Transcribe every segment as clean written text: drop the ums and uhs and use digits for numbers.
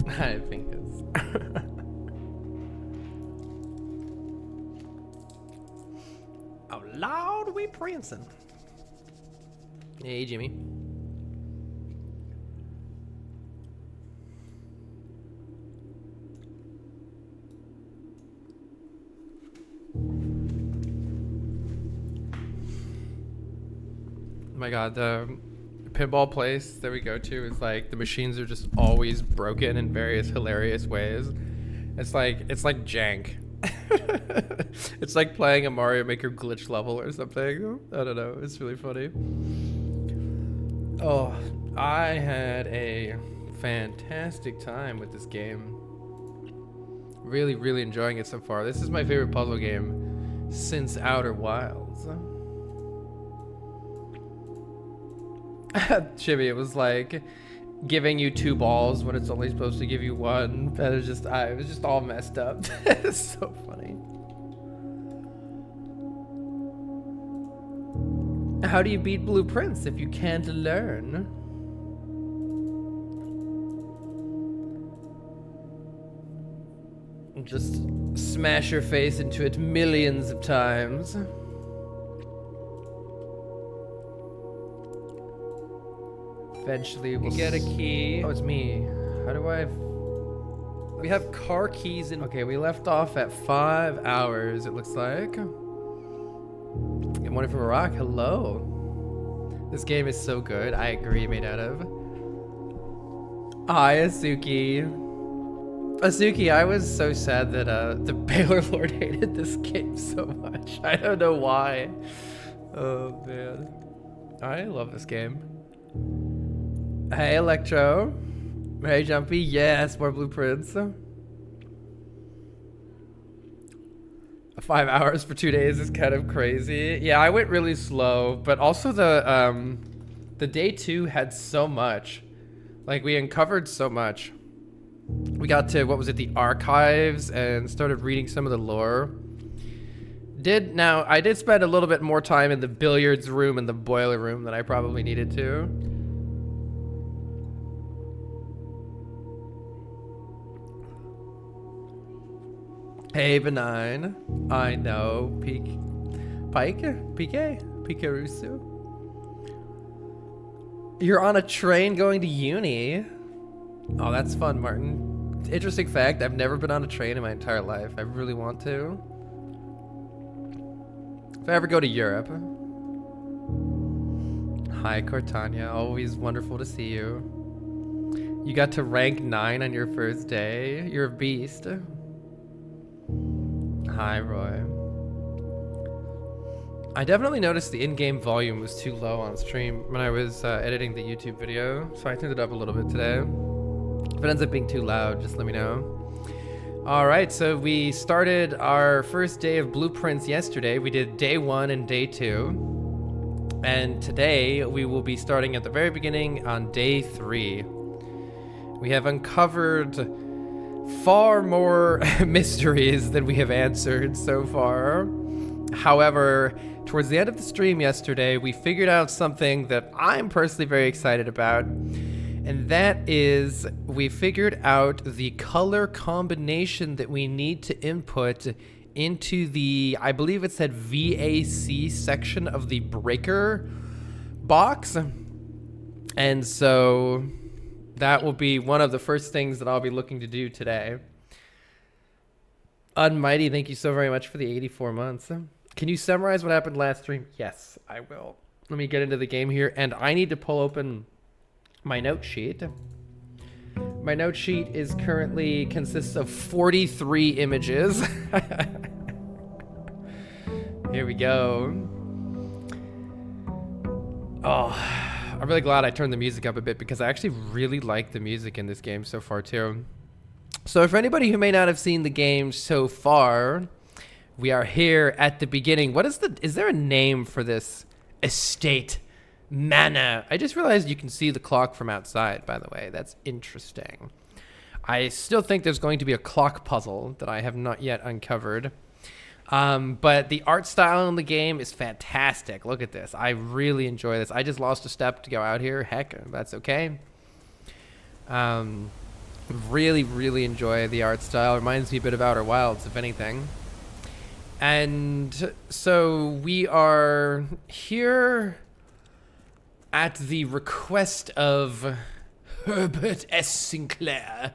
I think it's... Oh, Lord, we prancing. Hey, Jimmy. Oh my god, the pinball place that we go to is like the machines are just always broken in various hilarious ways. It's like jank. It's like playing a Mario Maker glitch level or something. I don't know. It's really funny. Oh, I had a fantastic time with this game. Really, really enjoying it so far. This is my favorite puzzle game since Outer Wilds. Chibi, it was like giving you 2 balls when it's only supposed to give you 1. It was just all messed up. It's so funny. How do you beat blueprints if you can't learn? Just smash your face into it millions of times. Eventually we'll get a key. Oh, it's me. How do I... We have car keys in... Okay, we left off at 5 hours, it looks like. Good morning from Iraq. Hello. This game is so good. I agree, made out of. Hi, Asuki. Asuki, I was so sad that the Baylor Lord hated this game so much. I don't know why. Oh, man. I love this game. Hey, Electro. Hey, Jumpy. Yes, more blueprints. 5 hours for 2 days is kind of crazy. Yeah, I went really slow, but also the day 2 had so much. Like, we uncovered so much. We got to, what was it, the archives, and started reading some of the lore. I did spend a little bit more time in the billiards room and the boiler room than I probably needed to. Hey, Benign. I know. Pikarusu. You're on a train going to uni. Oh, that's fun, Martin. Interesting fact, I've never been on a train in my entire life. I really want to. If I ever go to Europe. Hi, Cortania. Always wonderful to see you. You got to rank 9 on your first day. You're a beast. Hi, Roy. I definitely noticed the in-game volume was too low on stream when I was editing the YouTube video, so I turned it up a little bit today. If it ends up being too loud, just let me know. Alright, so we started our first day of blueprints yesterday. We did day 1 and day 2. And today we will be starting at the very beginning on day 3. We have uncovered far more mysteries than we have answered so far. However, towards the end of the stream yesterday, we figured out something that I'm personally very excited about. And that is, we figured out the color combination that we need to input into the, I believe it said VAC section of the breaker box. And so that will be one of the first things that I'll be looking to do today. Unmighty, thank you so very much for the 84 months. Can you summarize what happened last stream? Yes, I will. Let me get into the game here, and I need to pull open my note sheet. My note sheet is currently consists of 43 images. Here we go. Oh, I'm really glad I turned the music up a bit because I actually really like the music in this game so far too. So for anybody who may not have seen the game so far, we are here at the beginning. Is there a name for this estate? Mana. I just realized you can see the clock from outside, by the way. That's interesting. I still think there's going to be a clock puzzle that I have not yet uncovered. But the art style in the game is fantastic. Look at this. I really enjoy this. I just lost a step to go out here. Heck, that's okay. Really, really enjoy the art style. Reminds me a bit of Outer Wilds, if anything. And so we are here at the request of Herbert S. Sinclair,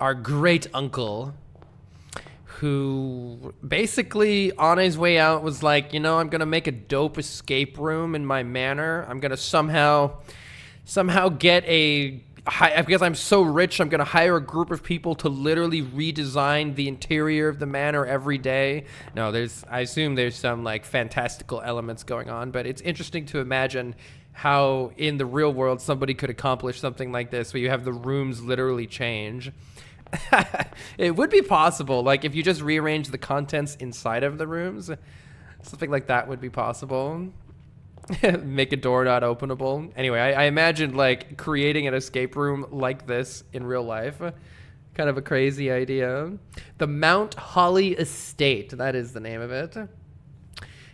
our great uncle, who basically on his way out was like, I'm gonna make a dope escape room in my manor. I'm gonna somehow get because I'm so rich, I'm gonna hire a group of people to literally redesign the interior of the manor every day. No, I assume there's some like fantastical elements going on, but it's interesting to imagine how in the real world somebody could accomplish something like this, where you have the rooms literally change. It would be possible, like if you just rearrange the contents inside of the rooms, something like that would be possible. Make a door not openable. Anyway, I imagine like creating an escape room like this in real life. Kind of a crazy idea. The Mount Holly Estate, that is the name of it.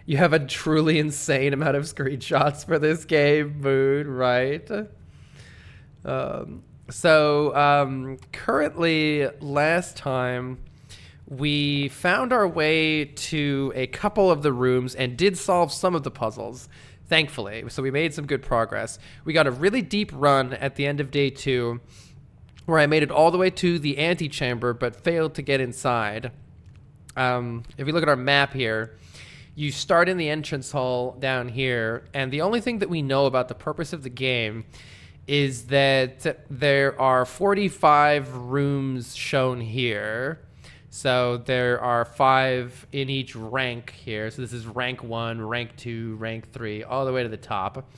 You have a truly insane amount of screenshots for this game, Mood, right? Currently, last time, we found our way to a couple of the rooms and did solve some of the puzzles, thankfully. So we made some good progress. We got a really deep run at the end of day 2, where I made it all the way to the antechamber, but failed to get inside. If you look at our map here, you start in the entrance hall down here, and the only thing that we know about the purpose of the game is that there are 45 rooms shown here. So there are 5 in each rank here. So this is rank 1, rank 2, rank 3, all the way to the top.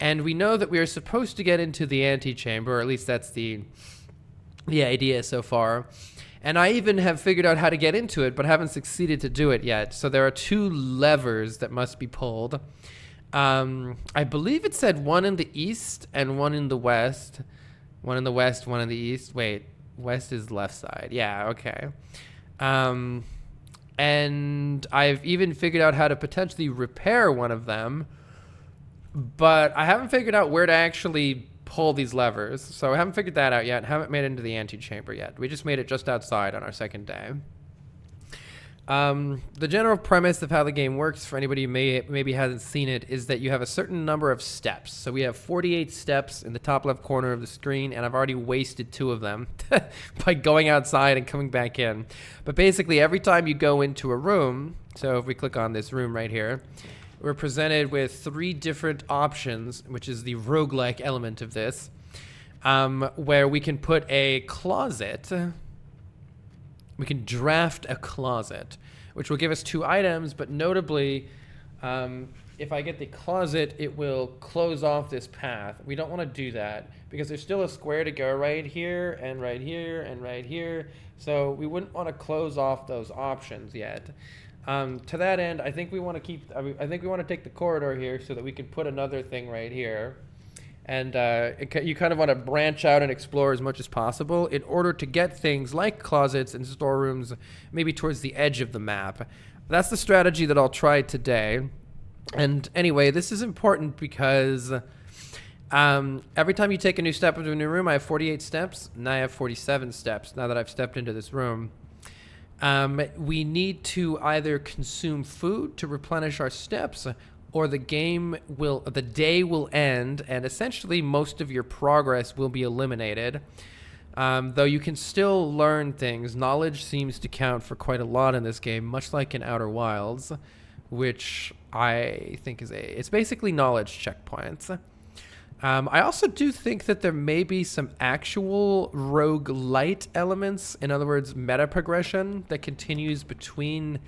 And we know that we are supposed to get into the antechamber, or at least that's the idea so far. And I even have figured out how to get into it, but haven't succeeded to do it yet. So there are 2 levers that must be pulled. I believe it said 1 in the east and 1 in the west. 1 in the west, 1 in the east. Wait, west is left side. Yeah, okay. And I've even figured out how to potentially repair one of them, but I haven't figured out where to actually pull these levers. So I haven't figured that out yet. Haven't made it into the antechamber yet. We just made it just outside on our second day. The general premise of how the game works, for anybody who maybe hasn't seen it, is that you have a certain number of steps. So we have 48 steps in the top left corner of the screen, and I've already wasted 2 of them by going outside and coming back in. But basically, every time you go into a room, so if we click on this room right here, we're presented with 3 different options, which is the roguelike element of this, where we can put a closet. We can draft a closet, which will give us 2 items, but notably, if I get the closet, it will close off this path. We don't want to do that because there's still a square to go right here and right here and right here. So we wouldn't want to close off those options yet. To that end, I think we want to take the corridor here so that we can put another thing right here. And you kind of want to branch out and explore as much as possible in order to get things like closets and storerooms maybe towards the edge of the map. That's the strategy that I'll try today. And anyway, this is important because every time you take a new step into a new room, I have 48 steps. Now I have 47 steps now that I've stepped into this room. We need to either consume food to replenish our steps, or the day will end, and essentially most of your progress will be eliminated. Though you can still learn things. Knowledge seems to count for quite a lot in this game, much like in Outer Wilds, which I think it's basically knowledge checkpoints. I also do think that there may be some actual roguelite elements, in other words, meta progression that continues between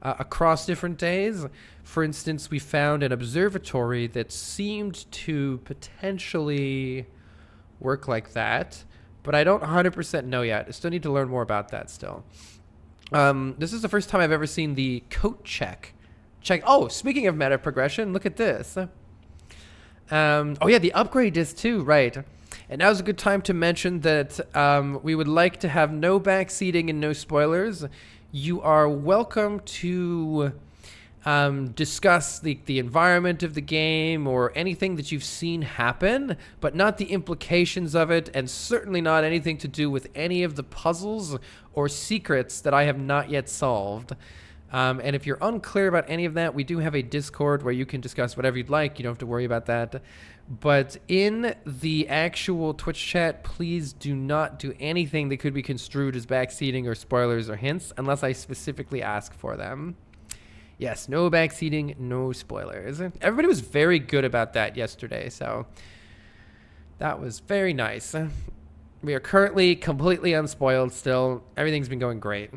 across different days. For instance, we found an observatory that seemed to potentially work like that, but I don't 100% know yet. I still need to learn more about that still. This is the first time I've ever seen the coat check. Oh, speaking of meta progression, look at this. Oh yeah, the upgrade disc too, right. And now's a good time to mention that we would like to have no backseating and no spoilers. You are welcome to discuss the environment of the game or anything that you've seen happen, but not the implications of it, and certainly not anything to do with any of the puzzles or secrets that I have not yet solved. And if you're unclear about any of that, we do have a Discord where you can discuss whatever you'd like. You don't have to worry about that. But in the actual Twitch chat, please do not do anything that could be construed as backseating or spoilers or hints unless I specifically ask for them. Yes, no backseating, no spoilers. Everybody was very good about that yesterday, so that was very nice. We are currently completely unspoiled still. Everything's been going great.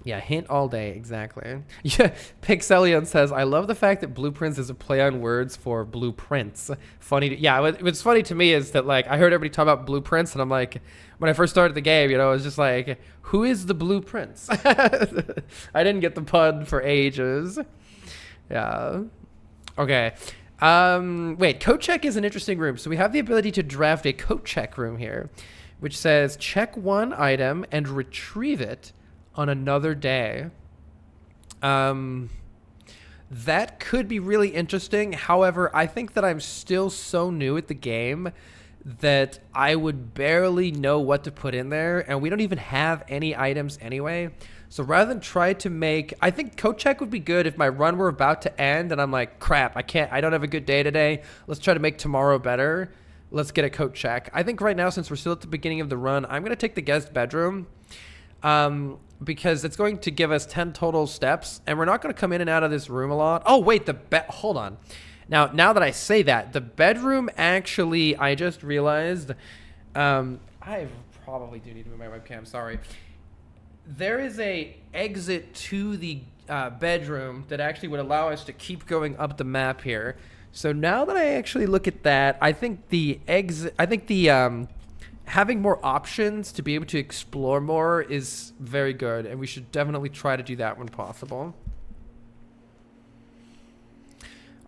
Yeah, hint all day, exactly. Yeah, Pixelion says, I love the fact that blueprints is a play on words for blueprints. Funny, yeah, what's funny to me is that, like, I heard everybody talk about blueprints, and I'm like, when I first started the game, you know, I was just like, who is the blueprints? I didn't get the pun for ages. Yeah. Okay. Wait, code check is an interesting room. So we have the ability to draft a code check room here, which says check one item and retrieve it on another day. That could be really interesting. However, I think that I'm still so new at the game that I would barely know what to put in there, and we don't even have any items anyway. So rather than try to make, I think code check would be good if my run were about to end and I'm like, crap, I don't have a good day today. Let's try to make tomorrow better. Let's get a code check. I think right now, since we're still at the beginning of the run, I'm going to take the guest bedroom. Because it's going to give us 10 total steps, and we're not going to come in and out of this room a lot. Oh, wait, hold on. Now that I say that, the bedroom actually, I just realized, I probably do need to move my webcam, sorry. There is a exit to the bedroom that actually would allow us to keep going up the map here. So now that I actually look at that, I think having more options to be able to explore more is very good, and we should definitely try to do that when possible.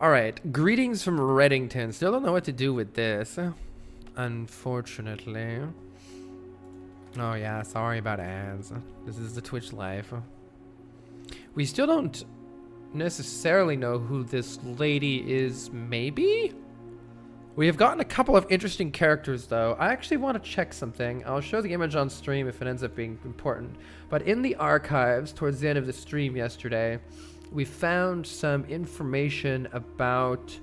All right, greetings from Reddington. Still don't know what to do with this, unfortunately. Oh yeah, sorry about ads. This is the Twitch life. We still don't necessarily know who this lady is, maybe? We have gotten a couple of interesting characters, though. I actually want to check something. I'll show the image on stream if it ends up being important. But in the archives, towards the end of the stream yesterday, we found some information about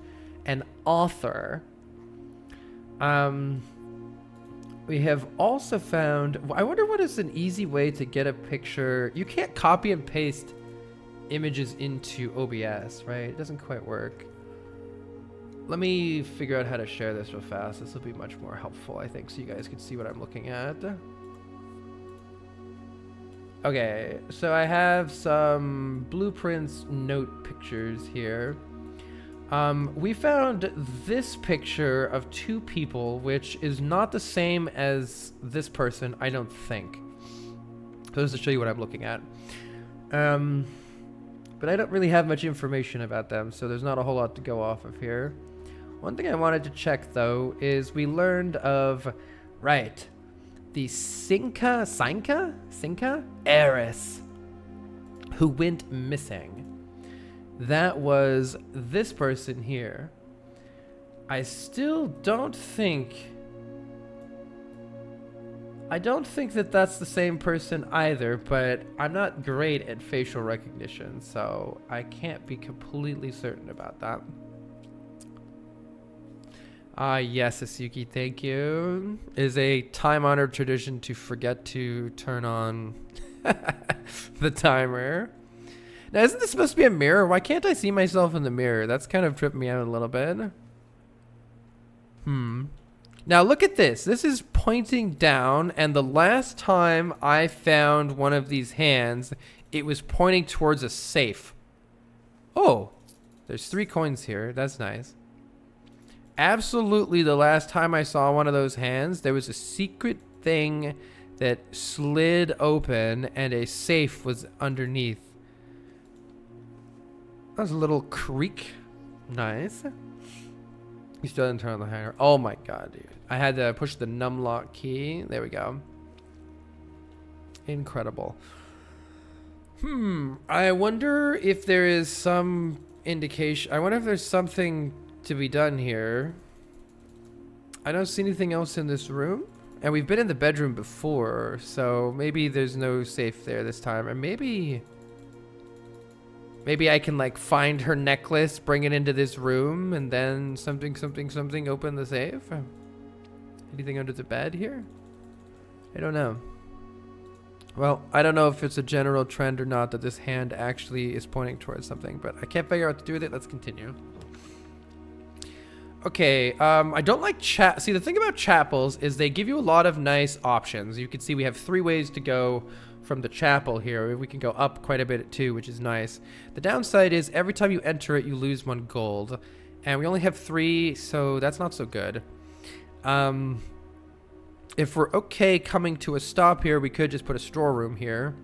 an author. We have also found... I wonder what is an easy way to get a picture... You can't copy and paste images into OBS, right? It doesn't quite work. Let me figure out how to share this real fast. This will be much more helpful, I think, so you guys can see what I'm looking at. Okay, so I have some blueprints note pictures here. We found this picture of two people, which is not the same as this person, I don't think. So just to show you what I'm looking at. But I don't really have much information about them, so there's not a whole lot to go off of here. One thing I wanted to check, though, is we learned of, right, the Sinka heiress who went missing. That was this person here. I still don't think... I don't think that that's the same person either, but I'm not great at facial recognition, so I can't be completely certain about that. Yes, Asuki, thank you. It is a time-honored tradition to forget to turn on the timer. Now, isn't this supposed to be a mirror? Why can't I see myself in the mirror? That's kind of tripping me out a little bit. Now, look at this. This is pointing down, and the last time I found one of these hands, it was pointing towards a safe. Oh, there's 3 coins here. That's nice. Absolutely, the last time I saw one of those hands, there was a secret thing that slid open and a safe was underneath. That was a little creak. Nice. You still didn't turn on the hammer. Oh my god, dude. I had to push the numlock key. There we go. Incredible. I wonder if there is some indication. I wonder if there's something to be done here. I don't see anything else in this room. And we've been in the bedroom before, so maybe there's no safe there this time. Or maybe I can like find her necklace, bring it into this room, and then something, open the safe. Anything under the bed here? I don't know. Well, I don't know if it's a general trend or not that this hand actually is pointing towards something, but I can't figure out what to do with it. Let's continue. Okay, I don't like see, the thing about chapels is they give you a lot of nice options. You can see we have 3 ways to go from the chapel here. We can go up quite a bit too, which is nice. The downside is every time you enter it, you lose 1 gold. And we only have 3, so that's not so good. If we're okay coming to a stop here, we could just put a storeroom here.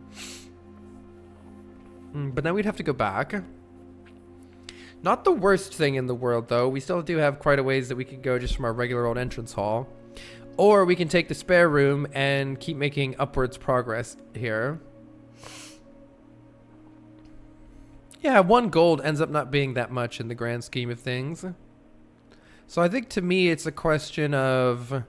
But then we'd have to go back. Not the worst thing in the world, though. We still do have quite a ways that we could go just from our regular old entrance hall. Or we can take the spare room and keep making upwards progress here. Yeah, 1 gold ends up not being that much in the grand scheme of things. So I think to me it's a question of...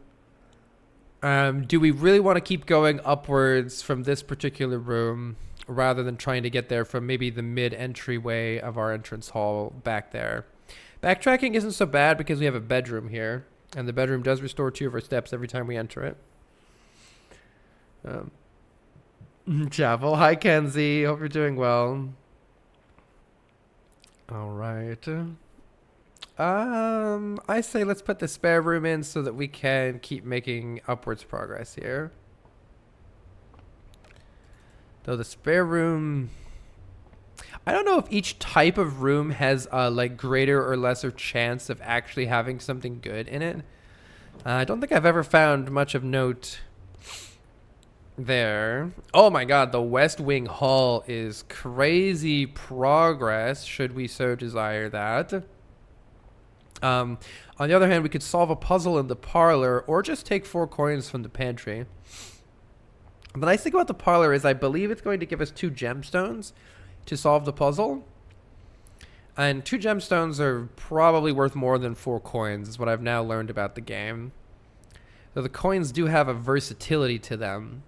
do we really want to keep going upwards from this particular room rather than trying to get there from maybe the mid-entryway of our entrance hall back there? Backtracking isn't so bad because we have a bedroom here, and the bedroom does restore 2 of our steps every time we enter it. Chapel. Hi, Kenzie. Hope you're doing well. All right. I say let's put the spare room in so that we can keep making upwards progress here. Though the spare room... I don't know if each type of room has a like greater or lesser chance of actually having something good in it. I don't think I've ever found much of note there. Oh my god, the West Wing Hall is crazy progress, should we so desire that. On the other hand, we could solve a puzzle in the parlor or just take 4 coins from the pantry. The nice thing about the parlor is I believe it's going to give us 2 gemstones to solve the puzzle. And 2 gemstones are probably worth more than 4 coins, is what I've now learned about the game. So the coins do have a versatility to them.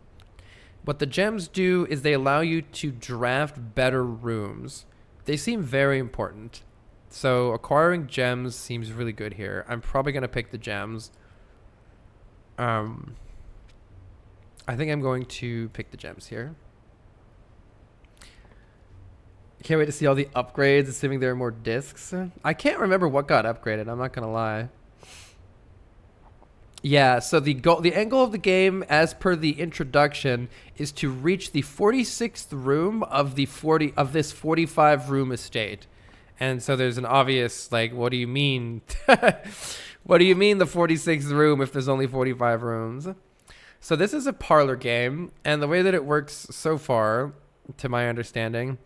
What the gems do is they allow you to draft better rooms. They seem very important. So acquiring gems seems really good here. I'm probably going to pick the gems. I think I'm going to pick the gems here. Can't wait to see all the upgrades, assuming there are more discs. I can't remember what got upgraded, I'm not going to lie. Yeah, so the angle of the game, as per the introduction, is to reach the 46th room of this 45 room estate. And so there's an obvious, like, what do you mean? What do you mean the 46th room if there's only 45 rooms? So this is a parlor game, and the way that it works so far, to my understanding,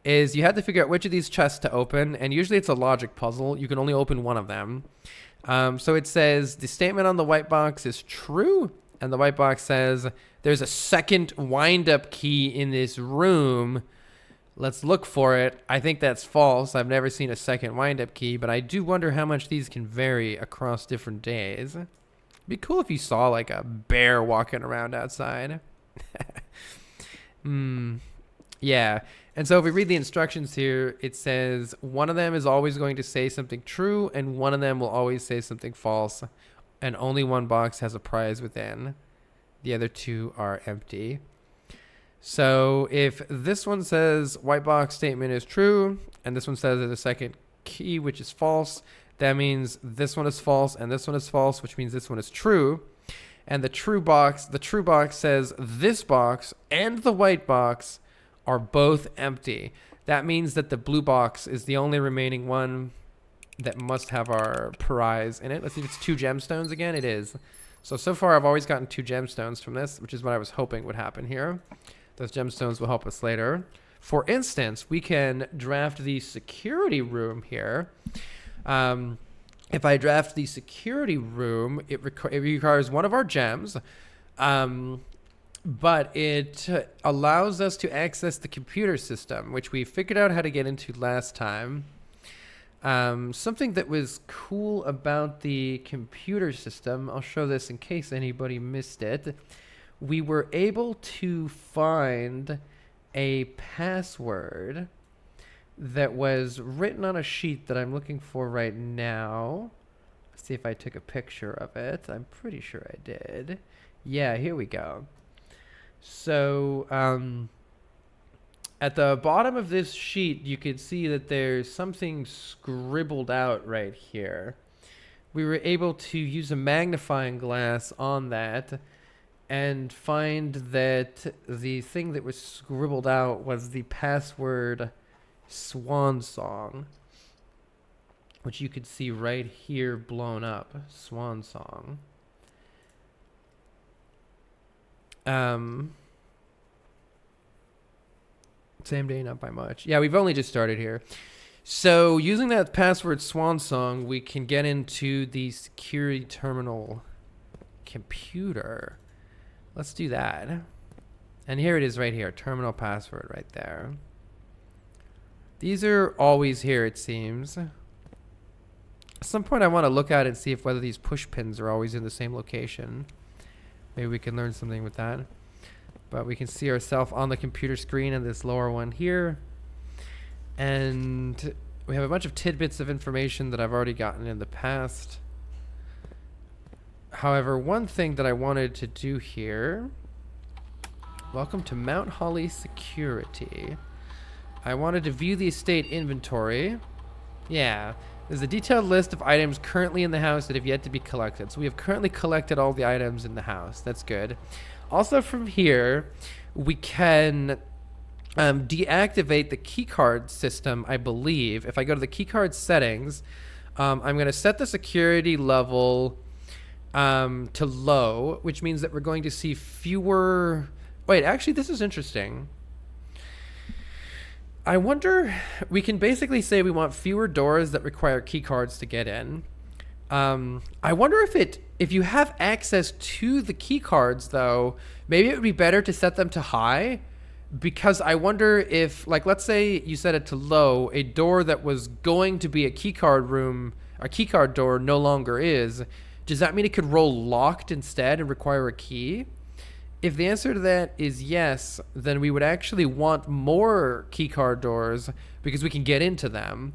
is you have to figure out which of these chests to open, and usually it's a logic puzzle. You can only open one of them. So it says the statement on the white box is true, and the white box says there's a second wind-up key in this room. Let's look for it. I think that's false. I've never seen a second wind-up key, but I do wonder how much these can vary across different days. It'd be cool if you saw like a bear walking around outside. Yeah. And so if we read the instructions here, it says one of them is always going to say something true, and one of them will always say something false, and only one box has a prize within. The other 2 are empty. So if this one says white box statement is true, and this one says there's a second key, which is false, that means this one is false and this one is false, which means this one is true. And the true box says this box and the white box are both empty. That means that the blue box is the only remaining one that must have our prize in it. Let's see if it's 2 gemstones again. It is. So far I've always gotten 2 gemstones from this, which is what I was hoping would happen here. Those gemstones will help us later. For instance, we can draft the security room here. If I draft the security room, it requires one of our gems. but it allows us to access the computer system, which we figured out how to get into last time. Something that was cool about the computer system, I'll show this in case anybody missed it. We were able to find a password that was written on a sheet that I'm looking for right now. Let's see if I took a picture of it. I'm pretty sure I did. Yeah, here we go. So, at the bottom of this sheet, you can see that there's something scribbled out right here. We were able to use a magnifying glass on that and find that the thing that was scribbled out was the password Swan Song, which you could see right here blown up. Swan Song. Same day, not by much. Yeah, we've only just started here. So using that password Swan Song, we can get into the security terminal computer. Let's do that. And here it is right here, terminal password right there. These are always here, it seems. At some point I want to look at it and see if whether these push pins are always in the same location. Maybe we can learn something with that. But we can see ourselves on the computer screen in this lower one here. And we have a bunch of tidbits of information that I've already gotten in the past. However, one thing that I wanted to do here. Welcome to Mount Holly Security. I wanted to view the estate inventory. Yeah. There's a detailed list of items currently in the house that have yet to be collected. So we have currently collected all the items in the house. That's good. Also from here, we can deactivate the keycard system, I believe. If I go to the keycard settings, I'm going to set the security level to low, which means that we're going to see fewer... Wait, actually, this is interesting. I wonder, we can basically say we want fewer doors that require key cards to get in. I wonder if you have access to the key cards though, maybe it would be better to set them to high, because I wonder if, like, let's say you set it to low, a door that was going to be a key card room, a key card door no longer is. Does that mean it could roll locked instead and require a key? If the answer to that is yes, then we would actually want more keycard doors because we can get into them.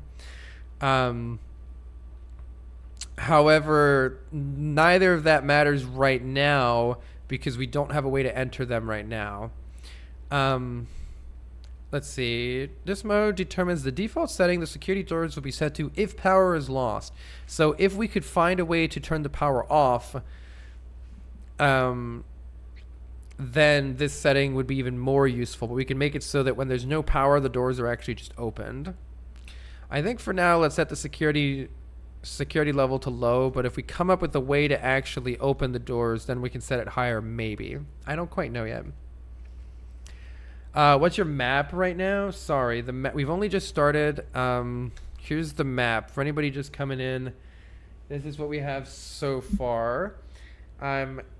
However, neither of that matters right now because we don't have a way to enter them right now. Let's see. This mode determines the default setting the security doors will be set to if power is lost. So if we could find a way to turn the power off, then this setting would be even more useful. But we can make it so that when there's no power, the doors are actually just opened. I think for now, let's set the security level to low. But if we come up with a way to actually open the doors, then we can set it higher, maybe. I don't quite know yet. What's your map right now? Sorry, we've only just started. Here's the map. For anybody just coming in, this is what we have so far.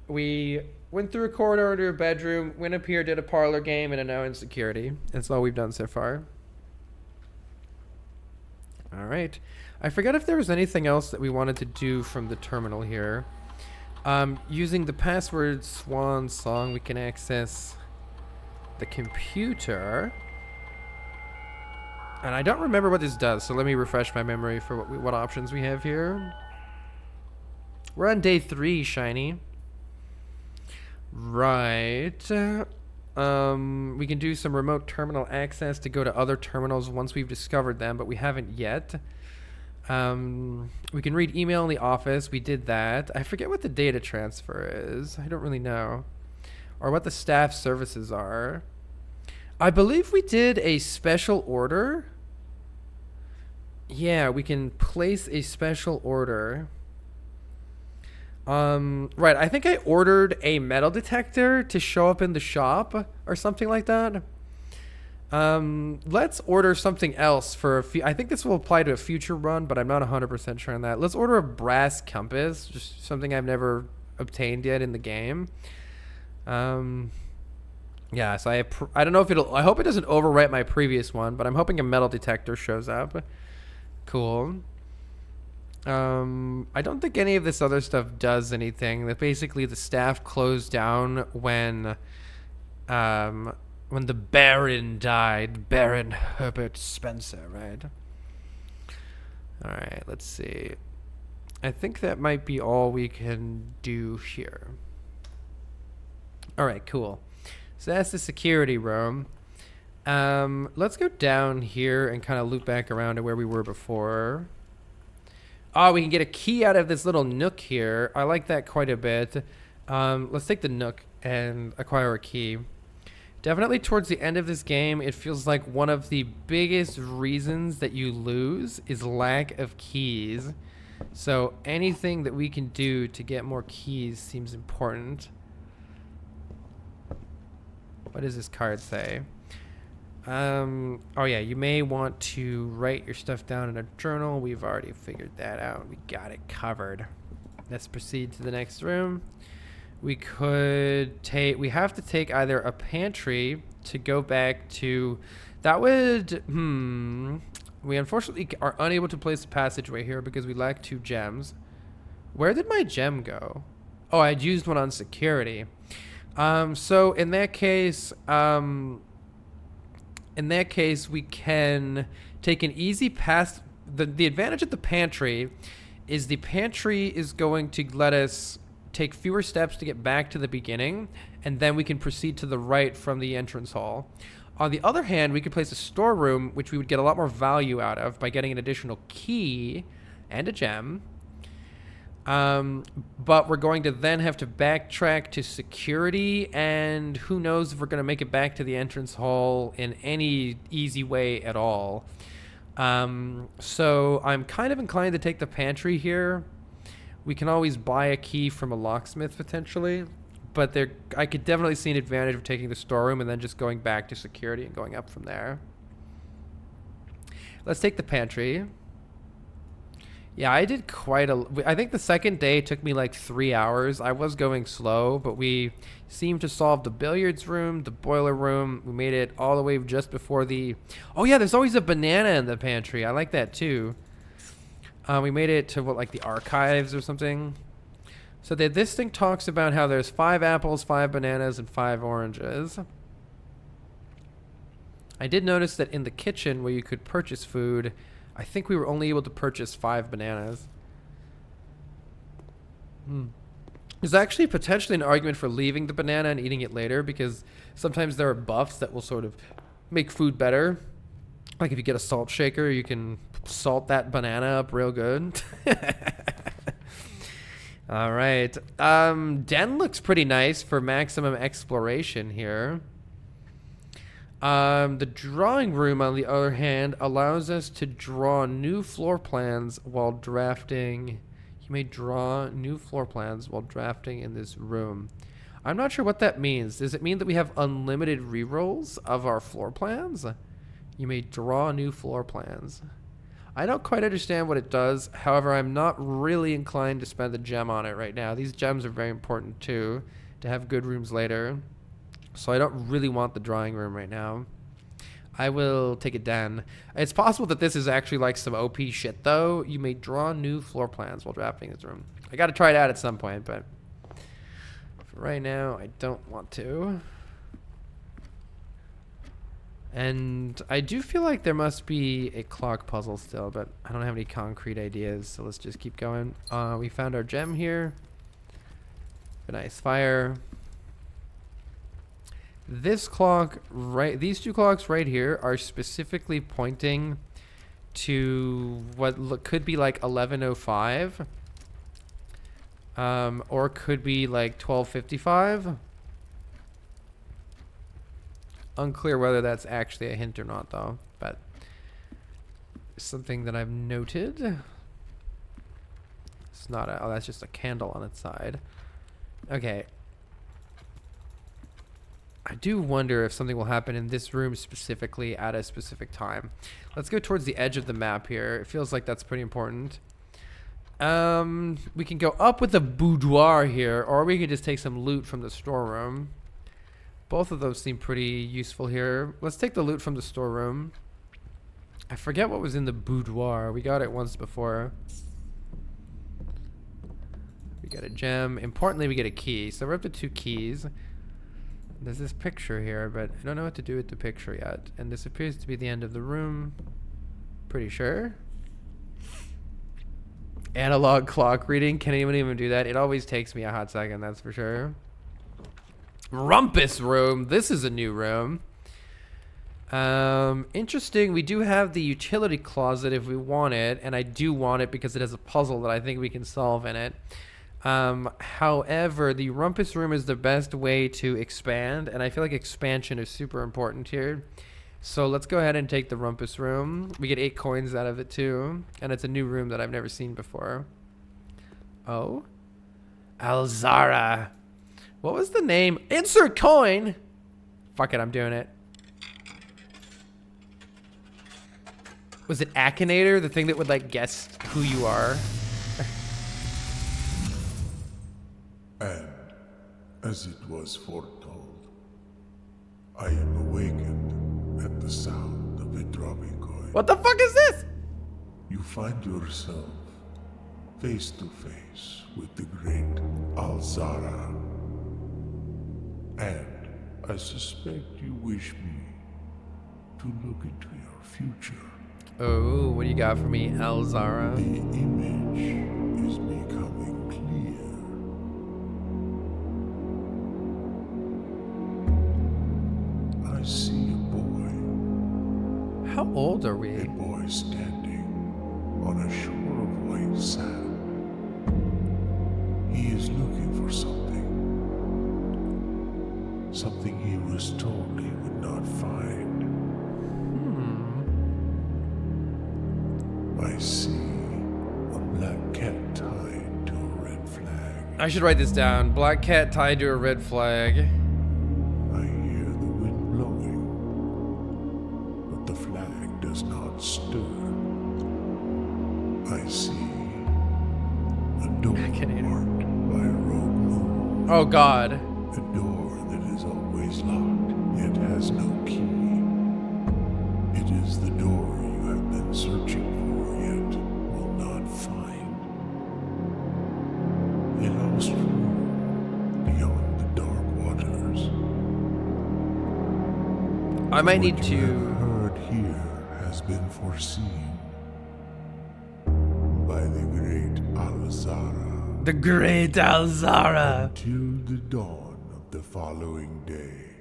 We went through a corridor into a bedroom, went up here, did a parlor game, and are now in security. That's all we've done so far. All right. I forgot if there was anything else that we wanted to do from the terminal here. Using the password Swan Song, we can access the computer. And I don't remember what this does, so let me refresh my memory for what options we have here. We're on day 3, Shiny. Right. We can do some remote terminal access to go to other terminals once we've discovered them, but we haven't yet. We can read email in the office. We did that. I forget what the data transfer is. I don't really know. Or what the staff services are. I believe we did a special order. Yeah, we can place a special order. Right, I think I ordered a metal detector to show up in the shop or something like that. Let's order something else for I think this will apply to a future run, but I'm not 100% sure on that. Let's order a brass compass, just something I've never obtained yet in the game. Yeah, so I don't know if I hope it doesn't overwrite my previous one, but I'm hoping a metal detector shows up. Cool. I don't think any of this other stuff does anything. That basically the staff closed down when the Baron died. Baron Herbert Spencer, right? Alright, let's see. I think that might be all we can do here. Alright, cool. So that's the security room. Let's go down here and kind of loop back around to where we were before. Oh, we can get a key out of this little nook here. I like that quite a bit. Let's take the nook and acquire a key. Definitely towards the end of this game, it feels like one of the biggest reasons that you lose is lack of keys. So anything that we can do to get more keys seems important. What does this card say? Oh yeah, you may want to write your stuff down in a journal. We've already figured that out. We got it covered. Let's proceed to the next room. We have to take either a pantry to go back to, we unfortunately are unable to place a passageway here because we lack 2 gems. Where did my gem go? Oh, I'd used one on security. So in that case, we can take an easy pass. The advantage of the pantry is going to let us take fewer steps to get back to the beginning, and then we can proceed to the right from the entrance hall. On the other hand, we could place a storeroom, which we would get a lot more value out of by getting an additional key and a gem. But we're going to then have to backtrack to security, and who knows if we're going to make it back to the entrance hall in any easy way at all. So I'm kind of inclined to take the pantry here. We can always buy a key from a locksmith potentially, but I could definitely see an advantage of taking the storeroom and then just going back to security and going up from there. Let's take the pantry. Yeah, I did I think the second day took me like 3 hours. I was going slow, but we seemed to solve the billiards room, the boiler room. We made it all the way just before oh yeah, there's always a banana in the pantry. I like that too. We made it to like the archives or something. So this thing talks about how there's 5 apples, 5 bananas, and 5 oranges. I did notice that in the kitchen where you could purchase food, I think we were only able to purchase 5 bananas. There's actually potentially an argument for leaving the banana and eating it later, because sometimes there are buffs that will sort of make food better. Like if you get a salt shaker, you can salt that banana up real good. All right. Den looks pretty nice for maximum exploration here. The drawing room, on the other hand, allows us to draw new floor plans while drafting. You may draw new floor plans while drafting in this room. I'm not sure what that means. Does it mean that we have unlimited rerolls of our floor plans? You may draw new floor plans. I don't quite understand what it does. However, I'm not really inclined to spend a gem on it right now. These gems are very important too, to have good rooms later. So I don't really want the drawing room right now. I will take it down. It's possible that this is actually like some OP shit though. You may draw new floor plans while drafting this room. I gotta try it out at some point, but for right now, I don't want to. And I do feel like there must be a clock puzzle still, but I don't have any concrete ideas, so let's just keep going. We found our gem here. A nice fire. This clock, these 2 clocks right here are specifically pointing to what could be like 11:05, or could be like 12:55. Unclear whether that's actually a hint or not, though, but something that I've noted. It's not oh, that's just a candle on its side. Okay. I do wonder if something will happen in this room specifically at a specific time. Let's go towards the edge of the map here. It feels like that's pretty important. We can go up with the boudoir here, or we can just take some loot from the storeroom. Both of those seem pretty useful here. Let's take the loot from the storeroom. I forget what was in the boudoir. We got it once before. We got a gem. Importantly, we get a key. So we're up to 2 keys. There's this picture here, but I don't know what to do with the picture yet. And this appears to be the end of the room. Pretty sure. Analog clock reading. Can anyone even do that? It always takes me a hot second, that's for sure. Rumpus room. This is a new room. Interesting. We do have the utility closet if we want it, and I do want it because it has a puzzle that I think we can solve in it. However, the rumpus room is the best way to expand, and I feel like expansion is super important here. So let's go ahead and take the rumpus room. We get 8 coins out of it too, and it's a new room that I've never seen before. Oh? Alzara. What was the name? Insert coin! Fuck it, I'm doing it. Was it Akinator, the thing that would like guess who you are? And as it was foretold, I am awakened at the sound of a dropping coin. What the fuck is this? You find yourself face to face with the great Alzara. And I suspect you wish me to look into your future. Oh, what do you got for me, Alzara? The image is becoming clear. I see a boy. How old are A we? boy standing on a shore of white sand. He is looking for something. Something he was told he would not find. I see a black cat tied to a red flag. I should write this down. Black cat tied to a red flag. I hear the wind blowing, but the flag does not stir. I see a door marked by a rogue moon. Oh god. A door that is always locked, yet has no key. It is the door you have been searching for, yet will not find. A lost room beyond the dark waters. I might need What you to... have heard here has been foreseen by the great Alzara. The great Alzara. Till the dawn of the following day,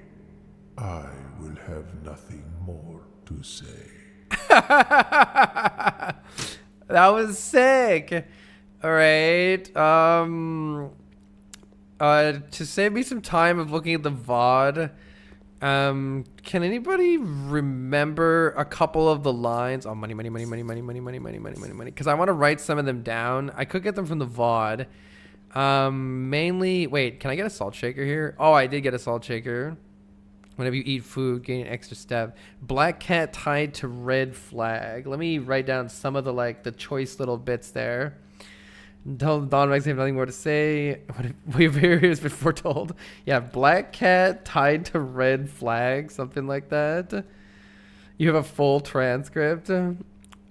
I will have nothing more to say. That was sick. All right. To save me some time of looking at the VOD, can anybody remember a couple of the lines? Oh, money, money, money, money, money, money, money, money, money, money, money. Because I want to write some of them down. I could get them from the VOD. Mainly, wait, can I get a salt shaker here? Oh, I did get a salt shaker. Whenever you eat food, gain an extra step. Black cat tied to red flag. Let me write down some of the like the choice little bits there. Don Max have nothing more to say. What if we've heard been foretold? Yeah, black cat tied to red flag, something like that. You have a full transcript.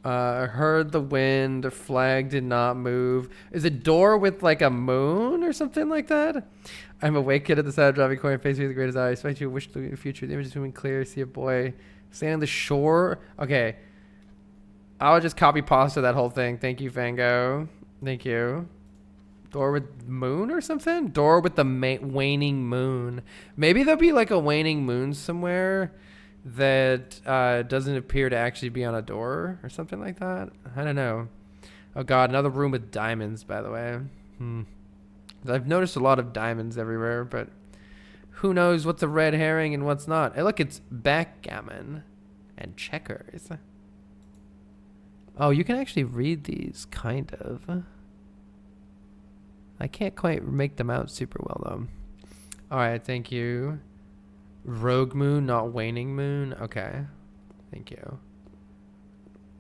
Heard the wind, flag did not move. Is a door with like a moon or something like that? I'm awakened at the sound of dropping coin, face me with the greatest eye. I expect you to wish the future. The image is moving clear. See a boy standing on the shore. Okay. I'll just copy pasta that whole thing. Thank you, Fango. Thank you. Door with moon or something? Door with the waning moon. Maybe there'll be like a waning moon somewhere that doesn't appear to actually be on a door or something like that. I don't know. Oh god, another room with diamonds, by the way. I've noticed a lot of diamonds everywhere, but who knows what's a red herring and what's not. Hey, look, it's backgammon and checkers. Oh, you can actually read these, kind of. I can't quite make them out super well, though. Alright, thank you. Rogue moon, not waning moon. Okay. Thank you.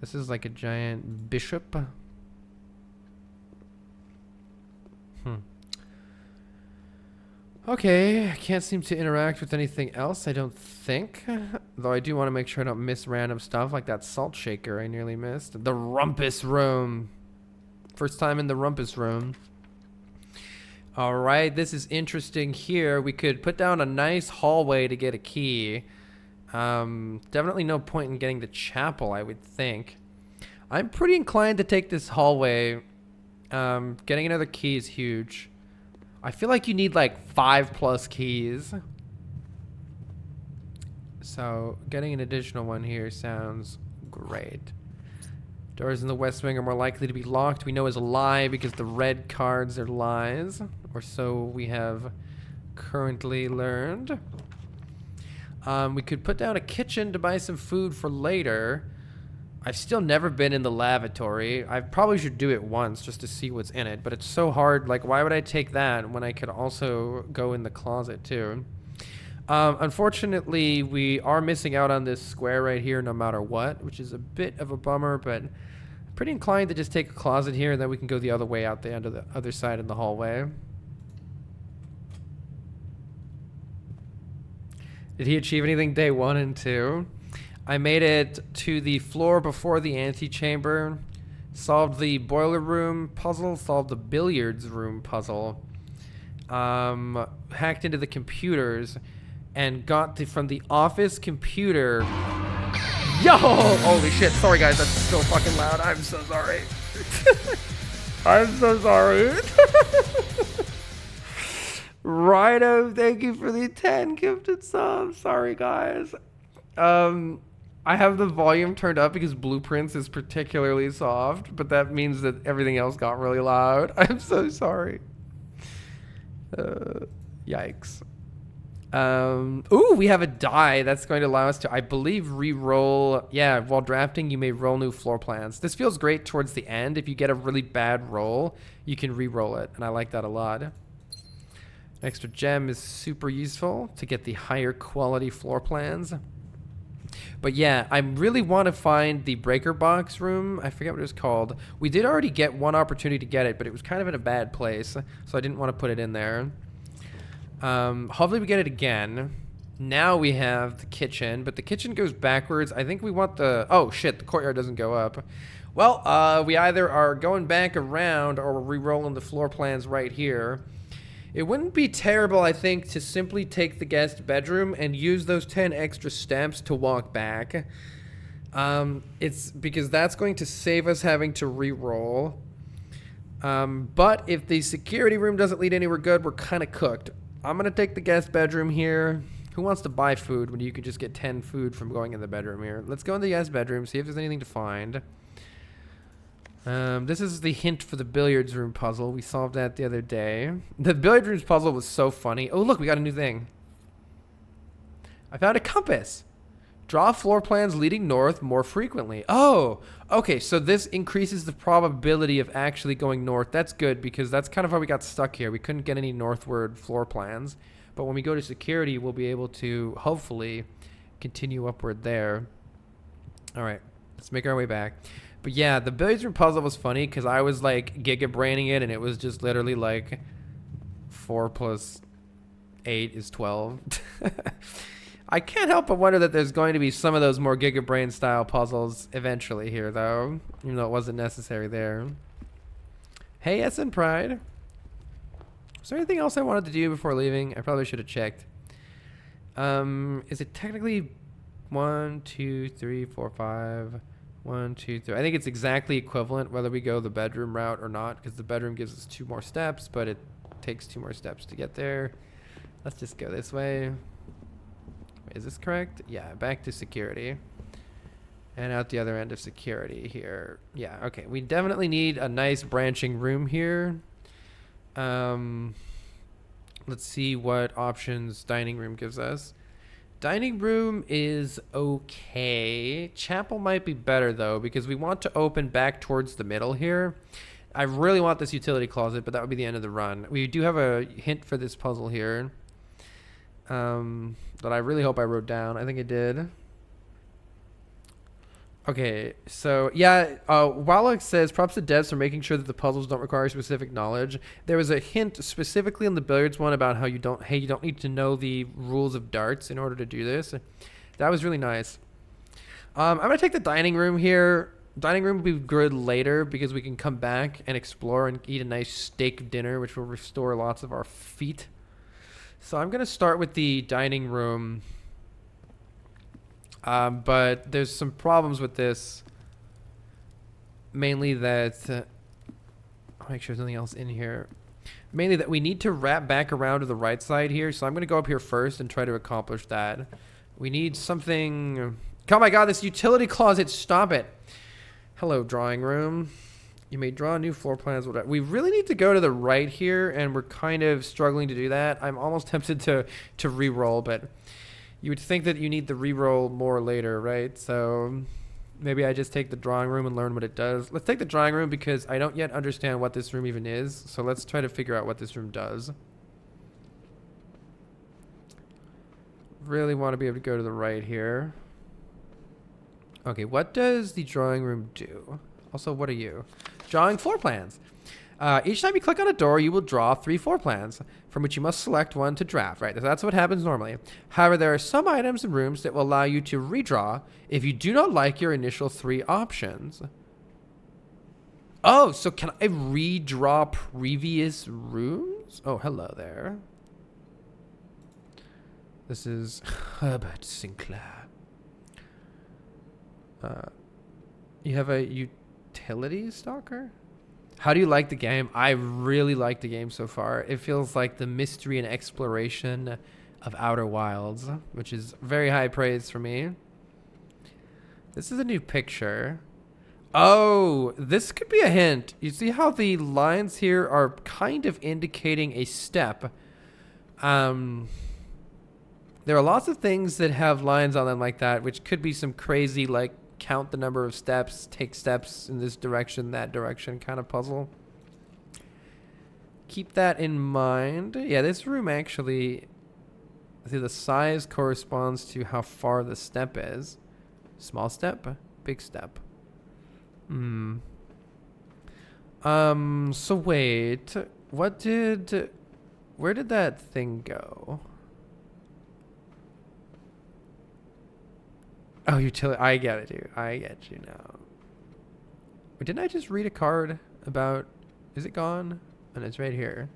This is like a giant bishop. Okay, I can't seem to interact with anything else, I don't think. Though I do want to make sure I don't miss random stuff like that salt shaker I nearly missed. The rumpus room. First time in the rumpus room. All right, this is interesting here. We could put down a nice hallway to get a key. Definitely no point in getting the chapel, I would think. I'm pretty inclined to take this hallway. Getting another key is huge. I feel like you need like 5+ keys. So getting an additional one here sounds great. Doors in the West Wing are more likely to be locked. We know is a lie because the red cards are lies. Or so we have currently learned. We could put down a kitchen to buy some food for later. I've still never been in the lavatory. I probably should do it once just to see what's in it, but it's so hard. Like, why would I take that when I could also go in the closet too? Unfortunately, we are missing out on this square right here no matter what, which is a bit of a bummer, but I'm pretty inclined to just take a closet here and then we can go the other way out the end of the other side in the hallway. Did he achieve anything day 1 and 2? I made it to the floor before the antechamber, solved the boiler room puzzle, solved the billiards room puzzle, hacked into the computers, and got from the office computer. Yo! Holy shit, sorry guys, that's so fucking loud. I'm so sorry. I'm so sorry. Righto, thank you for the 10 gifted subs. Sorry guys. I have the volume turned up because Blueprints is particularly soft, but that means that everything else got really loud. I'm so sorry. Yikes. Ooh, we have a die that's going to allow us to, I believe, re-roll. Yeah, while drafting, you may roll new floor plans. This feels great towards the end. If you get a really bad roll, you can re-roll it, and I like that a lot. Extra gem is super useful to get the higher quality floor plans. But yeah, I really want to find the breaker box room. I forget what it was called. We did already get one opportunity to get it, but it was kind of in a bad place, so I didn't want to put it in there. Hopefully we get it again. Now we have the kitchen, but the kitchen goes backwards. I think we want the... Oh, shit, the courtyard doesn't go up. Well, we either are going back around or we're re-rolling the floor plans right here. It wouldn't be terrible, I think, to simply take the guest bedroom and use those 10 extra steps to walk back. It's because that's going to save us having to re-roll. But if the security room doesn't lead anywhere good, we're kind of cooked. I'm going to take the guest bedroom here. Who wants to buy food when you can just get 10 food from going in the bedroom here? Let's go in the guest bedroom, see if there's anything to find. This is the hint for the billiards room puzzle. We solved that the other day. The billiards room puzzle was so funny. Oh, look, we got a new thing. I found a compass. Draw floor plans leading north more frequently. Oh, okay, so this increases the probability of actually going north. That's good because that's kind of how we got stuck here. We couldn't get any northward floor plans. But when we go to security, we'll be able to hopefully continue upward there. All right, let's make our way back. But yeah, the billiards room puzzle was funny because I was like gigabraining it and it was just literally like 4 plus 8 is 12. I can't help but wonder that there's going to be some of those more gigabrain style puzzles eventually here though, even though it wasn't necessary there. Hey, SN Pride. Is there anything else I wanted to do before leaving? I probably should have checked. Is it technically 1, 2, 3, 4, 5... 1, 2, 3. I think it's exactly equivalent whether we go the bedroom route or not because the bedroom gives us 2 more steps, but it takes 2 more steps to get there. Let's just go this way. Is this correct? Yeah, back to security. And out the other end of security here. Yeah, okay. We definitely need a nice branching room here. Let's see what options dining room gives us. Dining room is okay. Chapel might be better though because we want to open back towards the middle here. I really want this utility closet, but that would be the end of the run. We do have a hint for this puzzle here that I really hope I wrote down. I think I did. Okay, so yeah, Wallach says props to devs for making sure that the puzzles don't require specific knowledge. There was a hint specifically on the billiards one about how you don't need to know the rules of darts in order to do this. That was really nice. I'm gonna take the dining room here. Dining room will be good later because we can come back and explore and eat a nice steak dinner, which will restore lots of our feet. So I'm gonna start with the dining room. But there's some problems with this. Mainly that... I'll make sure there's nothing else in here. Mainly that we need to wrap back around to the right side here. So I'm going to go up here first and try to accomplish that. We need something... Oh my god, this utility closet. Stop it. Hello, drawing room. You may draw new floor plans. We really need to go to the right here, and we're kind of struggling to do that. I'm almost tempted to re-roll, but... You would think that you need the reroll more later, right? So maybe I just take the drawing room and learn what it does. Let's take the drawing room because I don't yet understand what this room even is. So let's try to figure out what this room does. Really want to be able to go to the right here. Okay, what does the drawing room do? Also, what are you? Drawing floor plans. Each time you click on a door, you will draw 3 floor plans, from which you must select one to draft, right? That's what happens normally. However, there are some items and rooms that will allow you to redraw if you do not like your initial 3 options. Oh, so can I redraw previous rooms? Oh, hello there. This is Herbert Sinclair. You have a utility stalker? How do you like the game? I really like the game so far. It feels like the mystery and exploration of Outer Wilds, which is very high praise for me. This is a new picture. Oh, this could be a hint. You see how the lines here are kind of indicating a step. There are lots of things that have lines on them like that, which could be some crazy, like, count the number of steps, take steps in this direction, that direction kind of puzzle. Keep that in mind. Yeah, this room actually, see, the size corresponds to how far the step is. Small step, big step. So wait, where did that thing go? Oh, utility. I get it, dude. I get you now. But didn't I just read a card about... Is it gone? And it's right here.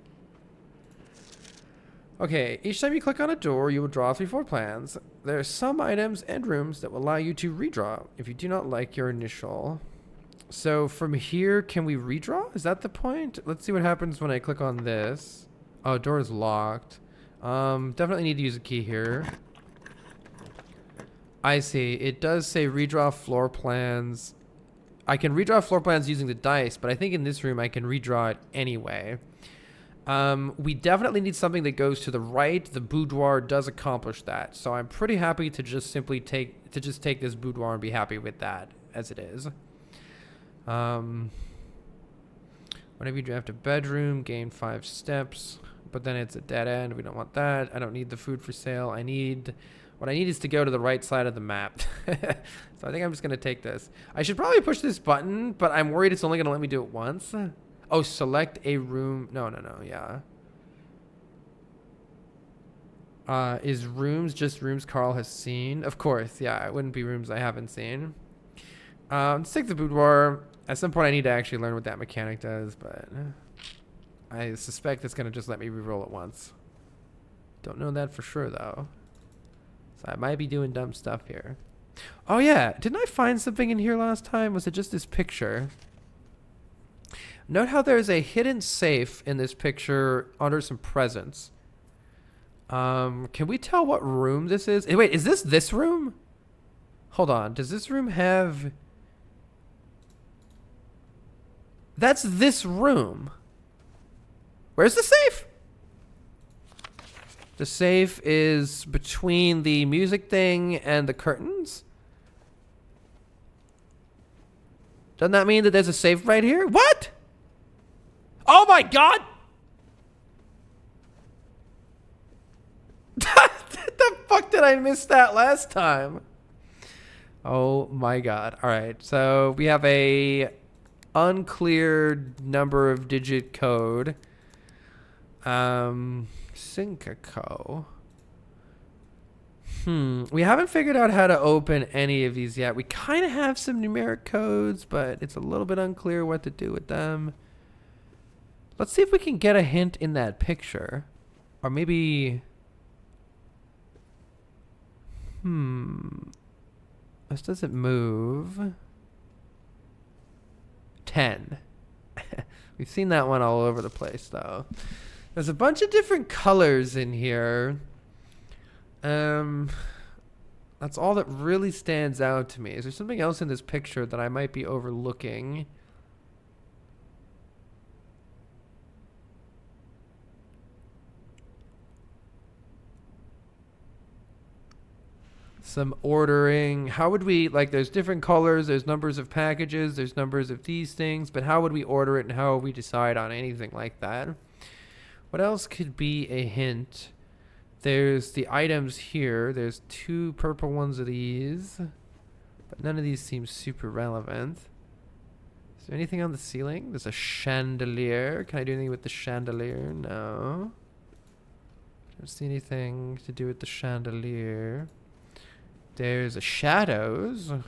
Okay, each time you click on a door, you will draw 3 floor plans. There are some items and rooms that will allow you to redraw if you do not like your initial. So from here, can we redraw? Is that the point? Let's see what happens when I click on this. Oh, door is locked. Definitely need to use a key here. I see. It does say redraw floor plans. I can redraw floor plans using the dice, but I think in this room I can redraw it anyway. We definitely need something that goes to the right. The boudoir does accomplish that, so I'm pretty happy to just simply take this boudoir and be happy with that as it is. Whenever you draft a bedroom, gain 5 steps, but then it's a dead end. We don't want that. I don't need the food for sale. What I need is to go to the right side of the map. So I think I'm just going to take this. I should probably push this button, but I'm worried it's only going to let me do it once. Oh, select a room. No, yeah. Is rooms just rooms Carl has seen? Of course, yeah. It wouldn't be rooms I haven't seen. Let's take the boudoir. At some point I need to actually learn what that mechanic does, but I suspect it's going to just let me reroll it once. Don't know that for sure, though. I might be doing dumb stuff here. Oh yeah, didn't I find something in here last time? Was it just this picture? Note how there's a hidden safe in this picture under some presents. Can we tell what room this is? Wait, is this room? Hold on, does this room have... That's this room. Where's the safe? The safe is between the music thing and the curtains. Doesn't that mean that there's a safe right here? What? Oh my god! The fuck did I miss that last time? Oh my god. All right. So we have a unclear number of digit code. Syncaco. We haven't figured out how to open any of these yet. We kind of have some numeric codes, but it's a little bit unclear what to do with them. Let's see if we can get a hint in that picture. Or maybe... This doesn't move. 10. We've seen that one all over the place, though. There's a bunch of different colors in here. That's all that really stands out to me. Is there something else in this picture that I might be overlooking? Some ordering. How would we, like, there's different colors, there's numbers of packages, there's numbers of these things, but how would we order it and how would we decide on anything like that? What else could be a hint? There's the items here. There's 2 purple ones of these, but none of these seem super relevant. Is there anything on the ceiling? There's a chandelier. Can I do anything with the chandelier? No. Don't see anything to do with the chandelier. There's a shadows. I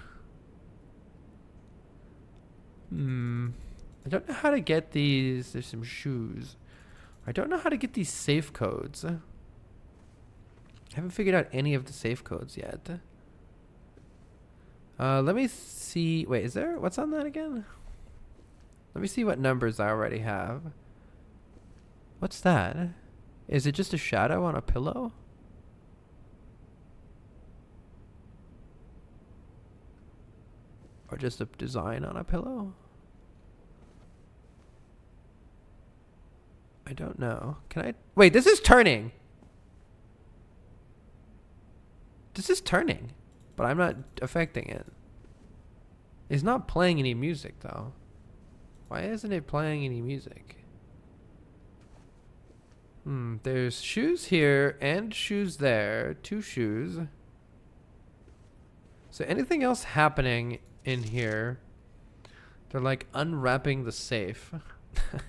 don't know how to get these. There's some shoes. I don't know how to get these safe codes. I haven't figured out any of the safe codes yet. Let me see. Wait, is there? What's on that again? Let me see what numbers I already have. What's that? Is it just a shadow on a pillow? Or just a design on a pillow? I don't know. Can I? Wait, this is turning. This is turning, but I'm not affecting it. It's not playing any music, though. Why isn't it playing any music? There's shoes here and shoes there. 2 shoes. So anything else happening in here? They're like unwrapping the safe. It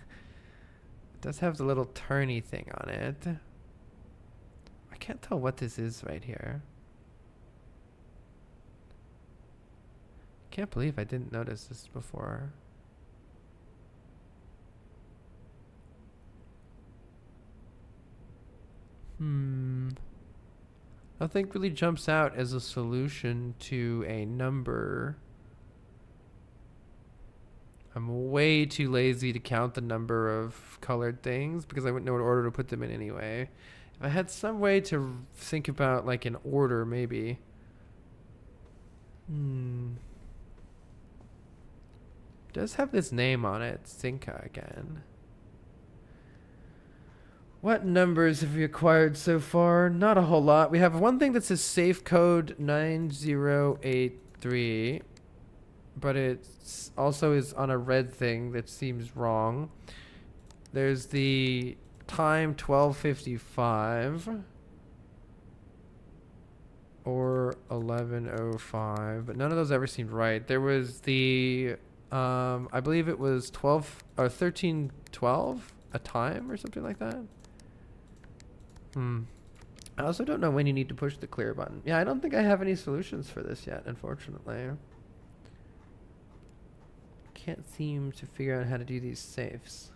does have the little turny thing on it. I can't tell what this is right here. Can't believe I didn't notice this before. Nothing really jumps out as a solution to a number. I'm way too lazy to count the number of colored things because I wouldn't know what order to put them in anyway. If I had some way to think about like an order, maybe. It does have this name on it, Sinka again. What numbers have we acquired so far? Not a whole lot. We have one thing that says safe code 9083, but it also is on a red thing that seems wrong. There's the time 12:55 or 11:05, but none of those ever seemed right. There was the I believe it was 12 or 13:12 a time or something like that. I also don't know when you need to push the clear button. Yeah, I don't think I have any solutions for this yet, unfortunately. Can't seem to figure out how to do these safes.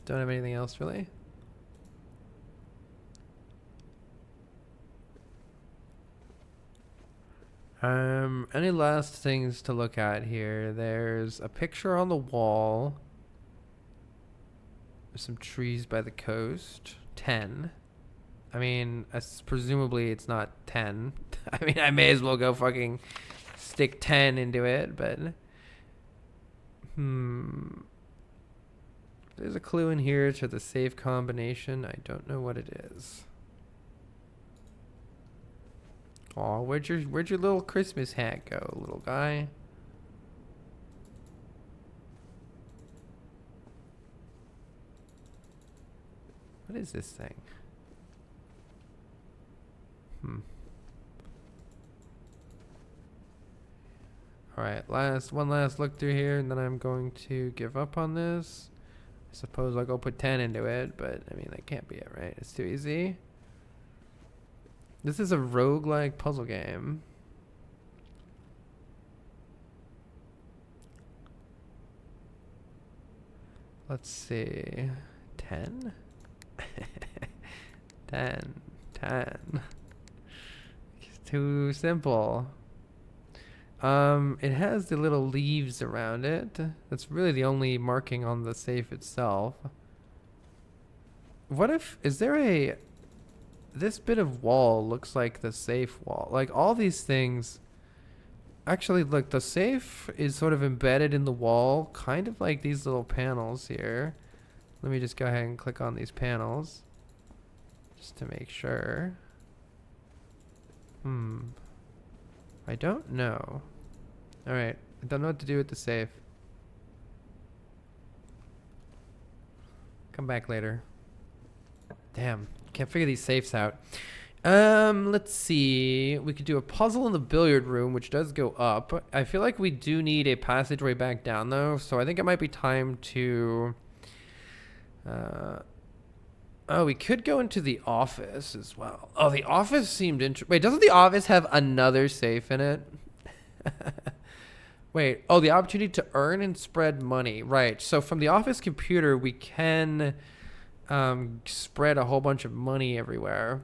Don't have anything else really. Any last things to look at here? There's a picture on the wall. There's some trees by the coast. 10. I mean, presumably it's not 10. I mean, I may as well go fucking stick 10 into it, but... There's a clue in here to the safe combination. I don't know what it is. Aw, where'd your little Christmas hat go, little guy? is this thing? Alright, one last look through here, and then I'm going to give up on this. I suppose I'll go put 10 into it, but I mean, that can't be it, right? It's too easy. This is a roguelike puzzle game. Let's see. 10? 10. It's too simple. It has the little leaves around it. That's really the only marking on the safe itself. What if, this bit of wall looks like the safe wall. Like all these things, actually look, the safe is sort of embedded in the wall, kind of like these little panels here. Let me just go ahead and click on these panels, just to make sure. I don't know. Alright, I don't know what to do with the safe. Come back later. Damn, can't figure these safes out. Let's see. We could do a puzzle in the billiard room, which does go up. I feel like we do need a passageway back down, though, so I think it might be time to... Oh, we could go into the office as well. Oh, the office seemed interesting. Wait, doesn't the office have another safe in it? Wait, oh, the opportunity to earn and spread money. Right, so from the office computer, we can spread a whole bunch of money everywhere.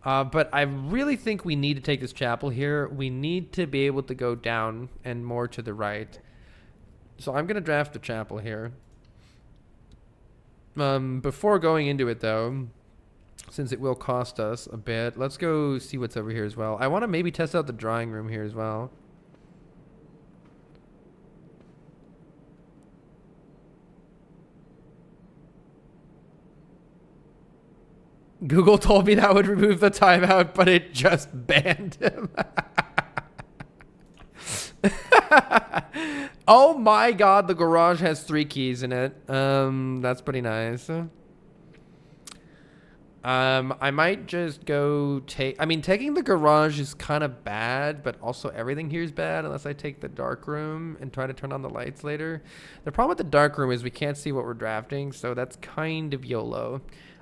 But I really think we need to take this chapel here. We need to be able to go down and more to the right. So I'm going to draft the chapel here. Before going into it, though, since it will cost us a bit, let's go see what's over here as well. I want to maybe test out the drawing room here as well. Google told me that would remove the timeout, but it just banned him. Oh my god, the garage has 3 keys in it. That's pretty nice. I might just go taking the garage is kind of bad, but also everything here is bad unless I take the dark room and try to turn on the lights later. The problem with the dark room is we can't see what we're drafting, so that's kind of YOLO.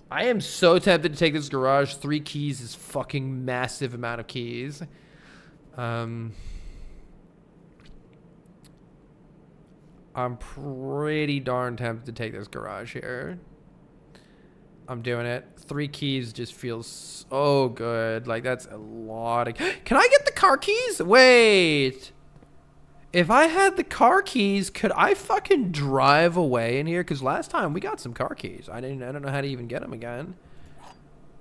I am so tempted to take this garage. 3 keys is fucking massive amount of keys. I'm pretty darn tempted to take this garage here. I'm doing it. 3 keys just feels so good. Like, that's a lot of... Can I get the car keys? Wait. If I had the car keys, could I fucking drive away in here? Because last time we got some car keys. I don't know how to even get them again.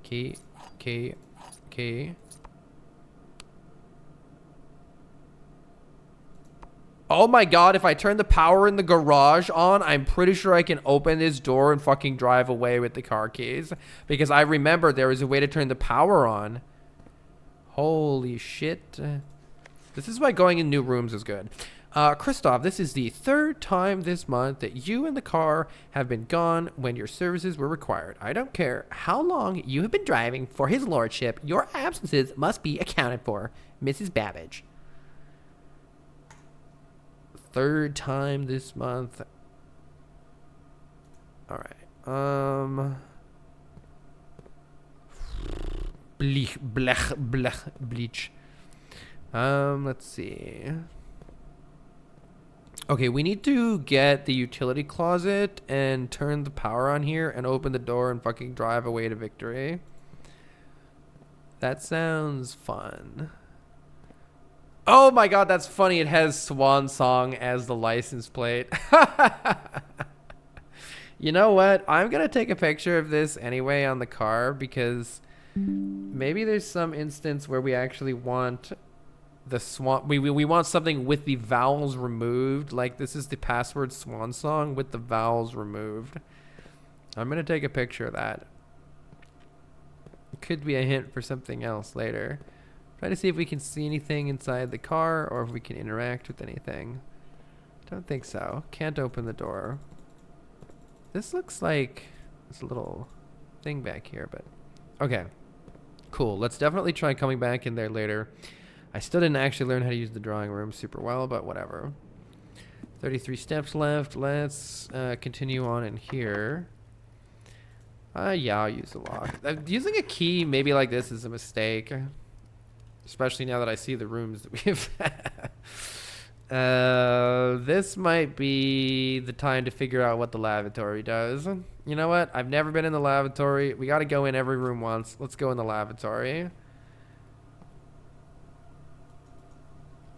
Key. Oh my god, if I turn the power in the garage on, I'm pretty sure I can open this door and fucking drive away with the car keys. Because I remember there was a way to turn the power on. Holy shit. This is why going in new rooms is good. Christoph, this is the 3rd time this month that you and the car have been gone when your services were required. I don't care how long you have been driving for his lordship. Your absences must be accounted for. Mrs. Babbage. 3rd time this month. All right. Bleach. Let's see. Okay, we need to get the utility closet and turn the power on here and open the door and fucking drive away to victory. That sounds fun. Oh my god, that's funny. It has Swan Song as the license plate. You know what? I'm going to take a picture of this anyway on the car because maybe there's some instance where we actually want the swan. We want something with the vowels removed. Like this is the password Swan Song with the vowels removed. I'm going to take a picture of that. It could be a hint for something else later. Try to see if we can see anything inside the car or if we can interact with anything. Don't think so. Can't open the door. This looks like it's a little... thing back here, but okay. Cool. Let's definitely try coming back in there later. I still didn't actually learn how to use the drawing room super well, but whatever. 33 steps left. Let's continue on in here. Yeah, I'll use the lock. Using a key maybe like this is a mistake. Especially now that I see the rooms that we have. This might be the time to figure out what the lavatory does. You know what? I've never been in the lavatory. We got to go in every room once. Let's go in the lavatory.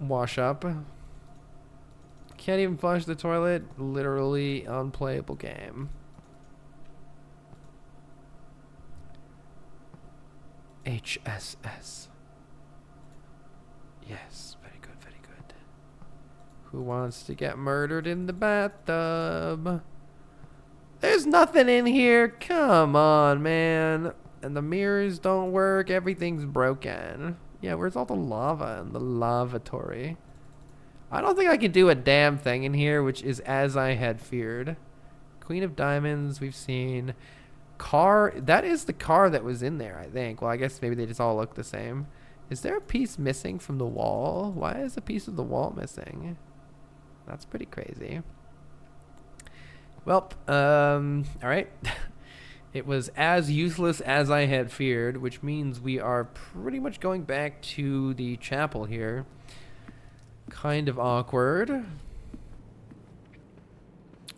Wash up. Can't even flush the toilet. Literally unplayable game. HSS. Yes, very good, very good. Who wants to get murdered in the bathtub? There's nothing in here. Come on, man. And the mirrors don't work. Everything's broken. Yeah, where's all the lava in the lavatory? I don't think I can do a damn thing in here, which is as I had feared. Queen of Diamonds, we've seen. Car, that is the car that was in there, I think. Well, I guess maybe they just all look the same. Is there a piece missing from the wall? Why is a piece of the wall missing? That's pretty crazy. Well, alright. It was as useless as I had feared, which means we are pretty much going back to the chapel here. Kind of awkward.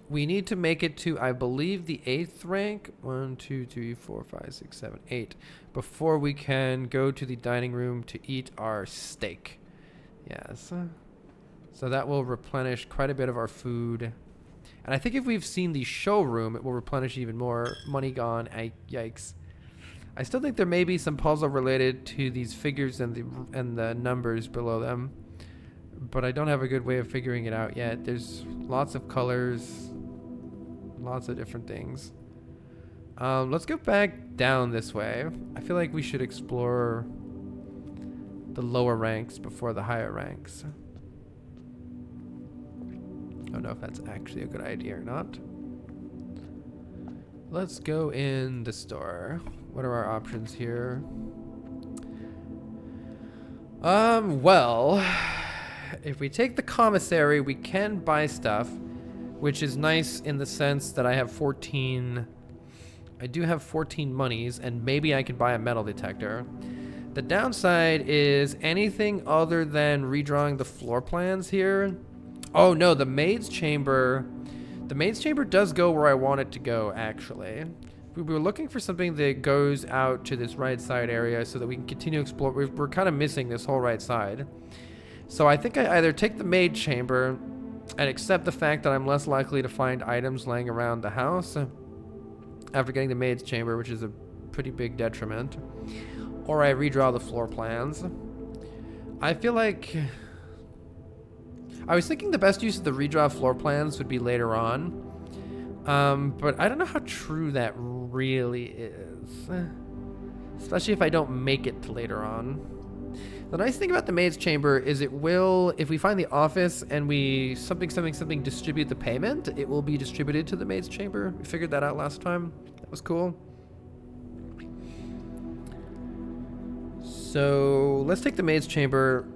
We need to make it to, I believe, the 8th rank. 1, 2, 3, 4, 5, 6, 7, 8. Before we can go to the dining room to eat our steak. Yes. So that will replenish quite a bit of our food. And I think if we've seen the showroom, it will replenish even more. Money gone. Yikes. I still think there may be some puzzle related to these figures and the numbers below them. But I don't have a good way of figuring it out yet. There's lots of colors. Lots of different things. Let's go back down this way. I feel like we should explore the lower ranks before the higher ranks. I don't know if that's actually a good idea or not. Let's go in the store. What are our options here? Well, if we take the commissary, we can buy stuff, which is nice in the sense that I have 14. I do have 14 monies, and maybe I can buy a metal detector. The downside is anything other than redrawing the floor plans here. Oh no, the maid's chamber. The maid's chamber does go where I want it to go, actually. We were looking for something that goes out to this right side area so that we can continue to explore. We're kind of missing this whole right side. So I think I either take the maid chamber and accept the fact that I'm less likely to find items laying around the house after getting the maid's chamber, which is a pretty big detriment, or I redraw the floor plans. I feel like I was thinking the best use of the redraw floor plans would be later on, but I don't know how true that really is, especially if I don't make it to later on. The nice thing about the maid's chamber is it will, if we find the office and we something distribute the payment, it will be distributed to the maid's chamber. We figured that out last time. That was cool. So let's take the maid's chamber,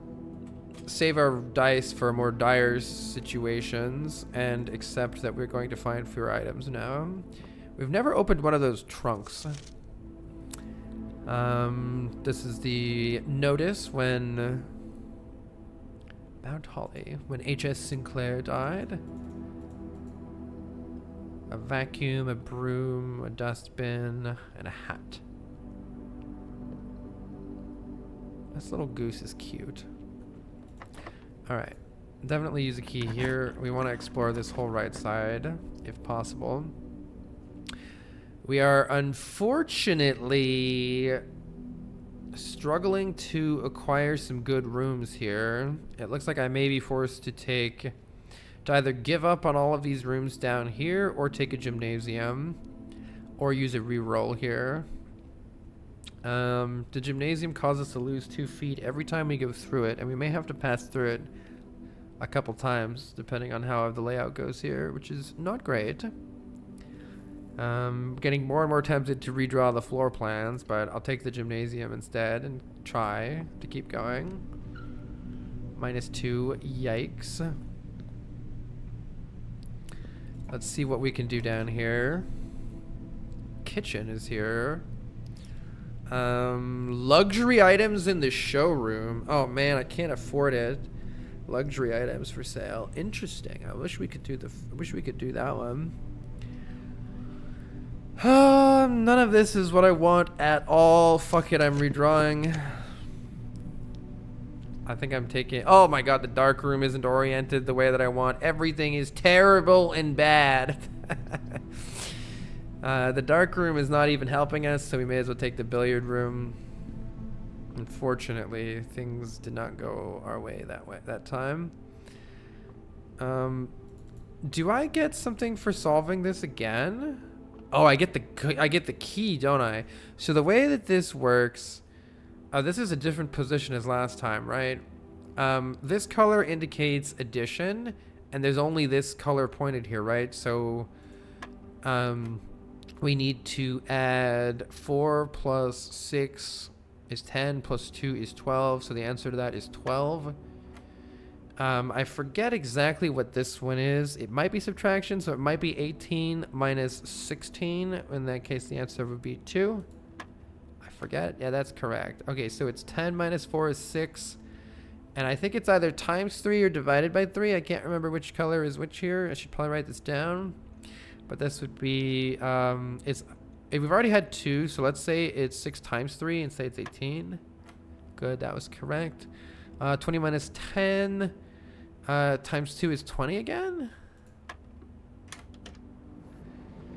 save our dice for more dire situations, and accept that we're going to find fewer items now. We've never opened one of those trunks. This is the notice when Mount Holly, when H.S. Sinclair died. A vacuum, a broom, a dustbin, and a hat. This little goose is cute. Alright, definitely use a key here. We want to explore this whole right side, if possible. We are unfortunately struggling to acquire some good rooms here. It looks like I may be forced to either give up on all of these rooms down here or take a gymnasium or use a reroll here. The gymnasium causes us to lose 2 feet every time we go through it, and we may have to pass through it a couple times depending on how the layout goes here, which is not great. Getting more and more tempted to redraw the floor plans, but I'll take the gymnasium instead and try to keep going. -2, yikes. Let's see what we can do down here. Kitchen is here. Luxury items in the showroom. Oh man, I can't afford it. Luxury items for sale. Interesting. I wish we could do that one. None of this is what I want at all. Fuck it, I'm redrawing. I think I'm taking... Oh my god, the dark room isn't oriented the way that I want. Everything is terrible and bad. The dark room is not even helping us, so we may as well take the billiard room. Unfortunately, things did not go our way that time. Do I get something for solving this again? Oh, I get the key, don't I? So the way that this works, this is a different position as last time, right? This color indicates addition, and there's only this color pointed here, right? So we need to add 4 plus 6 is 10 plus 2 is 12, so the answer to that is 12. I forget exactly what this one is. It might be subtraction, so it might be 18 minus 16. In that case, the answer would be 2. I forget. Yeah, that's correct. Okay, so it's 10 minus 4 is 6. And I think it's either times 3 or divided by 3. I can't remember which color is which here. I should probably write this down. But this would be... we've already had 2, so let's say it's 6 times 3 and say it's 18. Good, that was correct. 20 minus 10 times 2 is 20 again?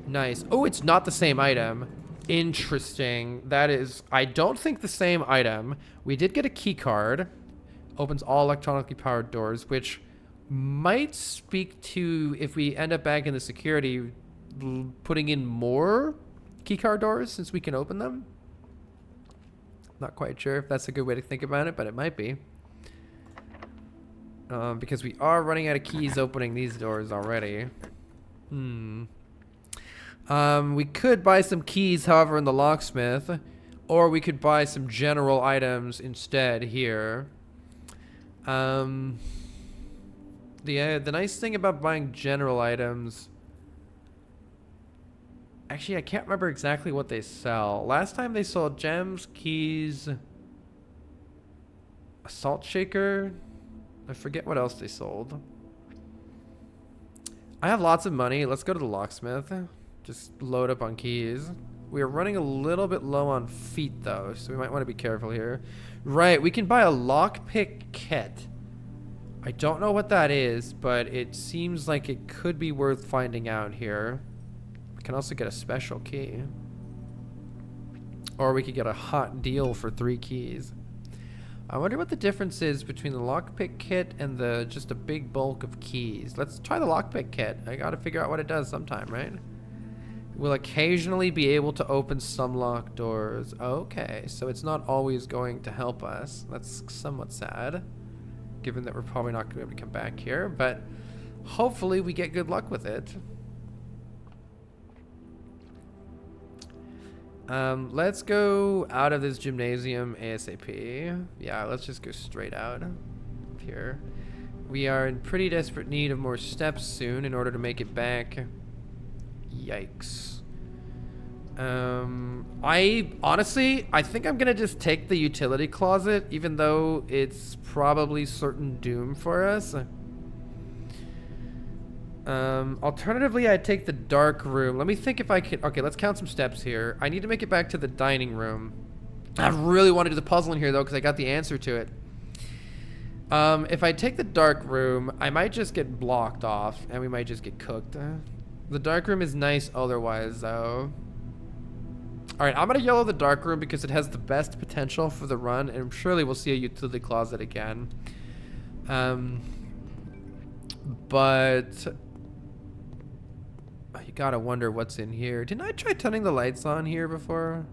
Nice. Oh, it's not the same item. Interesting. That is, I don't think the same item. We did get a key card. Opens all electronically powered doors, which might speak to, if we end up back in the security, putting in more keycard doors since we can open them. Not quite sure if that's a good way to think about it, but it might be. Because we are running out of keys opening these doors already. We could buy some keys, however, in the locksmith. Or we could buy some general items instead here. The nice thing about buying general items... Actually, I can't remember exactly what they sell. Last time they sold gems, keys, a salt shaker. I forget what else they sold. I have lots of money. Let's go to the locksmith. Just load up on keys. We are running a little bit low on feet, though, so we might want to be careful here. Right, we can buy a lockpick kit. I don't know what that is, but it seems like it could be worth finding out here. We can also get a special key. Or we could get a hot deal for 3 keys. I wonder what the difference is between the lockpick kit and just a big bulk of keys. Let's try the lockpick kit. I gotta figure out what it does sometime, right? We'll occasionally be able to open some locked doors. Okay, so it's not always going to help us. That's somewhat sad, given that we're probably not gonna be able to come back here, but hopefully we get good luck with it. Let's go out of this gymnasium ASAP. Yeah, let's just go straight out here. We are in pretty desperate need of more steps soon in order to make it back. Yikes. I think I'm gonna just take the utility closet, even though it's probably certain doom for us. Alternatively, I'd take the dark room. Let me think if I can... Okay, let's count some steps here. I need to make it back to the dining room. I really want to do the puzzle in here, though, because I got the answer to it. If I take the dark room, I might just get blocked off, and we might just get cooked. The dark room is nice otherwise, though. Alright, I'm going to yellow the dark room because it has the best potential for the run, and surely we'll see a utility closet again. But... you gotta wonder what's in here. Didn't I try turning the lights on here before?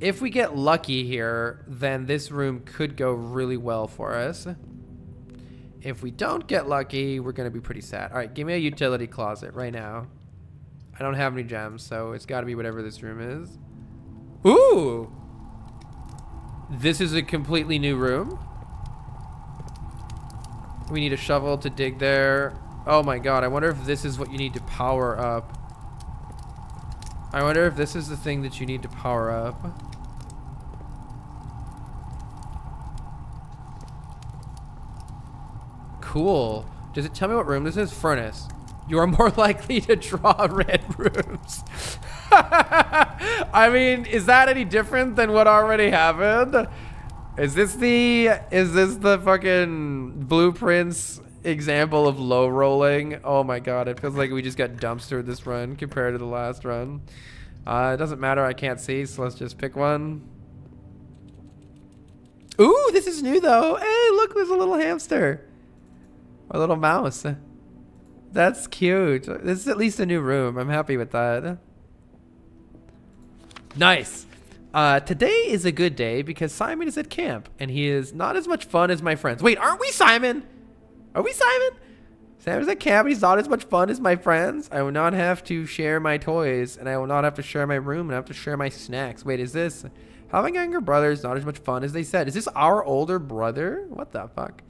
If we get lucky here, then this room could go really well for us. If we don't get lucky, we're going to be pretty sad. All right, give me a utility closet right now. I don't have any gems, so it's got to be whatever this room is. Ooh! This is a completely new room. We need a shovel to dig there. Oh my god, I wonder if this is what you need to power up. I wonder if this is the thing that you need to power up. Cool. Does it tell me what room this is? Furnace. You are more likely to draw red rooms. I mean, is that any different than what already happened? Is this the fucking blueprints example of low rolling? Oh my god, it feels like we just got dumpstered this run compared to the last run. It doesn't matter, I can't see, so let's just pick one. Ooh, this is new though. Hey, look, there's a little hamster. Or a little mouse. That's cute. This is at least a new room. I'm happy with that. Nice. Today is a good day because Simon is at camp and he is not as much fun as my friends. Wait, aren't we Simon? Are we Simon? Simon's at camp and he's not as much fun as my friends. I will not have to share my toys and I will not have to share my room and I have to share my snacks. Wait, is this having younger brothers not as much fun as they said? Is this our older brother? What the fuck?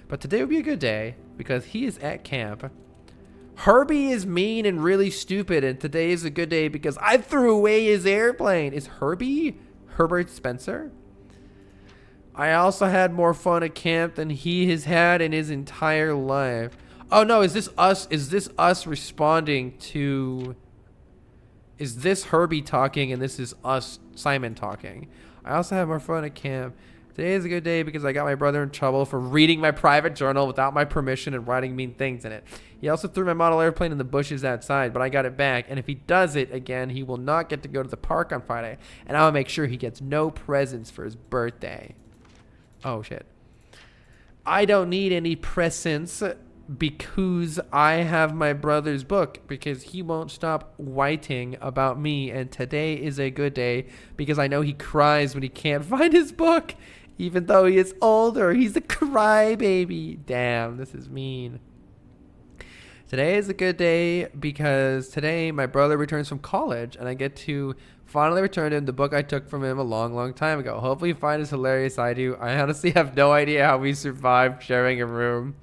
But today would be a good day because he is at camp. Herbie is mean and really stupid, and today is a good day because I threw away his airplane. Is Herbie Herbert Spencer? I also had more fun at camp than he has had in his entire life. Oh no, is this us? Is this us responding to... Is this Herbie talking and this is us, Simon, talking? I also had more fun at camp. Today is a good day because I got my brother in trouble for reading my private journal without my permission and writing mean things in it. He also threw my model airplane in the bushes outside, but I got it back. And if he does it again, he will not get to go to the park on Friday. And I'll make sure he gets no presents for his birthday. Oh, shit. I don't need any presents because I have my brother's book because he won't stop whiting about me. And today is a good day because I know he cries when he can't find his book. Even though he is older, he's a crybaby. Damn, this is mean. Today is a good day because today my brother returns from college and I get to finally return him the book I took from him a long, long time ago. Hopefully you find it as hilarious as I do. I honestly have no idea how we survived sharing a room.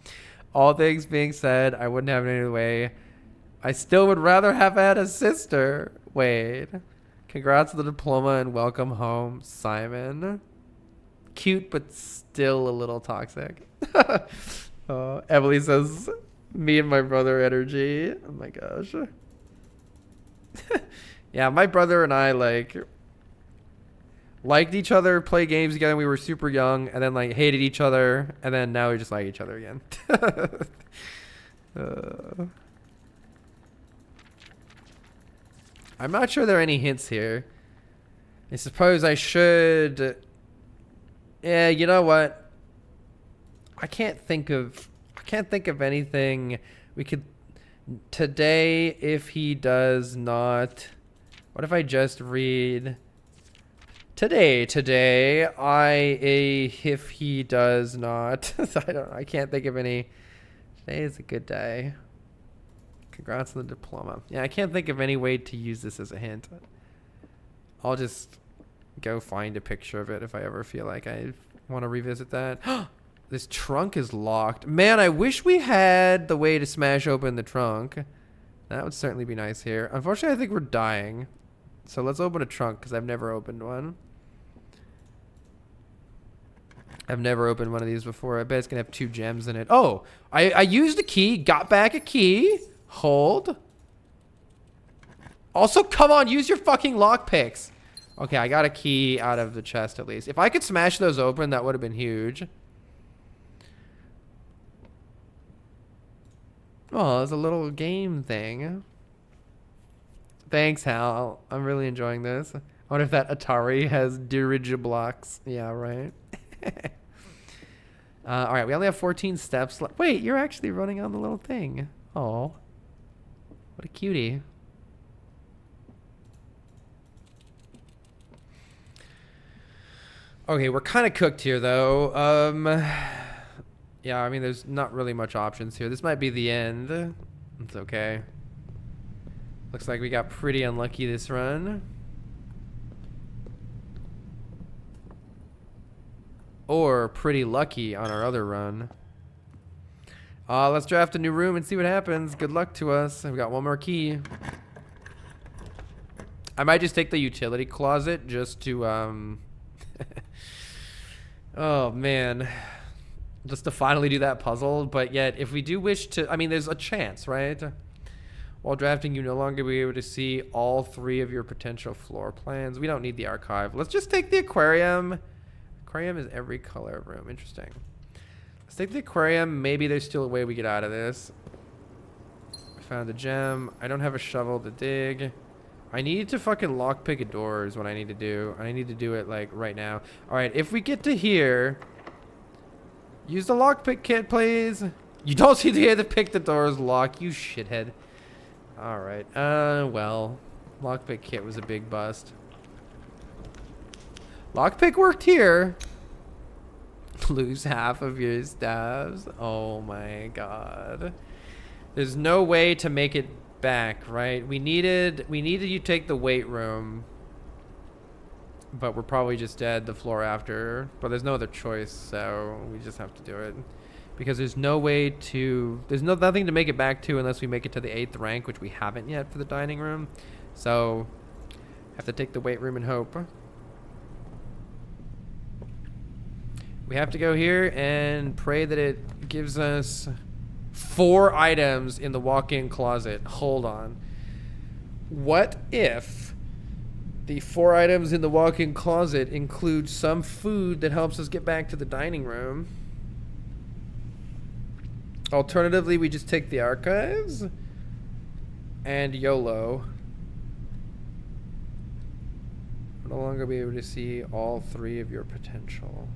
All things being said, I wouldn't have it any way. I still would rather have had a sister. Wait. Congrats on the diploma and welcome home, Simon. Cute, but still a little toxic. Emily says, me and my brother energy. Oh my gosh. Yeah, my brother and I liked each other, play games together when we were super young, and then hated each other, and then now we just like each other again. I'm not sure there are any hints here. I suppose I should... Yeah, you know what? I can't think of anything we could today if he does not. What if I just read today if he does not. I can't think of any. Today is a good day. Congrats on the diploma. Yeah, I can't think of any way to use this as a hint. I'll just go find a picture of it if I ever feel like I want to revisit that. This trunk is locked. Man, I wish we had the way to smash open the trunk. That would certainly be nice here. Unfortunately, I think we're dying. So let's open a trunk because I've never opened one. I've never opened one of these before. I bet it's going to have 2 gems in it. Oh, I used a key, got back a key. Hold. Also, come on, use your fucking lockpicks. Okay, I got a key out of the chest at least. If I could smash those open, that would have been huge. Oh, there's a little game thing. Thanks, Hal. I'm really enjoying this. I wonder if that Atari has dirigiblocks. Yeah, right. All right, we only have 14 steps left. Wait, you're actually running on the little thing. Oh, what a cutie. Okay, we're kind of cooked here, though. Yeah, I mean, there's not really much options here. This might be the end. It's okay. Looks like we got pretty unlucky this run. Or pretty lucky on our other run. Let's draft a new room and see what happens. Good luck to us. I've got one more key. I might just take the utility closet just to, oh, man. Just to finally do that puzzle. But yet, if we do wish to... I mean, there's a chance, right? While drafting, you no longer be able to see all 3 of your potential floor plans. We don't need the archive. Let's just take the aquarium. Aquarium is every color room. Interesting. Let's take the aquarium. Maybe there's still a way we get out of this. I found a gem. I don't have a shovel to dig. I need to fucking lockpick a door is what I need to do. I need to do it, like, right now. Alright, if we get to here... Use the lockpick kit, please. You don't see the way to pick the doors lock, you shithead. Alright, well. Lockpick kit was a big bust. Lockpick worked here. Lose half of your stabs. Oh my god. There's no way to make it back, right? We needed you to take the weight room. But we're probably just dead the floor after. But there's no other choice, so we just have to do it. Because there's no way to... There's nothing to make it back to unless we make it to the 8th rank, which we haven't yet for the dining room. So, have to take the weight room and hope. We have to go here and pray that it gives us 4 items in the walk-in closet. Hold on. What if the 4 items in the walk-in closet include some food that helps us get back to the dining room? Alternatively, we just take the archives and YOLO. No longer be able to see all 3 of your potential.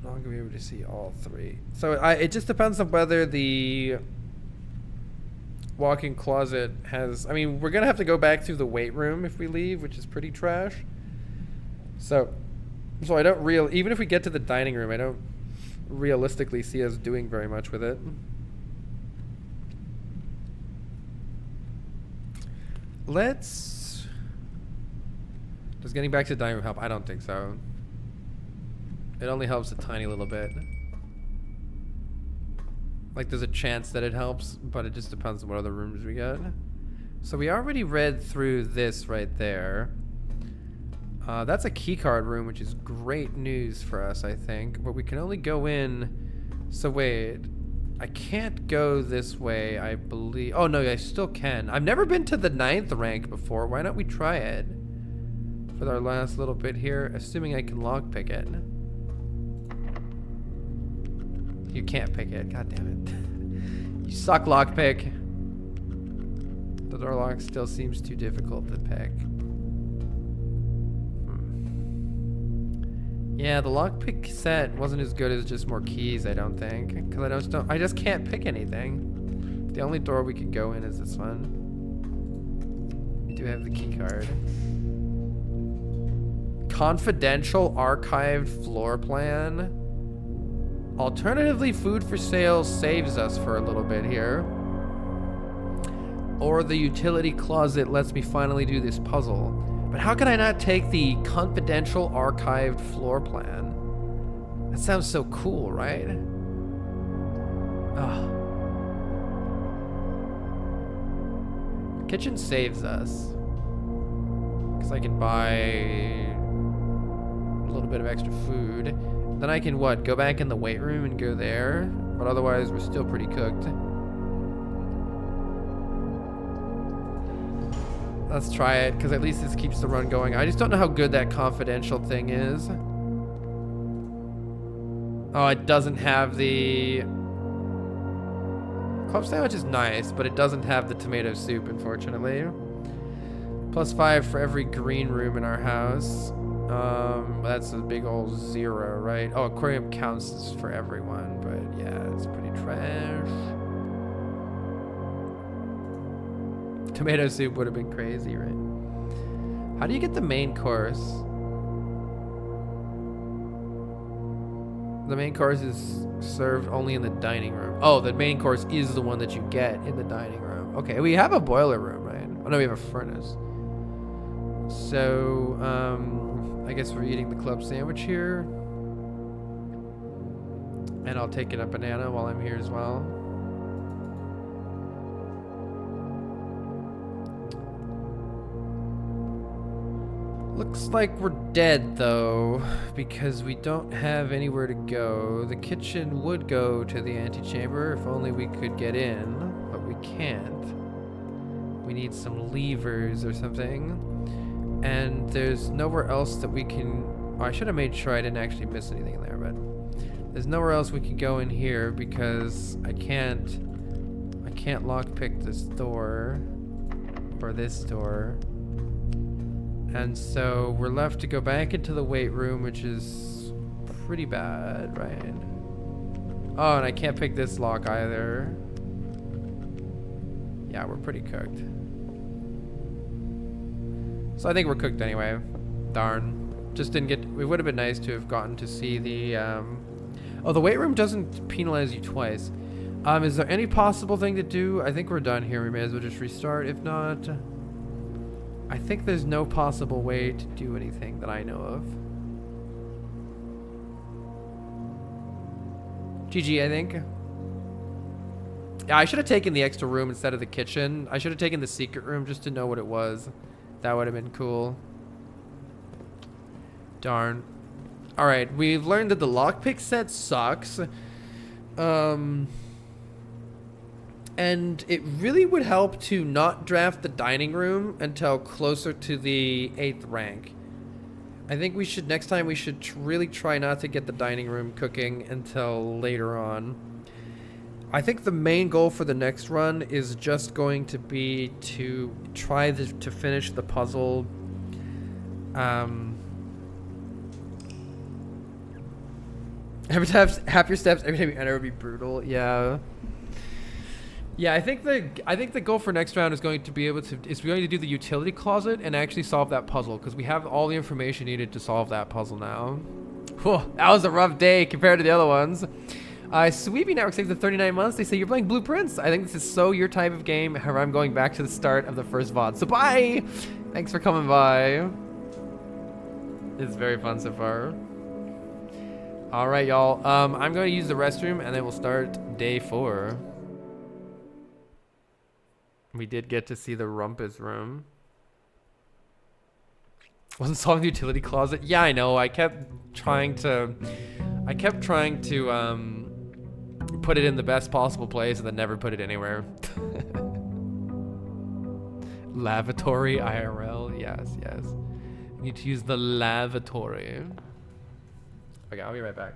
No longer be able to see all 3. So it just depends on whether the walk-in closet has... I mean, we're gonna have to go back through the weight room if we leave, which is pretty trash. So I don't even if we get to the dining room, I don't realistically see us doing very much with it. Does getting back to the dining room help? I don't think so. It only helps a tiny little bit. Like, there's a chance that it helps, but it just depends on what other rooms we get. So we already read through this right there. That's a keycard room, which is great news for us, I think. But we can only go in... So wait, I can't go this way, I believe... Oh no, I still can. I've never been to the 9th rank before. Why don't we try it? For our last little bit here, assuming I can lockpick it. You can't pick it. God damn it. You suck, lockpick. The door lock still seems too difficult to pick. Yeah, the lockpick set wasn't as good as just more keys, I don't think. Because I just can't pick anything. The only door we can go in is this one. We do have the key card. Confidential archived floor plan. Alternatively, food for sale saves us for a little bit here. Or the utility closet lets me finally do this puzzle. But how can I not take the confidential archived floor plan? That sounds so cool, right? Ugh. Kitchen saves us. Because I can buy a little bit of extra food. Then I can, what, go back in the weight room and go there? But otherwise, we're still pretty cooked. Let's try it, because at least this keeps the run going. I just don't know how good that confidential thing is. Oh, it doesn't have the... Club sandwich is nice, but it doesn't have the tomato soup, unfortunately. +5 for every green room in our house. That's a big old 0, right? Oh, aquarium counts for everyone, but yeah, it's pretty trash. Tomato soup would have been crazy, right? How do you get the main course? The main course is served only in the dining room. Oh, the main course is the one that you get in the dining room. Okay, we have a boiler room, right? Oh no, we have a furnace. So, I guess we're eating the club sandwich here. And I'll take in a banana while I'm here as well. Looks like we're dead though, because we don't have anywhere to go. The kitchen would go to the antechamber if only we could get in, but we can't. We need some levers or something. And there's nowhere else that we can... Oh, I should have made sure I didn't actually miss anything in there, but... There's nowhere else we can go in here because I can't lockpick this door. Or this door. And so we're left to go back into the weight room, which is pretty bad, right? Oh, and I can't pick this lock either. Yeah, we're pretty cooked. So I think we're cooked anyway. Darn. Just didn't get... It would have been nice to have gotten to see the... Oh, the weight room doesn't penalize you twice. Is there any possible thing to do? I think we're done here. We may as well just restart. If not... I think there's no possible way to do anything that I know of. GG, I think. Yeah, I should have taken the extra room instead of the kitchen. I should have taken the secret room just to know what it was. That would have been cool. Darn. Alright, we've learned that the lockpick set sucks. And it really would help to not draft the dining room until closer to the 8th rank. I think we should, next time we should really try not to get the dining room cooking until later on. I think the main goal for the next run is just going to be to try to finish the puzzle. Happier steps every time you enter would be brutal. Yeah. Yeah, I think the goal for next round is going to do the utility closet and actually solve that puzzle, because we have all the information needed to solve that puzzle now. Whew, that was a rough day compared to the other ones. Sweepy Network saves the 39 months. They say you're playing Blueprints. I think this is so your type of game. However, I'm going back to the start of the first VOD. So bye. Thanks for coming by. It's very fun so far. All right, y'all. I'm going to use the restroom and then we'll start day 4. We did get to see the rumpus room. Wasn't solving the utility closet. Yeah, I know. I kept trying to put it in the best possible place and then never put it anywhere. Lavatory IRL. Yes, yes. Need to use the lavatory. Okay, I'll be right back.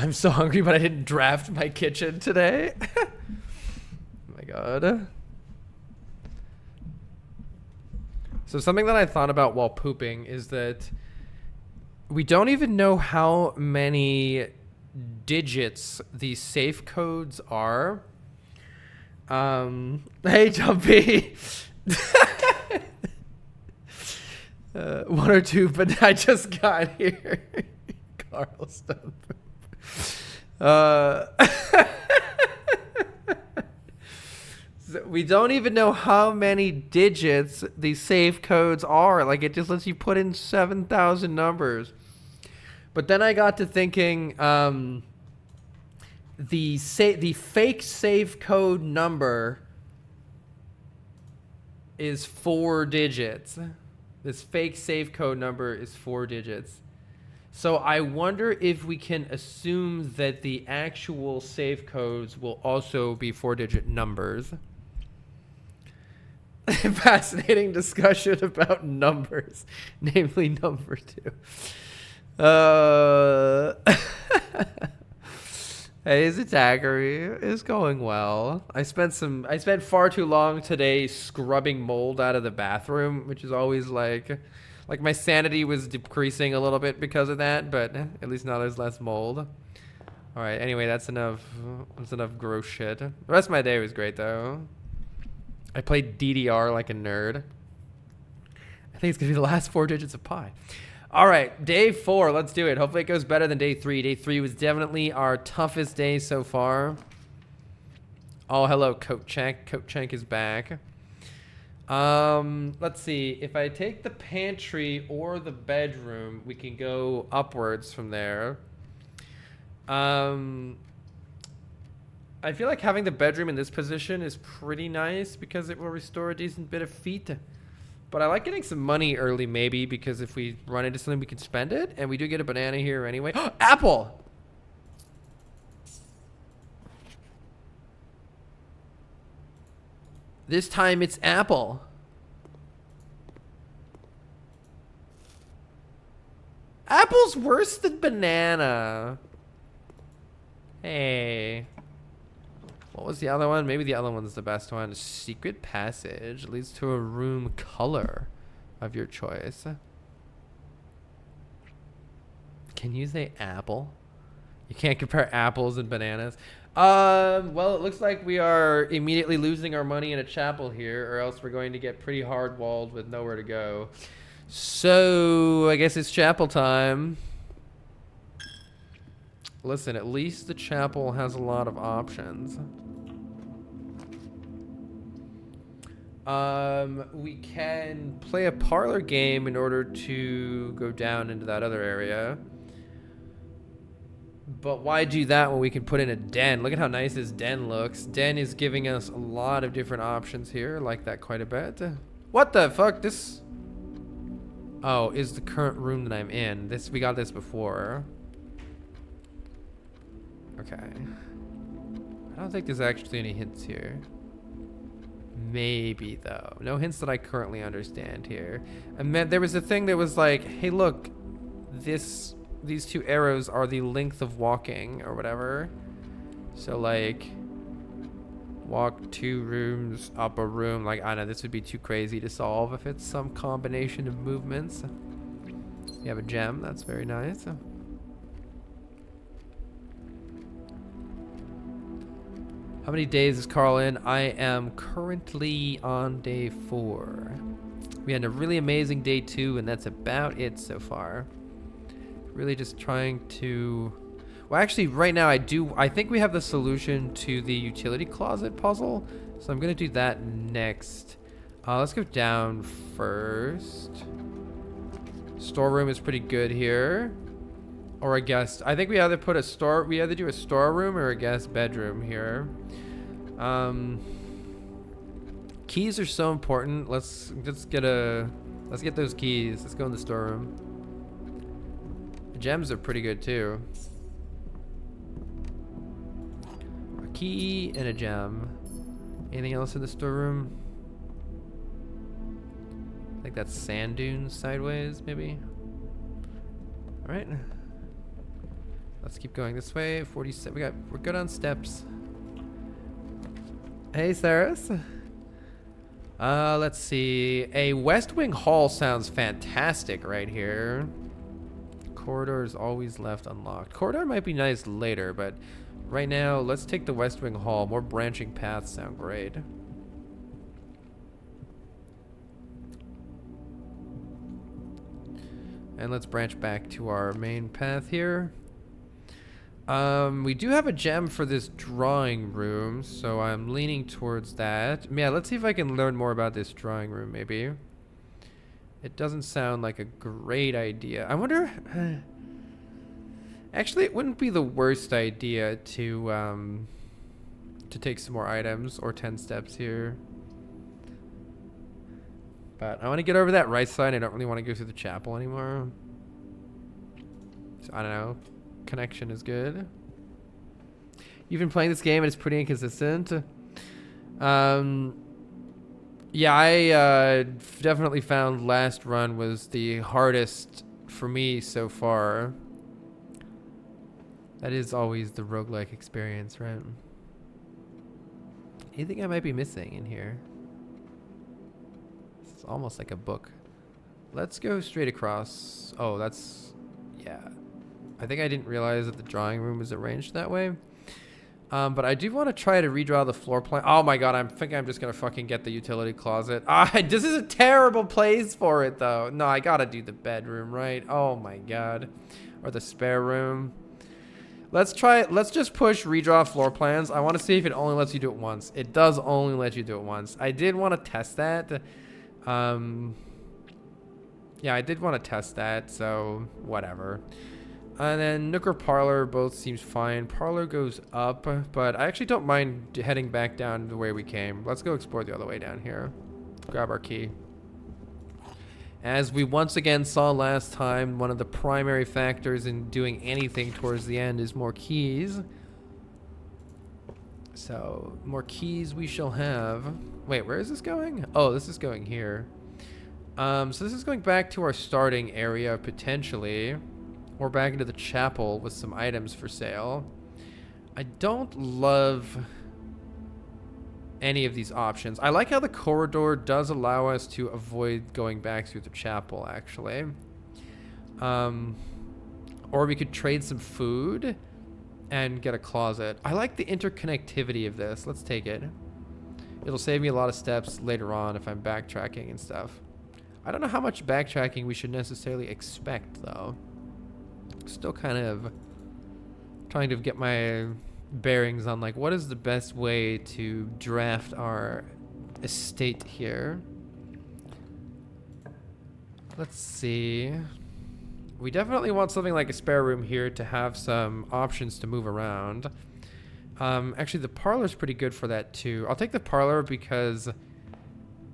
I'm so hungry, but I didn't draft my kitchen today. Oh my god. So something that I thought about while pooping is that we don't even know how many digits these safe codes are. Hey, Jumpy. One or two, but I just got here. Carl, stop. So we don't even know how many digits these safe codes are. Like, it just lets you put in 7,000 numbers. But then I got to thinking, the fake safe code number is 4 digits. This fake safe code number is 4 digits. So I wonder if we can assume that the actual safe codes will also be 4-digit numbers. Fascinating discussion about numbers, namely number 2. Hey, Zatagary is going well. I spent far too long today scrubbing mold out of the bathroom, which is always like my sanity was decreasing a little bit because of that, but at least now there's less mold. All right, anyway, that's enough gross shit. The rest of my day was great though. I played DDR like a nerd. I think it's gonna be the last 4 digits of pi. All right, day 4, let's do it. Hopefully it goes better than day 3. Day 3 was definitely our toughest day so far. Oh, hello, Coatchank. Coatchank is back. Let's see. If I take the pantry or the bedroom, we can go upwards from there. I feel like having the bedroom in this position is pretty nice because it will restore a decent bit of feet. But I like getting some money early maybe because if we run into something we can spend it. And we do get a banana here anyway. Apple! This time it's apple. Apple's worse than banana. Hey. What was the other one? Maybe the other one's the best one. Secret passage leads to a room color of your choice. Can you say apple? You can't compare apples and bananas. Well, it looks like we are immediately losing our money in a chapel here, or else we're going to get pretty hard walled with nowhere to go. So I guess it's chapel time. Listen, at least the chapel has a lot of options. We can play a parlor game in order to go down into that other area. But why do that when we can put in a den? Look at how nice this den looks. Den is giving us a lot of different options here. I like that quite a bit. What the fuck? This... Oh, is the current room that I'm in. We got this before. Okay. I don't think there's actually any hints here. Maybe though. No hints that I currently understand here. And then there was a thing that was like, hey look, these 2 arrows are the length of walking or whatever. So like walk 2 rooms up a room. Like, I know this would be too crazy to solve if it's some combination of movements. You have a gem, that's very nice. How many days is Carl in? I am currently on day 4. We had a really amazing day 2, and that's about it so far. Really just trying to... Well, actually, right now I think we have the solution to the utility closet puzzle, so I'm going to do that next. Let's go down first. Storeroom is pretty good here. Or a guest. I think we either do a storeroom or a guest bedroom here. Keys are so important. Let's get those keys. Let's go in the storeroom. The gems are pretty good too. A key and a gem. Anything else in the storeroom? I think that's sand dunes sideways, maybe. All right. Let's keep going this way. 47. We're good on steps. Hey, Saris. Let's see. A West Wing hall sounds fantastic right here. Corridor is always left unlocked. Corridor might be nice later, but right now, let's take the West Wing hall. More branching paths sound great. And let's branch back to our main path here. We do have a gem for this drawing room, so I'm leaning towards that. Yeah, let's see if I can learn more about this drawing room, maybe. It doesn't sound like a great idea. I wonder... Actually, it wouldn't be the worst idea to take some more items or 10 steps here. But I want to get over that right side. I don't really want to go through the chapel anymore. So, I don't know. Connection is good. You've been playing this game and it's pretty inconsistent. Yeah, I definitely found last run was the hardest for me so far. That is always the roguelike experience, right? Anything I might be missing in here? It's almost like a book. Let's go straight across. Oh, that's... yeah. I think I didn't realize that the drawing room was arranged that way. But I do want to try to redraw the floor plan. Oh my god, I think I'm just going to fucking get the utility closet. This is a terrible place for it, though. No, I got to do the bedroom, right? Oh my god. Or the spare room. Let's try it. Let's just push redraw floor plans. I want to see if it only lets you do it once. It does only let you do it once. I did want to test that. Yeah, I did want to test that, so whatever. And then Nook or Parlor both seems fine. Parlor goes up, but I actually don't mind heading back down the way we came. Let's go explore the other way down here. Grab our key. As we once again saw last time, one of the primary factors in doing anything towards the end is more keys. So, more keys we shall have. Wait, where is this going? Oh, this is going here. So this is going back to our starting area, potentially. Or back into the chapel with some items for sale. I don't love any of these options. I like how the corridor does allow us to avoid going back through the chapel, actually. Or we could trade some food and get a closet. I like the interconnectivity of this. Let's take it. It'll save me a lot of steps later on if I'm backtracking and stuff. I don't know how much backtracking we should necessarily expect, though. Still kind of trying to get my bearings on, like, what is the best way to draft our estate here. Let's see. We definitely want something like a spare room here to have some options to move around. Actually, the parlor's pretty good for that, too. I'll take the parlor because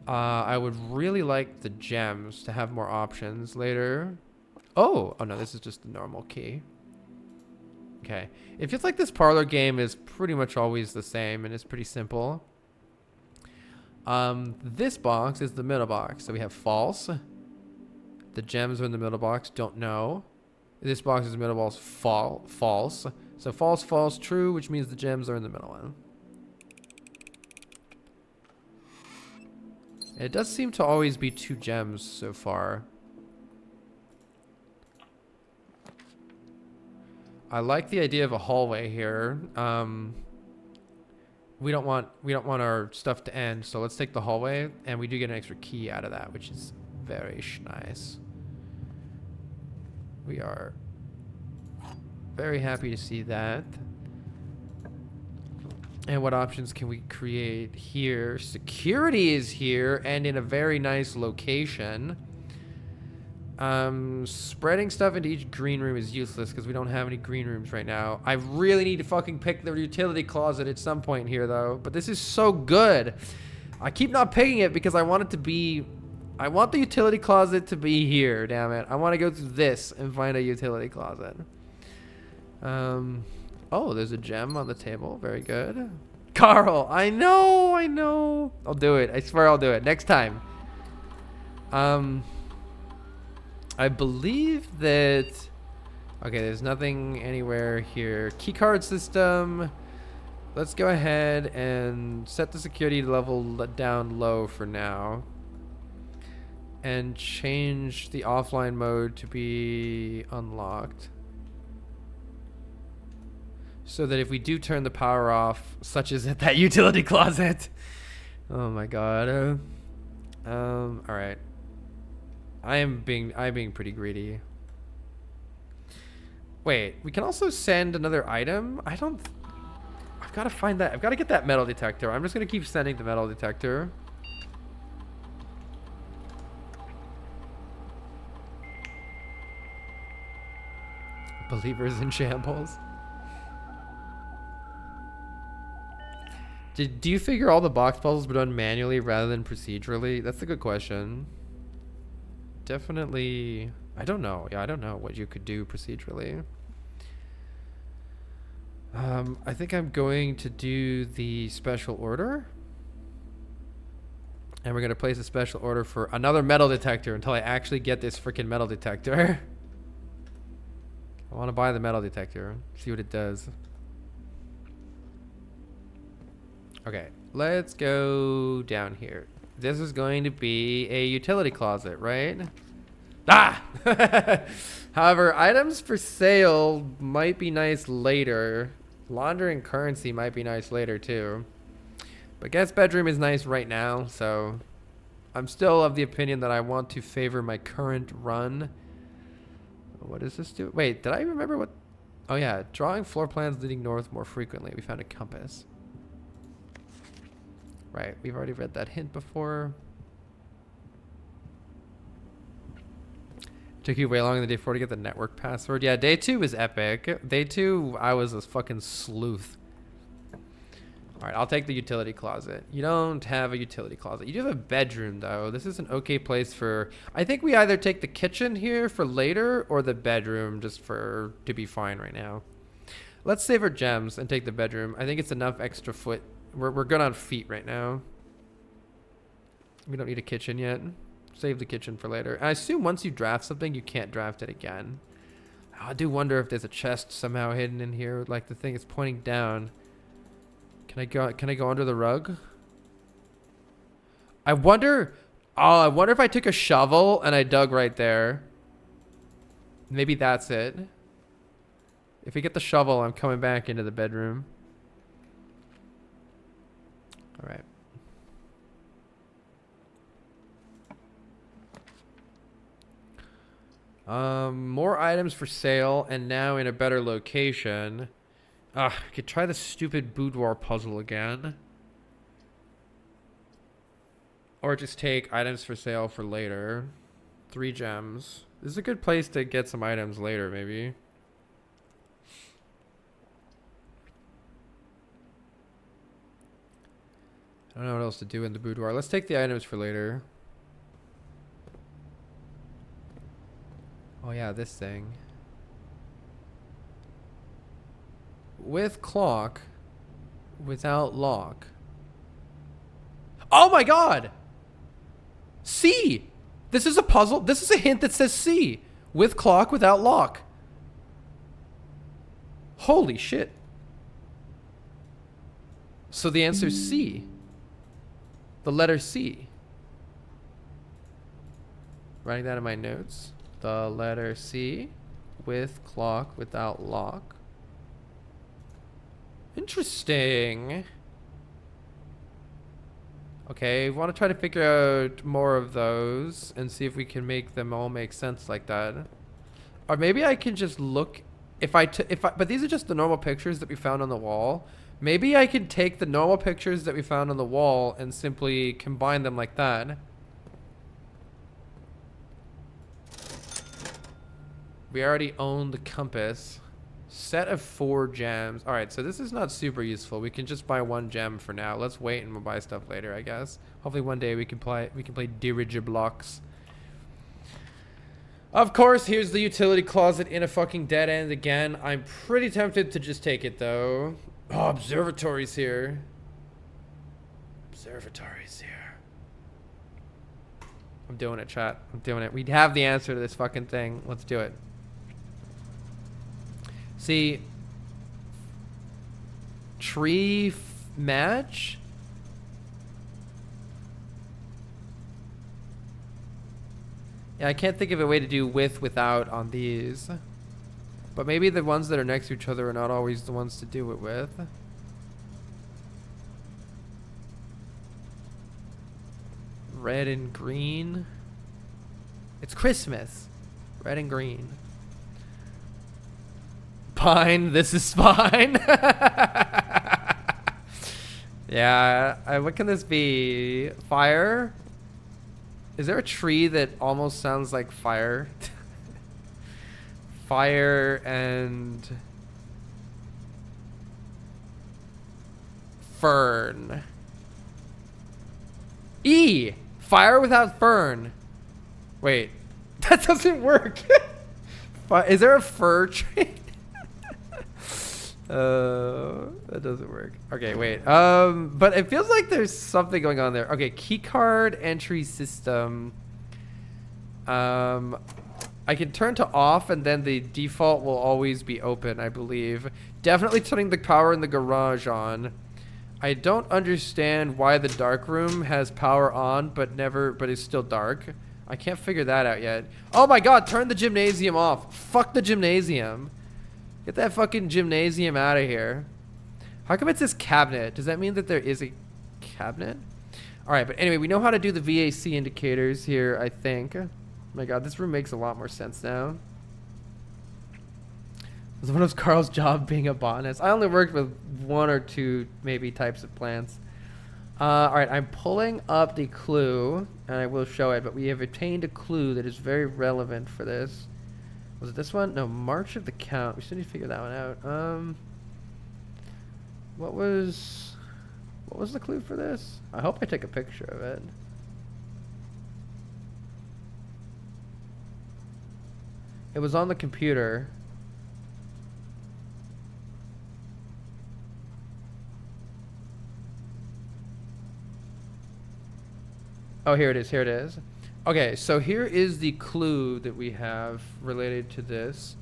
I would really like the gems to have more options later. Oh no, this is just the normal key. Okay. It feels like this parlor game is pretty much always the same and it's pretty simple. This box is the middle box. So we have false. The gems are in the middle box. Don't know. This box is the middle box. False. So false, false, true, which means the gems are in the middle one. It does seem to always be 2 gems so far. I like the idea of a hallway here. We don't want our stuff to end, so let's take the hallway, and we do get an extra key out of that, which is very nice. We are very happy to see that. And what options can we create here? Security is here and in a very nice location. Spreading stuff into each green room is useless because we don't have any green rooms right now. I really need to fucking pick the utility closet at some point here, though. But this is so good. I keep not picking it because I want it to be... I want the utility closet to be here, damn it. I want to go through this and find a utility closet. Oh, there's a gem on the table. Very good. Carl, I know. I'll do it. I swear I'll do it. Next time. I believe that Okay, there's nothing anywhere here. Keycard system. Let's go ahead and set the security level down low for now. And change the offline mode to be unlocked. So that if we do turn the power off, such as at that utility closet. Oh my god. Alright. I'm being pretty greedy. Wait, we can also send another item? I've gotta find that. I've gotta get that metal detector. I'm just gonna keep sending the metal detector. Believers in shambles. Do you figure all the box puzzles were done manually rather than procedurally? That's a good question. Definitely. I don't know. Yeah, I don't know what you could do procedurally. I think I'm going to do the special order. And we're going to place a special order for another metal detector until I actually get this freaking metal detector. I want to buy the metal detector. See what it does. Okay, let's go down here. This is going to be a utility closet, right? Ah! However, items for sale might be nice later. Laundering currency might be nice later too. But guest bedroom is nice right now, so I'm still of the opinion that I want to favor my current run. What does this do? Wait, did I remember what? Oh yeah, drawing floor plans leading north more frequently. We found a compass. Right, we've already read that hint before. Took you way longer than day 4 to get the network password. Yeah, day 2 was epic. Day 2, I was a fucking sleuth. All right, I'll take the utility closet. You don't have a utility closet. You do have a bedroom, though. This is an okay place for... I think we either take the kitchen here for later or the bedroom just for to be fine right now. Let's save our gems and take the bedroom. I think it's enough extra foot. We're good on feet right now. We don't need a kitchen yet. Save the kitchen for later. I assume once you draft something, you can't draft it again. I do wonder if there's a chest somehow hidden in here. Like the thing is pointing down. Can I go under the rug? I wonder... Oh, I wonder if I took a shovel and I dug right there. Maybe that's it. If we get the shovel, I'm coming back into the bedroom. All right. More items for sale and now in a better location. I could try the stupid boudoir puzzle again. Or just take items for sale for later. 3 gems. This is a good place to get some items later, maybe. I don't know what else to do in the boudoir. Let's take the items for later. Oh yeah, this thing. With clock, without lock. Oh my god! C! This is a puzzle. This is a hint that says C. With clock, without lock. Holy shit. So the answer is C. The letter C. Writing that in my notes. The letter C. With clock, without lock. Interesting. Okay, we want to try to figure out more of those and see if we can make them all make sense like that. Or maybe I can just look but these are just the normal pictures that we found on the wall. Maybe I could take the normal pictures that we found on the wall and simply combine them like that. We already own the compass. Set of 4 gems. All right, so this is not super useful. We can just buy 1 gem for now. Let's wait and we'll buy stuff later, I guess. Hopefully one day we can play dirigiblocks. Of course, here's the utility closet in a fucking dead end again. I'm pretty tempted to just take it though. Oh, observatory's here. Observatory's here. I'm doing it, chat. I'm doing it. We have the answer to this fucking thing. Let's do it. See, tree match? Yeah, I can't think of a way to do with, without on these. But maybe the ones that are next to each other are not always the ones to do it with. Red and green. It's Christmas. Red and green. Pine, this is fine. Yeah, what can this be? Fire? Is there a tree that almost sounds like fire? Fire and fern. E! Fire without fern. Wait, that doesn't work. Is there a fir tree? That doesn't work. Okay, wait. But it feels like there's something going on there. Okay, keycard entry system. I can turn to off and then the default will always be open, I believe. Definitely turning the power in the garage on. I don't understand why the dark room has power on but is still dark. I can't figure that out yet. Oh my god, turn the gymnasium off. Fuck the gymnasium. Get that fucking gymnasium out of here. How come it says cabinet? Does that mean that there is a cabinet? Alright, but anyway, we know how to do the VAC indicators here, I think. Oh my god, this room makes a lot more sense now. Was one of Carl's job being a botanist? I only worked with 1 or 2 maybe types of plants. Alright, I'm pulling up the clue, and I will show it, but we have obtained a clue that is very relevant for this. Was it this one? No, March of the Count. We still need to figure that one out. What was the clue for this? I hope I take a picture of it. It was on the computer. Oh, here it is. Here it is. Okay, so here is the clue that we have related to this.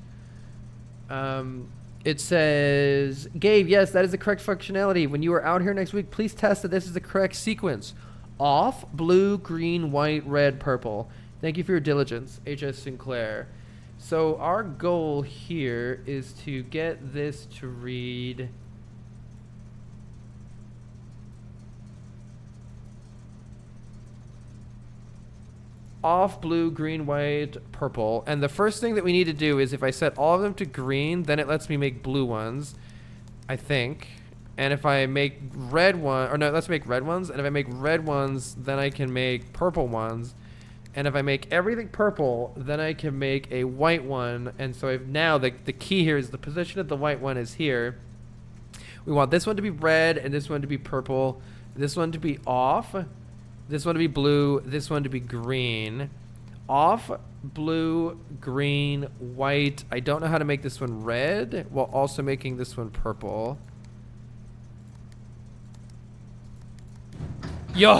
It says, Gabe, yes, that is the correct functionality. When you are out here next week, please test that this is the correct sequence. Off, blue, green, white, red, purple. Thank you for your diligence, H.S. Sinclair. So our goal here is to get this to read... off, blue, green, white, purple. And the first thing that we need to do is if I set all of them to green, then it lets me make blue ones, I think. And if I make red one, or no, let's make red ones. And if I make red ones, then I can make purple ones. And if I make everything purple, then I can make a white one. And so if now the key here is the position of the white one is here. We want this one to be red and this one to be purple. This one to be off. This one to be blue, this one to be green. Off, blue, green, white. I don't know how to make this one red while also making this one purple. Yo,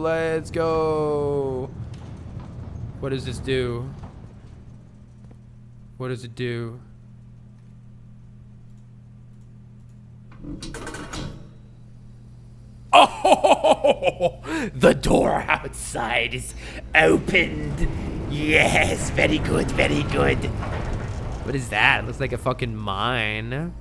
let's go. What does this do? What does it do? Oh, the door outside is opened. Yes, very good, very good. What is that? It looks like a fucking mine.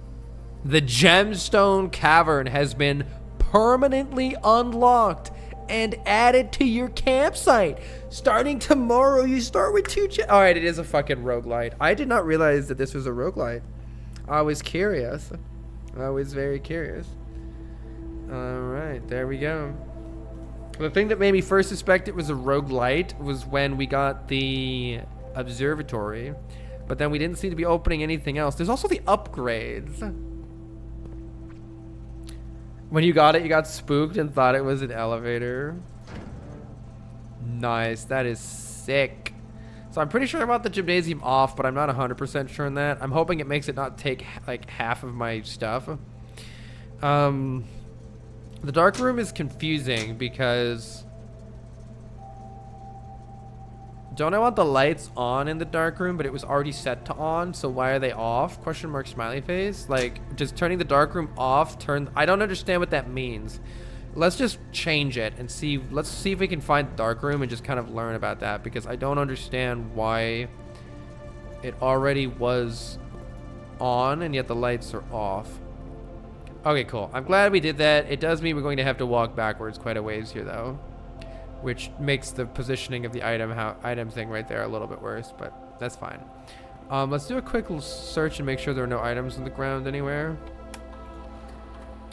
The gemstone cavern has been permanently unlocked and added to your campsite. Starting tomorrow, you start with 2 All right, it is a fucking roguelite. I did not realize that this was a roguelite. I was curious. I was very curious. Alright, there we go. The thing that made me first suspect it was a roguelite was when we got the observatory. But then we didn't seem to be opening anything else. There's also the upgrades. When you got it, you got spooked and thought it was an elevator. Nice, that is sick. So I'm pretty sure I want the gymnasium off, but I'm not 100% sure on that. I'm hoping it makes it not take like half of my stuff. The dark room is confusing because Don't I want the lights on in the dark room, but it was already set to on, so why are they off? Question mark smiley face. Like, just turning the dark room off, I don't understand what that means. Let's just change it and see. Let's see if we can find the dark room and just kind of learn about that, because I don't understand why it already was on and yet the lights are off. Okay, cool. I'm glad we did that. It does mean we're going to have to walk backwards quite a ways here, though, which makes the positioning of the item thing right there a little bit worse, but that's fine. Let's do a quick search and make sure there are no items on the ground anywhere.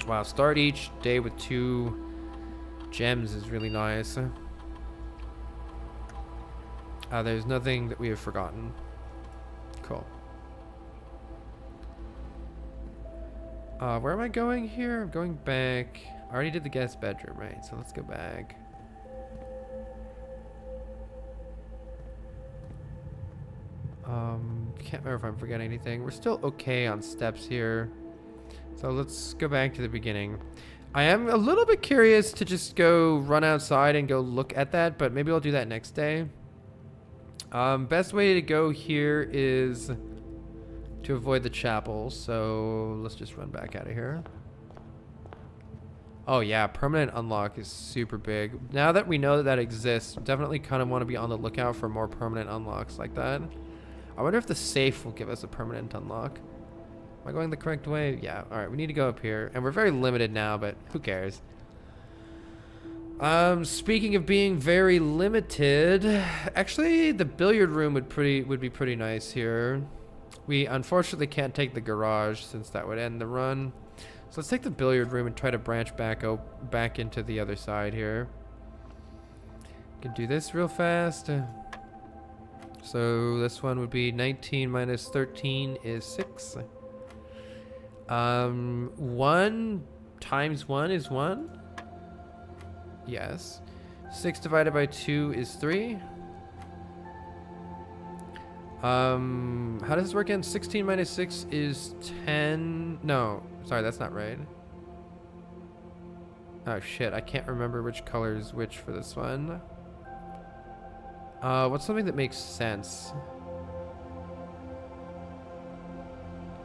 Wow, start each day with 2 gems is really nice. There's nothing that we have forgotten. Cool. Where am I going here? I'm going back. I already did the guest bedroom, right? So let's go back. Can't remember if I'm forgetting anything. We're still okay on steps here. So let's go back to the beginning. I am a little bit curious to just go run outside and go look at that, but maybe I'll do that next day. Best way to go here is to avoid the chapel. So let's just run back out of here. Oh yeah, permanent unlock is super big. Now that we know that that exists, definitely kind of want to be on the lookout for more permanent unlocks like that. I wonder if the safe will give us a permanent unlock. Am I going the correct way? Yeah. All right, we need to go up here. And we're very limited now, but who cares? Speaking of being very limited, actually the billiard room would be pretty nice here. We unfortunately can't take the garage since that would end the run. So let's take the billiard room and try to branch back into the other side here. Can do this real fast. So this one would be 19 minus 13 is 6. 1 times 1 is 1. Yes. 6 divided by 2 is 3. How does this work again? 16 minus 6 is 10. No, sorry, that's not right. Oh shit, I can't remember which color is which for this one. What's something that makes sense?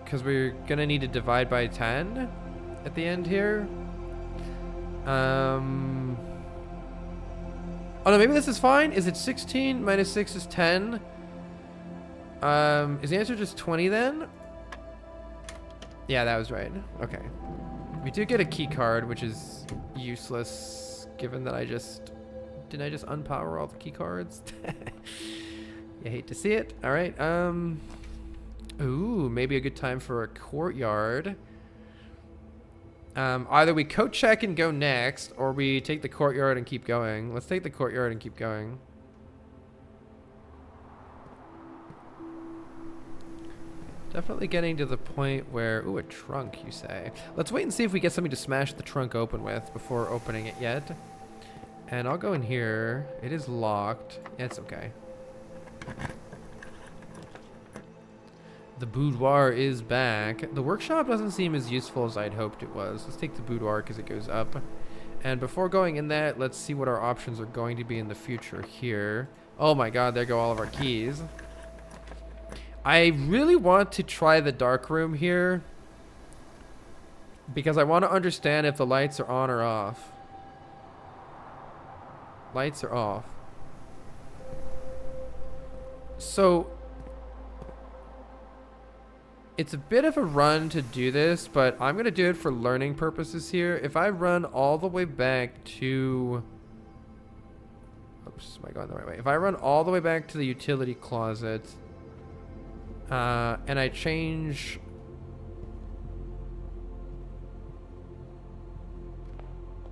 Because we're gonna need to divide by 10 at the end here. Oh no, maybe this is fine. Is it 16 minus 6 is 10? Is the answer just 20 then? Yeah, that was right. Okay. We do get a key card, which is useless given that didn't I just unpower all the key cards? You hate to see it. All right. Ooh, maybe a good time for a courtyard. Either we coat check and go next, or we take the courtyard and keep going. Let's take the courtyard and keep going. Definitely getting to the point where... Ooh, a trunk, you say. Let's wait and see if we get something to smash the trunk open with before opening it yet. And I'll go in here. It is locked. Yeah, it's okay. The boudoir is back. The workshop doesn't seem as useful as I'd hoped it was. Let's take the boudoir because it goes up. And before going in that, let's see what our options are going to be in the future here. Oh my god, there go all of our keys. I really want to try the dark room here because I want to understand if the lights are on or off. Lights are off. So it's a bit of a run to do this, but I'm going to do it for learning purposes here. If I run all the way back to... Oops, am I going the right way? If I run all the way back to the utility closet, and I change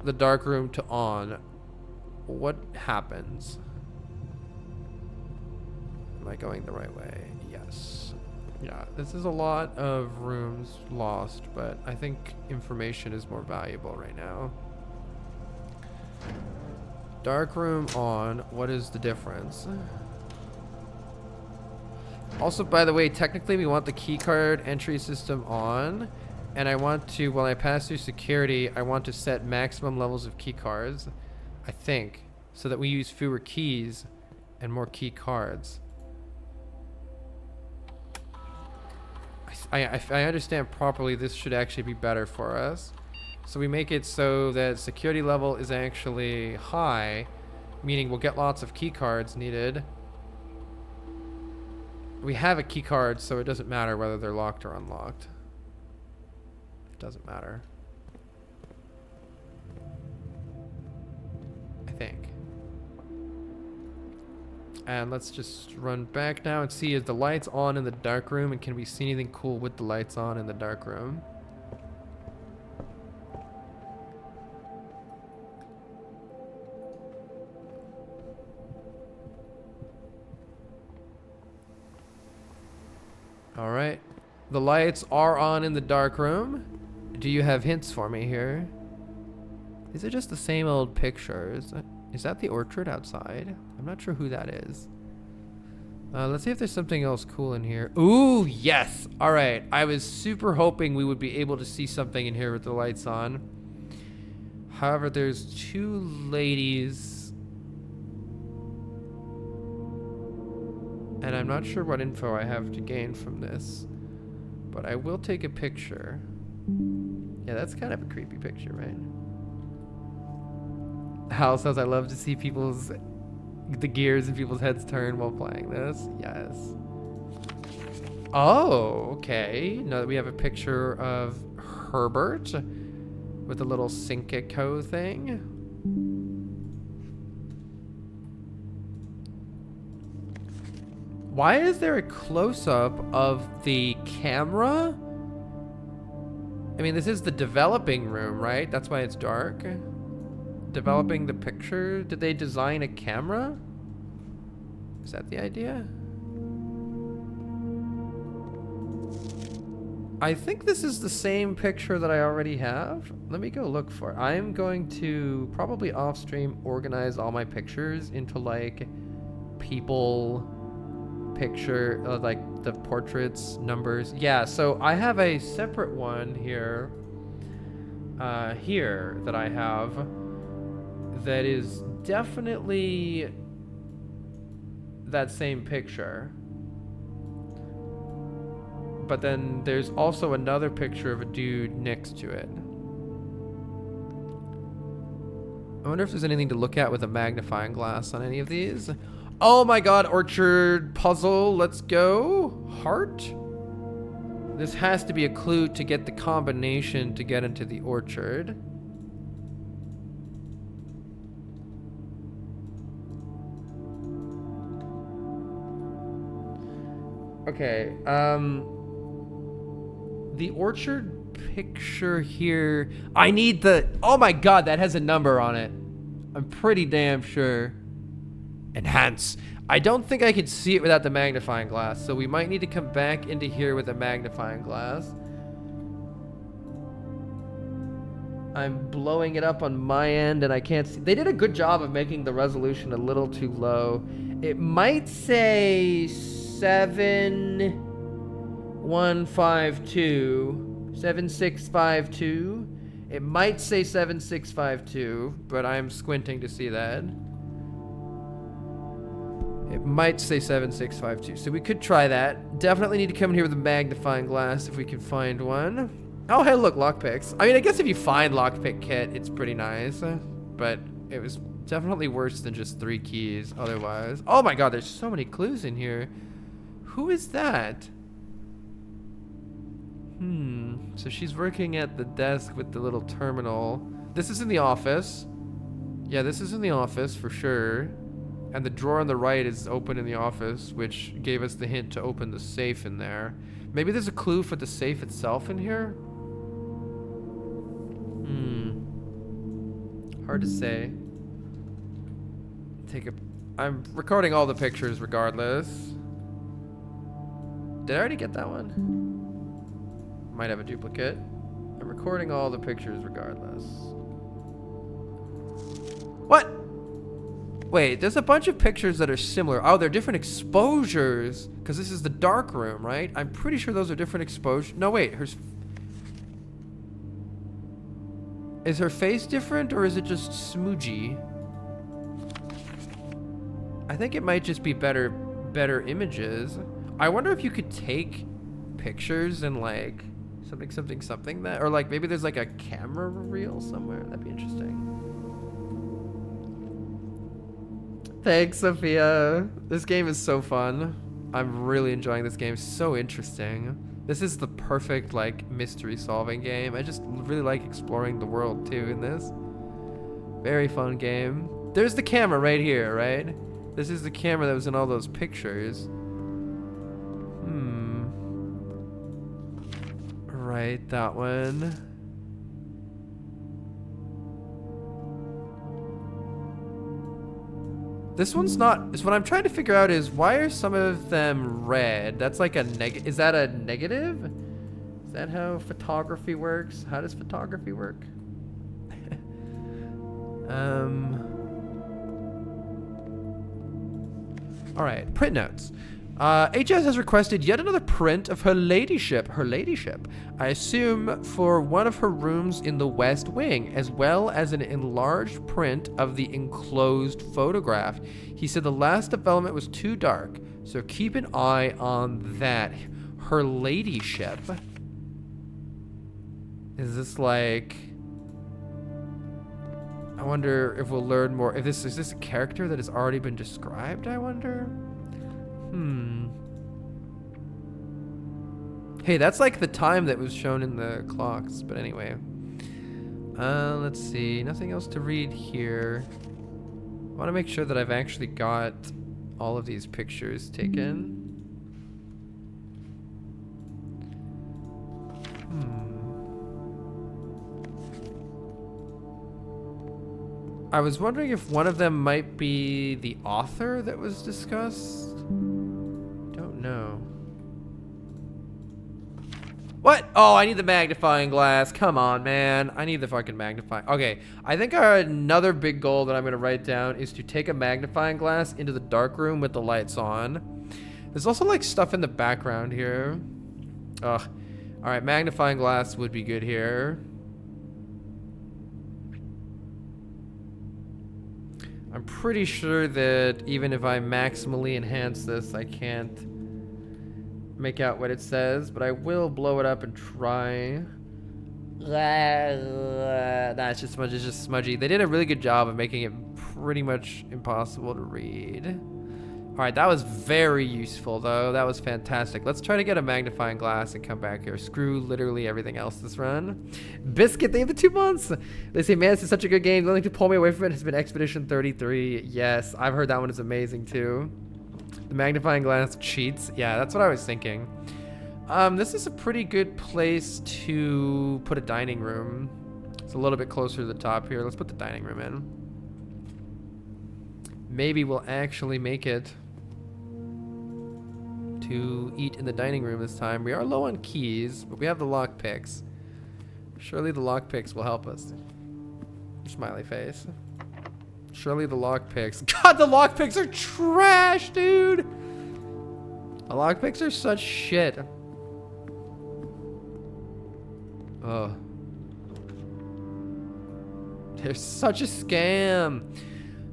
the dark room to on, what happens? Am I going the right way? Yes. Yeah, this is a lot of rooms lost, but I think information is more valuable right now. Dark room on, what is the difference? Also, by the way, technically we want the keycard entry system on, and I want to, while I pass through security, I want to set maximum levels of keycards, I think, so that we use fewer keys And more key cards. If I understand properly, this should actually be better for us. So we make it so that security level is actually high, meaning we'll get lots of key cards needed. We have a key card, so it doesn't matter whether they're locked or unlocked. It doesn't matter. I think. And let's just run back now and see, is the lights on in the dark room, and can we see anything cool with the lights on in the dark room? All right. The lights are on in the dark room. Do you have hints for me here? These are just the same old pictures. Is that the orchard outside? I'm not sure who that is. Let's see if there's something else cool in here. Ooh, yes. All right. I was super hoping we would be able to see something in here with the lights on. However, there's two ladies. And I'm not sure what info I have to gain from this. But I will take a picture. Yeah, that's kind of a creepy picture, right? Hal says, I love to see the gears in people's heads turn while playing this. Yes. Oh, okay. Now that we have a picture of Herbert with a little Sync-A-Co thing. Why is there a close-up of the camera? I mean, this is the developing room, right? That's why it's dark. Developing the picture. Did they design a camera? Is that the idea? I think this is the same picture that I already have. Let me go look for it. I'm going to probably off stream organize all my pictures into like people picture, like the portraits, numbers. Yeah, so I have a separate one here that I have that is definitely that same picture. But then there's also another picture of a dude next to it. I wonder if there's anything to look at with a magnifying glass on any of these. Oh my god, orchard puzzle, let's go. Heart? This has to be a clue to get the combination to get into the orchard. Okay, the orchard picture here. I need the, oh my god, that has a number on it. I'm pretty damn sure. Enhance. I don't think I could see it without the magnifying glass, so we might need to come back into here with a magnifying glass. I'm blowing it up on my end and I can't see. They did a good job of making the resolution a little too low. It might say 7652. It might say 7652, but I'm squinting to see that. It might say 7652, so we could try that. Definitely need to come in here with a magnifying glass if we can find one. Oh, hey, look, lockpicks. I mean, I guess if you find lockpick kit, it's pretty nice, but it was definitely worse than just 3 keys otherwise. Oh my god, there's so many clues in here. Who is that? So she's working at the desk with the little terminal. This is in the office. Yeah, this is in the office for sure. And the drawer on the right is open in the office, which gave us the hint to open the safe in there. Maybe there's a clue for the safe itself in here? Hard to say. I'm recording all the pictures regardless. Did I already get that one? Might have a duplicate. I'm recording all the pictures regardless. What? Wait, there's a bunch of pictures that are similar. Oh, they're different exposures. Because this is the dark room, right? I'm pretty sure those are different exposures. No, wait. Is her face different or is it just smoochy? I think it might just be better images. I wonder if you could take pictures and like something that, or like maybe there's like a camera reel somewhere. That'd be interesting. Thanks, Sophia. This game is so fun. I'm really enjoying this game. So interesting. This is the perfect like mystery solving game. I just really like exploring the world too in this. Very fun game. There's the camera right here, right? This is the camera that was in all those pictures. Right, that one. This one's not. Is what I'm trying to figure out is why are some of them red? That's like a negative. Is that a negative? Is that how photography works? How does photography work? All right, print notes. HS has requested yet another print of her ladyship. I assume for one of her rooms in the West Wing, as well as an enlarged print of the enclosed photograph. He said the last development was too dark, so keep an eye on that. Her ladyship. Is this like... I wonder if we'll learn more. If this is this a character that has already been described, I wonder? Hey, that's like the time that was shown in the clocks. But anyway. Let's see. Nothing else to read here. I want to make sure that I've actually got all of these pictures taken. I was wondering if one of them might be the author that was discussed. Don't know. What? Oh, I need the magnifying glass. Come on, man. I need the fucking magnifying. Okay, I think another big goal that I'm going to write down is to take a magnifying glass into the dark room with the lights on. There's also like stuff in the background here. Ugh. All right, magnifying glass would be good here. I'm pretty sure that even if I maximally enhance this, I can't make out what it says, but I will blow it up and try. Nah, it's just smudgy. It's just smudgy. They did a really good job of making it pretty much impossible to read. All right, that was very useful, though. That was fantastic. Let's try to get a magnifying glass and come back here. Screw literally everything else this run. Biscuit, they have the 2 months. They say, man, this is such a good game. The only thing to pull me away from it has been Expedition 33. Yes, I've heard that one is amazing, too. The magnifying glass cheats. Yeah, that's what I was thinking. This is a pretty good place to put a dining room. It's a little bit closer to the top here. Let's put the dining room in. Maybe we'll actually make it to eat in the dining room this time. We are low on keys, but we have the lockpicks. Surely the lockpicks will help us. Smiley face. Surely the lockpicks. God, the lockpicks are trash, dude. The lockpicks are such shit. Oh. They're such a scam.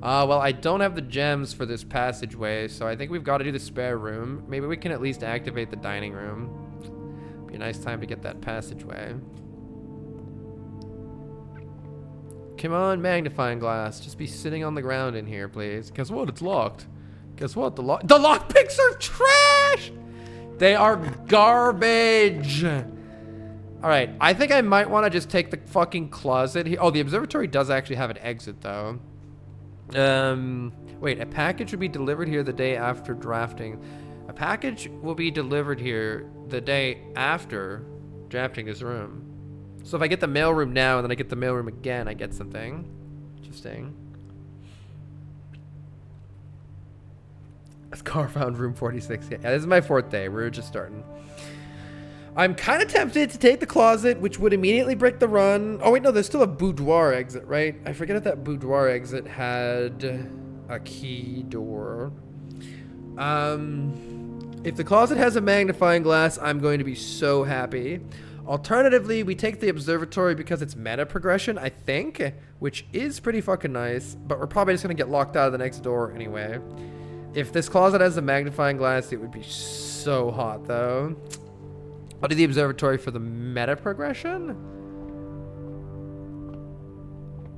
Well, I don't have the gems for this passageway, so I think we've got to do the spare room. Maybe we can at least activate the dining room. Be a nice time to get that passageway. Come on, magnifying glass. Just be sitting on the ground in here, please. Guess what? It's locked. Guess what? The lockpicks are trash! They are garbage! Alright, I think I might want to just take the fucking closet here. Oh, the observatory does actually have an exit, though. Wait, a package will be delivered here the day after drafting. A package will be delivered here the day after drafting this room. So if I get the mailroom now and then I get the mailroom again, I get something. Interesting. That's car found room 46. Yeah, this is my 4th day. We're just starting. I'm kind of tempted to take the closet, which would immediately break the run. Oh, wait, no, there's still a boudoir exit, right? I forget if that boudoir exit had a key door. If the closet has a magnifying glass, I'm going to be so happy. Alternatively, we take the observatory because it's meta progression, I think, which is pretty fucking nice, but we're probably just going to get locked out of the next door anyway. If this closet has a magnifying glass, it would be so hot, though. I'll do the observatory for the meta progression.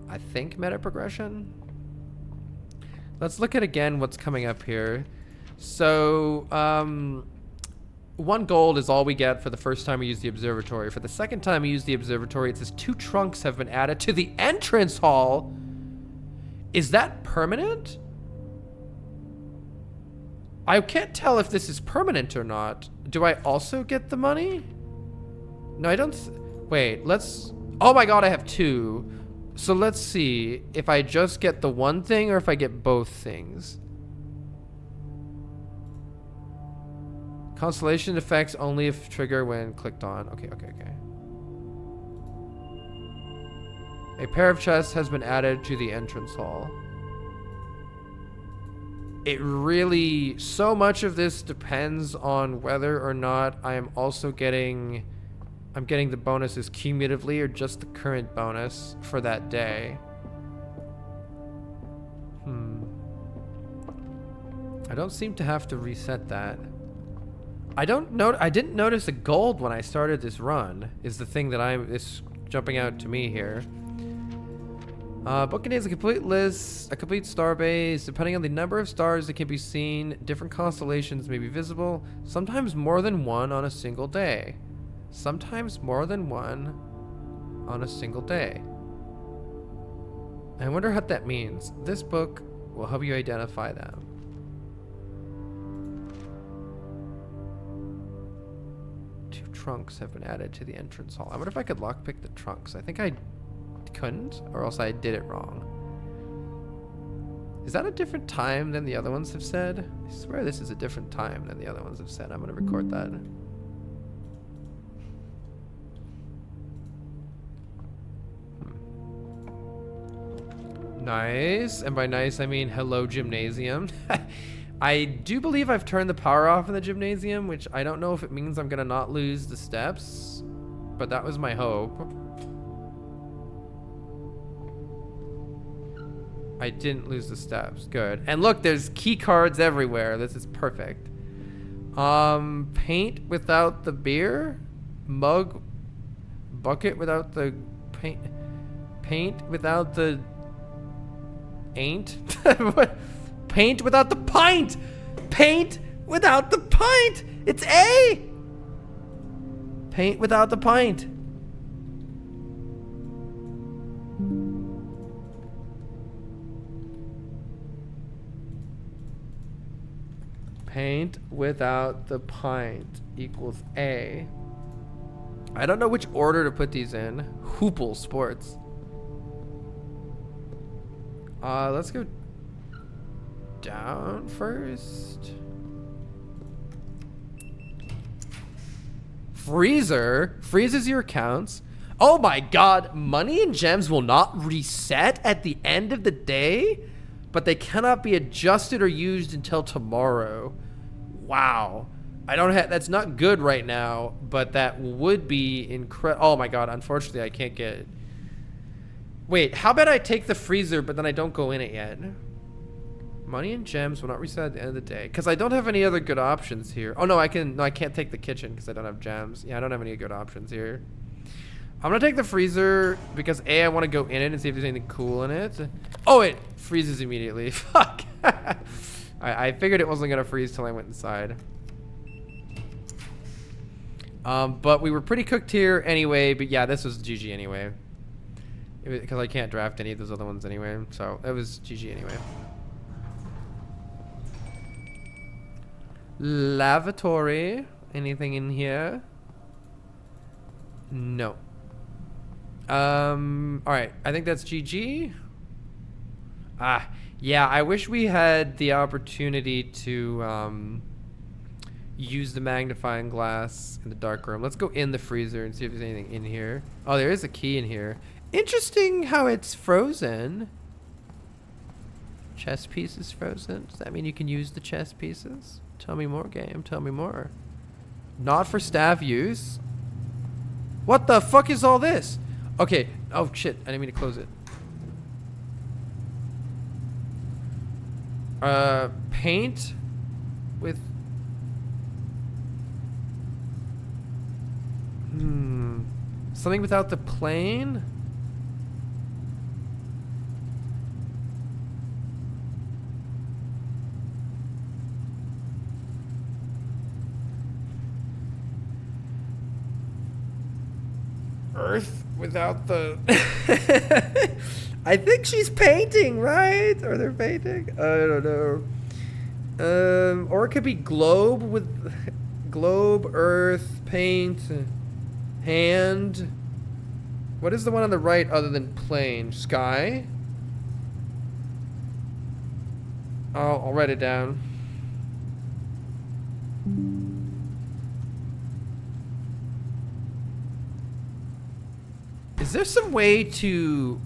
I think meta progression. Let's look at again what's coming up here. So, 1 gold is all we get for the first time we use the observatory. For the second time we use the observatory, it says 2 trunks have been added to the entrance hall. Is that permanent? I can't tell if this is permanent or not. Do I also get the money? No, I don't. Wait, let's. Oh my god, I have 2. So let's see if I just get the one thing or if I get both things. Constellation effects only if trigger when clicked on. Okay. A pair of chests has been added to the entrance hall. It really, so much of this depends on whether or not I am also getting, I'm getting the bonuses cumulatively or just the current bonus for that day. I don't seem to have to reset that. I didn't notice a gold when I started this run, is the thing that is jumping out to me here. Book contains a complete list, a complete star base. Depending on the number of stars that can be seen, different constellations may be visible, sometimes more than one on a single day. Sometimes more than one on a single day. I wonder what that means. This book will help you identify them. Trunks have been added to the entrance hall. I wonder if I could lockpick the trunks. I think I couldn't, or else I did it wrong. Is that a different time than the other ones have said? I swear this is a different time than the other ones have said. I'm gonna record that. Nice, and by nice I mean hello gymnasium. I do believe I've turned the power off in the gymnasium, which I don't know if it means I'm gonna not lose the steps, but that was my hope. I didn't lose the steps. Good. And look, there's key cards everywhere. This is perfect. Paint without the beer? Mug? Bucket without the paint? Paint without the ain't? What? Paint without the pint! Paint without the pint! It's A! Paint without the pint. Paint without the pint equals A. I don't know which order to put these in. Hoople Sports. Let's go down first. Freezer freezes your accounts. Oh my god, money and gems will not reset at the end of the day, but they cannot be adjusted or used until tomorrow. Wow. I don't have, that's not good right now, but that would be incredible. Oh my god, unfortunately I can't get it. Wait, how about I take the freezer, but then I don't go in it yet? Money and gems will not reset at the end of the day. Because I don't have any other good options here. Oh no, I can't take the kitchen because I don't have gems. Yeah, I don't have any good options here. I'm gonna take the freezer because A, I want to go in it and see if there's anything cool in it. Oh, it freezes immediately. Fuck. I figured it wasn't gonna freeze till I went inside. But we were pretty cooked here anyway. But yeah, this was GG anyway. Because I can't draft any of those other ones anyway. So it was GG anyway. Lavatory. Anything in here? No. Alright. I think that's GG. Yeah, I wish we had the opportunity to use the magnifying glass in the dark room. Let's go in the freezer and see if there's anything in here. Oh, there is a key in here. Interesting how it's frozen. Chess pieces frozen. Does that mean you can use the chess pieces? Tell me more, game. Tell me more. Not for staff use. What the fuck is all this? Okay. Oh shit. I didn't mean to close it. Paint with... Something without the plane? Earth without the... I think she's painting, right? Or they're painting? I don't know. Or it could be globe with... Globe, earth, paint, hand. What is the one on the right other than plane? Sky? I'll write it down. Is there some way to...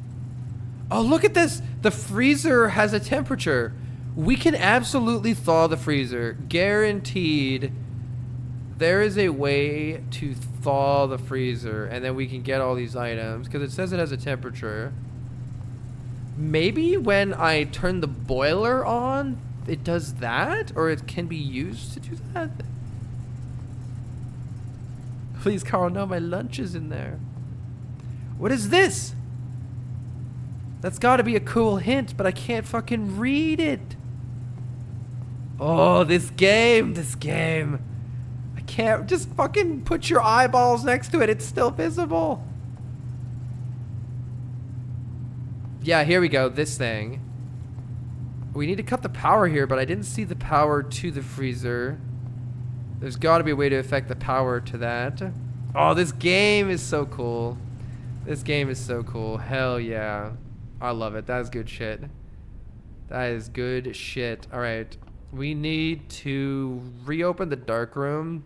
Oh, look at this. The freezer has a temperature. We can absolutely thaw the freezer. Guaranteed. There is a way to thaw the freezer, and then we can get all these items, because it says it has a temperature. Maybe when I turn the boiler on, it does that? Or it can be used to do that? Please, Carl, no, my lunch is in there. What is this? That's gotta be a cool hint, but I can't fucking read it. Oh, this game. I can't, just fucking put your eyeballs next to it. It's still visible. Yeah, here we go, this thing. We need to cut the power here, but I didn't see the power to the freezer. There's gotta be a way to affect the power to that. Oh, this game is so cool. This game is so cool. Hell yeah. I love it. That is good shit. That is good shit. All right. We need to reopen the dark room.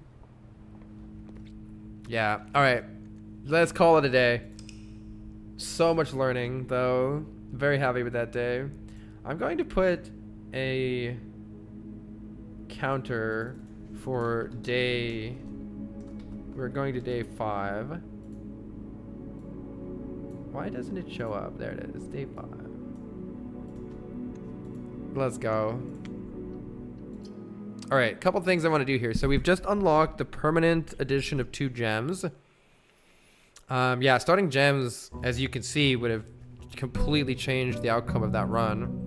Yeah. All right. Let's call it a day. So much learning, though. Very happy with that day. I'm going to put a counter for day... We're going to day 5. Why doesn't it show up? There it is. Day 5. Let's go. All right, couple things I want to do here. So we've just unlocked the permanent addition of 2 gems. Yeah, starting gems, as you can see, would have completely changed the outcome of that run.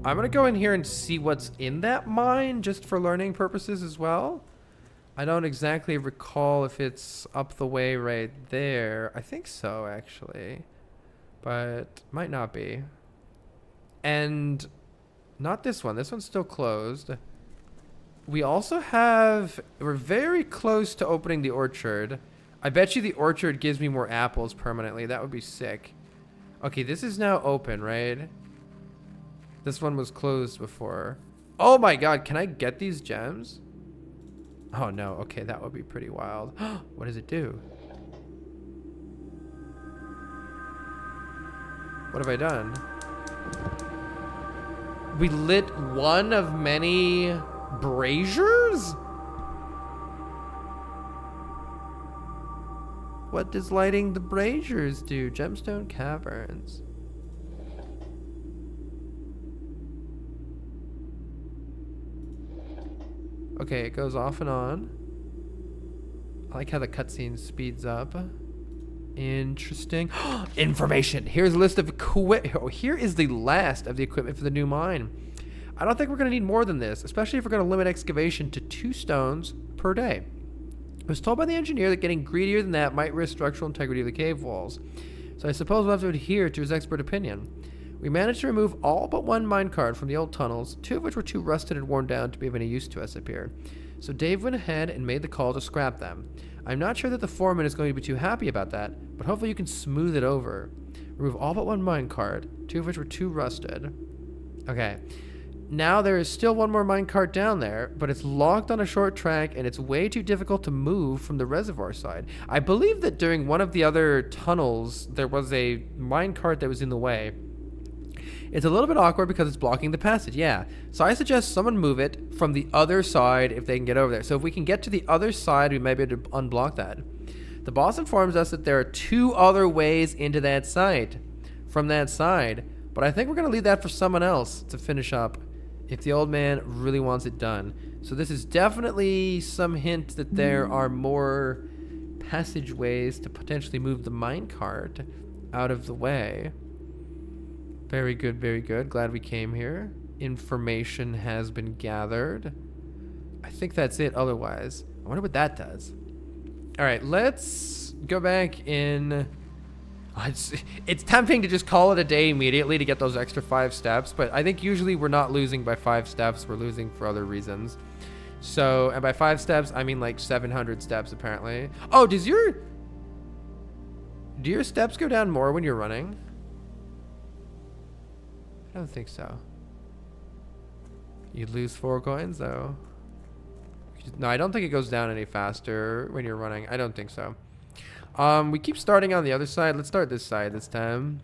I'm gonna go in here and see what's in that mine, just for learning purposes as well. I don't exactly recall if it's up the way right there. I think so, actually. But might not be. And not this one. This one's still closed. We also have... We're very close to opening the orchard. I bet you the orchard gives me more apples permanently. That would be sick. Okay, this is now open, right? This one was closed before. Oh my god, can I get these gems? Oh no, okay, that would be pretty wild. What does it do? What have I done? We lit one of many braziers? What does lighting the braziers do? Gemstone caverns. Okay, it goes off and on. I like how the cutscene speeds up. Interesting. Information. Here's a list of oh, here is the last of the equipment for the new mine. I don't think we're going to need more than this, especially if we're going to limit excavation to 2 stones per day. I was told by the engineer that getting greedier than that might risk structural integrity of the cave walls. So I suppose we'll have to adhere to his expert opinion. We managed to remove all but 1 minecart from the old tunnels, 2 of which were too rusted and worn down to be of any use to us up here. So Dave went ahead and made the call to scrap them. I'm not sure that the foreman is going to be too happy about that, but hopefully you can smooth it over. Remove all but 1 minecart, 2 of which were too rusted. Okay. Now there is still 1 more minecart down there, but it's locked on a short track and it's way too difficult to move from the reservoir side. I believe that during one of the other tunnels, there was a minecart that was in the way. It's a little bit awkward because it's blocking the passage. Yeah. So I suggest someone move it from the other side if they can get over there. So if we can get to the other side, we may be able to unblock that. The boss informs us that there are 2 other ways into that site from that side. But I think we're going to leave that for someone else to finish up if the old man really wants it done. So this is definitely some hint that there are more passageways to potentially move the minecart out of the way. Very good, very good. Glad we came here. Information has been gathered. I think that's it otherwise. I wonder what that does. All right, let's go back in. It's tempting to just call it a day immediately to get those extra 5 steps, but I think usually we're not losing by 5 steps. We're losing for other reasons. So, and by 5 steps, I mean like 700 steps apparently. Oh, do your steps go down more when you're running? I don't think so. You lose 4 coins though. No, I don't think it goes down any faster when you're running. I don't think so. We keep starting on the other side. Let's start this side this time.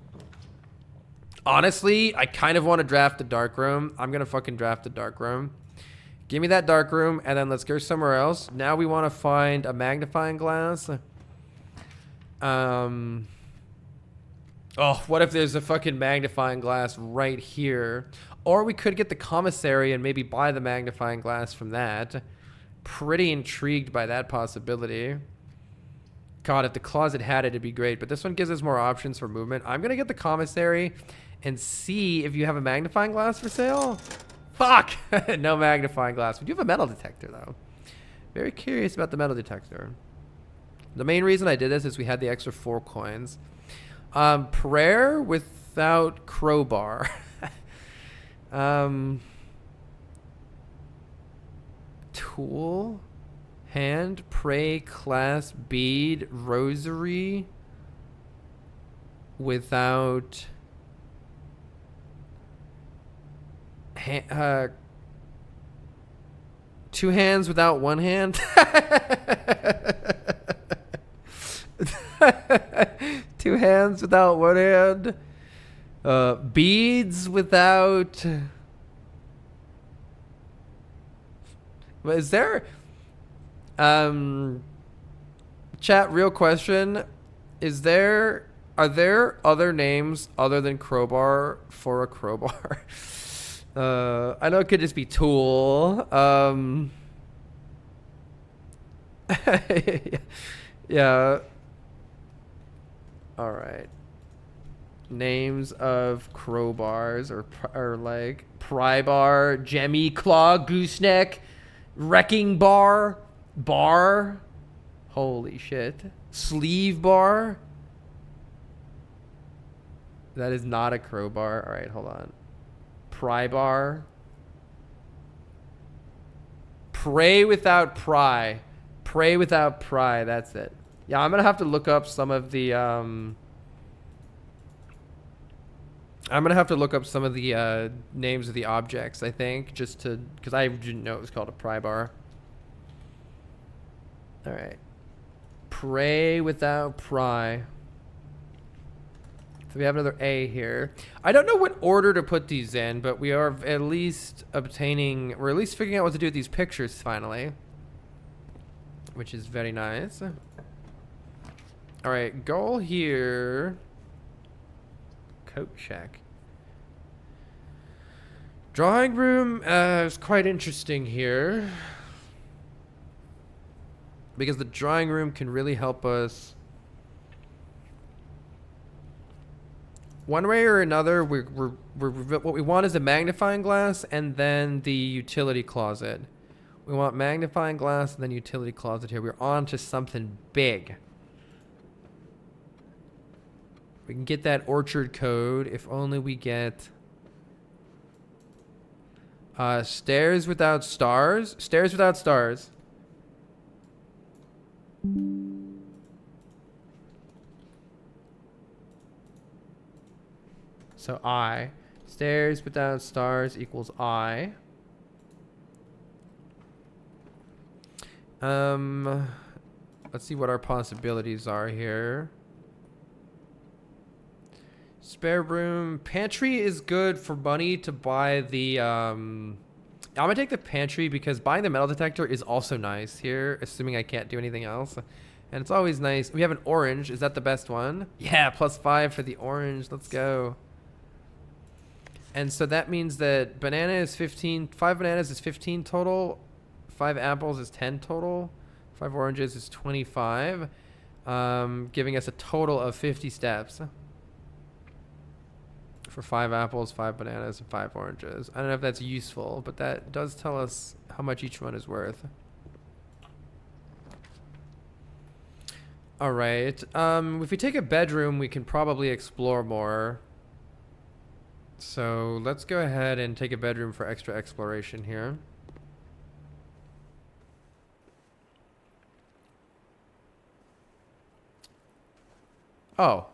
Honestly, I kind of want to draft the dark room. I'm gonna fucking draft the dark room. Give me that dark room, and then let's go somewhere else. Now we want to find a magnifying glass. Oh, what if there's a fucking magnifying glass right here? Or we could get the commissary and maybe buy the magnifying glass from that. Pretty intrigued by that possibility. God, if the closet had it, it'd be great. But this one gives us more options for movement. I'm going to get the commissary and see if you have a magnifying glass for sale. Fuck! No magnifying glass. We do have a metal detector, though. Very curious about the metal detector. The main reason I did this is we had the extra 4 coins. Prayer without crowbar. Tool. Hand, pray, class, bead, rosary. Without... 2 hands without 1 hand. 2 hands without 1 hand. Beads without... Is there... Chat, real question. Are there other names other than crowbar for a crowbar? I know it could just be tool. Yeah. All right. Names of crowbars or like pry bar, jemmy claw, gooseneck, wrecking bar, bar. Holy shit. Sleeve bar. That is not a crowbar. All right, hold on. Pry bar. Pray without pry. Pray without pry. That's it. Yeah, I'm gonna have to look up some of the names of the objects, I think, just to, because I didn't know it was called a pry bar. All right. Pray without pry. So we have another A here. I don't know what order to put these in, but we are at least obtaining, we're at least figuring out what to do with these pictures finally, which is very nice. All right, goal here. Coat check. Drawing room is quite interesting here, because the drawing room can really help us. One way or another, what we want is a magnifying glass and then the utility closet. We want magnifying glass and then utility closet here. We're on to something big. We can get that orchard code if only we get stairs without stars. Stairs without stars. So I. Stairs without stars equals I. Let's see what our possibilities are here. Spare room. Pantry is good for money to buy the, I'm gonna take the pantry because buying the metal detector is also nice here, assuming I can't do anything else. And it's always nice. We have an orange. Is that the best one? Yeah, +5 for the orange. Let's go. And so that means that banana is 15. 5 bananas is 15 total. 5 apples is 10 total. 5 oranges is 25. Giving us a total of 50 steps. For 5 apples, 5 bananas, and 5 oranges. I don't know if that's useful, but that does tell us how much each one is worth. All right. If we take a bedroom, we can probably explore more. So let's go ahead and take a bedroom for extra exploration here. Oh.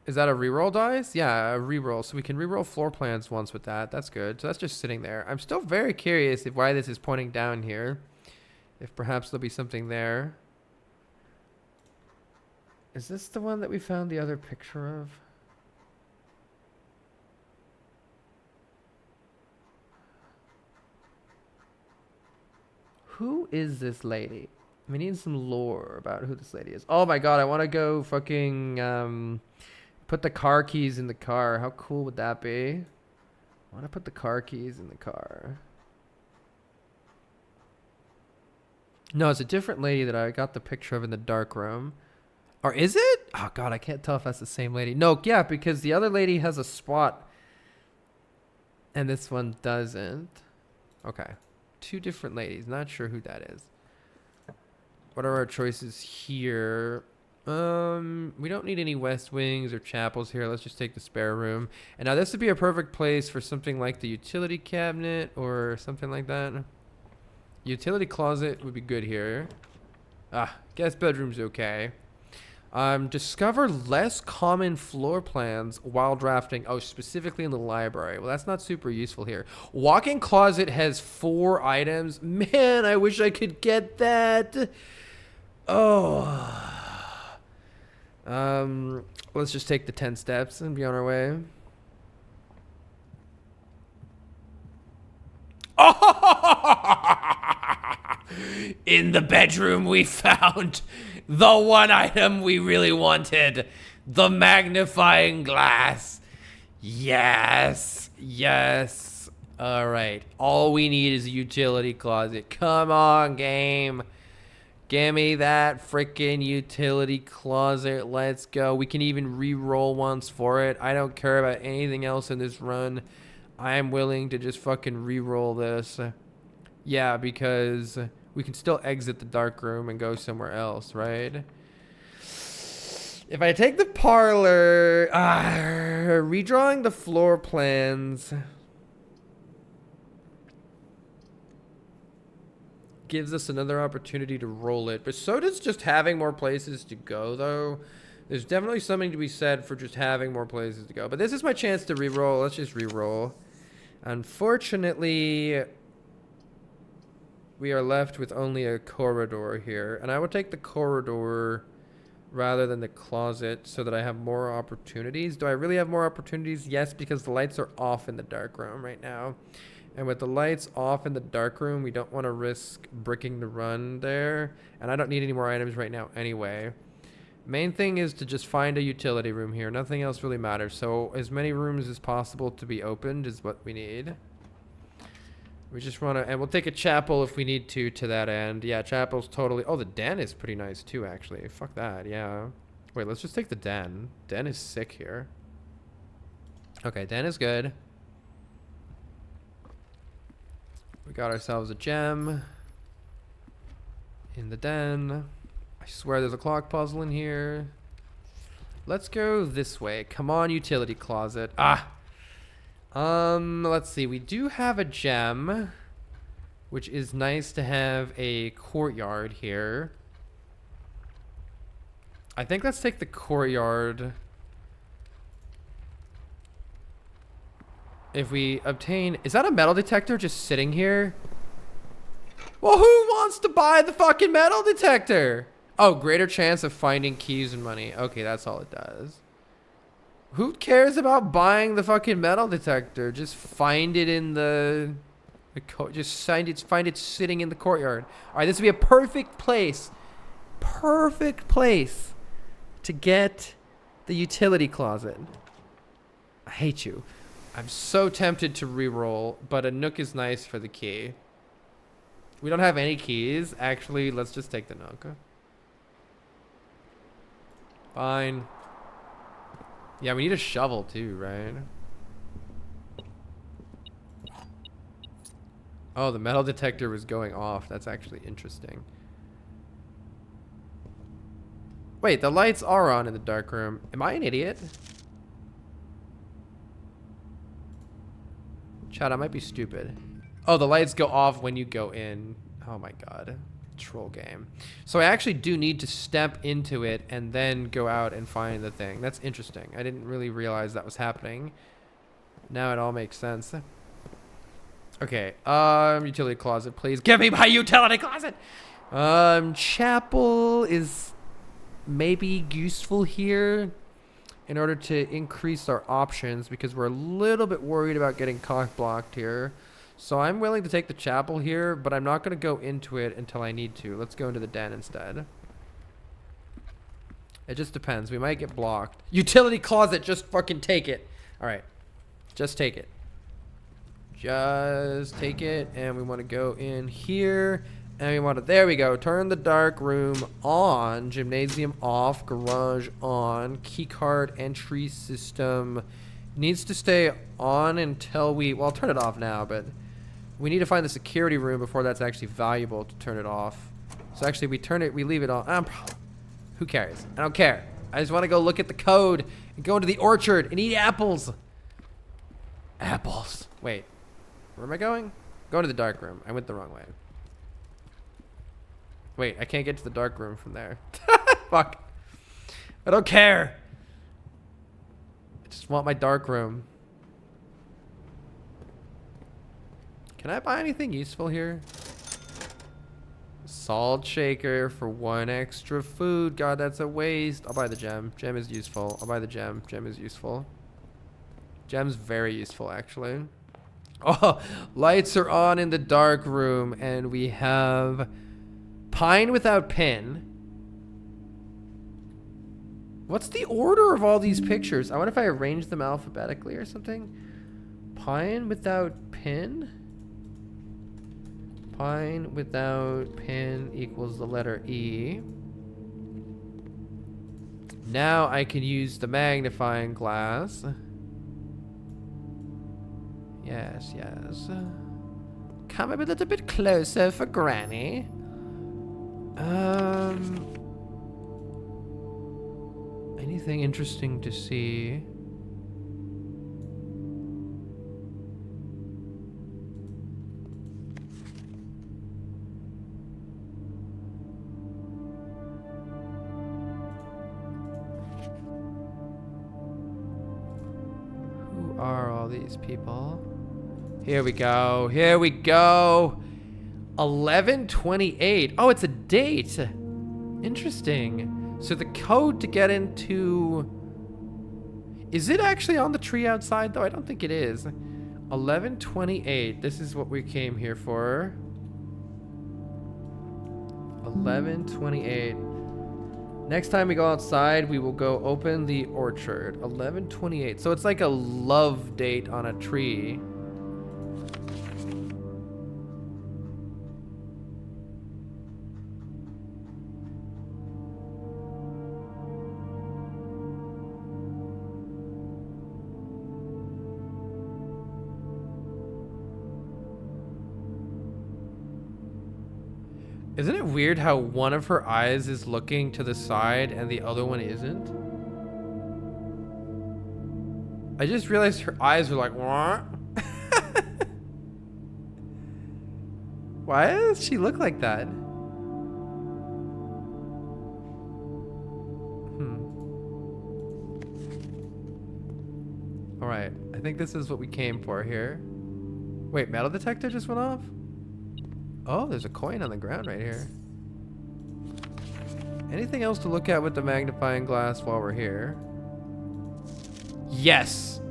Is that a reroll dice? Yeah, a reroll. So we can reroll floor plans once with that. That's good. So that's just sitting there. I'm still very curious if why this is pointing down here. If perhaps there'll be something there. Is this the one that we found the other picture of? Who is this lady? We need some lore about who this lady is. Oh my god, I want to go fucking put the car keys in the car. How cool would that be? I want to put the car keys in the car. No, it's a different lady that I got the picture of in the dark room. Or is it? Oh god, I can't tell if that's the same lady. No, yeah, because the other lady has a spot and this one doesn't. Okay. 2 different ladies. Not sure who that is. What are our choices here? We don't need any west wings or chapels here. Let's just take the spare room. And now this would be a perfect place for something like the utility cabinet or something like that. Utility closet would be good here. Guest bedroom's okay. Discover less common floor plans while drafting. Oh, specifically in the library. Well, that's not super useful here. Walk-in closet has 4 items. Man, I wish I could get that. Oh. Let's just take the 10 steps and be on our way. In the bedroom, we found the one item we really wanted. The magnifying glass. Yes. Yes. All right. All we need is a utility closet. Come on, game. Give me that freaking utility closet. Let's go. We can even re-roll once for it. I don't care about anything else in this run. I am willing to just fucking re-roll this. Yeah, because we can still exit the dark room and go somewhere else, right? If I take the parlor, redrawing the floor plans gives us another opportunity to roll it. But so does just having more places to go, though. There's definitely something to be said for just having more places to go. But this is my chance to re-roll. Let's just re-roll. Unfortunately, we are left with only a corridor here. And I would take the corridor rather than the closet so that I have more opportunities. Do I really have more opportunities? Yes, because the lights are off in the dark room right now. And with the lights off in the dark room, we don't want to risk bricking the run there. And I don't need any more items right now anyway. Main thing is to just find a utility room here. Nothing else really matters. So as many rooms as possible to be opened is what we need. We just want to, and we'll take a chapel if we need to that end. Yeah, chapel's totally, oh, the den is pretty nice too, actually. Fuck that, yeah. Wait, let's just take the den. Den is sick here. Okay, den is good. We got ourselves a gem in the den. I swear there's a clock puzzle in here. Let's go this way. Come on, utility closet. Let's see. We do have a gem, which is nice to have a courtyard here. I think let's take the courtyard. If we obtain... Is that a metal detector just sitting here? Well, who wants to buy the fucking metal detector? Oh, greater chance of finding keys and money. Okay, that's all it does. Who cares about buying the fucking metal detector? Just find it in the just find it sitting in the courtyard. All right, this would be a perfect place to get the utility closet. I hate you. I'm so tempted to re-roll, but a nook is nice for the key. We don't have any keys. Actually, let's just take the nook. Fine. Yeah, we need a shovel too, right? Oh, the metal detector was going off. That's actually interesting. Wait, the lights are on in the dark room. Am I an idiot? Chad, I might be stupid. Oh, the lights go off when you go in. Oh my god. Troll game. So I actually do need to step into it and then go out and find the thing. That's interesting. I didn't really realize that was happening. Now it all makes sense. Okay, utility closet, please. Give me my utility closet! Chapel is maybe useful here in order to increase our options because we're a little bit worried about getting cock blocked here. So I'm willing to take the chapel here, but I'm not going to go into it until I need to. Let's go into the den instead. It just depends. We might get blocked. Utility closet, just fucking take it. All right, just take it. Just take it, and we want to go in here, and we want to, there we go, turn the dark room on, gymnasium off, garage on, keycard entry system needs to stay on until we, well, I'll turn it off now, but we need to find the security room before that's actually valuable to turn it off. So actually we turn it, we leave it on, who cares? I don't care. I just want to go look at the code and go into the orchard and eat apples. Apples. Wait. Where am I going? Going to the dark room. I went the wrong way. Wait, I can't get to the dark room from there. Fuck. I don't care. I just want my dark room. Can I buy anything useful here? Salt shaker for 1 extra food. God, that's a waste. I'll buy the gem. Gem is useful. I'll buy the gem. Gem is useful. Gem's very useful, actually. Oh, lights are on in the dark room, and we have pine without pin. What's the order of all these pictures? I wonder if I arrange them alphabetically or something. Pine without pin? Pine without pin equals the letter E. Now I can use the magnifying glass. Yes, yes. Come a little bit closer for Granny. Anything interesting to see? Who are all these people? Here we go. Here we go. 11/28. Oh, it's a date. Interesting. So the code to get into... Is it actually on the tree outside, though? I don't think it is. 11/28. This is what we came here for. 11/28. Next time we go outside, we will go open the orchard. 11/28. So it's like a love date on a tree. Isn't it weird how one of her eyes is looking to the side and the other one isn't? I just realized her eyes are like, what? Why does she look like that? Alright, I think this is what we came for here. Wait, metal detector just went off? Oh, there's a coin on the ground right here. Anything else to look at with the magnifying glass while we're here? Yes.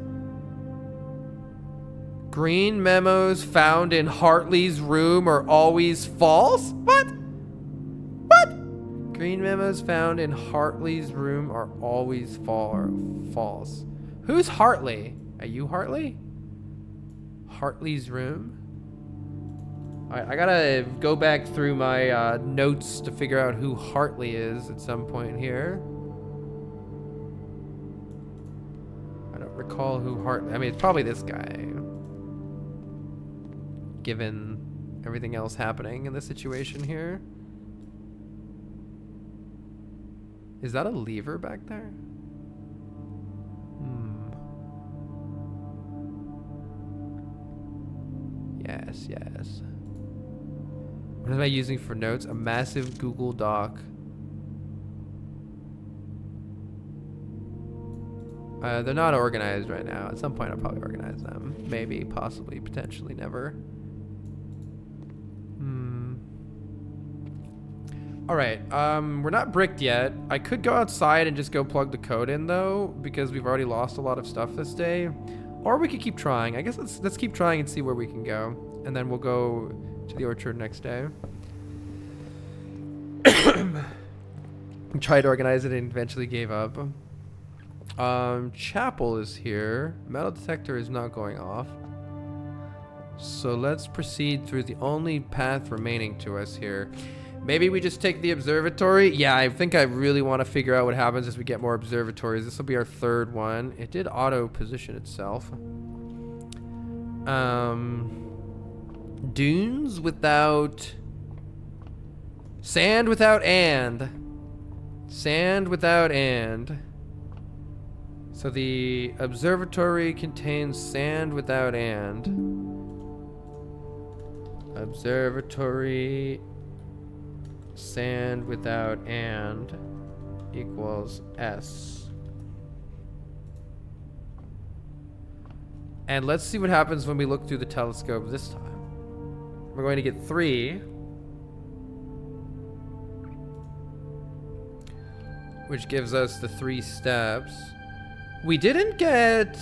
Green memos found in Hartley's room are always false? What? What? Green memos found in Hartley's room are always false. Who's Hartley? Are you Hartley? Hartley's room? Alright, I gotta go back through my notes to figure out who Hartley is at some point here. I don't recall who Hartley... I mean, it's probably this guy. Given everything else happening in the situation here. Is that a lever back there? Yes, yes. What am I using for notes? A massive Google Doc. They're not organized right now. At some point I'll probably organize them. Maybe, possibly, potentially, never. Alright, we're not bricked yet. I could go outside and just go plug the code in though, because we've already lost a lot of stuff this day. Or we could keep trying. I guess let's keep trying and see where we can go. And then we'll go to the orchard next day. Tried to organize it and eventually gave up. Chapel is here. Metal detector is not going off. So let's proceed through the only path remaining to us here. Maybe we just take the observatory. Yeah, I think I really want to figure out what happens as we get more observatories. This will be our third one. It did auto position itself. Dunes without... Sand without and. Sand without and. So the observatory contains sand without and. Observatory... Sand without and equals S. And let's see what happens when we look through the telescope this time. We're going to get 3. Which gives us the 3 steps. We didn't get...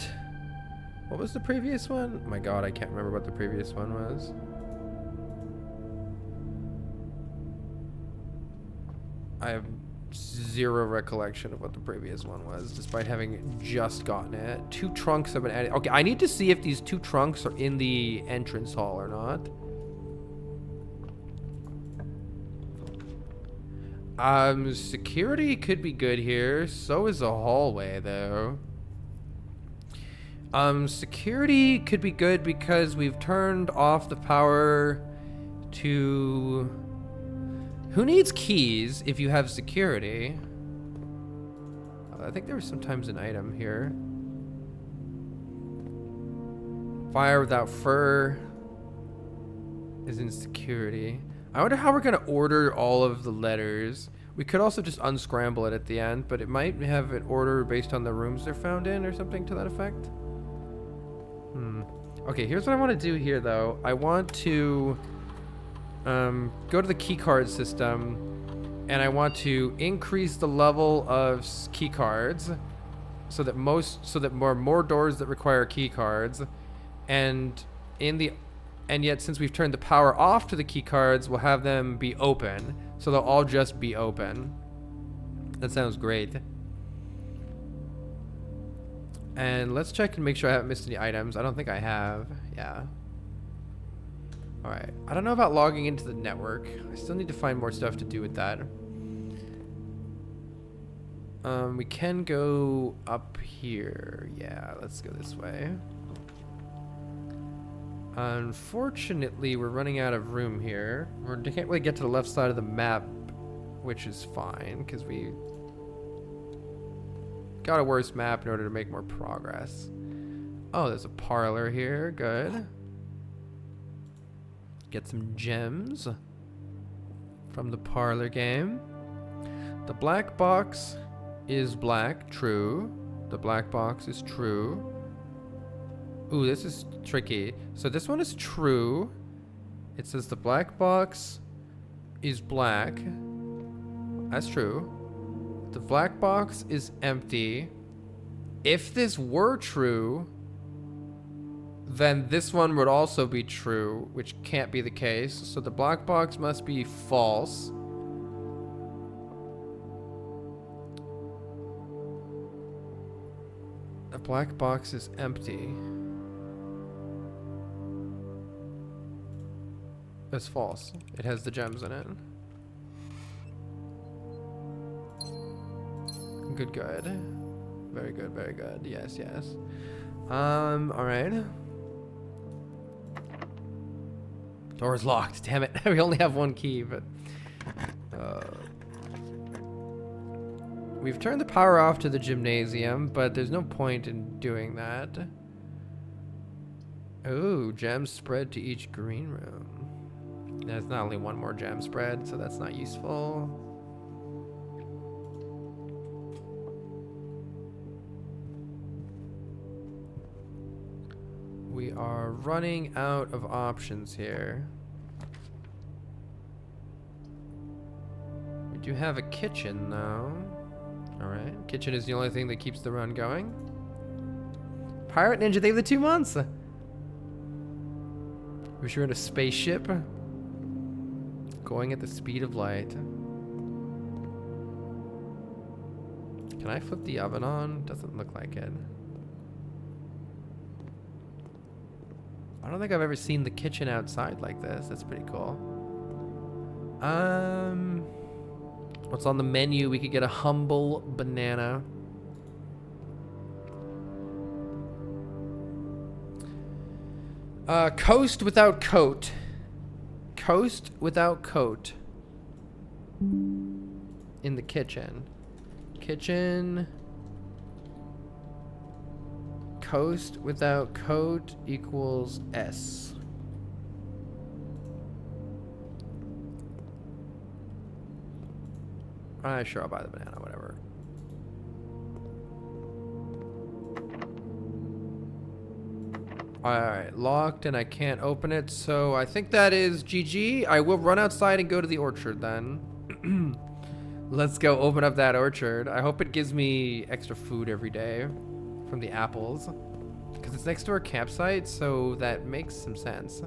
What was the previous one? Oh my god, I can't remember what the previous one was. I have 0 recollection of what the previous one was, despite having just gotten it. 2 trunks have been added. Okay, I need to see if these 2 trunks are in the entrance hall or not. Security could be good here. So is the hallway, though. Security could be good because we've turned off the power to... Who needs keys if you have security? I think there was sometimes an item here. Fire without fur is in security. I wonder how we're gonna order all of the letters. We could also just unscramble it at the end, but it might have an order based on the rooms they're found in or something to that effect. Okay, here's what I want to do here though. I want to go to the keycard system, and I want to increase the level of keycards so that more doors that require keycards, and yet since we've turned the power off to the keycards, we'll have them be open, so they'll all just be open. That sounds great. And let's check and make sure I haven't missed any items. I don't think I have. Yeah. Alright, I don't know about logging into the network. I still need to find more stuff to do with that. We can go up here. Yeah, let's go this way. Unfortunately, we're running out of room here. We can't really get to the left side of the map, which is fine, because we got a worse map in order to make more progress. Oh, there's a parlor here. Good. Get some gems from the parlor game. The black box is black. True. The black box is true. Ooh, this is tricky. So this one is true. It says the black box is black. That's true. The black box is empty. If this were true, then this one would also be true, which can't be the case. So the black box must be false. The black box is empty. It's false. It has the gems in it. Good, good. Very good, very good. Yes, yes. Alright. Door is locked. Damn it. We only have one key, but... We've turned the power off to the gymnasium, but there's no point in doing that. Ooh, gems spread to each green room. There's not only one more gem spread, so that's not useful. We are running out of options here. We do have a kitchen, though. Alright, kitchen is the only thing that keeps the run going. Pirate Ninja, they have the 2 months! Wish you were in a spaceship. Going at the speed of light. Can I flip the oven on? Doesn't look like it. I don't think I've ever seen the kitchen outside like this. That's pretty cool. What's on the menu? We could get a humble banana. Coast without coat. Coast without coat. In the kitchen. Kitchen. Coast without coat equals S. Sure, I'll buy the banana, whatever. Alright, locked and I can't open it, so I think that is GG. I will run outside and go to the orchard then. Let's go open up that orchard. I hope it gives me extra food every day from the apples. Because it's next to our campsite, so that makes some sense.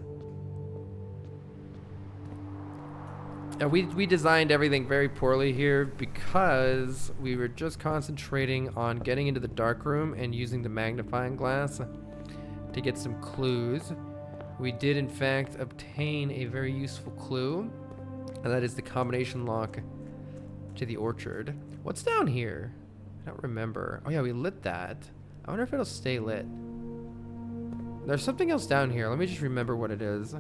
We designed everything very poorly here because we were just concentrating on getting into the dark room and using the magnifying glass to get some clues. We did in fact obtain a very useful clue, and that is the combination lock to the orchard. What's down here? I don't remember. Oh yeah, we lit that. I wonder if it'll stay lit. There's something else down here. Let me just remember what it is.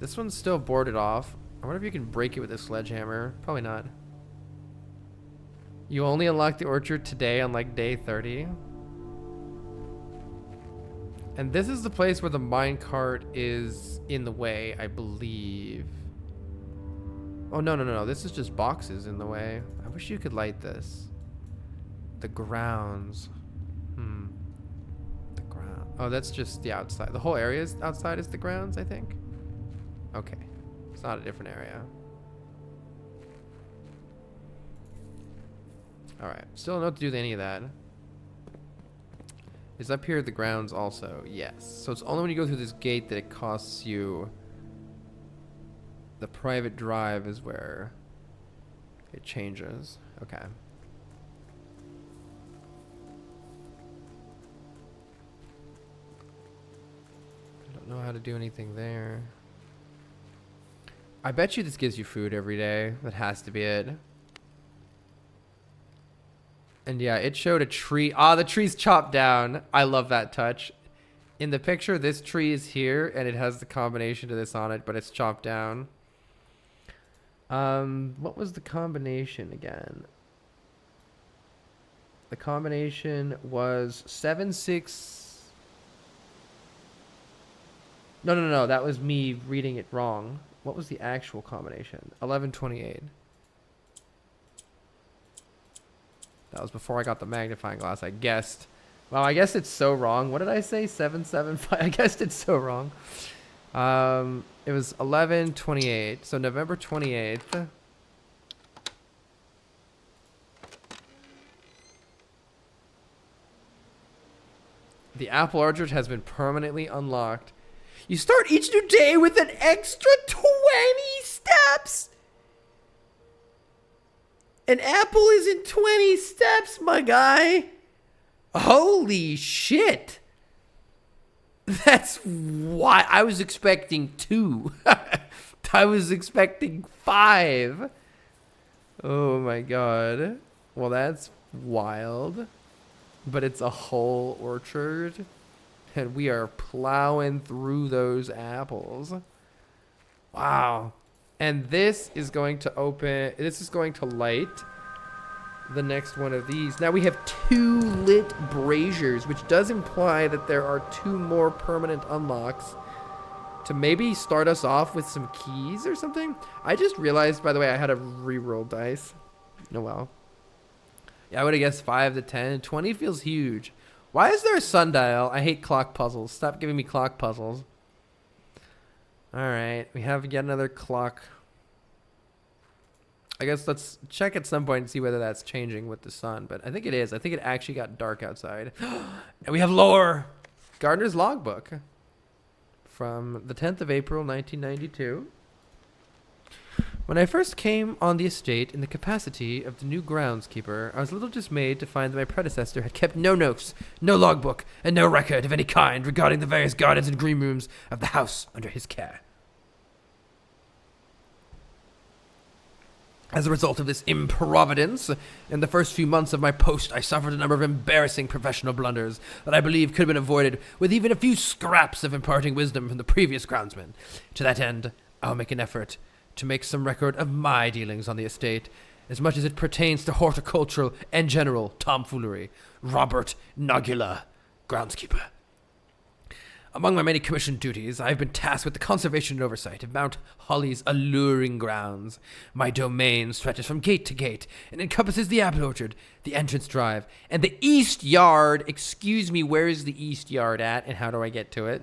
This one's still boarded off. I wonder if you can break it with a sledgehammer. Probably not. You only unlocked the orchard today on like day 30. And this is the place where the minecart is in the way, I believe. Oh, no, no, no, no. This is just boxes in the way. I wish you could light this. The grounds. The ground. Oh, that's just the outside. The whole area outside is the grounds, I think. Okay. It's not a different area. Alright. Still don't know what to do with any of that. Is up here the grounds also? Yes. So it's only when you go through this gate that it costs you. The private drive is where it changes. Okay. I don't know how to do anything there. I bet you this gives you food every day. That has to be it. And yeah, it showed a tree. Ah, the tree's chopped down. I love that touch. In the picture, this tree is here, and it has the combination to this on it, but it's chopped down. What was the combination again? The combination was 7, 6... No, no, no, no. That was me reading it wrong. What was the actual combination? 1128. That was before I got the magnifying glass, I guessed. Well, I guess it's so wrong. What did I say? 775? I guessed it's so wrong. It was 1128. So November 28th. The apple orchard has been permanently unlocked. You start each new day with an extra 20 steps. An apple is in 20 steps, my guy. Holy shit. That's why I was expecting 2. I was expecting 5. Oh my god. Well, that's wild. But it's a whole orchard. And we are plowing through those apples. Wow. And this is going to open, this is going to light the next one of these. Now we have 2 lit braziers, which does imply that there are 2 more permanent unlocks to maybe start us off with some keys or something. I just realized, by the way, I had to re-roll dice. Oh well. Yeah, I would have guessed 5 to 10. 20 feels huge. Why is there a sundial? I hate clock puzzles. Stop giving me clock puzzles. Alright, we have yet another clock. I guess let's check at some point and see whether that's changing with the sun. But I think it is. I think it actually got dark outside. And we have lore. Gardner's logbook. From the 10th of April, 1992. When I first came on the estate in the capacity of the new groundskeeper, I was a little dismayed to find that my predecessor had kept no notes, no logbook, and no record of any kind regarding the various gardens and green rooms of the house under his care. As a result of this improvidence, in the first few months of my post, I suffered a number of embarrassing professional blunders that I believe could have been avoided with even a few scraps of imparting wisdom from the previous groundsman. To that end, I'll make an effort to make some record of my dealings on the estate, as much as it pertains to horticultural and general tomfoolery. Robert Nagula, groundskeeper. Among my many commissioned duties, I have been tasked with the conservation and oversight of Mount Holly's alluring grounds. My domain stretches from gate to gate and encompasses the apple orchard, the entrance drive, and the east yard. Excuse me, where is the east yard at, and how do I get to it?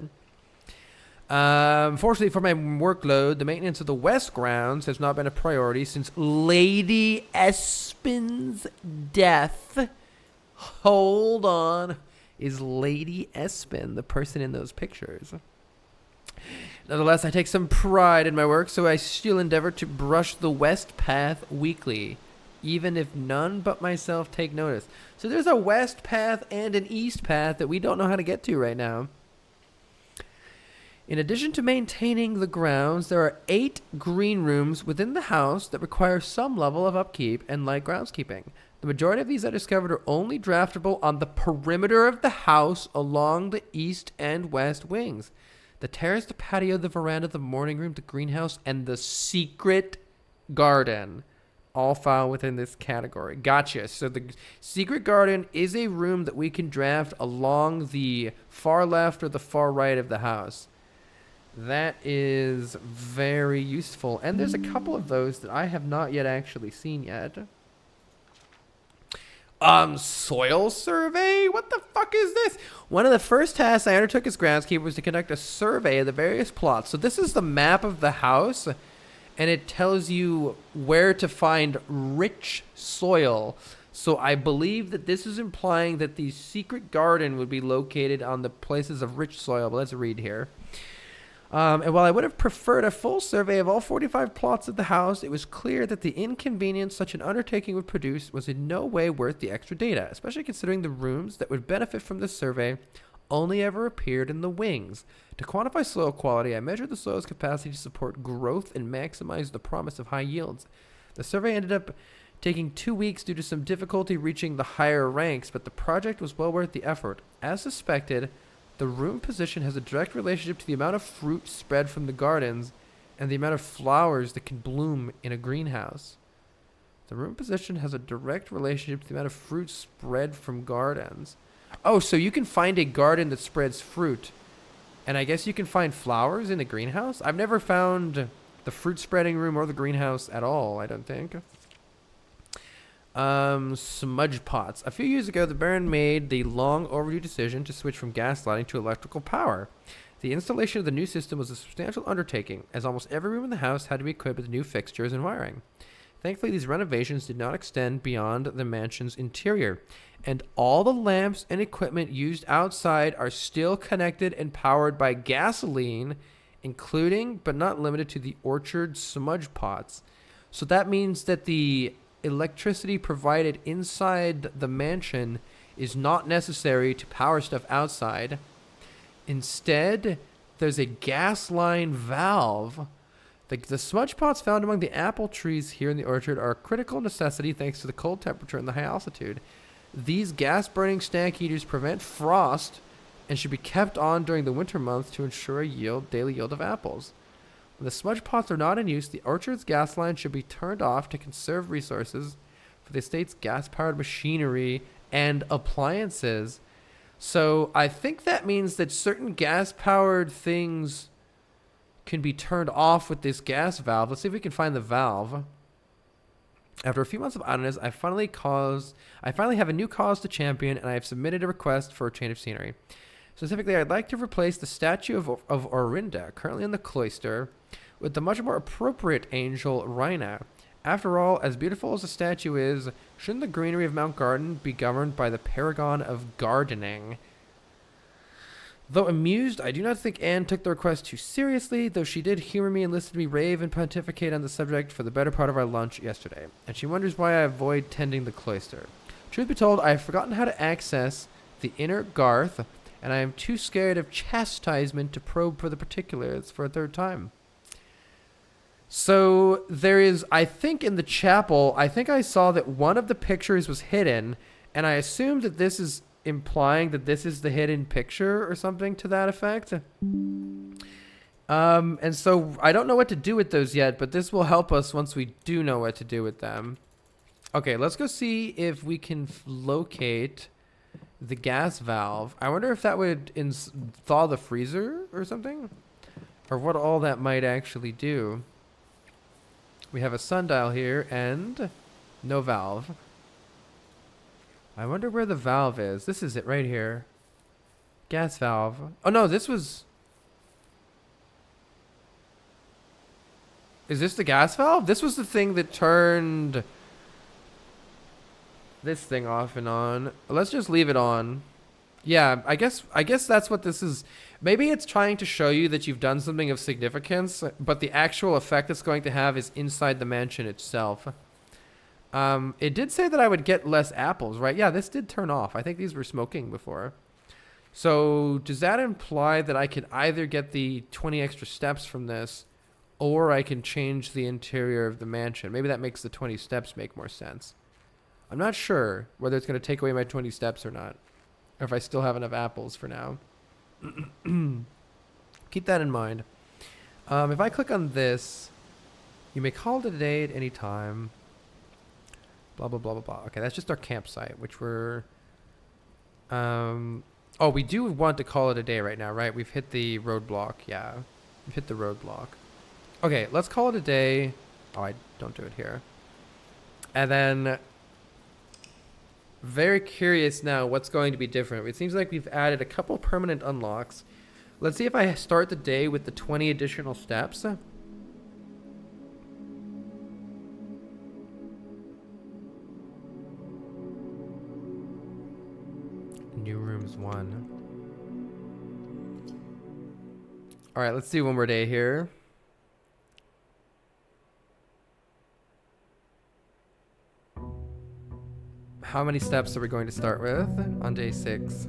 Fortunately for my workload, the maintenance of the west grounds has not been a priority since Lady Espin's death. Hold on. Is Lady Espin the person in those pictures? Nonetheless, I take some pride in my work, so I still endeavor to brush the west path weekly, even if none but myself take notice. So there's a west path and an east path that we don't know how to get to right now. In addition to maintaining the grounds, there are 8 green rooms within the house that require some level of upkeep and light groundskeeping. The majority of these I discovered are only draftable on the perimeter of the house along the east and west wings. The terrace, the patio, the veranda, the morning room, the greenhouse, and the secret garden all fall within this category. Gotcha. So the secret garden is a room that we can draft along the far left or the far right of the house. That is very useful. And there's a couple of those that I have not yet actually seen yet. Soil survey? What the fuck is this? One of the first tasks I undertook as groundskeeper was to conduct a survey of the various plots. So this is the map of the house, and it tells you where to find rich soil. So I believe that this is implying that the secret garden would be located on the places of rich soil. But let's read here. And while I would have preferred a full survey of all 45 plots of the house, it was clear that the inconvenience such an undertaking would produce was in no way worth the extra data, especially considering the rooms that would benefit from this survey only ever appeared in the wings. To quantify soil quality, I measured the soil's capacity to support growth and maximize the promise of high yields. The survey ended up taking 2 weeks due to some difficulty reaching the higher ranks, but the project was well worth the effort. As suspected, the room position has a direct relationship to the amount of fruit spread from the gardens and the amount of flowers that can bloom in a greenhouse. The room position has a direct relationship to the amount of fruit spread from gardens. Oh, so you can find a garden that spreads fruit, and I guess you can find flowers in the greenhouse? I've never found the fruit spreading room or the greenhouse at all, I don't think. Smudge pots. A few years ago, the Baron made the long overdue decision to switch from gas lighting to electrical power. The installation of the new system was a substantial undertaking, as almost every room in the house had to be equipped with new fixtures and wiring. Thankfully, these renovations did not extend beyond the mansion's interior, and all the lamps and equipment used outside are still connected and powered by gasoline, including but not limited to the orchard smudge pots. So that means that the electricity provided inside the mansion is not necessary to power stuff outside. Instead, there's a gas line valve. The smudge pots found among the apple trees here in the orchard are a critical necessity thanks to the cold temperature and the high altitude. These gas-burning stank heaters prevent frost and should be kept on during the winter months to ensure a daily yield of apples. When the smudge pots are not in use, the orchard's gas line should be turned off to conserve resources for the estate's gas-powered machinery and appliances. So I think that means that certain gas-powered things can be turned off with this gas valve. Let's see if we can find the valve. After a few months of idleness, I finally have a new cause to champion, and I have submitted a request for a change of scenery. Specifically, I'd like to replace the statue of Orinda, currently in the cloister, with the much more appropriate angel Rhina. After all, as beautiful as the statue is, shouldn't the greenery of Mount Garden be governed by the paragon of gardening? Though amused, I do not think Anne took the request too seriously, though she did humor me and listen to me rave and pontificate on the subject for the better part of our lunch yesterday, and she wonders why I avoid tending the cloister. Truth be told, I have forgotten how to access the inner garth, and I am too scared of chastisement to probe for the particulars for a third time. So there is, I think in the chapel, I think I saw that one of the pictures was hidden, and I assumed that this is implying that this is the hidden picture or something to that effect. And so I don't know what to do with those yet, but this will help us once we do know what to do with them. Okay, let's go see if we can locate the gas valve. I wonder if that would thaw the freezer or something, or what all that might actually do. We have a sundial here and no valve. I wonder where the valve is. This is it right here. Gas valve. Oh no, this was... Is this the gas valve? This was the thing that turned this thing off and on. Let's just leave it on. Yeah, I guess that's what this is. Maybe it's trying to show you that you've done something of significance, but the actual effect it's going to have is inside the mansion itself. It did say that I would get less apples, right? Yeah, this did turn off. I think these were smoking before. So does that imply that I could either get the 20 extra steps from this, or I can change the interior of the mansion? Maybe that makes the 20 steps make more sense. I'm not sure whether it's going to take away my 20 steps or not, or if I still have enough apples for now. Keep that in mind. If I click on this, you may call it a day at any time. Blah, blah, blah, blah, blah. Okay, that's just our campsite, which we're... oh, we do want to call it a day right now, right? We've hit the roadblock. Yeah, we've hit the roadblock. Okay, let's call it a day. Oh, I don't do it here. And then... Very curious now what's going to be different. It seems like we've added a couple permanent unlocks. Let's see if I start the day with the 20 additional steps. New rooms 1. Alright, let's do one more day here. How many steps are we going to start with on day 6?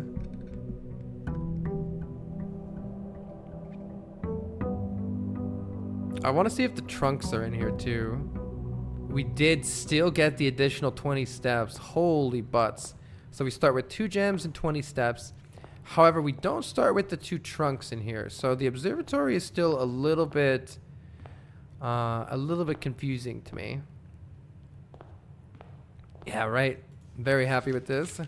I want to see if the trunks are in here too. We did still get the additional 20 steps. Holy butts. So we start with 2 gems and 20 steps. However, we don't start with the 2 trunks in here. So the observatory is still a little bit confusing to me. Yeah, right. Very happy with this.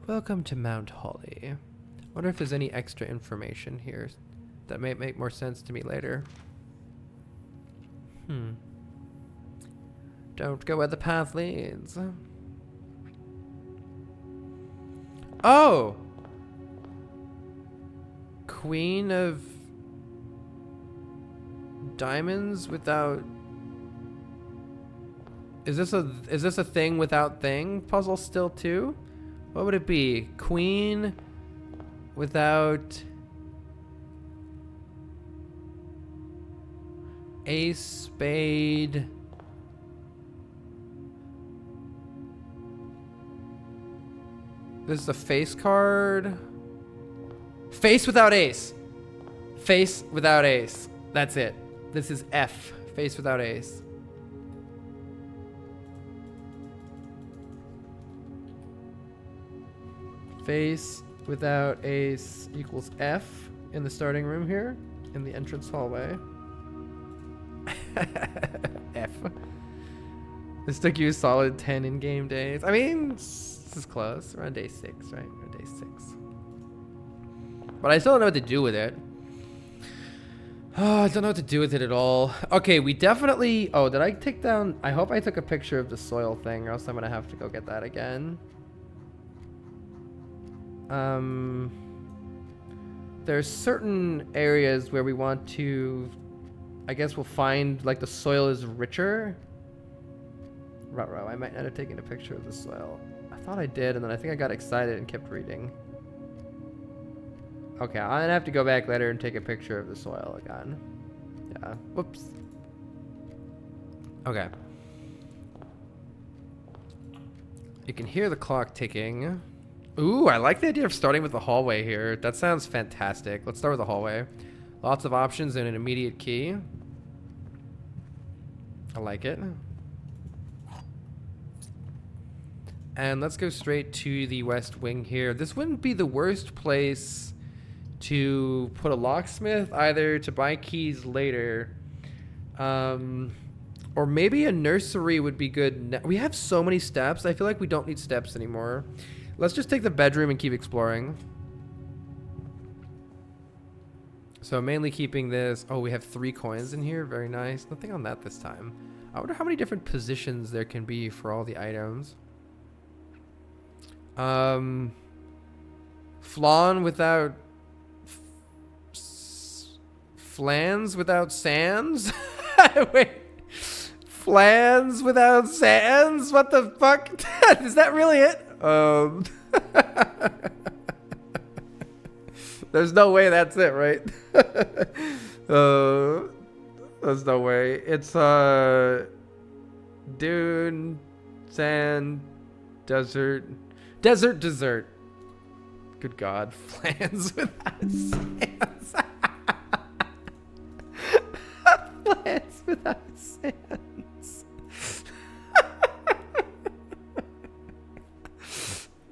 Welcome to Mount Holly. Wonder if there's any extra information here that may make more sense to me later. Don't go where the path leads. Oh! Queen of Diamonds without Is this a thing without thing puzzle still too? What would it be? Queen without ace, spade. This is a face card. Face without ace. Face without ace. That's it. This is F. Face without ace. Face without ace equals F in the starting room here, in the entrance hallway. F. This took you a solid 10 in-game days. I mean, this is close. We're on day 6, right? We're on day 6. But I still don't know what to do with it. Oh, I don't know what to do with it at all. Okay, we definitely... Oh, did I take down... I hope I took a picture of the soil thing, or else I'm going to have to go get that again. There's certain areas where we want to... I guess we'll find, like, the soil is richer. Ruh-roh, I might not have taken a picture of the soil. I thought I did, and then I think I got excited and kept reading. Okay, I'm gonna have to go back later and take a picture of the soil again. Yeah, whoops. Okay. You can hear the clock ticking. Ooh, I like the idea of starting with the hallway here. That sounds fantastic. Let's start with the hallway. Lots of options and an immediate key. I like it. And let's go straight to the west wing here. This wouldn't be the worst place to put a locksmith, either to buy keys later, or maybe a nursery would be good. We have so many steps. I feel like we don't need steps anymore. Let's just take the bedroom and keep exploring. So mainly keeping this. Oh, we have 3 coins in here. Very nice. Nothing on that this time. I wonder how many different positions there can be for all the items. Flan without... Flans without sands? Wait. Flans without sands? What the fuck? Is that really it? There's no way that's it, right? There's no way. It's dune, sand, desert, dessert. Good God, flans without sands. Flans without sands.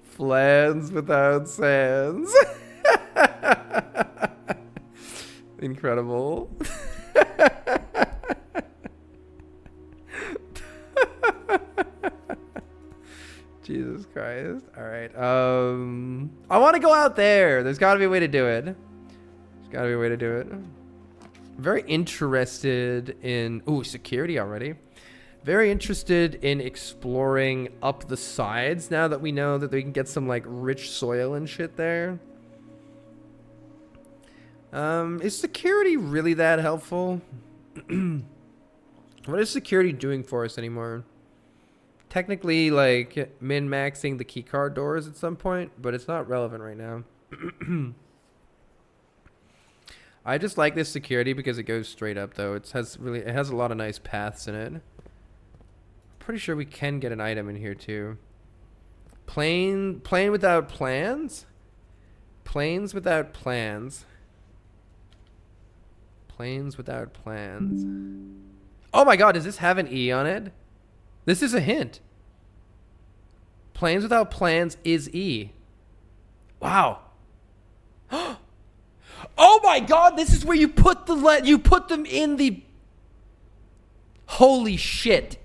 Flans without sands. Incredible. Jesus Christ. All right. I want to go out there. There's got to be a way to do it. There's got to be a way to do it. Very interested in... Ooh, security already. Very interested in exploring up the sides now that we know that we can get some, like, rich soil and shit there. Is security really that helpful? What is security doing for us anymore? Technically, like, min-maxing the keycard doors at some point, but it's not relevant right now. I just like this security because it goes straight up, though. It has a lot of nice paths in it. Pretty sure we can get an item in here too. Plane without plans? Planes without plans. Planes without plans. Oh my God, does this have an E on it? This is a hint. Planes without plans is E. Wow. Oh my God, this is where you put you put them in the... Holy shit.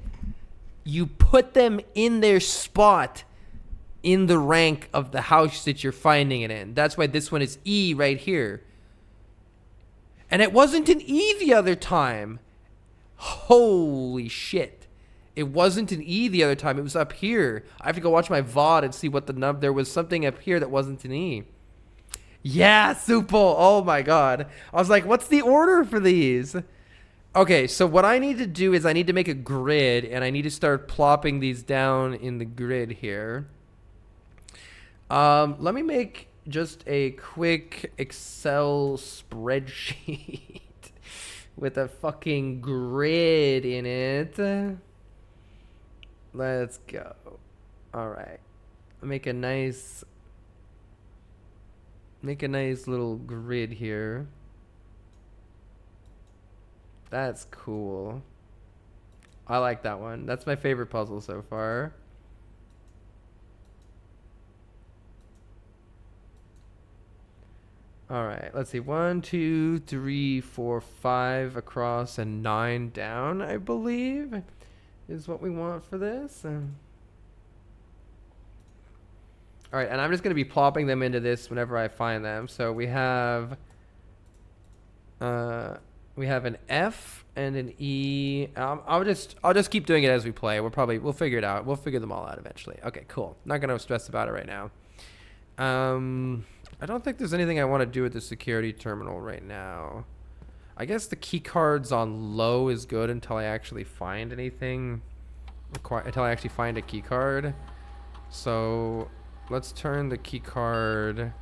You put them in their spot in the rank of the house that you're finding it in. That's why this one is E right here. And it wasn't an E the other time. Holy shit. It wasn't an E the other time. It was up here. I have to go watch my VOD and see what the number... There was something up here that wasn't an E. Yeah, super. Oh my God. I was like, what's the order for these? Okay, so what I need to do is I need to make a grid, and I need to start plopping these down in the grid here. Let me make just a quick Excel spreadsheet with a fucking grid in it. Let's go. All right. Make a nice little grid here. That's cool. I like that one. That's my favorite puzzle so far. All right, let's see. 1, 2, 3, 4, 5 across and 9 down, I believe, is what we want for this. All right, and I'm just going to be plopping them into this whenever I find them. So we have an F and an E. I'll just keep doing it as we play. We'll figure it out. We'll figure them all out eventually. Okay, cool. Not going to stress about it right now. I don't think there's anything I want to do with the security terminal right now. I guess the key cards on low is good until I actually find anything. Until I actually find a key card. So let's turn the key card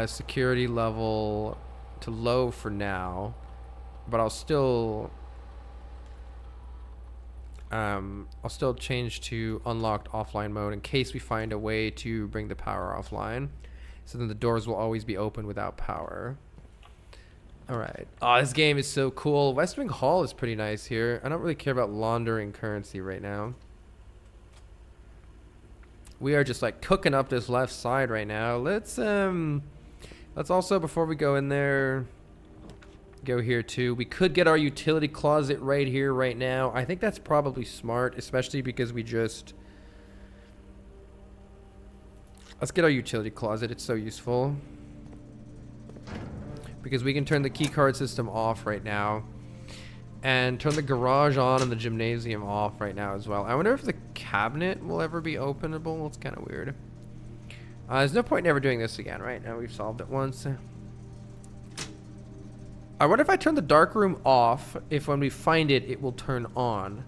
security level to low for now. But I'll still change to unlocked offline mode in case we find a way to bring the power offline. So then the doors will always be open without power. All right. Oh, this game is so cool. West Wing Hall is pretty nice here. I don't really care about laundering currency right now. We are just like cooking up this left side right now. Let's also, before we go in there, go here too. We could get our utility closet right here right now. I think that's probably smart, especially because let's get our utility closet. It's so useful because we can turn the key card system off right now and turn the garage on and the gymnasium off right now as well. I wonder if the cabinet will ever be openable. It's kind of weird. There's no point in ever doing this again, right? Now we've solved it once. I wonder if I turn the dark room off, if when we find it, it will turn on.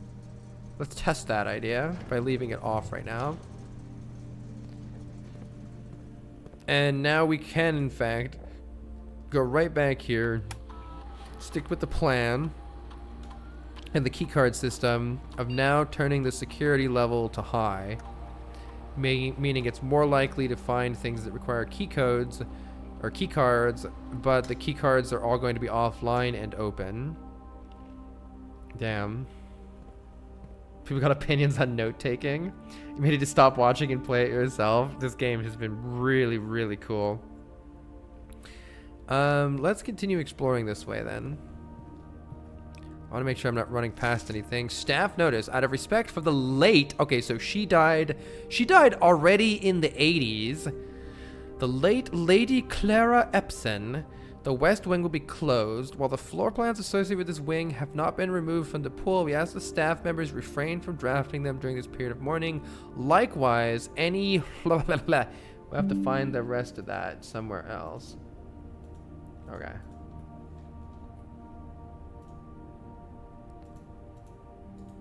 Let's test that idea by leaving it off right now. And now we can, in fact, go right back here, stick with the plan and the keycard system of now turning the security level to high, meaning it's more likely to find things that require key codes or key cards, but the key cards are all going to be offline and open. Damn. People got opinions on note-taking. You may need to stop watching and play it yourself. This game has been really, really cool. Let's continue exploring this way then. I want to make sure I'm not running past anything. Staff notice, out of respect for the late... Okay, so she died already in the 80s. The late Lady Clara Epson. The west wing will be closed. While the floor plans associated with this wing have not been removed from the pool, we ask the staff members refrain from drafting them during this period of mourning. Likewise, any... We'll have to find the rest of that somewhere else. Okay.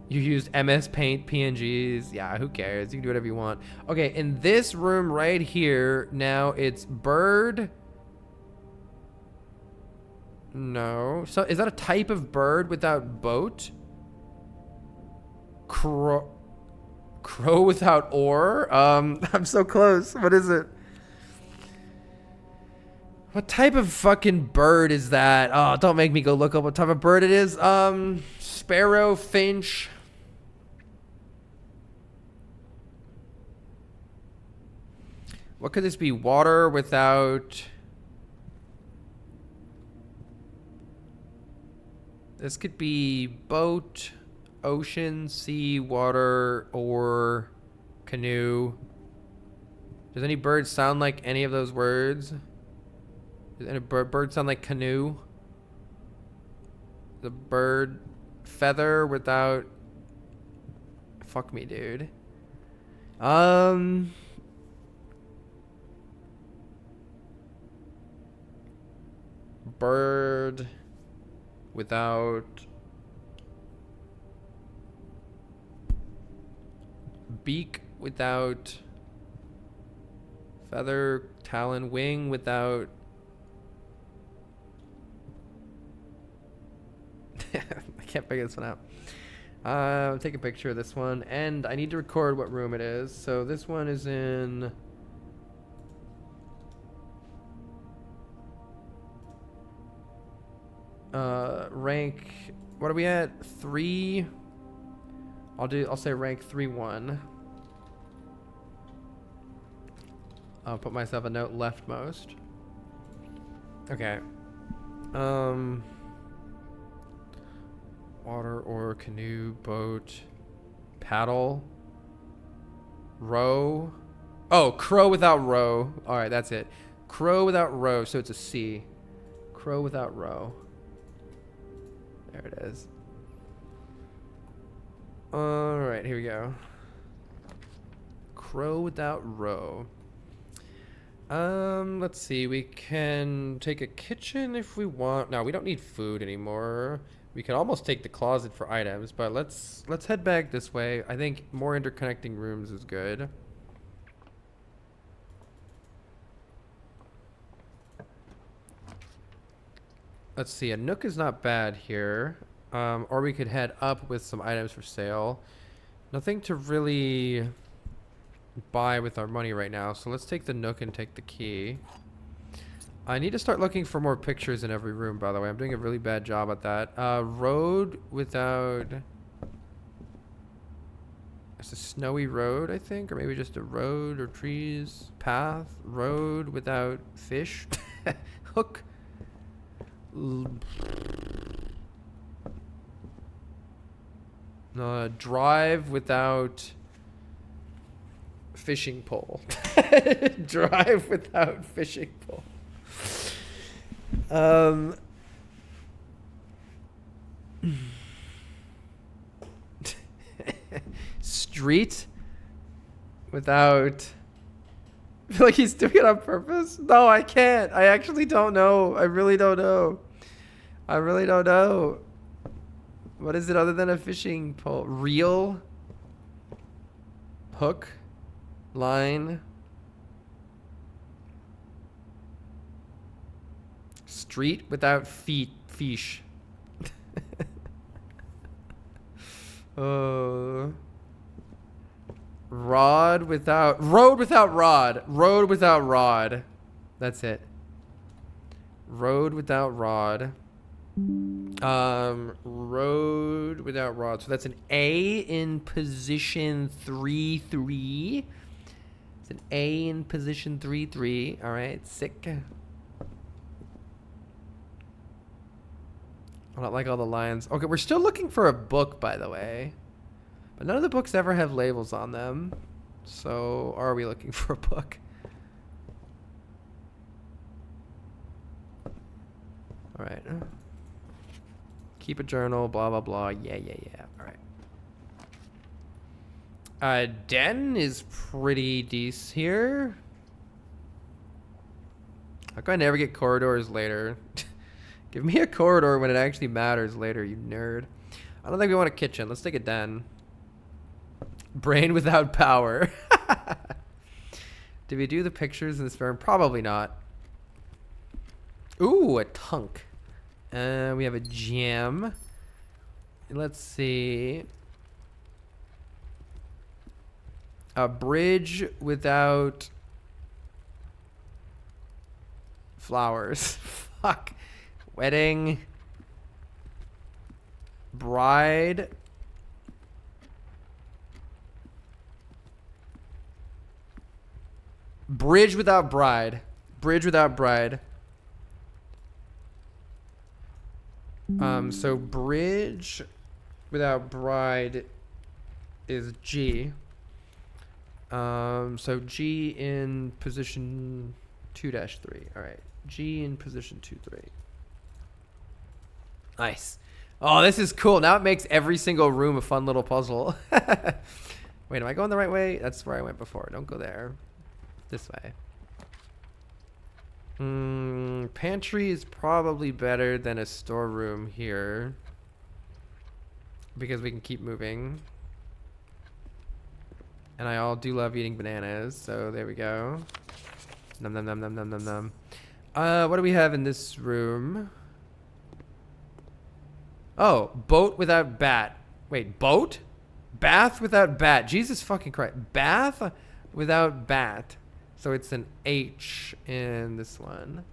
You used MS Paint PNGs. Yeah, who cares? You can do whatever you want. Okay, in this room right here, now it's bird. No. So is that a type of bird without boat? Crow without oar? I'm so close. What is it? What type of fucking bird is that? Oh, don't make me go look up what type of bird it is. Sparrow, finch. What could this be? Water without... This could be boat, ocean, sea, water, or canoe. Does any bird sound like any of those words? Does any bird sound like canoe? The bird feather without... Fuck me, dude. Bird. without beak, without feather, talon, wing, without I can't figure this one out. Take a picture of this one, and I need to record what room it is. So this one is in rank, what are we at? 3. I'll say rank 3-1. I'll put myself a note leftmost. Okay. Water or canoe, boat, paddle, row. Oh, crow without row. All right, that's it. Crow without row, so it's a C. Crow without row. There it is. All right, here we go. Crow without row. Let's see. We can take a kitchen if we want. No, we don't need food anymore. We could almost take the closet for items, but let's head back this way. I think more interconnecting rooms is good. Let's see. A nook is not bad here. Or we could head up with some items for sale. Nothing to really buy with our money right now, so let's take the nook and take the key. I need to start looking for more pictures in every room, by the way. I'm doing a really bad job at that. Road without... It's a snowy road, I think, or maybe just a road or trees. Path. Road without fish. Hook. Drive without fishing pole. Drive without fishing pole. Street without... I feel like he's doing it on purpose. No, I can't. I actually don't know. I really don't know. I really don't know. What is it other than a fishing pole? Reel? Hook? Line? Street without feet. Fish. Rod without... Road without rod. Road without rod. That's it. Road without rod. Road without rod. So that's an A in position 3-3. It's an A in position 3-3. All right, sick. I don't like all the lines. Okay, we're still looking for a book, by the way. But none of the books ever have labels on them. So, are we looking for a book? All right. Keep a journal, blah, blah, blah. Yeah. All right. Den is pretty decent here. How come I never get corridors later? Give me a corridor when it actually matters later, you nerd. I don't think we want a kitchen. Let's take a den. Brain without power. Did we do the pictures in this room? Probably not. Ooh, a tunk. We have a gem. Let's see. A bridge without flowers. Fuck. Wedding. Bride. Bridge without bride. Bridge without bride. So bridge without bride is G. So G in position 2-3. All right. G in position 2-3. Nice. Oh, this is cool. Now it makes every single room a fun little puzzle. Wait, am I going the right way? That's where I went before. Don't go there. This way. Pantry is probably better than a storeroom here. Because we can keep moving. And I do love eating bananas, so there we go. Num num num num num num num. What do we have in this room? Oh, boat without bat. Wait, boat? Bath without bat. Jesus fucking Christ. Bath without bat. So it's an H in this one.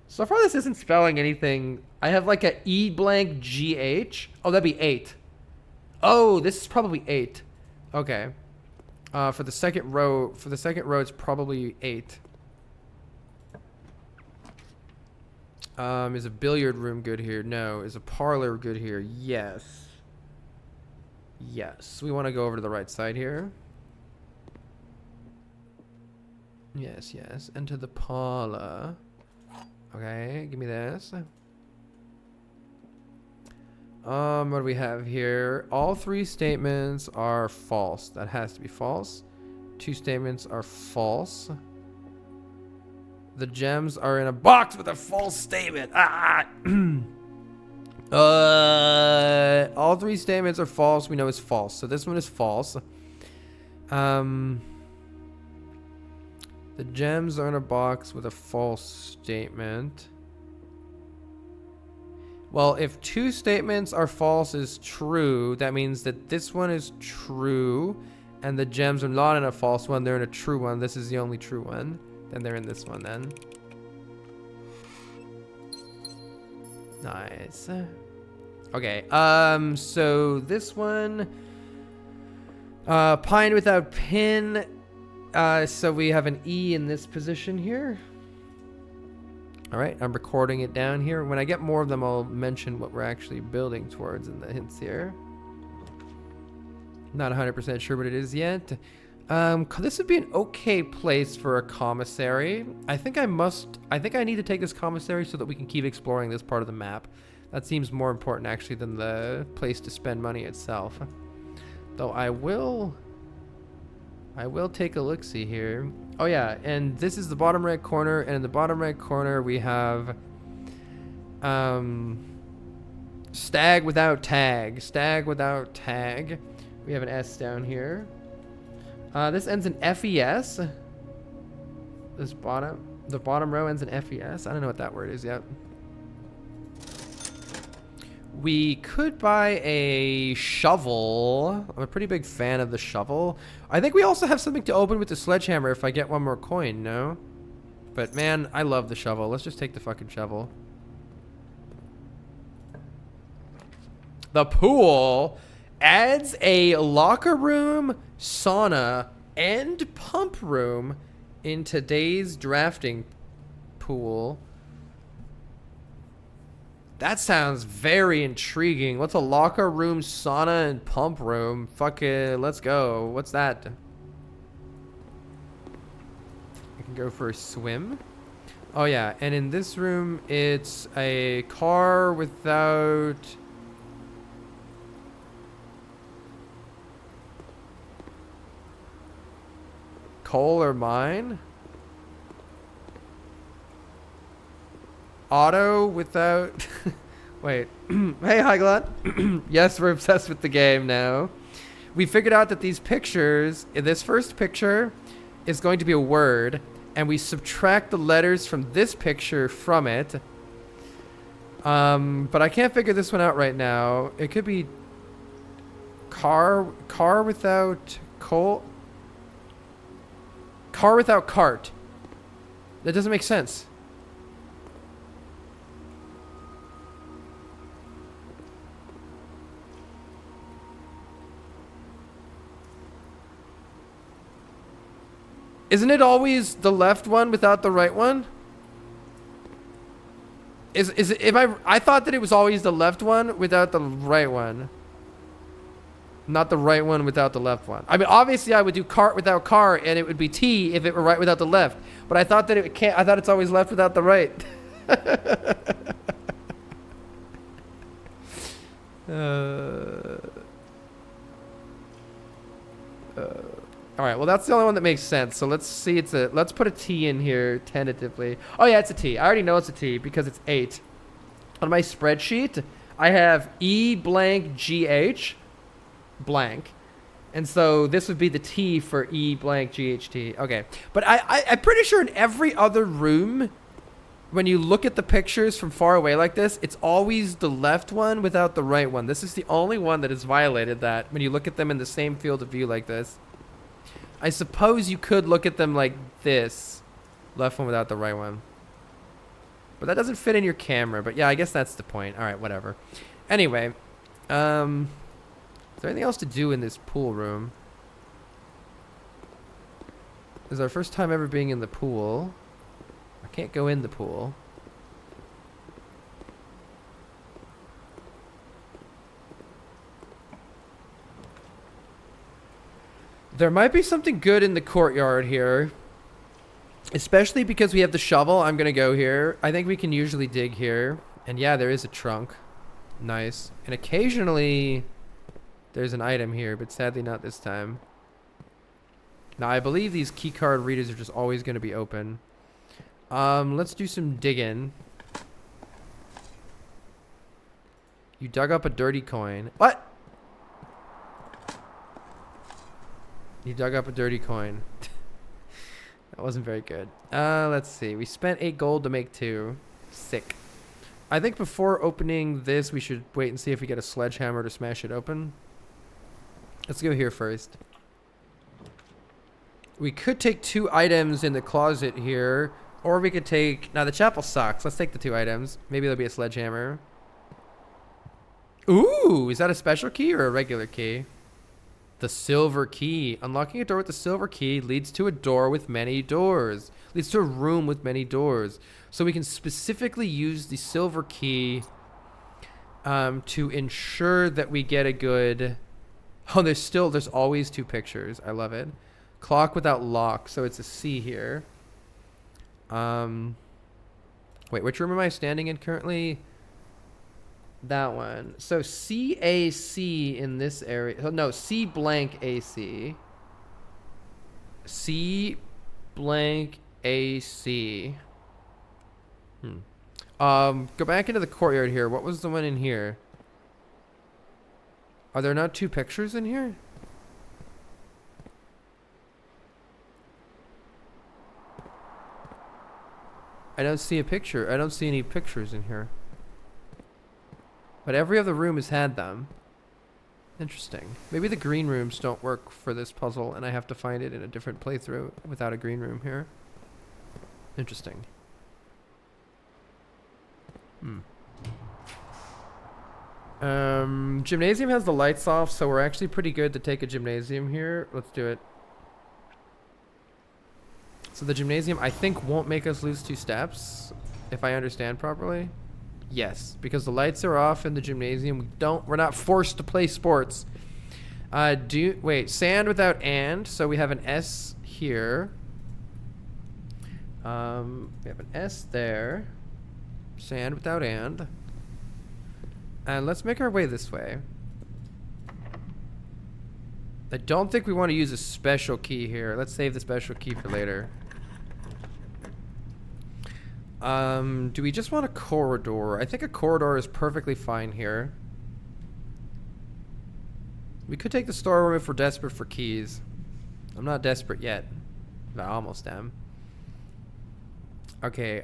So far this isn't spelling anything. I have like a E blank GH. Oh, that'd be 8. Oh, this is probably 8. Okay. For the second row, it's probably 8. Is a billiard room good here? No. Is a parlor good here? Yes. Yes. We want to go over to the right side here. Yes, yes. Enter the parlor. Okay, give me this. What do we have here? All 3 statements are false. That has to be false. 2 statements are false. The gems are in a box with a false statement. Ah! All 3 statements are false. We know it's false. So this one is false. The gems are in a box with a false statement. Well, if 2 statements are false is true, that means that this one is true, and the gems are not in a false one, they're in a true one. This is the only true one. Then they're in this one then. Nice. Okay, so this one, pine without pin. So we have an E in this position here. All right, I'm recording it down here. When I get more of them, I'll mention what we're actually building towards in the hints here. Not 100% sure what it is yet. This would be an okay place for a commissary. I think I need to take this commissary so that we can keep exploring this part of the map. That seems more important actually than the place to spend money itself. Though I will take a look-see here. Oh yeah, and this is the bottom right corner, and in the bottom right corner we have stag without tag. Stag without tag. We have an S down here. This ends in FES. The bottom row ends in FES. I don't know what that word is yet. We could buy a shovel. I'm a pretty big fan of the shovel. I think we also have something to open with the sledgehammer if I get one more coin, no? But man, I love the shovel. Let's just take the fucking shovel. The pool adds a locker room, sauna, and pump room in today's drafting pool. That sounds very intriguing. What's a locker room, sauna, and pump room? Fuck it, let's go. What's that? I can go for a swim. Oh yeah, and in this room, it's a car without... coal or mine? Auto without... Wait. Hey, Highglot. Yes, we're obsessed with the game now. We figured out that these pictures, this first picture is going to be a word, and we subtract the letters from this picture from it. But I can't figure this one out right now. It could be car without coal. Car without cart. That doesn't make sense. Isn't it always the left one without the right one? I thought that it was always the left one without the right one. Not the right one without the left one. I mean, obviously I would do cart without car and it would be T if it were right without the left. But I thought that it can't, I thought it's always left without the right. All right, well, that's the only one that makes sense. So let's see. Let's put a T in here tentatively. Oh yeah, it's a T. I already know it's a T because it's 8. On my spreadsheet, I have E blank GH blank. And so this would be the T for E blank GHT. Okay. But I'm pretty sure in every other room, when you look at the pictures from far away like this, it's always the left one without the right one. This is the only one that has violated that when you look at them in the same field of view like this. I suppose you could look at them like this. Left one without the right one. But that doesn't fit in your camera. But yeah, I guess that's the point. All right, whatever. Anyway, is there anything else to do in this pool room? This is our first time ever being in the pool. I can't go in the pool. There might be something good in the courtyard here. Especially because we have the shovel. I'm going to go here. I think we can usually dig here. And yeah, there is a trunk. Nice. And occasionally there's an item here, but sadly not this time. Now, I believe these keycard readers are just always going to be open. Let's do some digging. You dug up a dirty coin. What? You dug up a dirty coin. That wasn't very good. Let's see. We spent 8 gold to make 2. Sick. I think before opening this, we should wait and see if we get a sledgehammer to smash it open. Let's go here first. We could take 2 items in the closet here. Or we could take... Now, the chapel sucks. Let's take the 2 items. Maybe there'll be a sledgehammer. Ooh! Is that a special key or a regular key? The silver key. Unlocking a door with the silver key leads to a door with many doors. Leads to a room with many doors. So we can specifically use the silver key to ensure that we get a good... Oh, there's always 2 pictures. I love it. Clock without lock. So it's a C here. Wait, which room am I standing in currently? That one. So CAC in this area. No, C blank AC. C blank AC. Go back into the courtyard here. What was the one in here? Are there not 2 pictures in here? I don't see a picture. I don't see any pictures in here. But every other room has had them. Interesting. Maybe the green rooms don't work for this puzzle and I have to find it in a different playthrough without a green room here. Interesting. Gymnasium has the lights off, so we're actually pretty good to take a gymnasium here. Let's do it. So the gymnasium, I think, won't make us lose 2 steps, if I understand properly. Yes, because the lights are off in the gymnasium. We're not forced to play sports. Wait, sand without and, so we have an S here. We have an S there. Sand without and. And let's make our way this way. I don't think we want to use a special key here. Let's save the special key for later. Do we just want a corridor? I think a corridor is perfectly fine here. We could take the storeroom if we're desperate for keys. I'm not desperate yet. But I almost am. Okay,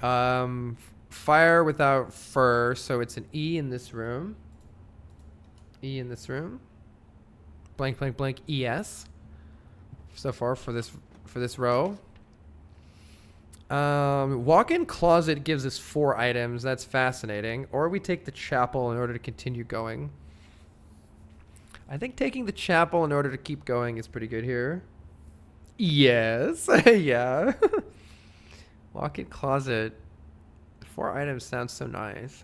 fire without fur, so it's an E in this room. E in this room. Blank, blank, blank, ES. So far for this row. Walk-in closet gives us 4 items. That's fascinating. Or we take the chapel in order to continue going. I think taking the chapel in order to keep going is pretty good here. Yes. Yeah. Walk-in closet. 4 items sounds so nice.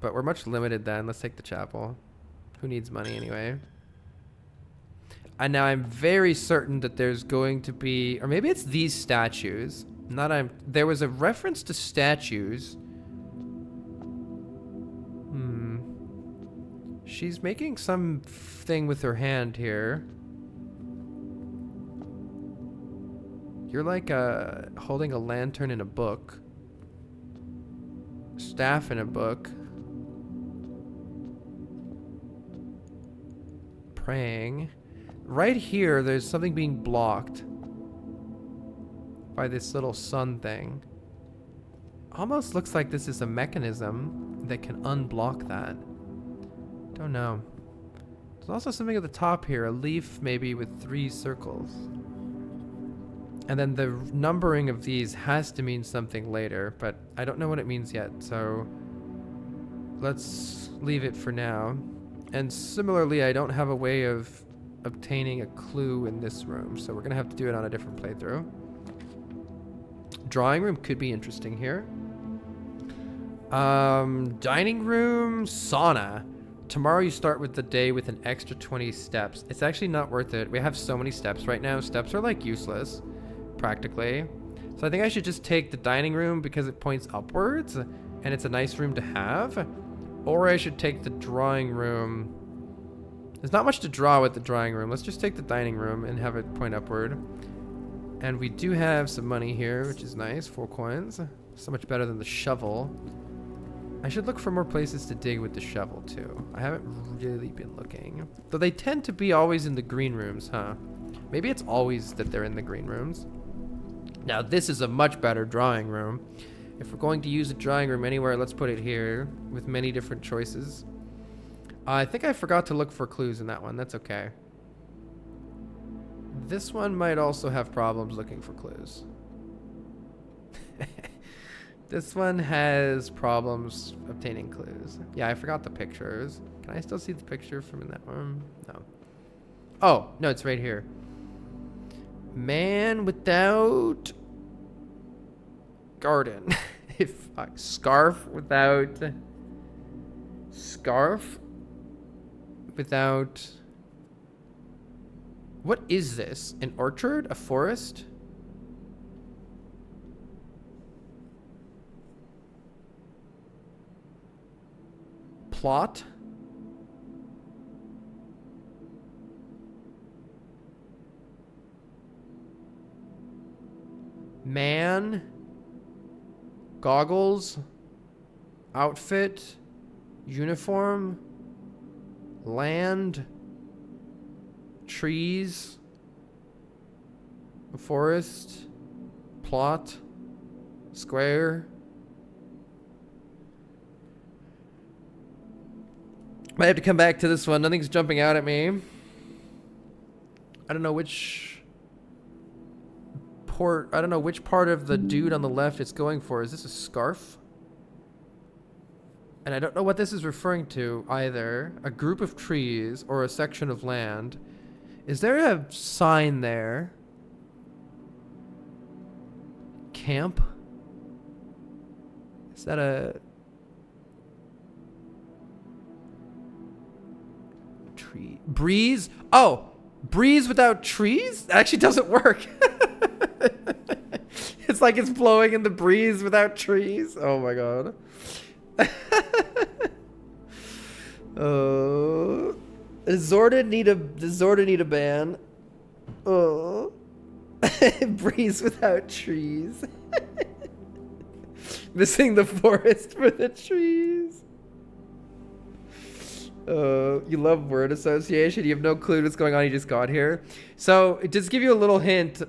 But we're much limited then. Let's take the chapel. Who needs money anyway? And now I'm very certain that there's going to be, or maybe it's these statues. There was a reference to statues. She's making some thing with her hand here. You're like holding a lantern in a book. Staff in a book. Praying. Right here, there's something being blocked by this little sun thing. Almost looks like this is a mechanism that can unblock that. Don't know. There's also something at the top here, a leaf maybe with 3 circles. And then the numbering of these has to mean something later, but I don't know what it means yet, so let's leave it for now. And similarly, I don't have a way of obtaining a clue in this room, so we're gonna have to do it on a different playthrough. Drawing room could be interesting here. Dining room, sauna. Tomorrow you start with the day with an extra 20 steps. It's actually not worth it. We have so many steps right now. Steps are like useless, practically. So I think I should just take the dining room because it points upwards and it's a nice room to have. Or I should take the drawing room. There's not much to draw with the drawing room. Let's just take the dining room and have it point upward. And we do have some money here, which is nice. 4 coins. So much better than the shovel. I should look for more places to dig with the shovel too. I haven't really been looking. Though they tend to be always in the green rooms, huh? Maybe it's always that they're in the green rooms. Now this is a much better drawing room. If we're going to use a drawing room anywhere, let's put it here with many different choices. I think I forgot to look for clues in that one. That's okay. This one might also have problems looking for clues. This one has problems obtaining clues. Yeah, I forgot the pictures. Can I still see the picture from in that one? No. Oh, no, it's right here. Man without garden. If scarf without what is this? An orchard? A forest? Plot? Man? Goggles? Outfit? Uniform? Land? Trees? A forest? Plot? Square? Might have to come back to this one. Nothing's jumping out at me. I don't know which part of the dude on the left it's going for. Is this a scarf? And I don't know what this is referring to either. A group of trees or a section of land. Is there a sign there? Camp? Is that a tree? Breeze? Oh, breeze without trees? That actually doesn't work. It's like it's blowing in the breeze without trees. Oh my god. Oh, Zorda need a ban. Oh, breeze without trees. Missing the forest for the trees. You love word association. You have no clue what's going on. You just got here. So just give you a little hint.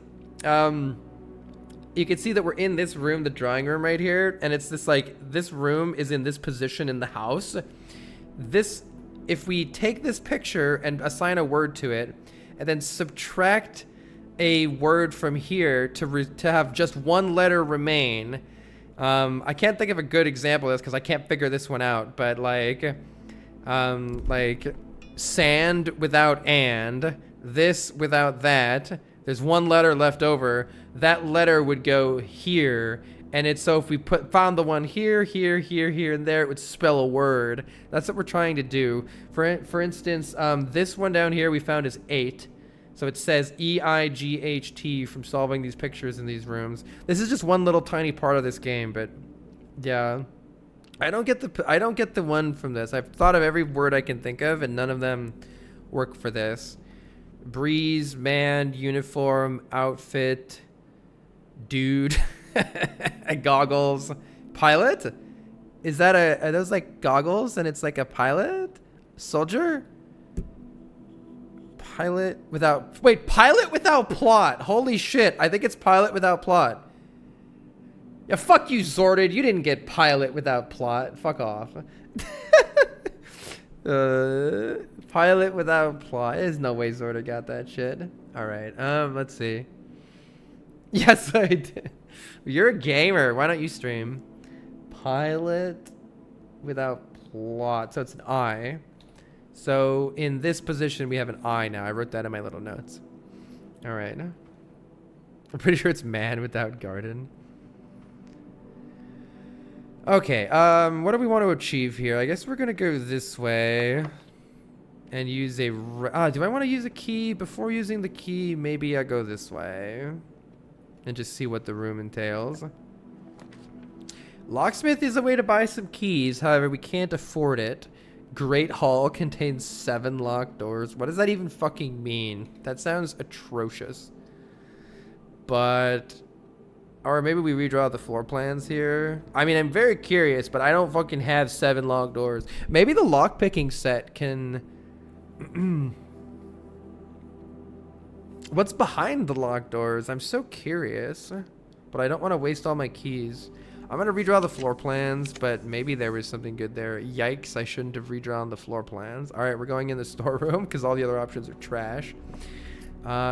You can see that we're in this room, the drawing room right here, and it's this like this room is in this position in the house. This, if we take this picture and assign a word to it, and then subtract a word from here to have just one letter remain. I can't think of a good example of this because I can't figure this one out, but like sand without and, this without that. There's one letter left over. That letter would go here, and it's so if we found the one here, here, and there, it would spell a word. That's what we're trying to do. For instance, this one down here we found is 8. So it says EIGHT from solving these pictures in these rooms. This is just one little tiny part of this game, but yeah. I don't get the one from this. I've thought of every word I can think of, and none of them work for this. Breeze, man, uniform, outfit, dude. Goggles. Pilot? Is that are those like goggles and it's like a pilot? Soldier? Pilot without, wait, pilot without plot. Holy shit. I think it's pilot without plot. Yeah, fuck you, Zorded. You didn't get pilot without plot. Fuck off. Pilot without plot. There's no way Zorded got that shit. All right. Let's see. Yes, I did. You're a gamer. Why don't you stream? Pilot without plot. So it's an I. So in this position, we have an I now. I wrote that in my little notes. All right. I'm pretty sure it's man without garden. Okay. What do we want to achieve here? I guess we're going to go this way and use a... do I want to use a key? Before using the key, maybe I go this way and just see what the room entails. Locksmith is a way to buy some keys. However, we can't afford it. Great Hall contains 7 locked doors. What does that even fucking mean? That sounds atrocious. But... or maybe we redraw the floor plans here. I mean, I'm very curious, but I don't fucking have 7 locked doors. Maybe the lockpicking set can... What's behind the locked doors? I'm so curious. But I don't want to waste all my keys. I'm going to redraw the floor plans, but maybe there was something good there. Yikes, I shouldn't have redrawn the floor plans. All right, we're going in the storeroom because all the other options are trash.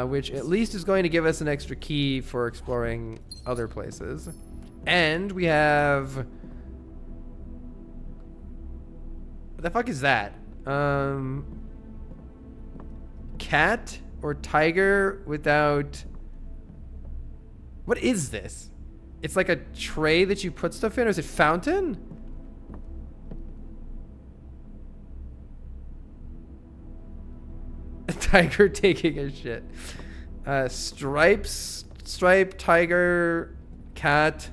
Which at least is going to give us an extra key for exploring other places. And we have... what the fuck is that? Cat or tiger without... what is this? It's like a tray that you put stuff in, or is it fountain? A tiger taking a shit. Stripe, tiger, cat.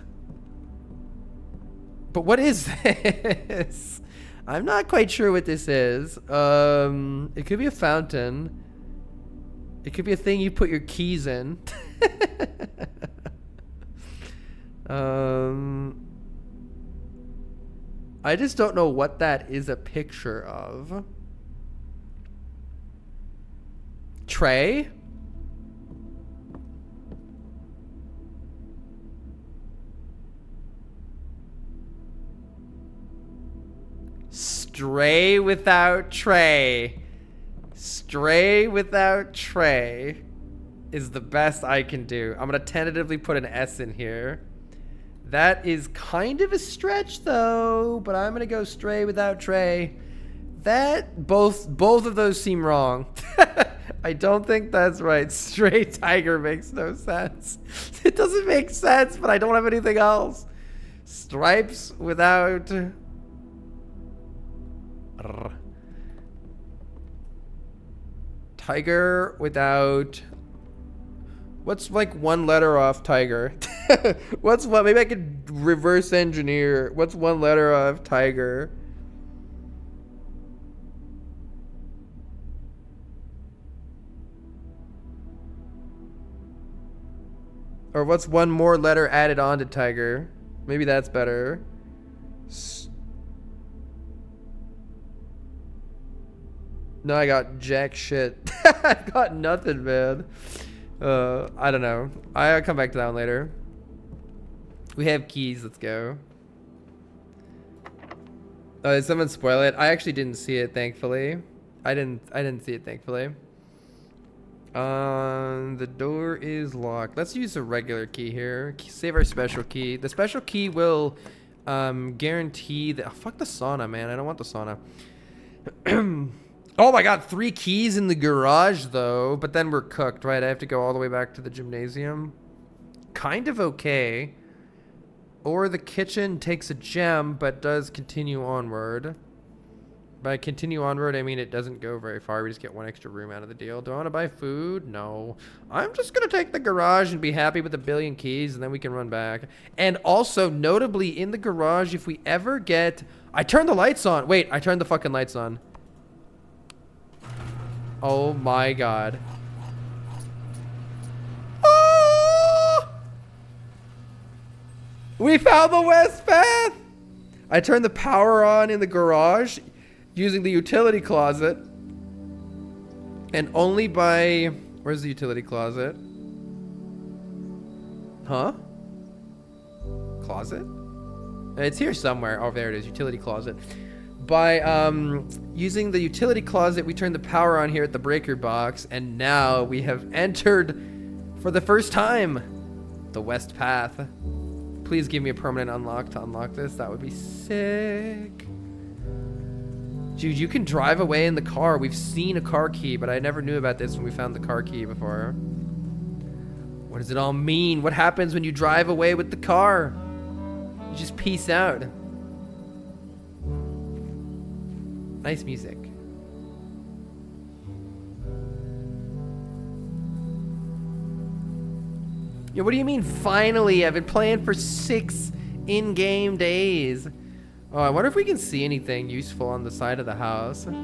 But what is this? I'm not quite sure what this is. It could be a fountain. It could be a thing you put your keys in. I just don't know what that is a picture of. Tray? Stray without tray. Stray without tray is the best I can do. I'm gonna tentatively put an S in here. That is kind of a stretch though, but I'm gonna go stray without tray. That both of those seem wrong. I don't think that's right. Stray tiger makes no sense. It doesn't make sense, but I don't have anything else. Stripes without... tiger without... what's like one letter off tiger? What's what? Maybe I could reverse engineer. What's one letter off tiger? Or what's one more letter added on to tiger? Maybe that's better. No, I got jack shit. I've got nothing, man. I don't know. I'll come back to that one later. We have keys. Let's go. Oh, did someone spoil it? I actually didn't see it, thankfully. I didn't see it, thankfully. The door is locked. Let's use a regular key here. Save our special key. The special key will guarantee that... oh, fuck the sauna, man. I don't want the sauna. Oh my god, 3 keys in the garage though, but then we're cooked, right? I have to go all the way back to the gymnasium. Kind of okay. Or the kitchen takes a gem, but does continue onward. By continue onward, I mean it doesn't go very far. We just get 1 extra room out of the deal. Do I want to buy food? No. I'm just going to take the garage and be happy with 1,000,000,000 keys, and then we can run back. And also, notably, in the garage, if we ever get... I turned the lights on. Wait, I turned the fucking lights on. Oh my god. Oh! We found the west path. I turned the power on in the garage using the utility closet. And only by... Where's the utility closet? Huh? Closet? It's here somewhere. Oh, there it is. Utility closet. By using the utility closet, we turned the power on here at the breaker box. And now we have entered, for the first time, the west path. Please give me a permanent unlock to unlock this. That would be sick. Dude, you can drive away in the car. We've seen a car key, but I never knew about this when we found the car key before. What does it all mean? What happens when you drive away with the car? You just peace out. Nice music. Yo, what do you mean finally? I've been playing for 6 in-game days. Oh, I wonder if we can see anything useful on the side of the house. Can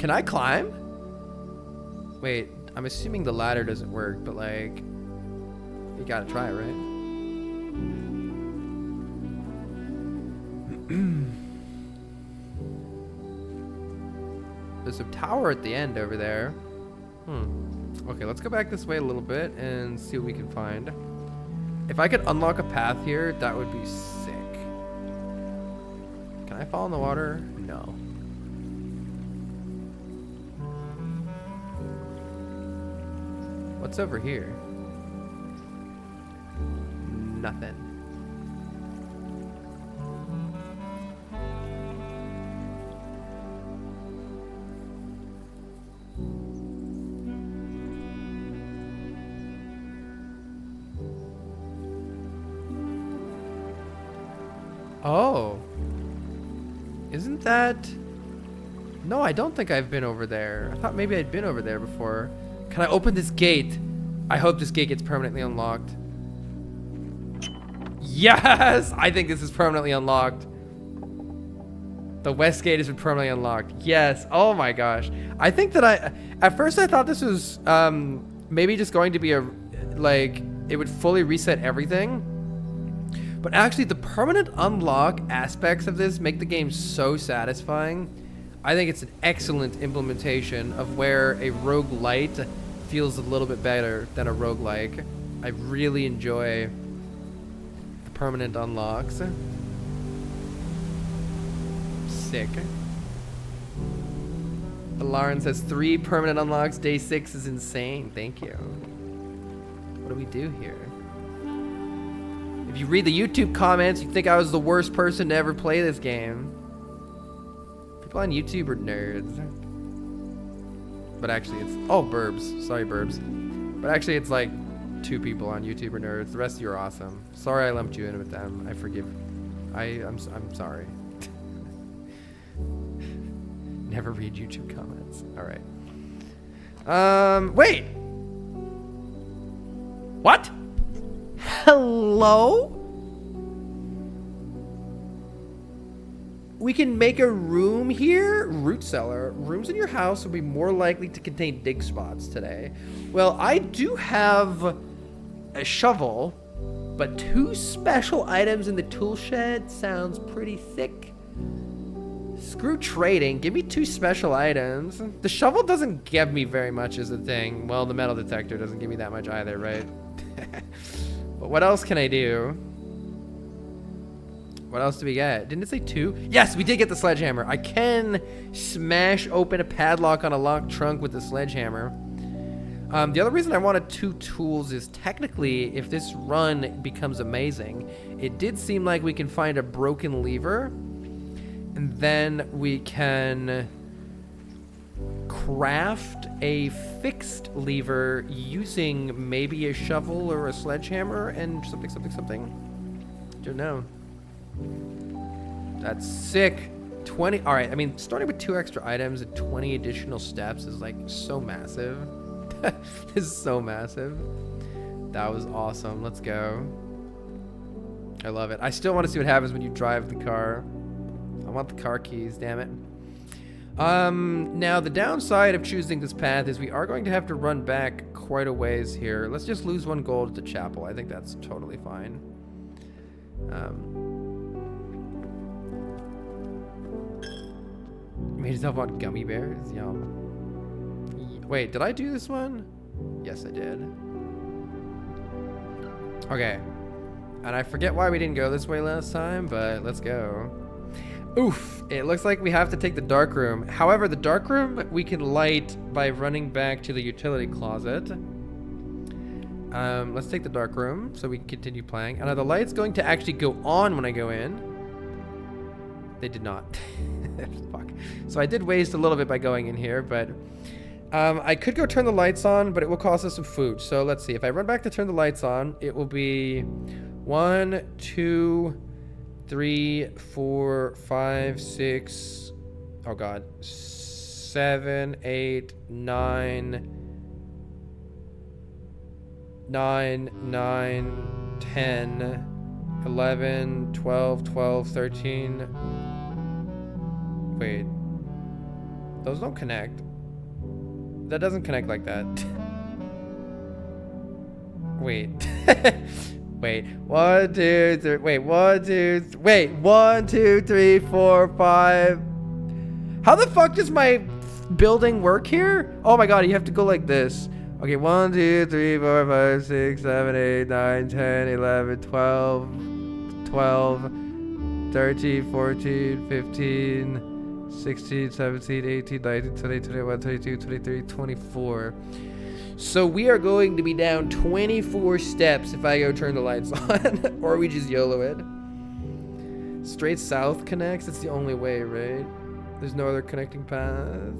I climb? Wait, I'm assuming the ladder doesn't work, but like, you gotta try it, right? There's a tower at the end over there. Okay, let's go back this way a little bit and see what we can find. If I could unlock a path here, that would be sick. Can I fall in the water? No. What's over here? Nothing. Oh. Isn't that... No, I don't think I've been over there. I thought maybe I'd been over there before. Can I open this gate? I hope this gate gets permanently unlocked. Yes! I think this is permanently unlocked. The west gate has been permanently unlocked. Yes. Oh my gosh. I think that at first I thought this was maybe just going to be a... Like, it would fully reset everything. But actually, the permanent unlock aspects of this make the game so satisfying. I think it's an excellent implementation of where a roguelite feels a little bit better than a roguelike. I really enjoy the permanent unlocks. Sick. Lauren says 3 permanent unlocks, day 6 is insane. Thank you. What do we do here? If you read the YouTube comments, you think I was the worst person to ever play this game. People on YouTube are nerds. But actually it's... Oh, Burbs. Sorry, Burbs. But actually it's like 2 people on YouTube are nerds. The rest of you are awesome. Sorry I lumped you in with them. I forgive. I'm sorry. Never read YouTube comments. Alright. Wait! What? Hello? We can make a room here? Root cellar. Rooms in your house will be more likely to contain dig spots today. Well, I do have a shovel, but 2 special items in the tool shed sounds pretty thick. Screw trading. Give me 2 special items. The shovel doesn't give me very much as a thing. Well, the metal detector doesn't give me that much either, right? But what else can I do? What else do we get? Didn't it say 2? Yes, we did get the sledgehammer. I can smash open a padlock on a locked trunk with the sledgehammer. The other reason I wanted 2 tools is technically, if this run becomes amazing, it did seem like we can find a broken lever, and then we can craft a fixed lever using maybe a shovel or a sledgehammer and something. Don't know. That's sick. 20. All right. I mean, starting with 2 extra items and 20 additional steps is like so massive. This is so massive. That was awesome. Let's go. I love it. I still want to see what happens when you drive the car. I want the car keys, damn it. Now the downside of choosing this path is we are going to have to run back quite a ways here. Let's just lose 1 gold at the chapel. I think that's totally fine. Made yourself want gummy bears? Yum. Wait, did I do this one? Yes, I did. Okay. And I forget why we didn't go this way last time, but let's go. Oof, it looks like we have to take the dark room. However, the dark room we can light by running back to the utility closet. Let's take the dark room so we can continue playing. And are the lights going to actually go on when I go in? They did not. Fuck. So I did waste a little bit by going in here, but I could go turn the lights on, but it will cost us some food. So let's see. If I run back to turn the lights on, it will be 1, 2, 3, 4, 5, 6. Oh God. 7, 8, 9. 9, 10, 11, 12, 12, 13. Wait. Those don't connect. That doesn't connect like that. Wait. Wait. 1, 2, 3. Wait. 1, 2. Wait. 1, 2, 3, 4, 5. How the fuck does my building work here? Oh my God. You have to go like this. Okay, 1, 2, 3, 4, 5, 6, 7, 8, 9, 10, 11, 12, 12, 13, 14, 15, 16, 17, 18, 19, 20, 21, 22, 23, 24. So we are going to be down 24 steps if I go turn the lights on, or we just YOLO it. Straight south connects, it's the only way, right? There's no other connecting path.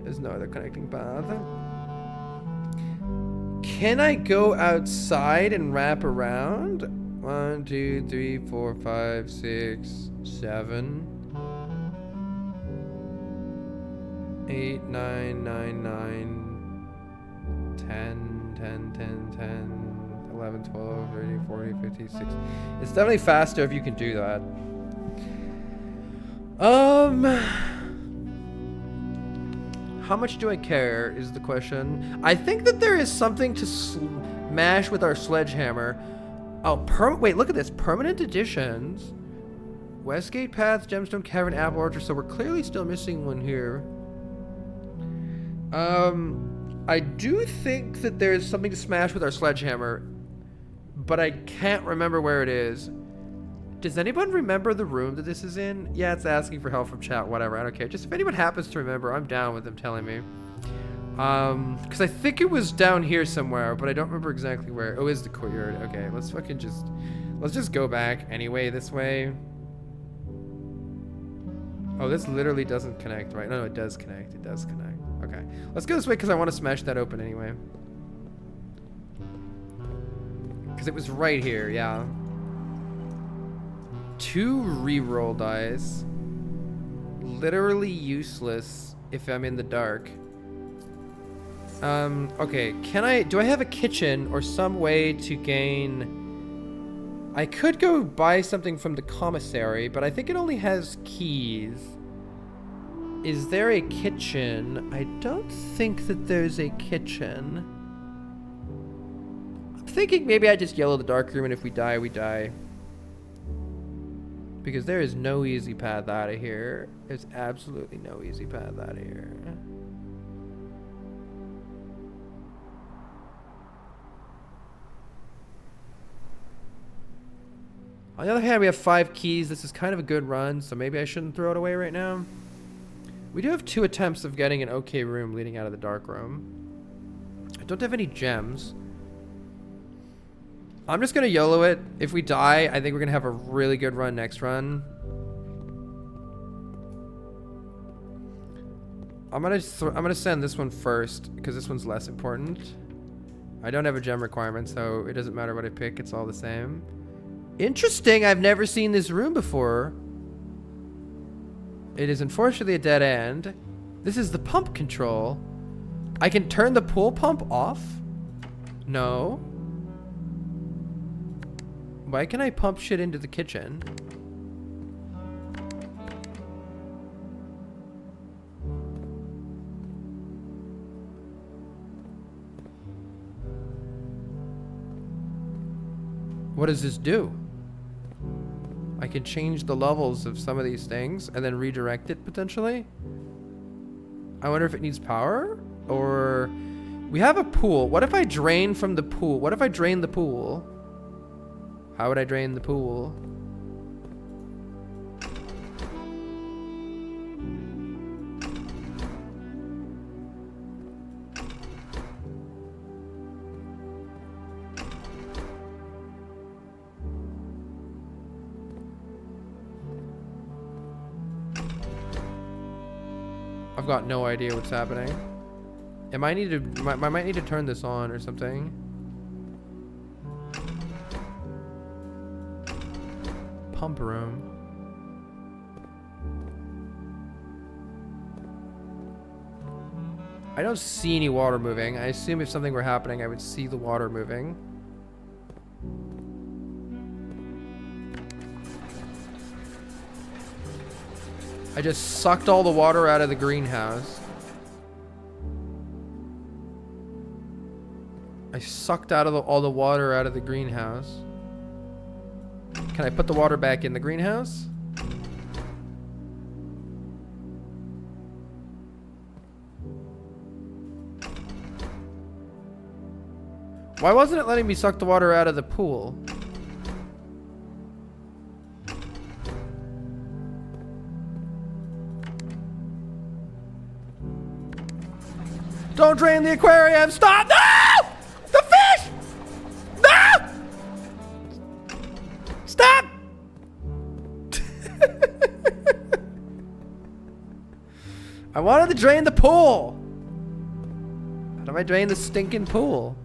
There's no other connecting path. Can I go outside and wrap around? 1, 2, 3, 4, 5, 6, 7, 8, 9, 9, 9, 10, 10, 10, 10, 11, 12, 13, 14, 15, 16. It's definitely faster if you can do that. How much do I care is the question. I think that there is something to smash with our sledgehammer. Oh, wait, look at this. Permanent additions. Westgate Path, Gemstone Cavern, Apple Orchard. So we're clearly still missing one here. I do think that there's something to smash with our sledgehammer, but I can't remember where it is. Does anyone remember the room that this is in? Yeah, it's asking for help from chat, whatever, I don't care. Just if anyone happens to remember, I'm down with them telling me. Because I think it was down here somewhere, but I don't remember exactly where. Oh, it is the courtyard. Okay, let's just go back anyway this way. Oh, this literally doesn't connect, right? No, it does connect. It does connect. Okay, let's go this way because I want to smash that open anyway. Because it was right here, yeah. 2 reroll dice. Literally useless if I'm in the dark. Okay, do I have a kitchen or some way to gain... I could go buy something from the commissary, but I think it only has keys. Is there a kitchen? I don't think that there's a kitchen. I'm thinking maybe I just yellow the dark room and if we die, we die. Because there is no easy path out of here. There's absolutely no easy path out of here. On the other hand, we have 5 keys. This is kind of a good run, so maybe I shouldn't throw it away right now. We do have 2 attempts of getting an okay room leading out of the dark room. I don't have any gems. I'm just gonna YOLO it. If we die, I think we're gonna have a really good run next run. I'm gonna send this one first because this one's less important. I don't have a gem requirement, so it doesn't matter what I pick. It's all the same. Interesting. I've never seen this room before. It is unfortunately a dead end. This is the pump control. I can turn the pool pump off? No. Why can I pump shit into the kitchen? What does this do? I can change the levels of some of these things and then redirect it potentially. I wonder if it needs power or we have a pool. What if I drain from the pool? What if I drain the pool? How would I drain the pool? I've got no idea what's happening. I might need to turn this on or something. Pump room. I don't see any water moving. I assume if something were happening, I would see the water moving. I just sucked all the water out of the greenhouse. I sucked out of all the water out of the greenhouse. Can I put the water back in the greenhouse? Why wasn't it letting me suck the water out of the pool? Don't drain the aquarium! Stop! No! The fish! No! Stop! I wanted to drain the pool. How do I drain the stinking pool?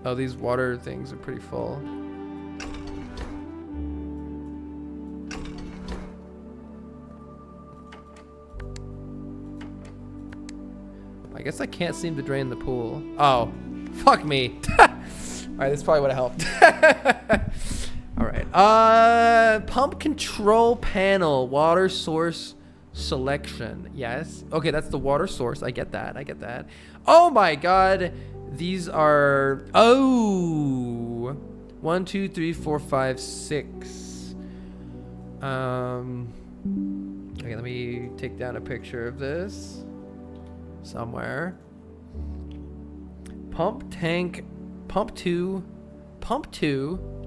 Oh, these water things are pretty full. I guess I can't seem to drain the pool. Oh, fuck me. Alright, this probably would have helped. Alright. Pump control panel. Water source selection. Yes. Okay, that's the water source. I get that. I get that. Oh my god. These are... Oh. 1, 2, 3, 4, 5, 6. Okay, let me take down a picture of this. Somewhere. Pump 2,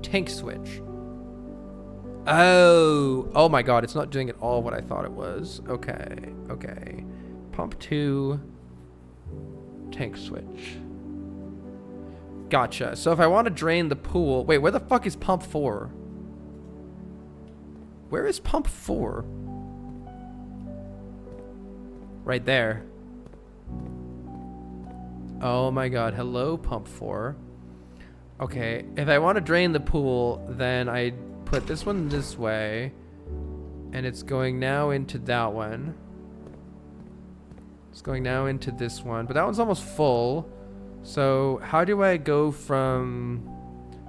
tank switch. Oh my god, it's not doing at all what I thought it was. Okay. Pump 2, tank switch. Gotcha. So if I want to drain the pool, wait, where the fuck is pump 4? Where is pump 4? Right there. Oh my god, hello pump 4. Okay, if I want to drain the pool, then I put this one this way, and it's going now into that one. It's going now into this one, but that one's almost full. So how do I go from...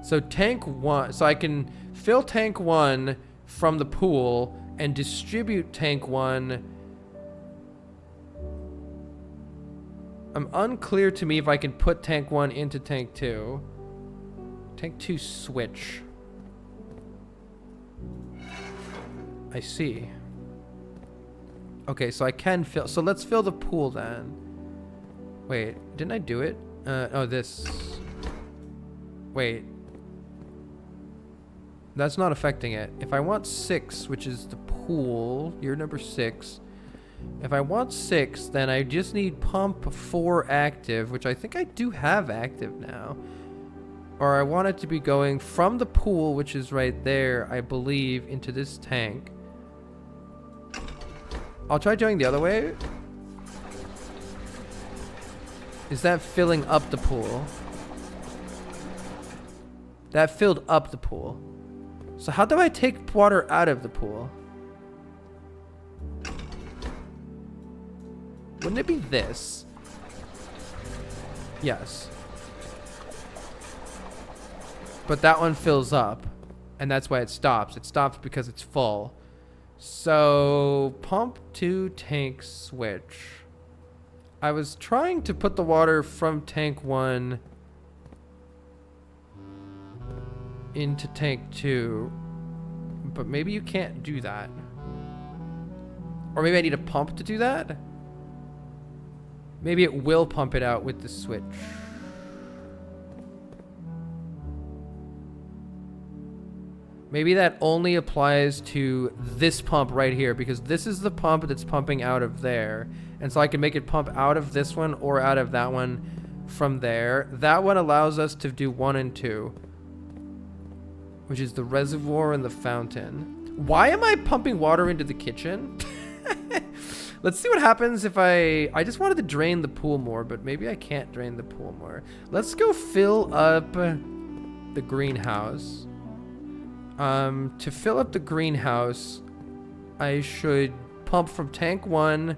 So tank 1, so I can fill tank 1 from the pool and distribute tank 1. I'm unclear to me if I can put tank 1 into tank 2. Tank 2 switch. I see. Okay, so I can fill. So let's fill the pool then. Wait, didn't I do it? Oh, this. Wait. That's not affecting it. If I want 6, which is the pool, you're number 6. If I want 6, then I just need pump 4 active, which I think I do have active now. Or I want it to be going from the pool, which is right there, I believe, into this tank. I'll try doing the other way. Is that filling up the pool? That filled up the pool. So how do I take water out of the pool? Wouldn't it be this? Yes. But that one fills up, and that's why it stops. It stops because it's full. So, pump 2 tank switch. I was trying to put the water from tank 1 into tank 2, but maybe you can't do that. Or maybe I need a pump to do that? Maybe it will pump it out with the switch. Maybe that only applies to this pump right here, because this is the pump that's pumping out of there. And so I can make it pump out of this one or out of that one from there. That one allows us to do 1 and 2, which is the reservoir and the fountain. Why am I pumping water into the kitchen? Let's see what happens if I just wanted to drain the pool more, but maybe I can't drain the pool more. Let's go fill up the greenhouse. To fill up the greenhouse, I should pump from tank 1.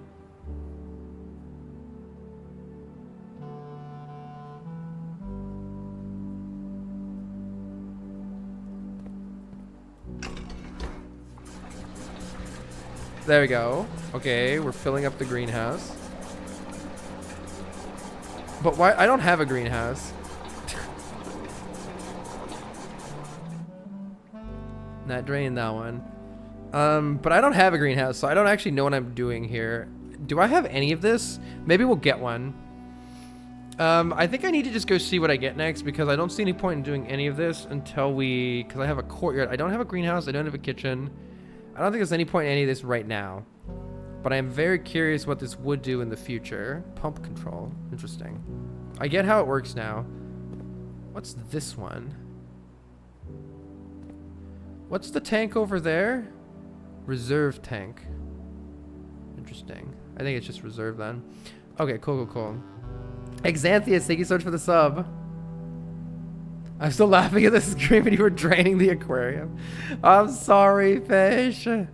There we go. Okay, we're filling up the greenhouse. But why? I don't have a greenhouse. Not drain that one. But I don't have a greenhouse, so I don't actually know what I'm doing here. Do I have any of this? Maybe we'll get one. I think I need to just go see what I get next, because I don't see any point in doing any of this until because I have a courtyard. I don't have a greenhouse. I don't have a kitchen. I don't think there's any point in any of this right now. But I am very curious what this would do in the future. Pump control. Interesting. I get how it works now. What's this one? What's the tank over there? Reserve tank. Interesting. I think it's just reserve then. Okay, cool. Exanthius, thank you so much for the sub. I'm still laughing at the scream and you were draining the aquarium. I'm sorry, fish. No,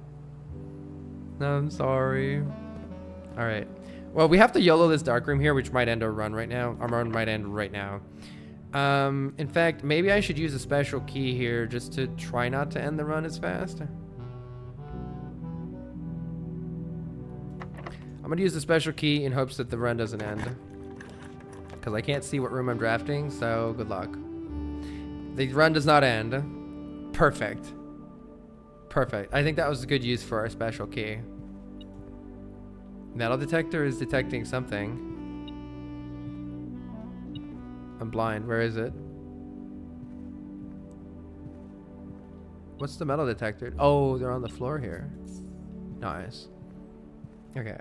I'm sorry. All right. Well, we have to YOLO this dark room here, which might end our run right now. Our run might end right now. In fact, maybe I should use a special key here just to try not to end the run as fast. I'm gonna use the special key in hopes that the run doesn't end, because I can't see what room I'm drafting, so good luck. The run does not end. Perfect. I think that was a good use for our special key. Metal detector is detecting something. I'm blind. Where is it? What's the metal detector? Oh, they're on the floor here. Nice. Okay.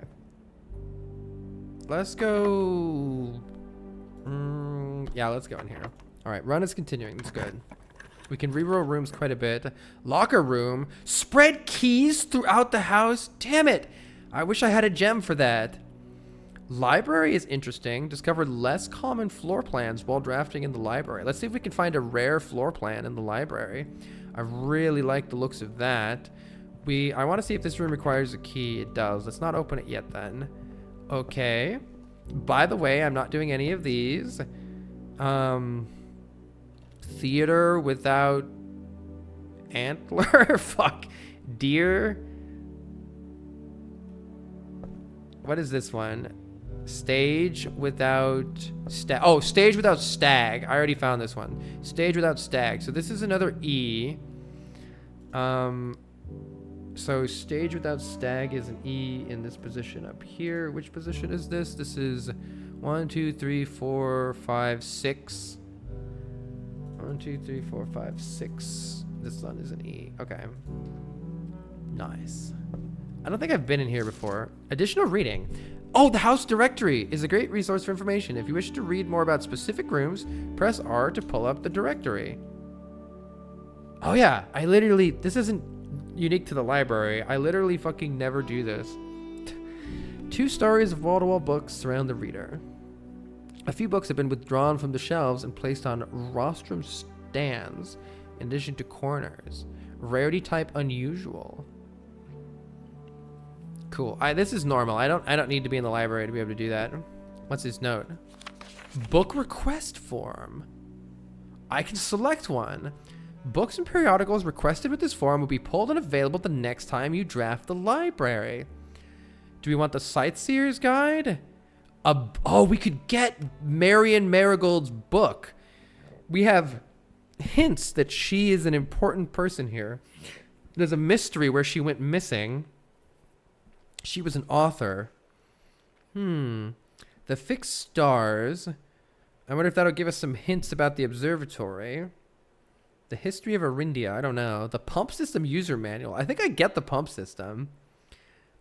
Let's go. Yeah, let's go in here. All right, run is continuing. That's good. We can reroll rooms quite a bit. Locker room. Spread keys throughout the house. Damn it. I wish I had a gem for that. Library is interesting. Discovered less common floor plans while drafting in the library. Let's see if we can find a rare floor plan in the library. I really like the looks of that. I want to see if this room requires a key. It does. Let's not open it yet then. Okay. By the way, I'm not doing any of these. Theater without antler. Fuck. Deer. What is this one? Stage without stag. Oh, stage without stag. I already found this one. Stage without stag. So this is another E. So stage without stag is an E in this position up here. Which position is this? This is 1, 2, 3, 4, 5, 6. 1, 2, 3, 4, 5, 6. This one is an E. Okay. Nice. I don't think I've been in here before. Additional reading. Oh, the house directory is a great resource for information. If you wish to read more about specific rooms, press R to pull up the directory. Oh yeah, this isn't unique to the library. I literally fucking never do this. 2 stories of wall-to-wall books surround the reader. A few books have been withdrawn from the shelves and placed on rostrum stands, in addition to corners. Rarity type unusual. Cool. This is normal. I don't need to be in the library to be able to do that. What's this note? Book request form. I can select one. Books and periodicals requested with this form will be pulled and available the next time you draft the library. Do we want the Sightseer's Guide? Oh, we could get Marion Marigold's book. We have hints that she is an important person here. There's a mystery where she went missing. She was an author. The fixed stars. I wonder if that'll give us some hints about the observatory. The history of Arindia. I don't know. The pump system user manual. I think I get the pump system.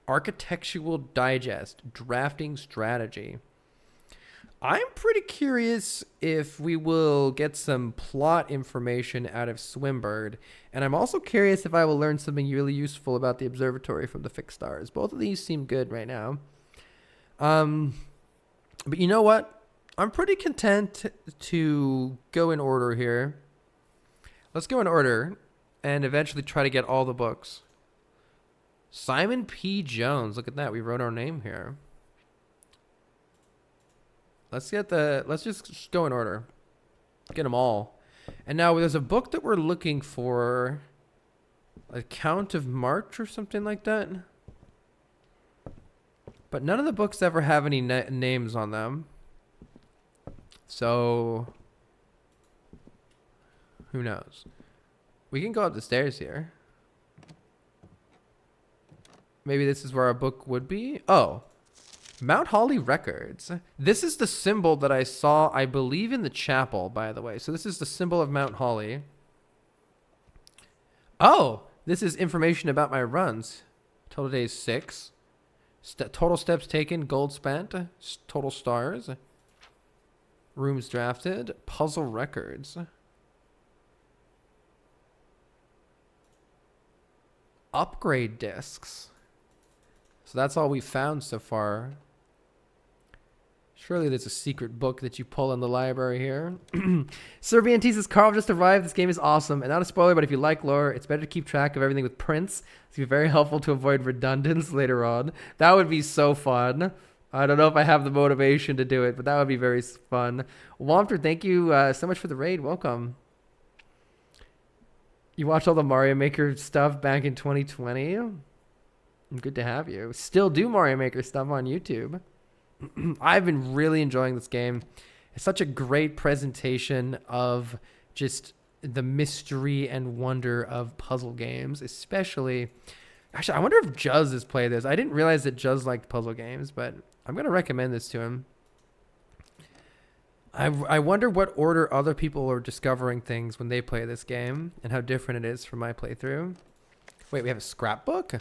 Architectural digest. Drafting strategy. I'm pretty curious if we will get some plot information out of Swimbird. And I'm also curious if I will learn something really useful about the observatory from the fixed stars. Both of these seem good right now. But you know what? I'm pretty content to go in order here. Let's go in order and eventually try to get all the books. Simon P. Jones. Look at that. We wrote our name here. Let's just go in order. Get them all. And now there's a book that we're looking for. A Count of March or something like that. But none of the books ever have any names on them. So, who knows? We can go up the stairs here. Maybe this is where our book would be. Oh. Mount Holly Records. This is the symbol that I saw, I believe, in the chapel, by the way. So this is the symbol of Mount Holly. Oh, this is information about my runs. Total days 6. Total steps taken, gold spent. Total stars. Rooms drafted. Puzzle records. Upgrade discs. So that's all we've found so far. Surely there's a secret book that you pull in the library here. Serbian says, Carl just arrived. This game is awesome. And not a spoiler, but if you like lore, it's better to keep track of everything with prints. It's going to be very helpful to avoid redundance later on. That would be so fun. I don't know if I have the motivation to do it, but that would be very fun. Womter, thank you so much for the raid. Welcome. You watched all the Mario Maker stuff back in 2020? Good to have you. Still do Mario Maker stuff on YouTube. I've been really enjoying this game. It's such a great presentation of just the mystery and wonder of puzzle games, especially... Actually, I wonder if Juz has played this. I didn't realize that Juz liked puzzle games, but I'm going to recommend this to him. I wonder what order other people are discovering things when they play this game and how different it is from my playthrough. Wait, we have a scrapbook?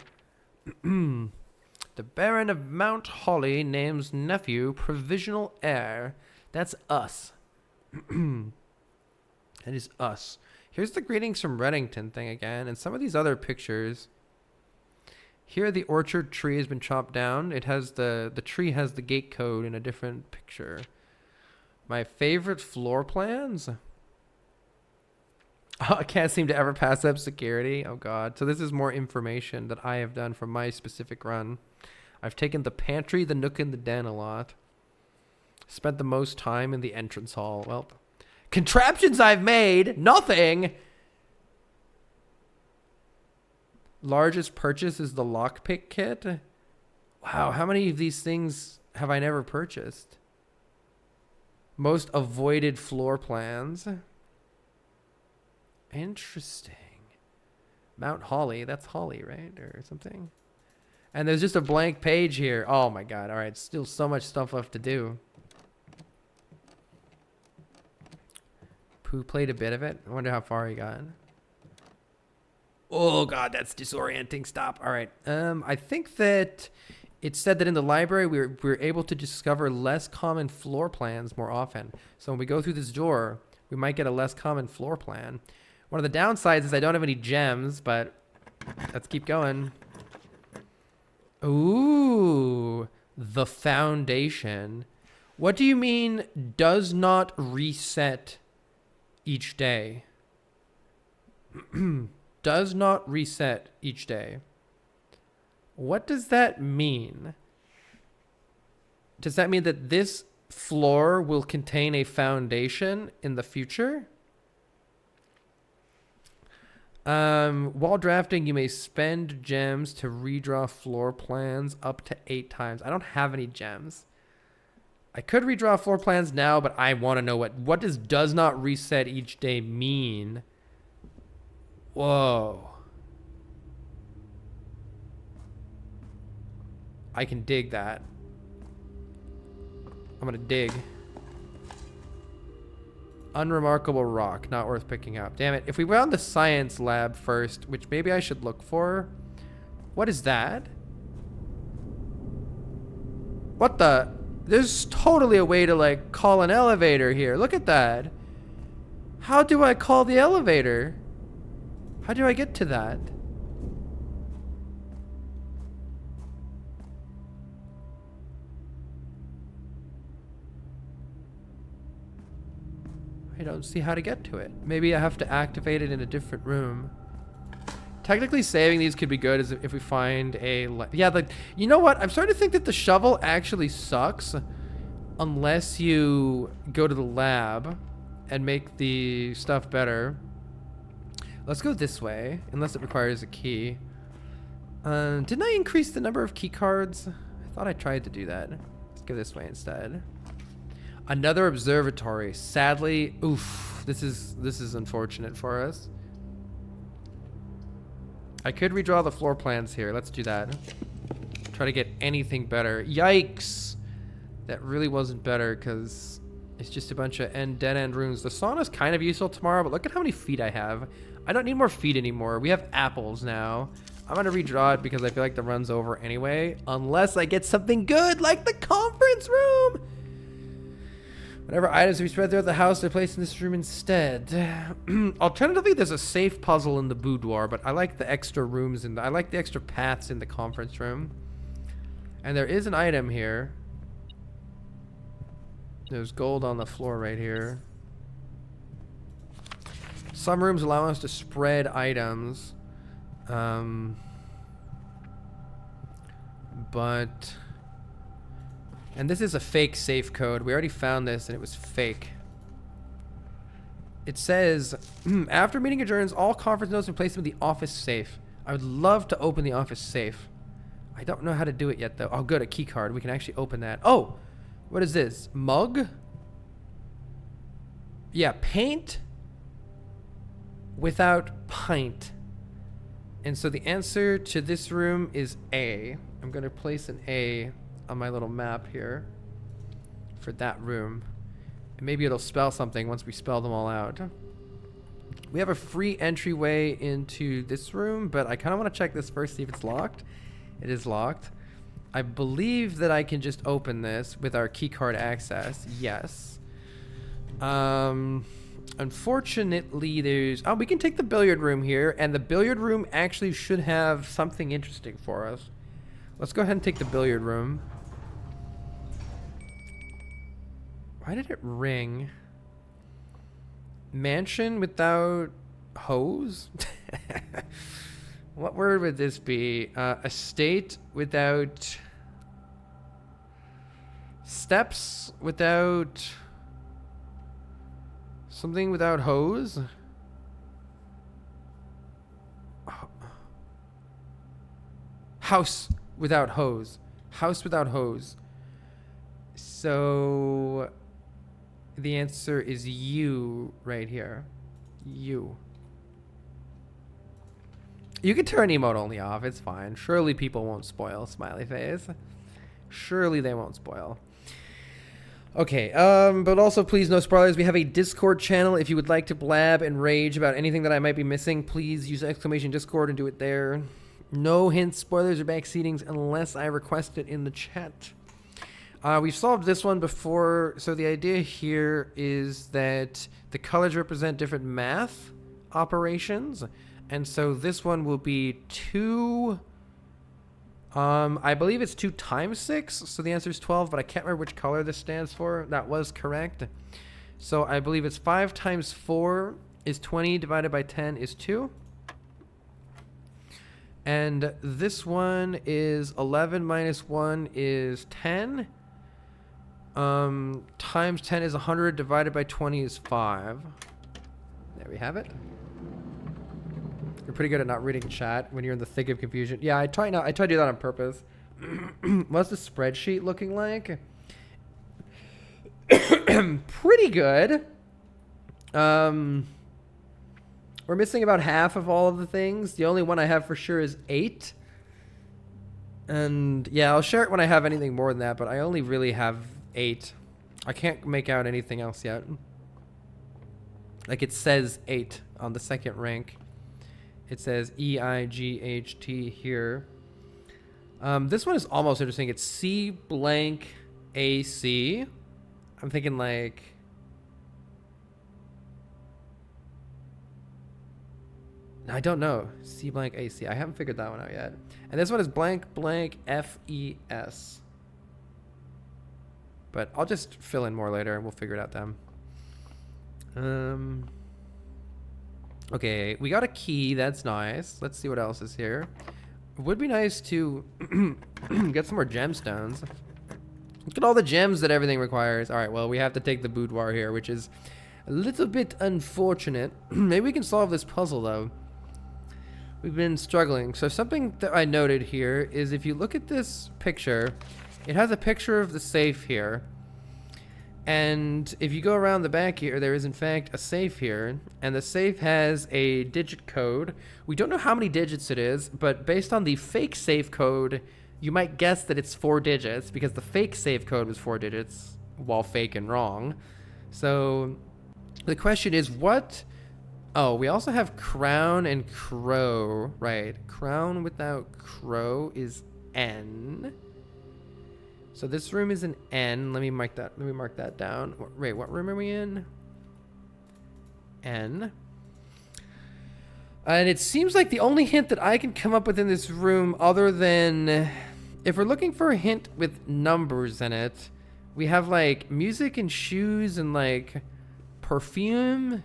The Baron of Mount Holly names nephew provisional heir. That's us. That is us. Here's the greetings from Reddington thing again, and some of these other pictures. Here the orchard tree has been chopped down. It has the tree has the gate code in a different picture. My favorite floor plans? Oh, I can't seem to ever pass up security. Oh god. So this is more information that I have done from my specific run. I've taken the pantry, the nook, and the den a lot. Spent the most time in the entrance hall. Well, contraptions I've made! Nothing! Largest purchase is the lockpick kit. Wow, how many of these things have I never purchased? Most avoided floor plans. Interesting. Mount Holly. That's Holly, right? Or something. And there's just a blank page here. Oh my god. Alright, still so much stuff left to do. Pooh played a bit of it. I wonder how far he got. Oh god, that's disorienting. Stop. Alright. I think that it said that in the library we're able to discover less common floor plans more often. So when we go through this door, we might get a less common floor plan. One of the downsides is I don't have any gems, but let's keep going. Ooh, the foundation. What do you mean does not reset each day? Does not reset each day. What does that mean? Does that mean that this floor will contain a foundation in the future? While drafting, you may spend gems to redraw floor plans up to 8 times. I don't have any gems. I could redraw floor plans now, but I want to know what does not reset each day mean? Whoa. I can dig that. I'm gonna dig. Unremarkable rock, not worth picking up. Damn it. If we went on the science lab first, which maybe I should look for. What is that? What the? There's totally a way to like call an elevator here. Look at that. How do I call the elevator? How do I get to that? I don't see how to get to it. Maybe I have to activate it in a different room. Technically saving these could be good as if we find a... Yeah, like, you know what? I'm starting to think that the shovel actually sucks unless you go to the lab and make the stuff better. Let's go this way, unless it requires a key. Didn't I increase the number of key cards? I thought I tried to do that. Let's go this way instead. Another observatory. Sadly, oof, this is unfortunate for us. I could redraw the floor plans here. Let's do that. Try to get anything better. Yikes! That really wasn't better because it's just a bunch of dead-end rooms. The sauna's kind of useful tomorrow, but look at how many feet I have. I don't need more feet anymore. We have apples now. I'm gonna redraw it because I feel like the run's over anyway. Unless I get something good like the conference room! Whatever items we spread throughout the house, they're placed in this room instead. Alternatively, there's a safe puzzle in the boudoir, but I like the extra rooms I like the extra paths in the conference room. And there is an item here. There's gold on the floor right here. Some rooms allow us to spread items. But... And this is a fake safe code. We already found this and it was fake. It says, after meeting adjourns, all conference notes are placed in the office safe. I would love to open the office safe. I don't know how to do it yet though. Oh good, a key card. We can actually open that. Oh, what is this? Mug? Yeah, paint without pint. And so the answer to this room is A. I'm going to place an A on my little map here for that room. And maybe it'll spell something once we spell them all out. We have a free entryway into this room, but I kind of want to check this first, see if it's locked. It is locked. I believe that I can just open this with our keycard access. Yes. Unfortunately, there's... Oh, we can take the billiard room here, and the billiard room actually should have something interesting for us. Let's go ahead and take the billiard room. Why did it ring? Mansion without hose? What word would this be? Estate without... Steps without... Something without hose? House without hose. House without hose. So the answer is U right here. U. You can turn emote only off. It's fine. Surely people won't spoil. Smiley face. Surely they won't spoil. Okay, but also please no spoilers. We have a Discord channel. If you would like to blab and rage about anything that I might be missing, please use exclamation Discord and do it there. No hints, spoilers, or backseatings unless I request it in the chat. We've solved this one before. So the idea here is that the colors represent different math operations. And so this one will be 2... I believe it's 2 times 6, so the answer is 12, but I can't remember which color this stands for. That was correct. So I believe it's 5 times 4 is 20, divided by 10 is 2. And this one is 11 minus 1 is 10. Times 10 is 100, divided by 20 is 5. There we have it. You're pretty good at not reading chat when you're in the thick of confusion. Yeah, I try to do that on purpose. What's the spreadsheet looking like? pretty good. We're missing about half of all of the things. The only one I have for sure is 8. And yeah, I'll share it when I have anything more than that, but I only really have 8. I can't make out anything else yet. Like it says 8 on the second rank. It says EIGHT here. This one is almost interesting. It's C blank AC. I'm thinking like... I don't know. C blank AC. I haven't figured that one out yet. And this one is blank blank FES. But I'll just fill in more later and we'll figure it out then. Okay, we got a key. That's nice. Let's see what else is here. It would be nice to get some more gemstones. Look at all the gems that everything requires. All right, well, we have to take the boudoir here, which is a little bit unfortunate. Maybe we can solve this puzzle, though. We've been struggling. So something that I noted here is if you look at this picture, it has a picture of the safe here. And if you go around the back here, there is in fact a safe here, and the safe has a digit code. We don't know how many digits it is, but based on the fake safe code, you might guess that it's 4 digits because the fake safe code was 4 digits, while fake and wrong. So the question is what... Oh, we also have crown and crow, right? Crown without crow is N. So this room is an N. Let me mark that down. Wait, what room are we in? N. And it seems like the only hint that I can come up with in this room, other than if we're looking for a hint with numbers in it, we have like music and shoes and like perfume.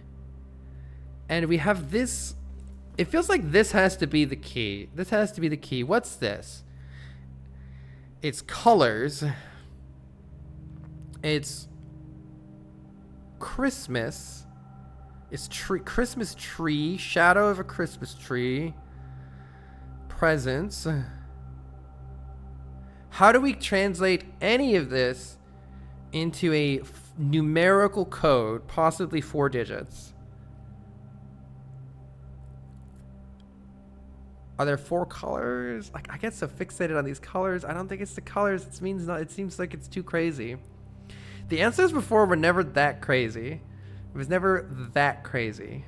And we have this. It feels like this has to be the key. This has to be the key. What's this? It's colors. It's Christmas. It's tree, Christmas tree, shadow of a Christmas tree. Presents. How do we translate any of this into a numerical code, possibly 4 digits? Are there 4 colors? Like, I get so fixated on these colors. I don't think it's the colors. It means not. It seems like it's too crazy. The answers before were never that crazy. It was never that crazy.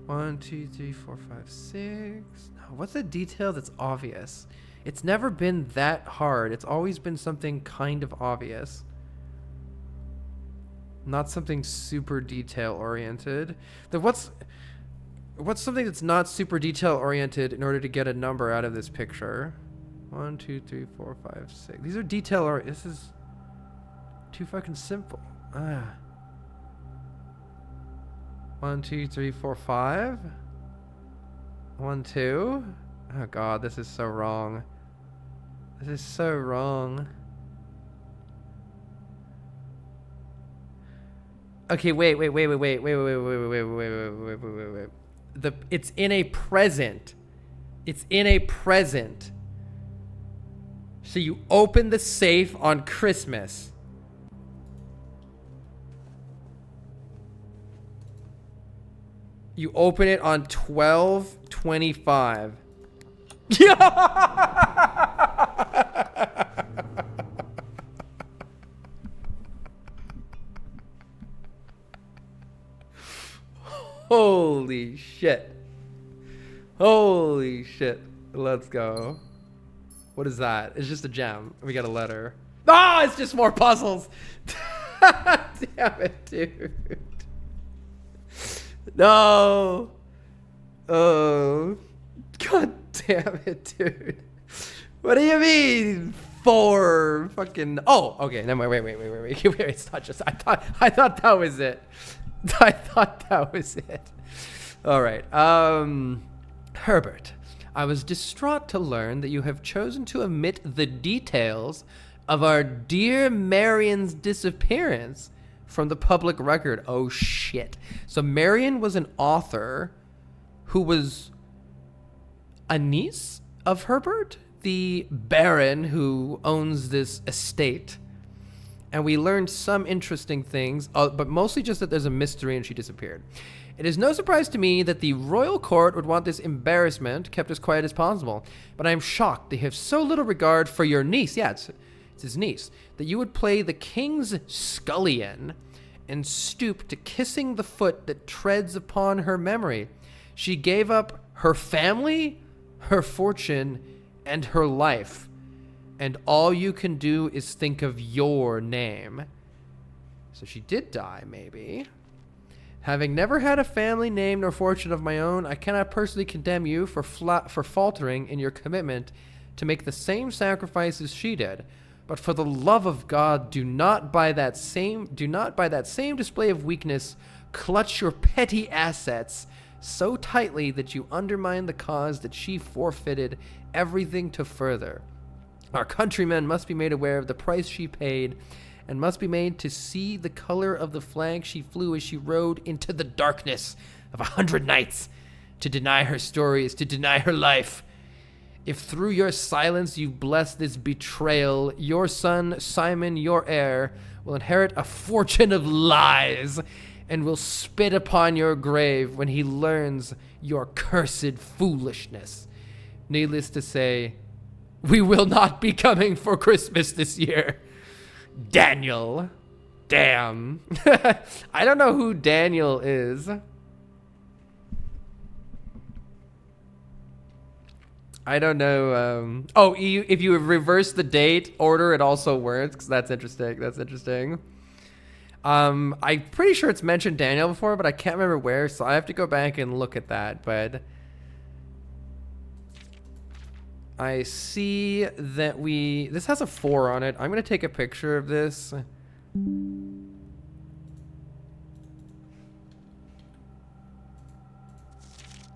One, two, three, four, five, 6. No, what's a detail that's obvious? It's never been that hard. It's always been something kind of obvious. Not something super detail oriented. Then what's something that's not super detail oriented in order to get a number out of this picture? 1, 2, 3, 4, 5, 6. These are detail or this is too fucking simple. 1, 2, 3, 4, 5. 1, 2. Oh god, this is so wrong. This is so wrong. Okay, wait. It's in a present. It's in a present. So you open the safe on Christmas. You open it on 12/25. Holy shit. Holy shit. Let's go. What is that? It's just a gem. We got a letter. Oh, it's just more puzzles. Damn it, dude. No. Oh. God damn it, dude. What do you mean? 4 fucking... Oh, okay. No, wait. It's not just... I thought that was it. I thought that was it. All right. Herbert, I was distraught to learn that you have chosen to omit the details of our dear Marion's disappearance from the public record. Oh, shit. So Marion was an author who was a niece of Herbert, the baron who owns this estate. And we learned some interesting things, but mostly just that there's a mystery and she disappeared. It is no surprise to me that the royal court would want this embarrassment kept as quiet as possible, but I am shocked they have so little regard for your niece, yeah, it's his niece, that you would play the king's scullion and stoop to kissing the foot that treads upon her memory. She gave up her family, her fortune, and her life, and all you can do is think of your name. So she did die, maybe. Having never had a family name nor fortune of my own, I cannot personally condemn you for faltering in your commitment to make the same sacrifices she did. But for the love of God, do not by that same display of weakness clutch your petty assets so tightly that you undermine the cause that she forfeited everything to further. Our countrymen must be made aware of the price she paid, and must be made to see the color of the flag she flew as she rode into the darkness of 100 nights. To deny her story is to deny her life. If through your silence you bless this betrayal, your son, Simon, your heir, will inherit a fortune of lies, and will spit upon your grave when he learns your cursed foolishness. Needless to say, we will not be coming for Christmas this year. Daniel. Damn. I don't know who Daniel is. I don't know. If you reverse the date order, it also works. That's interesting. I'm pretty sure it's mentioned Daniel before, but I can't remember where, so I have to go back and look at that. But I see that this has a 4 on it. I'm going to take a picture of this.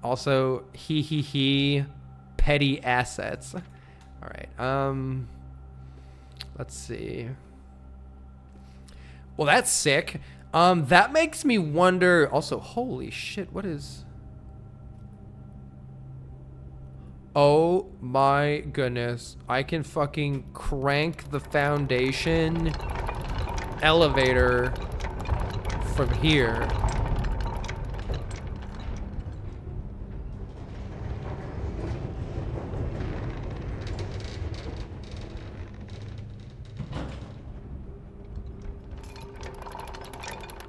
Also, petty assets. All right. Let's see. Well, that's sick. That makes me wonder. Also, holy shit, what is... Oh my goodness. I can fucking crank the foundation elevator from here.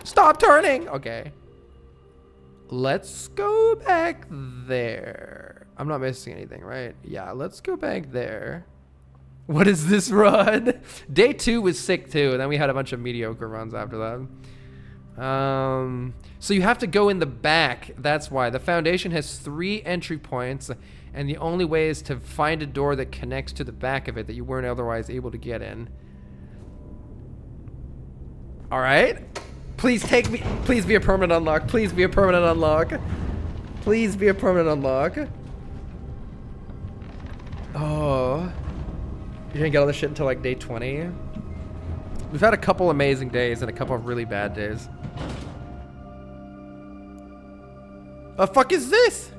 Stop turning! Okay. Let's go back there. I'm not missing anything, right? Yeah, let's go back there. What is this run? Day 2 was sick too, and then we had a bunch of mediocre runs after that. So you have to go in the back. That's why. The foundation has 3 entry points, and the only way is to find a door that connects to the back of it that you weren't otherwise able to get in. All right. Please take me. Please be a permanent unlock. Please be a permanent unlock. Please be a permanent unlock. Oh. You didn't get all this shit until like day 20. We've had a couple amazing days and a couple of really bad days. The fuck is this?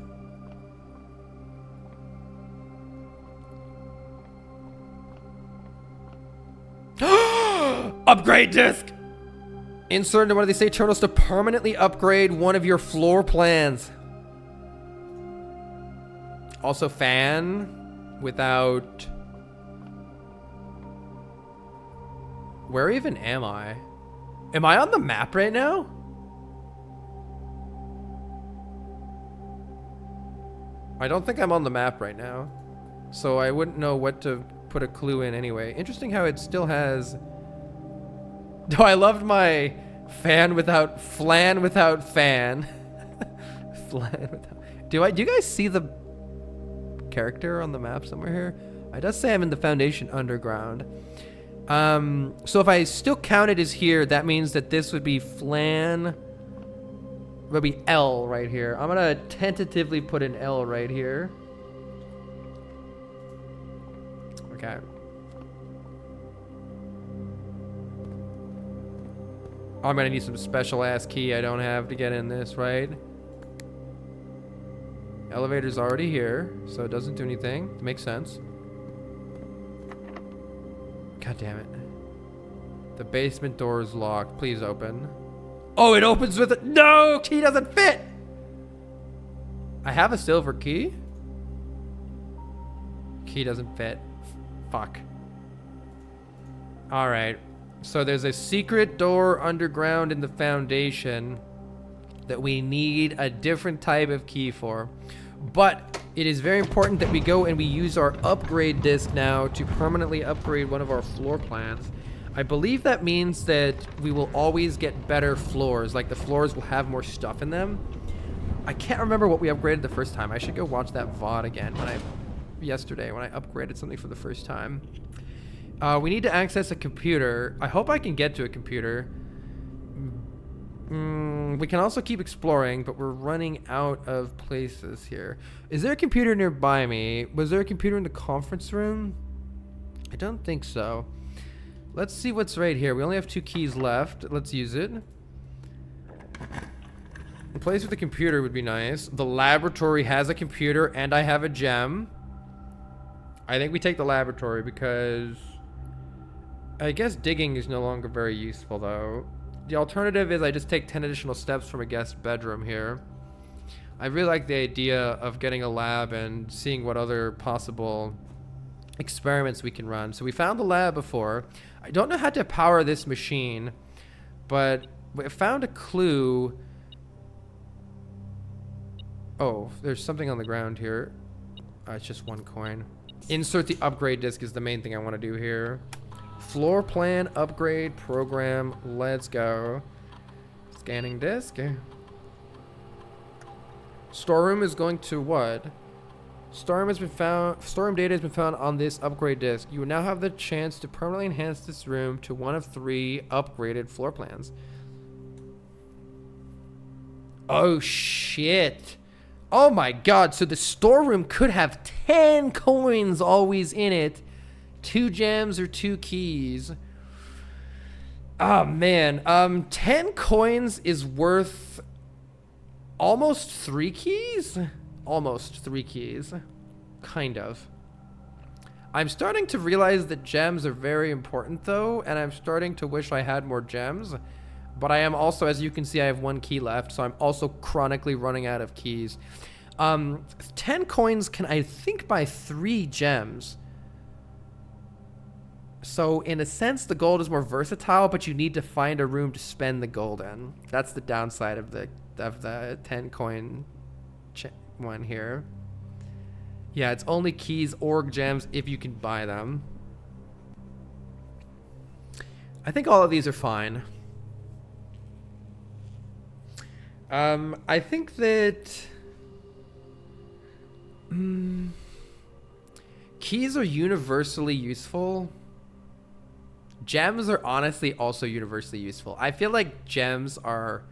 Upgrade disc! Insert into one of these state terminals to permanently upgrade one of your floor plans. Also fan without... Where even am I? Am I on the map right now? I don't think I'm on the map right now. So I wouldn't know what to put a clue in anyway. Interesting how it still has... Oh, I loved my flan without fan. Flan without... Do you guys see the character on the map somewhere here? It does say I'm in the Foundation Underground. So if I still count it as here, that means that this would be flan. Would be L right here. I'm gonna tentatively put an L right here. Okay. Oh, I'm gonna need some special ass key I don't have to get in this, right? Elevator's already here, so it doesn't do anything. It makes sense. God damn it. The basement door is locked. Please open. Oh, it opens with it. No, key doesn't fit. I have a silver key. Key doesn't fit. Fuck. All right. So there's a secret door underground in the foundation that we need a different type of key for. But it is very important that we go and we use our upgrade disc now to permanently upgrade one of our floor plans. I believe that means that we will always get better floors. Like the floors will have more stuff in them. I can't remember what we upgraded the first time. I should go watch that VOD again yesterday when I upgraded something for the first time. We need to access a computer. I hope I can get to a computer. We can also keep exploring, but we're running out of places here. Is there a computer nearby me? Was there a computer in the conference room? I don't think so. Let's see what's right here. We only have 2 keys left. Let's use it. A place with a computer would be nice. The laboratory has a computer and I have a gem. I think we take the laboratory because I guess digging is no longer very useful though. The alternative is I just take 10 additional steps from a guest bedroom here. I really like the idea of getting a lab and seeing what other possible experiments we can run. So we found the lab before. I don't know how to power this machine, but we found a clue. Oh, there's something on the ground here. It's just 1 coin. Insert the upgrade disc is the main thing I want to do here. Floor plan upgrade program. Let's go. Scanning disk. Storeroom is going to what? Storeroom has been found. Storeroom data has been found on this upgrade disk. You will now have the chance to permanently enhance this room to one of 3 upgraded floor plans. Oh shit. Oh my god. So the storeroom could have 10 coins always in it. 2 gems or 2 keys. Oh man. 10 coins is worth almost 3 keys? Almost 3 keys. Kind of. I'm starting to realize that gems are very important though, and I'm starting to wish I had more gems. But I am also, as you can see, I have 1 key left, so I'm also chronically running out of keys. 10 coins can, I think, buy 3 gems. So in a sense, the gold is more versatile, but you need to find a room to spend the gold in. That's the downside of the 10 coin one here. Yeah, it's only keys or gems if you can buy them. I think all of these are fine. I think that keys are universally useful. Gems are honestly also universally useful. I feel like gems are,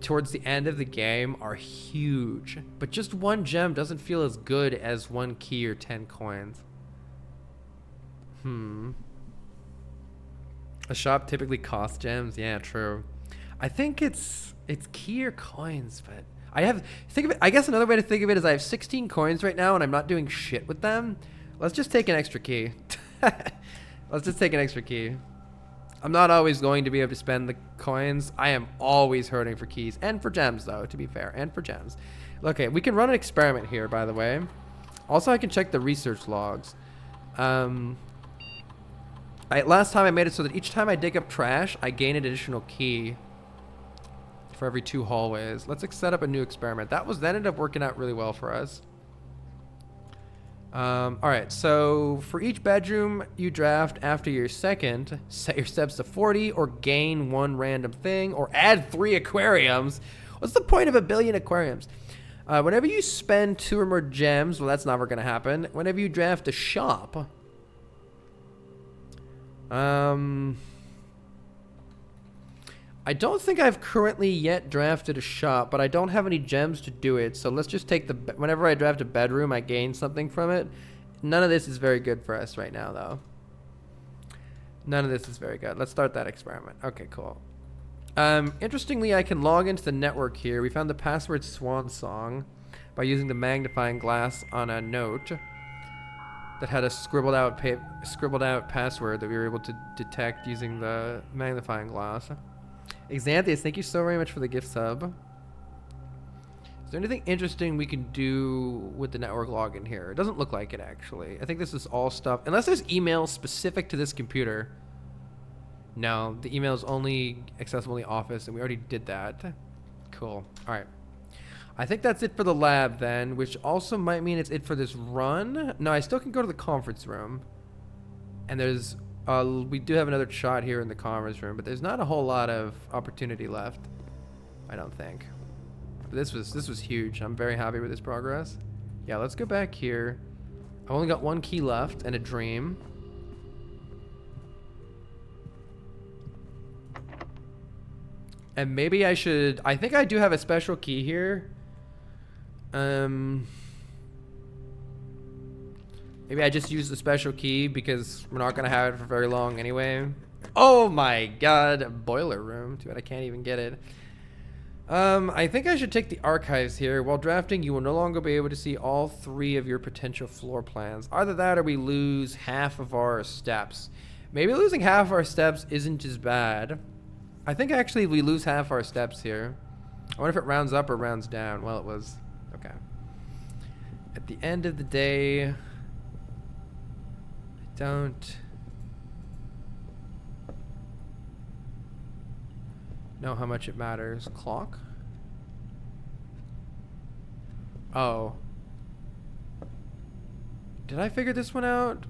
towards the end of the game, are huge. But just 1 gem doesn't feel as good as 1 key or 10 coins. A shop typically costs gems. Yeah, true. I think it's key or coins, but I guess another way to think of it is I have 16 coins right now and I'm not doing shit with them. Let's just take an extra key. Let's just take an extra key. I'm not always going to be able to spend the coins. I am always hurting for keys and for gems though, to be fair, and for gems. Okay, we can run an experiment here, by the way. Also, I can check the research logs. Last time I made it so that each time I dig up trash, I gain an additional key for every 2 hallways. Let's set up a new experiment. That ended up working out really well for us. All right, so for each bedroom you draft after your second, set your steps to 40 or gain 1 random thing or add 3 aquariums. What's the point of 1 billion aquariums? Whenever you spend 2 or more gems, well, that's never going to happen. Whenever you draft a shop, I don't think I've currently yet drafted a shop, but I don't have any gems to do it. So let's just take whenever I draft a bedroom, I gain something from it. None of this is very good for us right now, though. None of this is very good. Let's start that experiment. Okay, cool. Interestingly, I can log into the network here. We found the password swan song by using the magnifying glass on a note that had a scribbled out password that we were able to detect using the magnifying glass. Xanthius, thank you so very much for the gift sub. Is there anything interesting we can do with the network login here? It doesn't look like it, actually. I think this is all stuff, unless there's email specific to this computer. No, the email is only accessible in the office, and we already did that. Cool. All right. I think that's it for the lab then, which also might mean it's it for this run. No, I still can go to the conference room. And there's, we do have another shot here in the conference room, but there's not a whole lot of opportunity left, I don't think. But this was huge. I'm very happy with this progress. Yeah, let's go back here. I've only got one key left and a dream. And maybe I should, I think I do have a special key here. Maybe I just use the special key because we're not gonna have it for very long anyway. Oh my god, boiler room. Too bad I can't even get it. I think I should take the archives here. While drafting, you will no longer be able to see all 3 of your potential floor plans. Either that or we lose half of our steps. Maybe losing half of our steps isn't as bad. I think actually we lose half our steps here. I wonder if it rounds up or rounds down. Well, it was. Okay. At the end of the day, I don't know how much it matters. Clock? Oh. Did I figure this one out?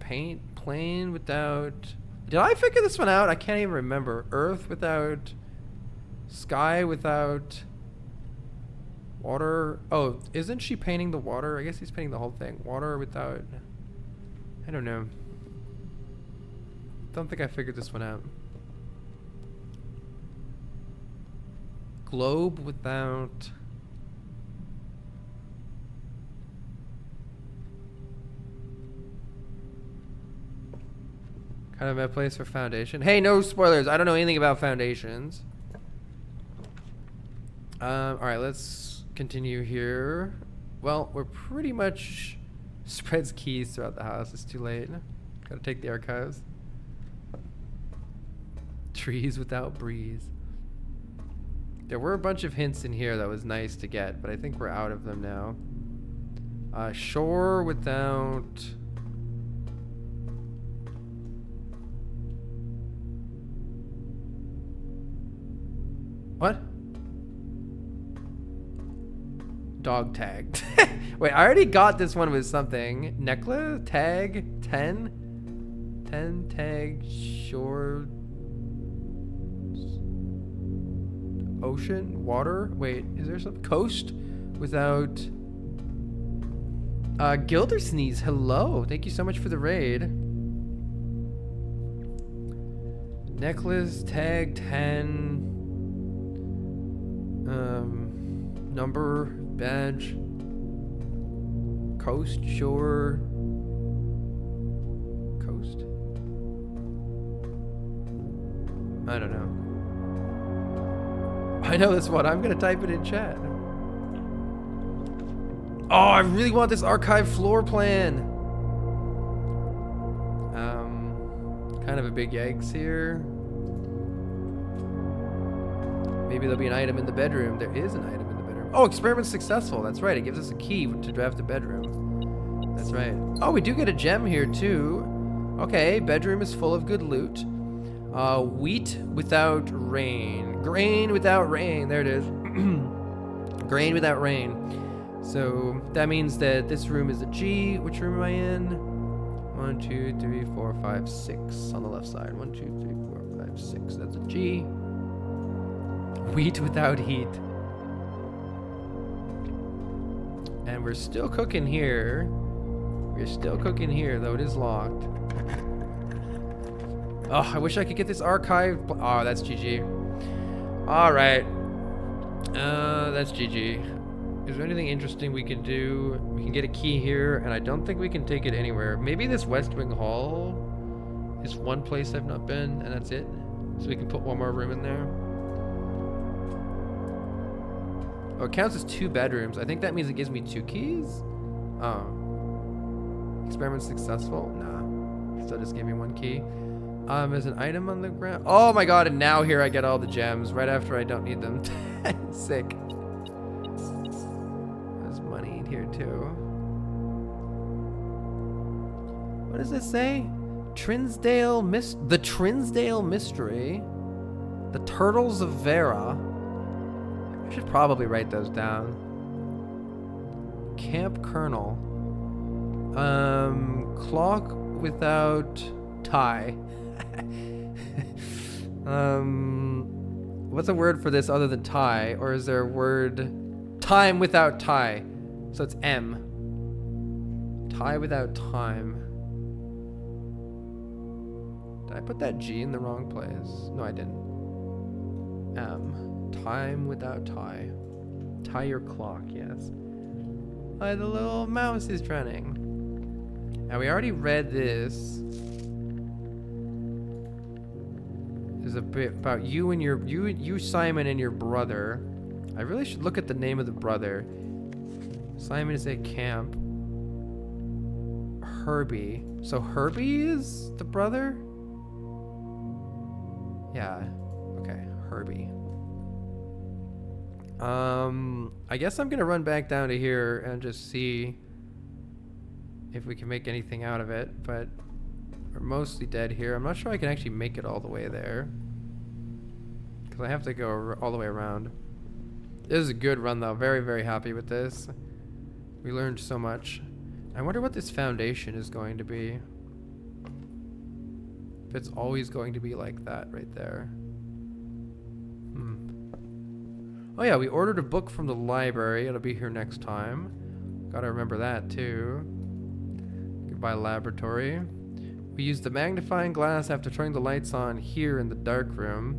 Paint plane without... Did I figure this one out? I can't even remember. Earth without... Sky without... Water... Oh, isn't she painting the water? I guess he's painting the whole thing. Water without... I don't know. Don't think I figured this one out. Globe without... Kind of a place for foundation. Hey, no spoilers. I don't know anything about foundations. Alright, let's continue here. Well, we're pretty much spreads keys throughout the house. It's too late. Gotta take the archives. Trees without breeze. There were a bunch of hints in here that was nice to get, but I think we're out of them now. Shore without... What? Dog tag. Wait, I already got this one with something. Necklace? Tag? 10? 10 tag shore... Ocean? Water? Wait, is there some... Coast? Without... Gildersneeze, hello. Thank you so much for the raid. Necklace, tag, 10... number, badge, coast, shore, coast. I don't know. I know this one. I'm gonna type it in chat. Oh, I really want this archive floor plan. Kind of a big yikes here. Maybe there'll be an item in the bedroom. There is an item in the bedroom. Oh, experiment successful. That's right. It gives us a key to draft the bedroom. That's right. Oh, we do get a gem here too. Okay, bedroom is full of good loot. Wheat without rain. Grain without rain. There it is. Grain without rain. So that means that this room is a G. Which room am I in? 1, 2, 3, 4, 5, 6 on the left side. 1, 2, 3, 4, 5, 6. That's a G. Wheat without heat. And we're still cooking here. We're still cooking here, though it is locked. Oh, I wish I could get this archive. Oh, that's GG. Alright. That's GG. Is there anything interesting we can do? We can get a key here, and I don't think we can take it anywhere. Maybe this West Wing Hall is one place I've not been, and that's it. So we can put one more room in there. Oh, it counts as 2 bedrooms. I think that means it gives me 2 keys? Oh. Experiment successful? Nah. Still just gave me 1 key. There's an item on the ground. Oh my god, and now here I get all the gems right after I don't need them. Sick. There's money in here too. What does it say? The Trinsdale Mystery. The Turtles of Vera. I should probably write those down. Camp Colonel. Clock without tie. What's a word for this other than tie? Or is there a word? Time without tie. So it's M. Tie without time. Did I put that G in the wrong place? No, I didn't. M. Time without tie. Tie your clock, yes. The little mouse is running. Now we already read this. There's a bit about you and you Simon and your brother. I really should look at the name of the brother. Simon is at camp. Herbie. So Herbie is the brother? Yeah. Okay, Herbie. I guess I'm gonna run back down to here and just see if we can make anything out of it, but we're mostly dead here. I'm not sure I can actually make it all the way there, because I have to go all the way around. This is a good run though. Very, very happy with this. We learned so much. I wonder what this foundation is going to be. If it's always going to be like that right there. Oh yeah, we ordered a book from the library. It'll be here next time. Gotta remember that too. Goodbye laboratory. We used the magnifying glass after turning the lights on here in the dark room,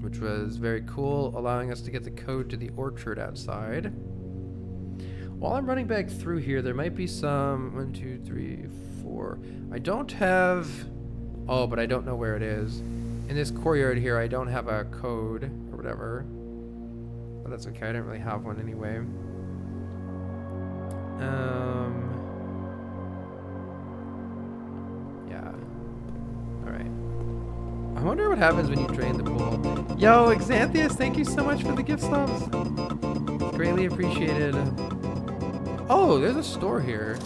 which was very cool, allowing us to get the code to the orchard outside. While I'm running back through here, there might be some 1, 2, 3, 4. I don't have, oh, but I don't know where it is. In this courtyard here, I don't have a code or whatever, but that's okay. I didn't really have one anyway. Yeah. All right. I wonder what happens when you drain the pool. Yo, Xanthius, thank you so much for the gift subs. Greatly appreciated. Oh, there's a store here.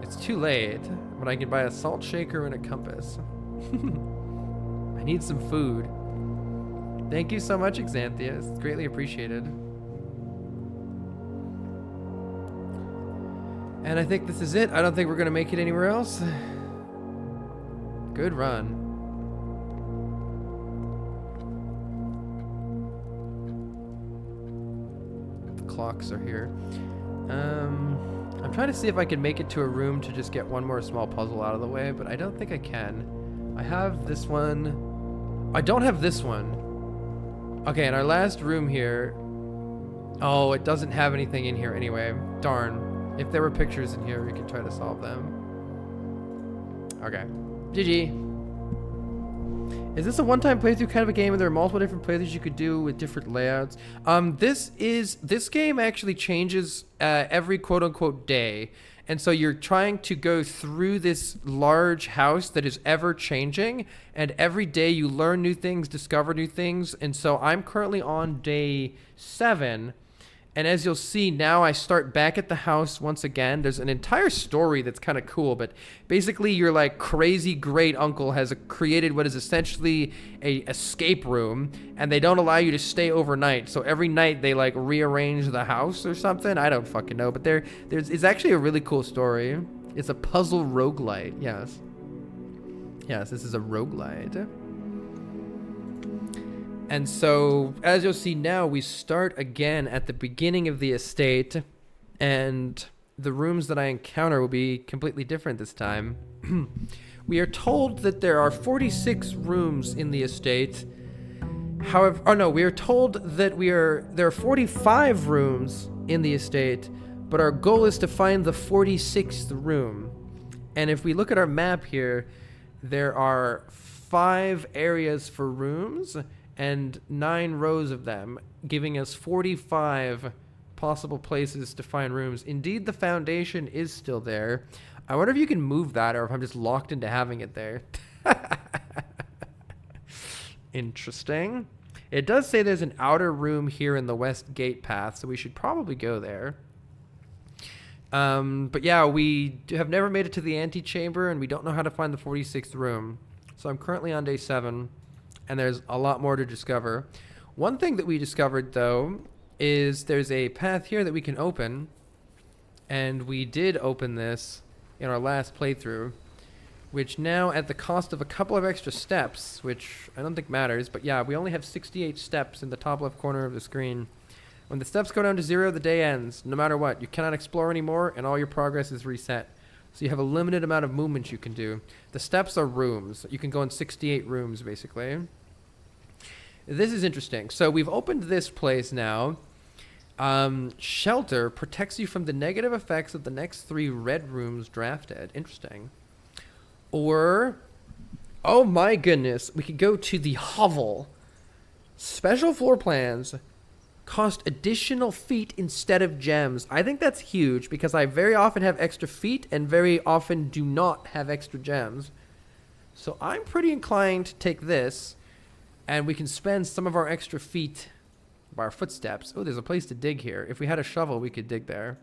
It's too late, but I can buy a salt shaker and a compass. I need some food. Thank you so much, Xanthius. It's greatly appreciated. And I think this is it. I don't think we're going to make it anywhere else. Good run. The clocks are here. I'm trying to see if I can make it to a room to just get one more small puzzle out of the way, but I don't think I can. I have this one. I don't have this one. Okay, in our last room here. Oh, it doesn't have anything in here anyway. Darn. If there were pictures in here, we could try to solve them. Okay. GG. Is this a one-time playthrough kind of a game, and there are multiple different playthroughs you could do with different layouts? This game actually changes every quote-unquote day. And so you're trying to go through this large house that is ever changing, and every day you learn new things, discover new things. And so I'm currently on day 7. And as you'll see, now I start back at the house once again. There's an entire story that's kind of cool, but basically your like crazy great uncle has created what is essentially a escape room, and they don't allow you to stay overnight. So every night they like rearrange the house or something. I don't fucking know, but it's actually a really cool story. It's a puzzle roguelite. Yes. Yes, this is a roguelite. And so, as you'll see now, we start again at the beginning of the estate, and the rooms that I encounter will be completely different this time. We are told that there are 46 rooms in the estate, However, oh no, we are told that there are 45 rooms in the estate, but our goal is to find the 46th room. And if we look at our map here, there are 5 areas for rooms and 9 rows of them, giving us 45 possible places to find rooms. Indeed, the foundation is still there. I wonder if you can move that or if I'm just locked into having it there. Interesting. It does say there's an outer room here in the west gate path, so we should probably go there. But yeah, we have never made it to the antechamber, and we don't know how to find the 46th room. So I'm currently on day 7, and there's a lot more to discover. One thing that we discovered, though, is there's a path here that we can open, and we did open this in our last playthrough, which now at the cost of a couple of extra steps, which I don't think matters, but yeah, we only have 68 steps in the top left corner of the screen. When the steps go down to 0, the day ends. No matter what, you cannot explore anymore, and all your progress is reset. So you have a limited amount of movement you can do. The steps are rooms. You can go in 68 rooms, basically. This is interesting. So we've opened this place now. Shelter protects you from the negative effects of the next 3 red rooms drafted. Interesting. Or, oh my goodness, we could go to the hovel. Special floor plans cost additional feet instead of gems. I think that's huge because I very often have extra feet and very often do not have extra gems. So I'm pretty inclined to take this, and we can spend some of our extra feet by our footsteps. Oh, there's a place to dig here. If we had a shovel, we could dig there.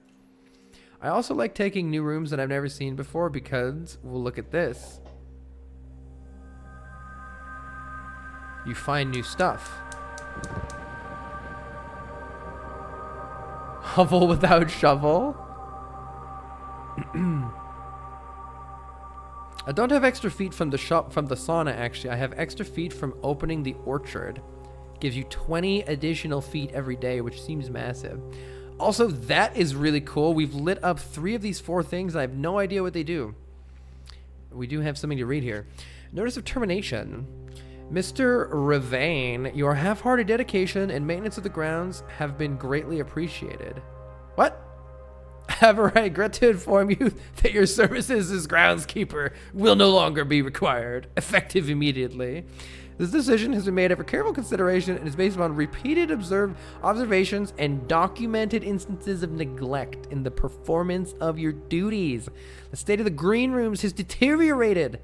I also like taking new rooms that I've never seen before because we'll look at this. You find new stuff. Hovel without shovel. I don't have extra feet from the sauna, actually. I have extra feet from opening the orchard. Gives you 20 additional feet every day, which seems massive. Also, that is really cool. We've lit up 3 of these 4 things. I have no idea what they do. We do have something to read here. Notice of termination. Mr. Ravain, your half-hearted dedication and maintenance of the grounds have been greatly appreciated. What? However, I regret to inform you that your services as groundskeeper will no longer be required, effective immediately. This decision has been made after careful consideration and is based upon repeated observations and documented instances of neglect in the performance of your duties. The state of the green rooms has deteriorated.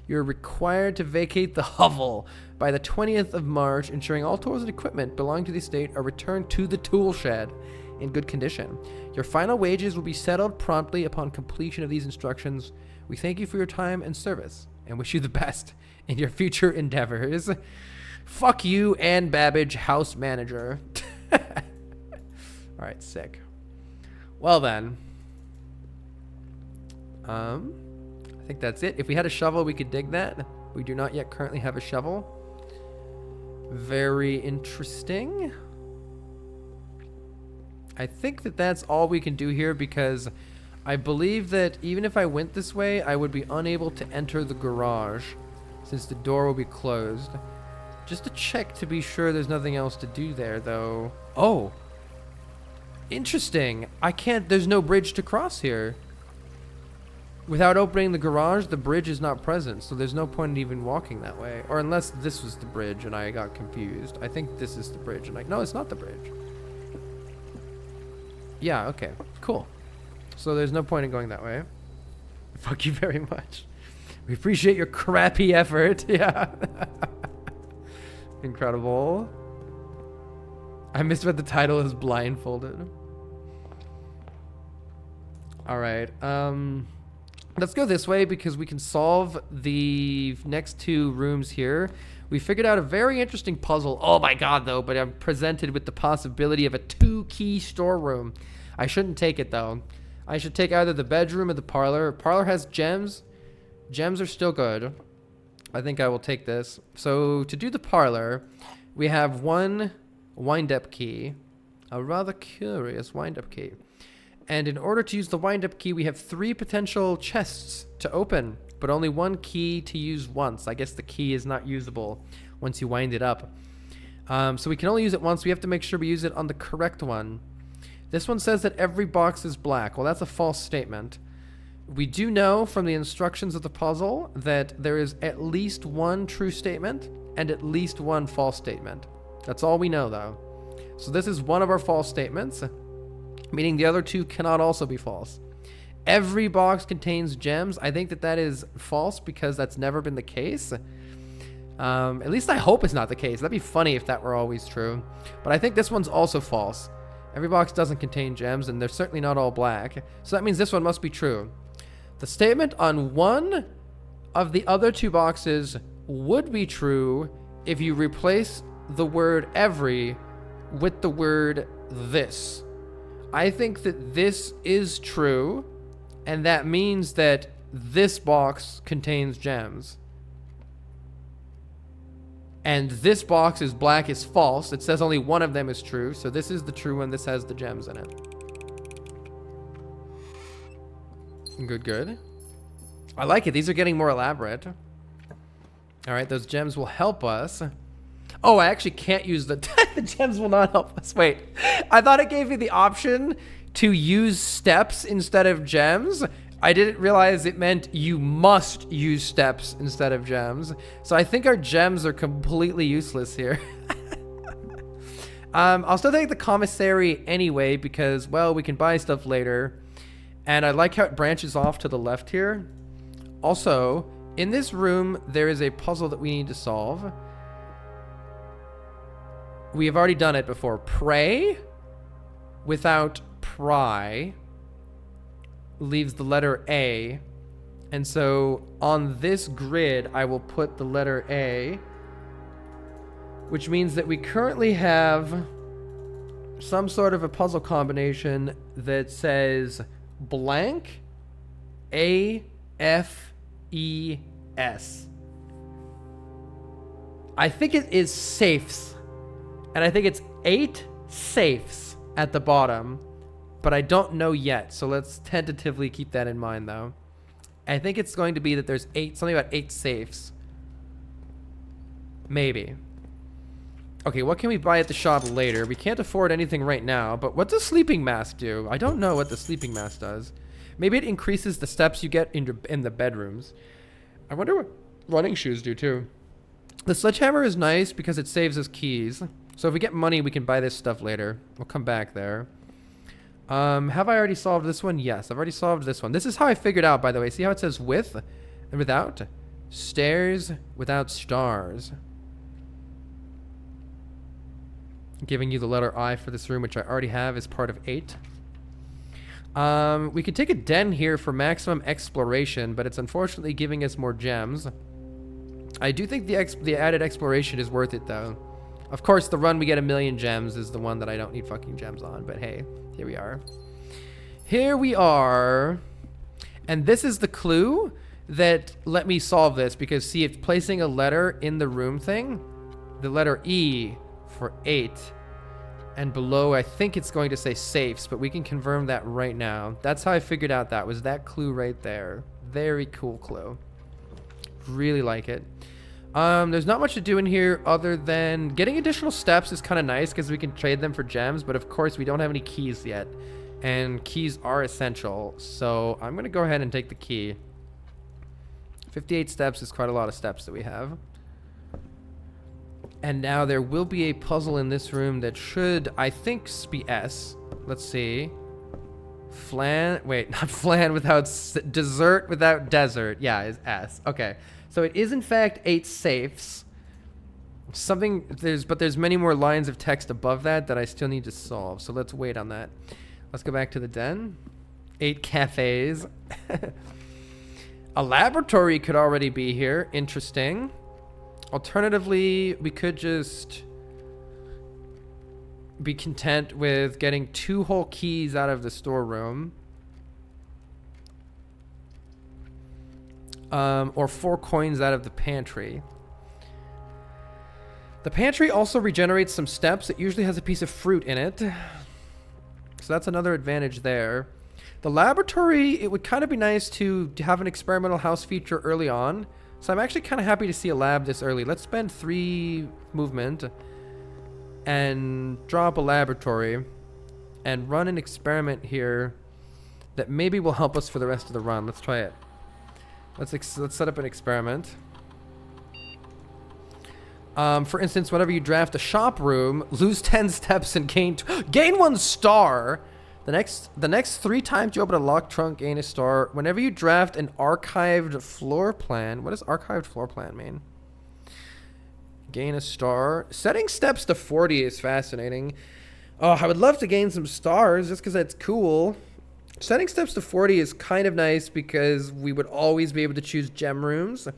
You're required to vacate the hovel by the 20th of March, ensuring all tools and equipment belonging to the estate are returned to the tool shed in good condition. Your final wages will be settled promptly upon completion of these instructions. We thank you for your time and service and wish you the best in your future endeavors. Fuck you, Ann Babbage, house manager. All right, sick. Well then. I think that's it. If we had a shovel, we could dig that. We do not yet currently have a shovel. Very interesting. I think that that's all we can do here because I believe that even if I went this way, I would be unable to enter the garage since the door will be closed. Just to check to be sure there's nothing else to do there, though. Oh. Interesting. There's no bridge to cross here. Without opening the garage, the bridge is not present, so there's no point in even walking that way. Or unless this was the bridge and I got confused. I think this is the bridge. And no, it's not the bridge. Yeah, okay. Cool. So there's no point in going that way. Fuck you very much. We appreciate your crappy effort. Yeah. Incredible. I missed what the title is, blindfolded. All right. Let's go this way because we can solve the next 2 rooms here. We figured out a very interesting puzzle. Oh my god, though, but I'm presented with the possibility of a 2-key storeroom. I shouldn't take it, though. I should take either the bedroom or the parlor. Parlor has gems. Gems are still good. I think I will take this. So to do the parlor, we have 1 wind-up key. A rather curious wind-up key. And in order to use the wind-up key, we have 3 potential chests to open, but only 1 key to use once. I guess the key is not usable once you wind it up. So we can only use it once. We have to make sure we use it on the correct one. This one says that every box is black. Well, that's a false statement. We do know from the instructions of the puzzle that there is at least one true statement and at least one false statement. That's all we know, though. So this is one of our false statements, meaning the other two cannot also be false. Every box contains gems. I think that that is false because that's never been the case. At least I hope it's not the case. That'd be funny if that were always true. But I think this one's also false. Every box doesn't contain gems, and they're certainly not all black. So that means this one must be true. The statement on one of the other two boxes would be true if you replace the word every with the word this. I think that this is true, and that means that this box contains gems. And this box is black is false. It says only one of them is true, so this is the true one. This has the gems in it. Good, good. I like it. These are getting more elaborate. All right, those gems will help us. Oh, I actually can't use the the gems will not help us. Wait, I thought it gave me the option to use steps instead of gems. I didn't realize it meant you must use steps instead of gems. So I think our gems are completely useless here. I'll still take the commissary anyway because, well, we can buy stuff later. And I like how it branches off to the left here. Also, in this room, there is a puzzle that we need to solve. We have already done it before. Pray without pry leaves the letter A. And so on this grid, I will put the letter A, which means that we currently have some sort of a puzzle combination that says blank A F E S. I think it is safes. And I think it's 8 safes at the bottom, but I don't know yet. So let's tentatively keep that in mind, though. I think it's going to be that there's 8, something about 8 safes. Maybe. Okay, what can we buy at the shop later? We can't afford anything right now, but what does sleeping mask do? I don't know what the sleeping mask does. Maybe it increases the steps you get in the bedrooms. I wonder what running shoes do, too. The sledgehammer is nice because it saves us keys. So if we get money, we can buy this stuff later. We'll come back there. Have I already solved this one? Yes, I've already solved this one. This is how I figured out, by the way. See how it says with and without? Stairs without stars. Giving you the letter I for this room, which I already have as part of 8. We could take a den here for maximum exploration, but it's unfortunately giving us more gems. I do think the added exploration is worth it, though. Of course, the run we get 1,000,000 gems is the one that I don't need fucking gems on, but hey, here we are. Here we are. And this is the clue that let me solve this, because see, it's placing a letter in the room thing. The letter E for 8. And below, I think it's going to say safes, but we can confirm that right now. That's how I figured out that was that clue right there. Very cool clue. Really like it. There's not much to do in here other than getting additional steps is kind of nice because we can trade them for gems, but of course we don't have any keys yet. And keys are essential, so I'm going to go ahead and take the key. 58 steps is quite a lot of steps that we have. And now there will be a puzzle in this room that should, I think, be S. Let's see. Wait, not flan without dessert without desert. Yeah, is S. Okay. So it is in fact 8 safes. But there's many more lines of text above that I still need to solve. So let's wait on that. Let's go back to the den. 8 cafes. A laboratory could already be here. Interesting. Alternatively, we could just be content with getting 2 whole keys out of the storeroom. Or 4 coins out of the pantry. The pantry also regenerates some steps. It usually has a piece of fruit in it. So that's another advantage there. The laboratory, it would kind of be nice to have an experimental house feature early on. So I'm actually kind of happy to see a lab this early. Let's spend 3 movement. and draw up a laboratory and run an experiment here that maybe will help us for the rest of the run. Let's try it. Let's set up an experiment. For instance, whenever you draft a shop room, lose 10 steps and gain 1 star. The next 3 times you open a locked trunk, gain a star. Whenever you draft an archived floor plan, what does archived floor plan mean? Gain a star. Setting steps to 40 is fascinating. Oh, I would love to gain some stars just because that's cool. Setting steps to 40 is kind of nice because we would always be able to choose gem rooms.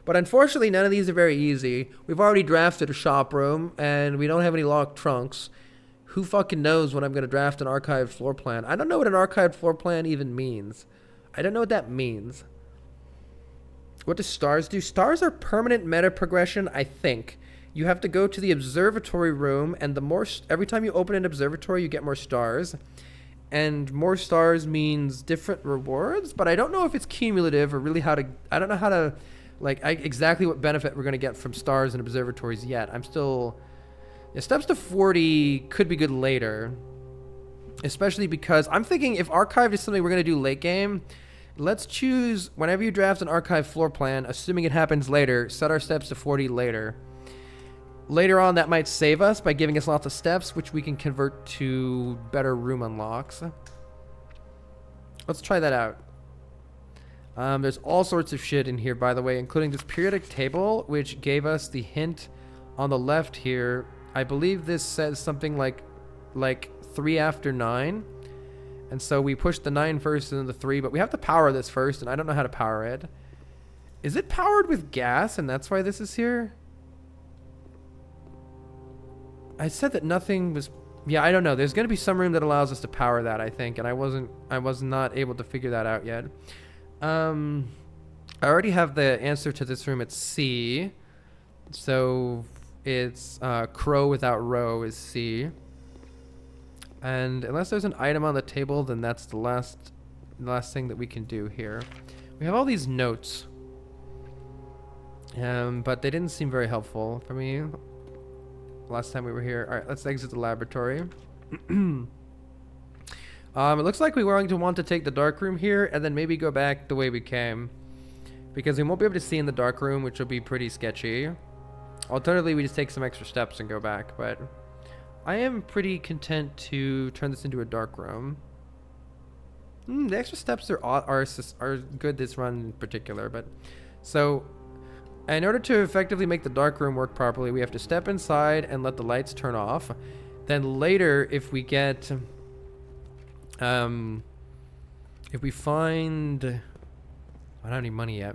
But unfortunately, none of these are very easy. We've already drafted a shop room, and we don't have any locked trunks. Who fucking knows when I'm going to draft an archived floor plan? I don't know what an archived floor plan even means. I don't know what that means. What do stars do? Stars are permanent meta progression, I think. You have to go to the observatory room, and every time you open an observatory, you get more stars. And more stars means different rewards, but I don't know if it's cumulative or really I don't know how to, exactly what benefit we're going to get from stars and observatories yet. I'm still, steps to 40 could be good later, especially because I'm thinking if archived is something we're going to do late game, let's choose whenever you draft an archived floor plan, assuming it happens later, set our steps to 40 later. Later on, that might save us by giving us lots of steps, which we can convert to better room unlocks. Let's try that out. There's all sorts of shit in here, by the way, including this periodic table, which gave us the hint on the left here. I believe this says something like 3 after 9. And so we push the 9 first and then the 3, but we have to power this first, and I don't know how to power it. Is it powered with gas, and that's why this is here? I said that nothing was... Yeah, I don't know. There's going to be some room that allows us to power that, I think, and I was not able to figure that out yet. I already have the answer to this room at C. So it's crow without row is C. And unless there's an item on the table, then that's the last thing that we can do here. We have all these notes. But they didn't seem very helpful for me last time we were here. All right, let's exit the laboratory. It looks like we were going to want to take the dark room here and then maybe go back the way we came, because we won't be able to see in the dark room, which will be pretty sketchy. Alternatively, we just take some extra steps and go back, but I am pretty content to turn this into a dark room. The extra steps are good this run in particular, but so in order to effectively make the dark room work properly, we have to step inside and let the lights turn off. Then later, if we get, if we find, I don't have any money yet.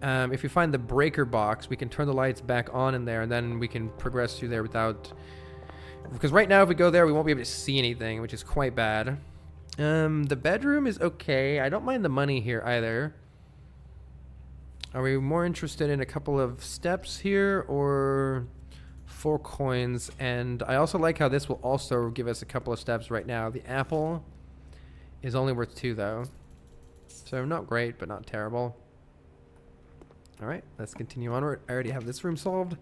If we find the breaker box, we can turn the lights back on in there, and then we can progress through there without, because right now if we go there, we won't be able to see anything, which is quite bad. The bedroom is okay. I don't mind the money here either. Are we more interested in a couple of steps here or 4 coins? And I also like how this will also give us a couple of steps right now. The apple is only worth 2 though. So not great, but not terrible. All right, let's continue onward. I already have this room solved.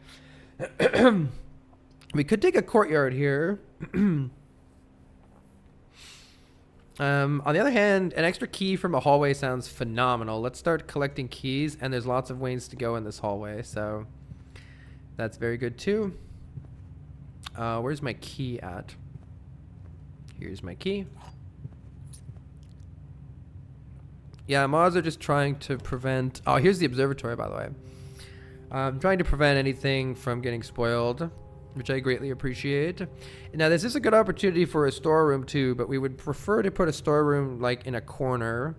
We could take a courtyard here. On the other hand, an extra key from a hallway sounds phenomenal. Let's start collecting keys, and there's lots of ways to go in this hallway, so that's very good too. Where's my key at? Here's my key. Yeah, mods are just trying to prevent... Oh, here's the observatory, by the way. I'm trying to prevent anything from getting spoiled, which I greatly appreciate. Now, this is a good opportunity for a storeroom too, but we would prefer to put a storeroom like in a corner.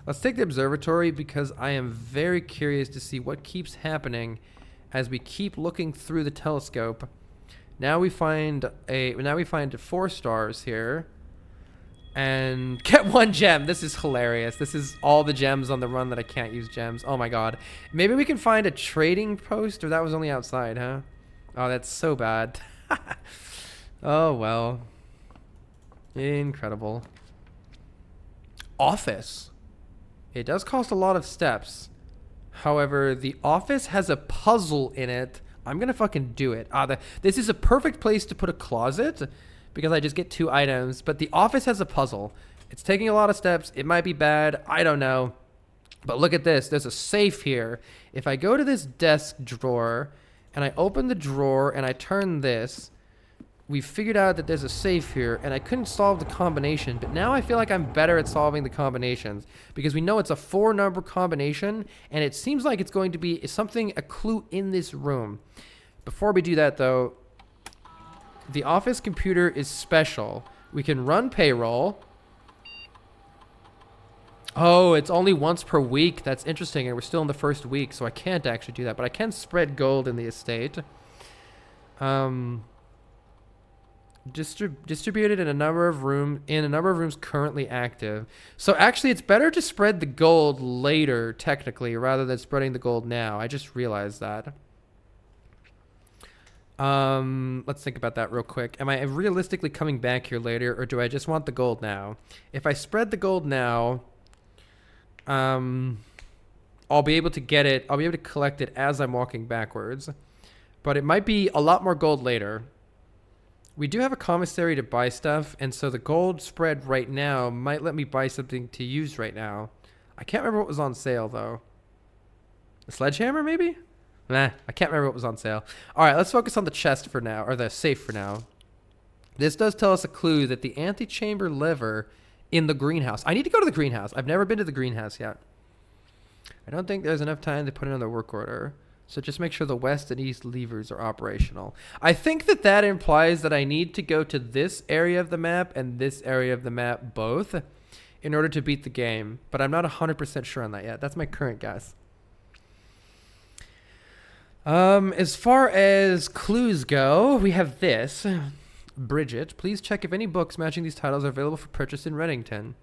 Let's take the observatory because I am very curious to see what keeps happening as we keep looking through the telescope. Now we find 4 stars here and get 1 gem. This is hilarious. This is all the gems on the run that I can't use gems. Oh my god. Maybe we can find a trading post, or that was only outside, huh? Oh, that's so bad. Oh, well. Incredible. Office. It does cost a lot of steps. However, the office has a puzzle in it I'm gonna fucking do it. This is a perfect place to put a closet because I just get 2 items. But the office has a puzzle. It's taking a lot of steps. It might be bad. I don't know. But look at this. There's a safe here. If I go to this desk drawer and I open the drawer and I turn this, we figured out that there's a safe here, and I couldn't solve the combination, but now I feel like I'm better at solving the combinations because we know it's a 4-number combination, and it seems like it's going to be a clue in this room. Before we do that, though, the office computer is special. We can run payroll. Oh, it's only once per week. That's interesting, and we're still in the first week, so I can't actually do that, but I can spread gold in the estate. Distributed in a number of rooms currently active. So actually, it's better to spread the gold later, technically, rather than spreading the gold now. I just realized that. Let's think about that real quick. Am I realistically coming back here later, or do I just want the gold now? If I spread the gold now, I'll be able to get it. I'll be able to collect it as I'm walking backwards, but it might be a lot more gold later. We do have a commissary to buy stuff, and so the gold spread right now might let me buy something to use right now. I can't remember what was on sale, though. A sledgehammer, maybe? Nah, I can't remember what was on sale. All right, let's focus on the chest for now, or the safe for now. This does tell us a clue that the antechamber lever in the greenhouse. I need to go to the greenhouse. I've never been to the greenhouse yet. I don't think there's enough time to put it on the work order. So just make sure the west and east levers are operational. I think that implies that I need to go to this area of the map and this area of the map both in order to beat the game. But I'm not 100% sure on that yet. That's my current guess. As far as clues go, we have this. Bridget, please check if any books matching these titles are available for purchase in Reddington.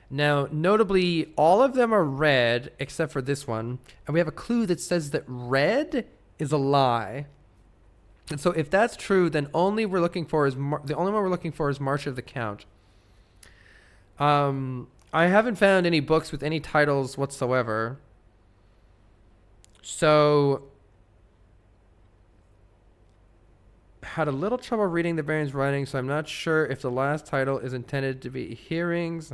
Now, notably, all of them are red except for this one, and we have a clue that says that red is a lie. And so, if that's true, then the only one we're looking for is March of the Count. I haven't found any books with any titles whatsoever. So, had a little trouble reading the Baron's writing, so I'm not sure if the last title is intended to be hearings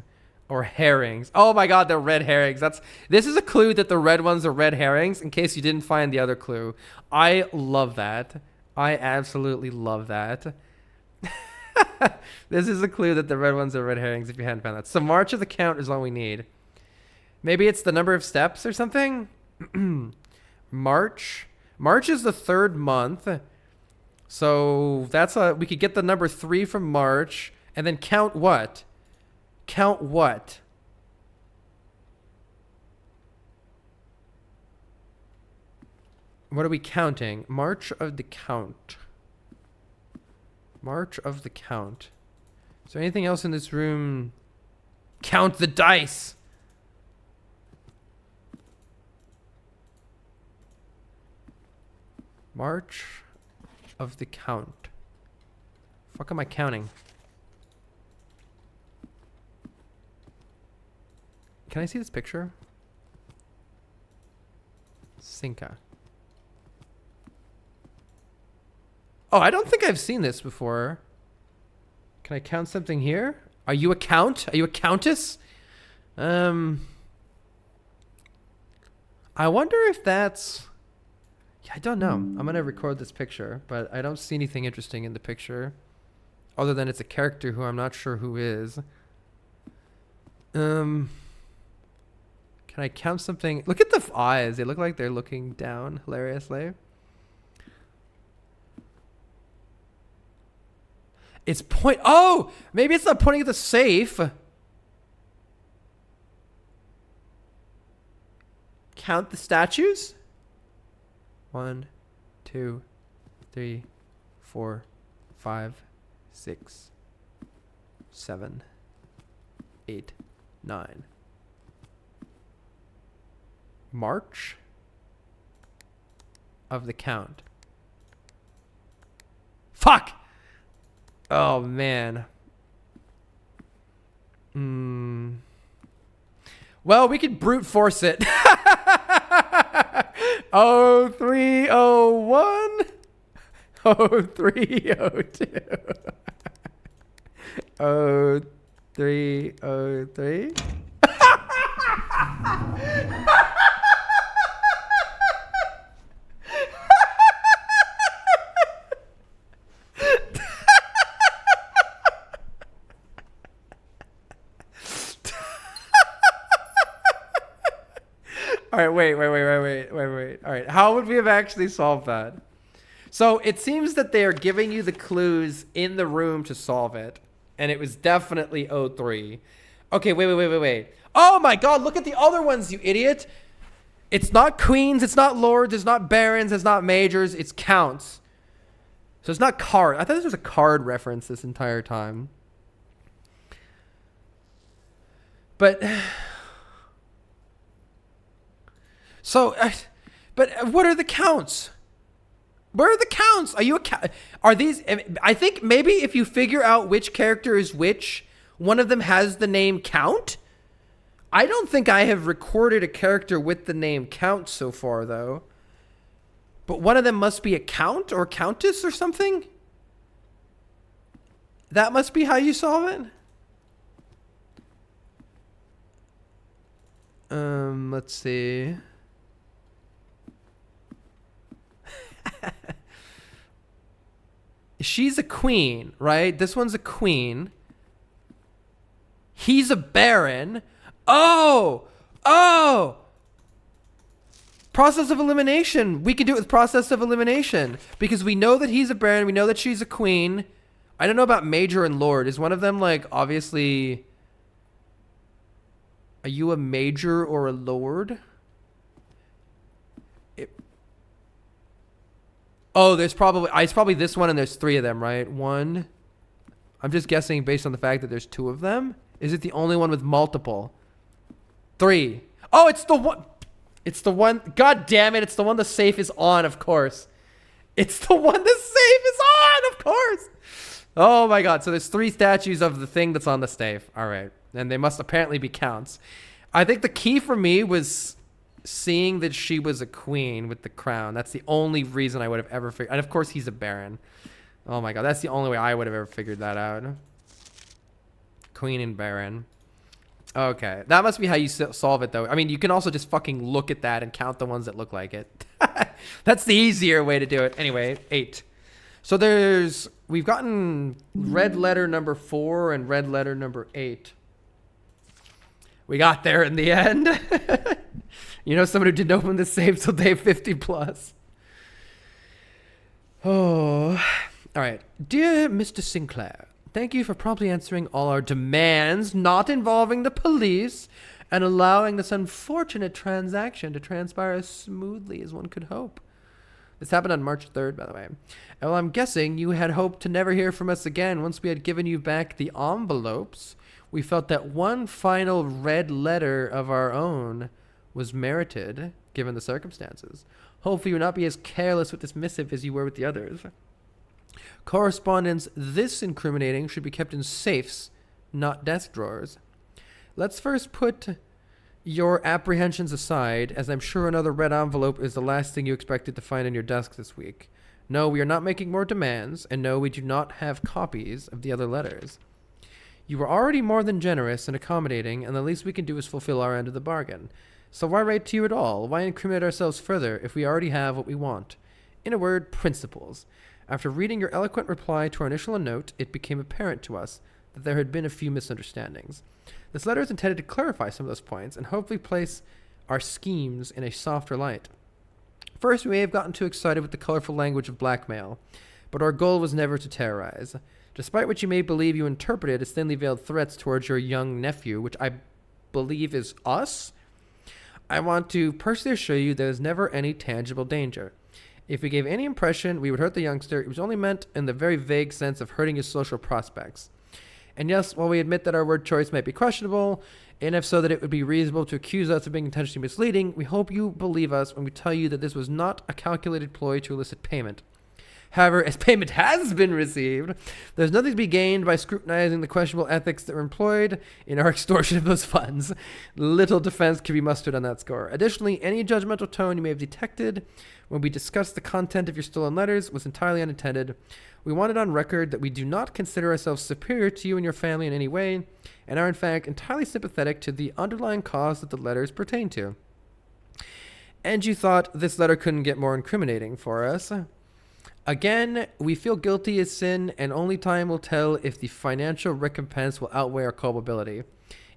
or herrings. Oh my god, they're red herrings. This is a clue that the red ones are red herrings, in case you didn't find the other clue. I love that. I absolutely love that. This is a clue that the red ones are red herrings, if you hadn't found that. So March of the Count is all we need. Maybe it's the number of steps or something? March is the 3rd month. So we could get the number 3 from March, and then count what? Count what? What are we counting? March of the Count. March of the Count. Is there anything else in this room? Count the dice. March of the Count. Fuck am I counting? Can I see this picture? Cinca. Oh, I don't think I've seen this before. Can I count something here? Are you a count? Are you a countess? I wonder if that's... Yeah, I don't know. I'm going to record this picture, but I don't see anything interesting in the picture. Other than it's a character who I'm not sure who is. Can I count something? Look at the eyes. They look like they're looking down hilariously. It's oh, maybe it's not pointing at the safe. Count the statues. 1, 2, 3, 4, 5, 6, 7, 8, 9. March of the Count. Fuck! Oh, man. Well, we could brute force it. 0301. 0302. 0303. All right, wait. All right, how would we have actually solved that? So it seems that they are giving you the clues in the room to solve it, and it was definitely 03. Okay, wait. Oh my God, look at the other ones, you idiot. It's not queens, it's not lords, it's not barons, it's not majors, it's counts. So it's not card. I thought this was a card reference this entire time. But... So, but what are the counts? Where are the counts? Are you are these? I think maybe if you figure out which character is which, one of them has the name Count. I don't think I have recorded a character with the name Count so far, though. But one of them must be a count or countess or something. That must be how you solve it. Let's see. She's a queen, right? This one's a queen. He's a baron. Oh! Process of elimination. We can do it with process of elimination. Because we know that he's a baron. We know that she's a queen. I don't know about major and lord. Is one of them, like, obviously... Are you a major or a lord? Oh, it's probably this one, and there's 3 of them, right? One. I'm just guessing based on the fact that there's 2 of them. Is it the only one with multiple? 3. Oh, it's the one. It's the one. God damn it! It's the one the safe is on, of course. It's the one the safe is on, of course. Oh my God! So there's 3 statues of the thing that's on the safe. All right, and they must apparently be counts. I think the key for me was seeing that she was a queen with the crown. That's the only reason I would have ever figured. And of course he's a baron. Oh my God, that's the only way I would have ever figured that out. Queen and baron. Okay, that must be how you solve it, though. I mean, you can also just fucking look at that and count the ones that look like it. That's the easier way to do it. Anyway, 8. So we've gotten red letter number 4 and red letter number 8. We got there in the end. You know, someone who didn't open the safe till day 50 plus. Oh. All right. Dear Mr. Sinclair, thank you for promptly answering all our demands, not involving the police, and allowing this unfortunate transaction to transpire as smoothly as one could hope. This happened on March 3rd, by the way. And well, I'm guessing you had hoped to never hear from us again once we had given you back the envelopes. We felt that one final red letter of our own was merited, given the circumstances. Hopefully you will not be as careless with this missive as you were with the others. Correspondence this incriminating should be kept in safes, not desk drawers. Let's first put your apprehensions aside, as I'm sure another red envelope is the last thing you expected to find in your desk this week. No, we are not making more demands, and no, we do not have copies of the other letters. You were already more than generous and accommodating, and the least we can do is fulfill our end of the bargain. So why write to you at all? Why incriminate ourselves further if we already have what we want? In a word, principles. After reading your eloquent reply to our initial note, it became apparent to us that there had been a few misunderstandings. This letter is intended to clarify some of those points and hopefully place our schemes in a softer light. First, we may have gotten too excited with the colorful language of blackmail, but our goal was never to terrorize. Despite what you may believe you interpreted as thinly veiled threats towards your young nephew, which I believe is us, I want to personally assure you there is never any tangible danger. If we gave any impression we would hurt the youngster, it was only meant in the very vague sense of hurting his social prospects. And yes, while we admit that our word choice might be questionable, and if so that it would be reasonable to accuse us of being intentionally misleading, we hope you believe us when we tell you that this was not a calculated ploy to elicit payment. However, as payment has been received, there's nothing to be gained by scrutinizing the questionable ethics that were employed in our extortion of those funds. Little defense can be mustered on that score. Additionally, any judgmental tone you may have detected when we discussed the content of your stolen letters was entirely unintended. We want it on record that we do not consider ourselves superior to you and your family in any way, and are in fact entirely sympathetic to the underlying cause that the letters pertain to. And you thought this letter couldn't get more incriminating for us. Again, we feel guilty as sin, and only time will tell if the financial recompense will outweigh our culpability.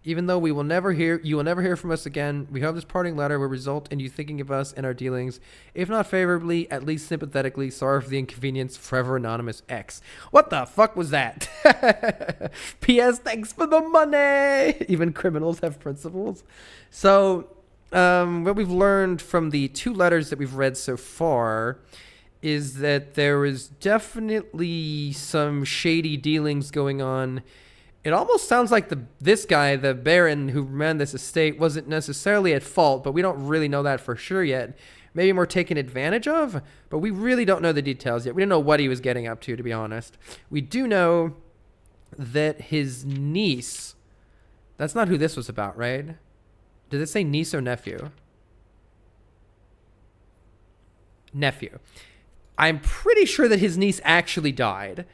Even though you will never hear from us again, we hope this parting letter will result in you thinking of us and our dealings, if not favorably, at least sympathetically. Sorry for the inconvenience. Forever Anonymous X. What the fuck was that? P.S. Thanks for the money. Even criminals have principles. So, what we've learned from the 2 letters that we've read so far is that there is definitely some shady dealings going on. It almost sounds like this guy, the Baron who ran this estate, wasn't necessarily at fault, but we don't really know that for sure yet. Maybe more taken advantage of, but we really don't know the details yet. We don't know what he was getting up to be honest. We do know that his niece, that's not who this was about, right? Did it say niece or nephew? Nephew. I'm pretty sure that his niece actually died.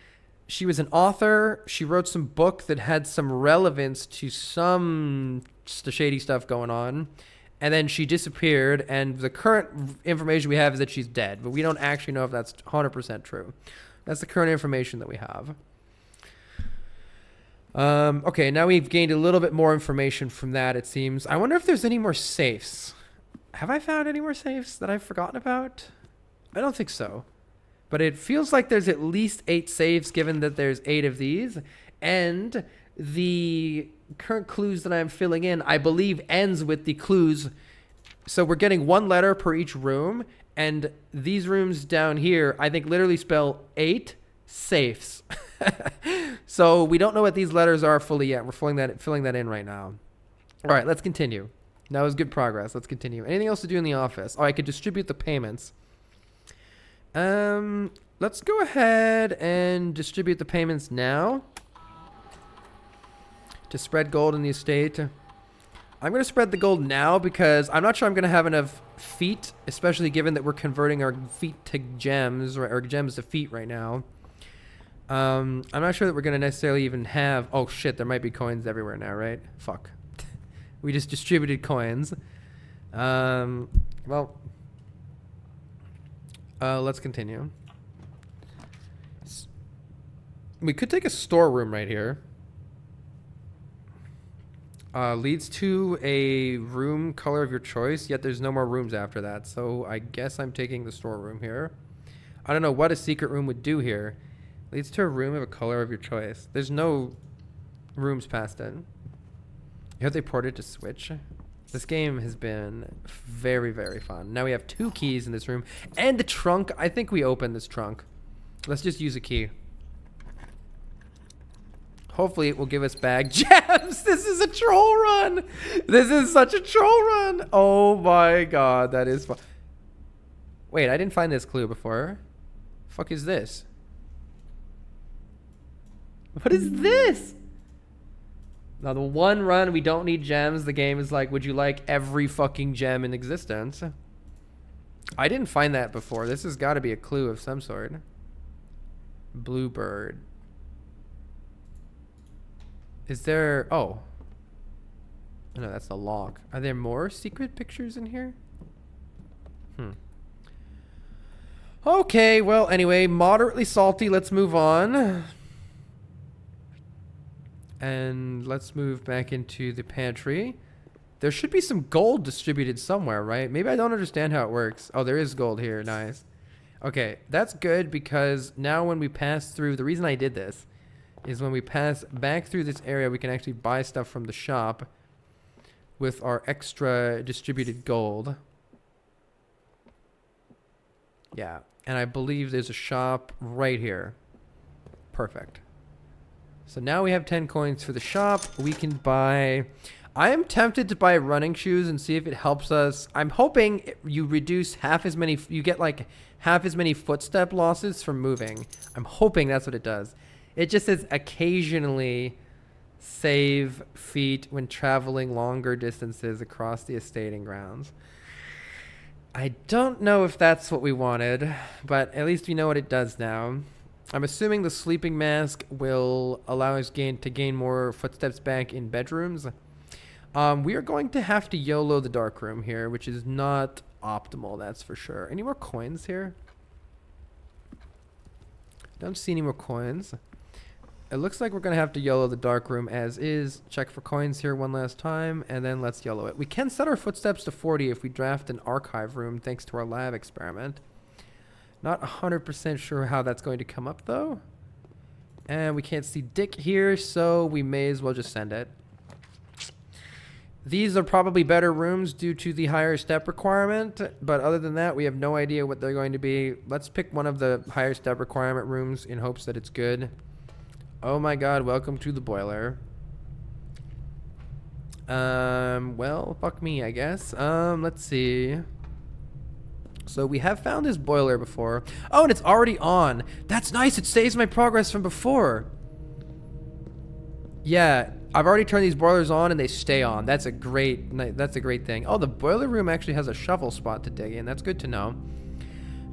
She was an author. She wrote some book that had some relevance to some shady stuff going on. And then she disappeared. And the current information we have is that she's dead. But we don't actually know if that's 100% true. That's the current information that we have. Okay, now we've gained a little bit more information from that, it seems. I wonder if there's any more safes. Have I found any more safes that I've forgotten about? I don't think so. But it feels like there's at least 8 safes, given that there's 8 of these. And the current clues that I'm filling in, I believe, ends with the clues. So we're getting 1 letter per each room. And these rooms down here, I think, literally spell 8 safes. So we don't know what these letters are fully yet. We're filling that in right now. All right, let's continue. That was good progress. Let's continue. Anything else to do in the office? Oh, I could distribute the payments. Let's go ahead and distribute the payments now. To spread gold in the estate. I'm going to spread the gold now because I'm not sure I'm going to have enough feet, especially given that we're converting our feet to gems, or gems to feet right now. I'm not sure that we're going to necessarily even have... Oh, shit, there might be coins everywhere now, right? Fuck. We just distributed coins. Well... let's continue. We could take a storeroom right here. Leads to a room color of your choice, yet there's no more rooms after that. So I guess I'm taking the storeroom here. I don't know what a secret room would do here. Leads to a room of a color of your choice. There's no rooms past it. You have to port it to Switch. This game has been very, very fun. Now we have 2 keys in this room. And the trunk. I think we opened this trunk. Let's just use a key. Hopefully it will give us back gems. This is a troll run. This is such a troll run. Oh my god, that is fun. Wait, I didn't find this clue before. Fuck is this? What is this? Now, the one run we don't need gems, the game is like, would you like every fucking gem in existence? I didn't find that before. This has got to be a clue of some sort. Bluebird. Is there... Oh. No, that's the lock. Are there more secret pictures in here? Okay, well, anyway, moderately salty. Let's move on. And let's move back into the pantry. There should be some gold distributed somewhere, right? Maybe I don't understand how it works. Oh, there is gold here. Nice. Okay, that's good because now when we pass through... The reason I did this is when we pass back through this area, we can actually buy stuff from the shop with our extra distributed gold. Yeah, and I believe there's a shop right here. Perfect. So now we have 10 coins for the shop. We can buy... I am tempted to buy running shoes and see if it helps us. I'm hoping you reduce you get like half as many footstep losses from moving. I'm hoping that's what it does. It just says occasionally save feet when traveling longer distances across the estating grounds. I don't know if that's what we wanted, but at least we know what it does now. I'm assuming the sleeping mask will allow us to gain more footsteps back in bedrooms. We are going to have to YOLO the dark room here, which is not optimal, that's for sure. Any more coins here? Don't see any more coins. It looks like we're going to have to YOLO the dark room as is. Check for coins here one last time, and then let's YOLO it. We can set our footsteps to 40 if we draft an archive room thanks to our lab experiment. Not 100% sure how that's going to come up, though. And we can't see Dick here, so we may as well just send it. These are probably better rooms due to the higher step requirement, but other than that, we have no idea what they're going to be. Let's pick one of the higher step requirement rooms in hopes that it's good. Oh my god, welcome to the boiler. Well, fuck me, I guess. Let's see. So we have found this boiler before. Oh, and it's already on. That's nice, it saves my progress from before. Yeah, I've already turned these boilers on and they stay on. That's a great thing. Oh, the boiler room actually has a shovel spot to dig in. That's good to know.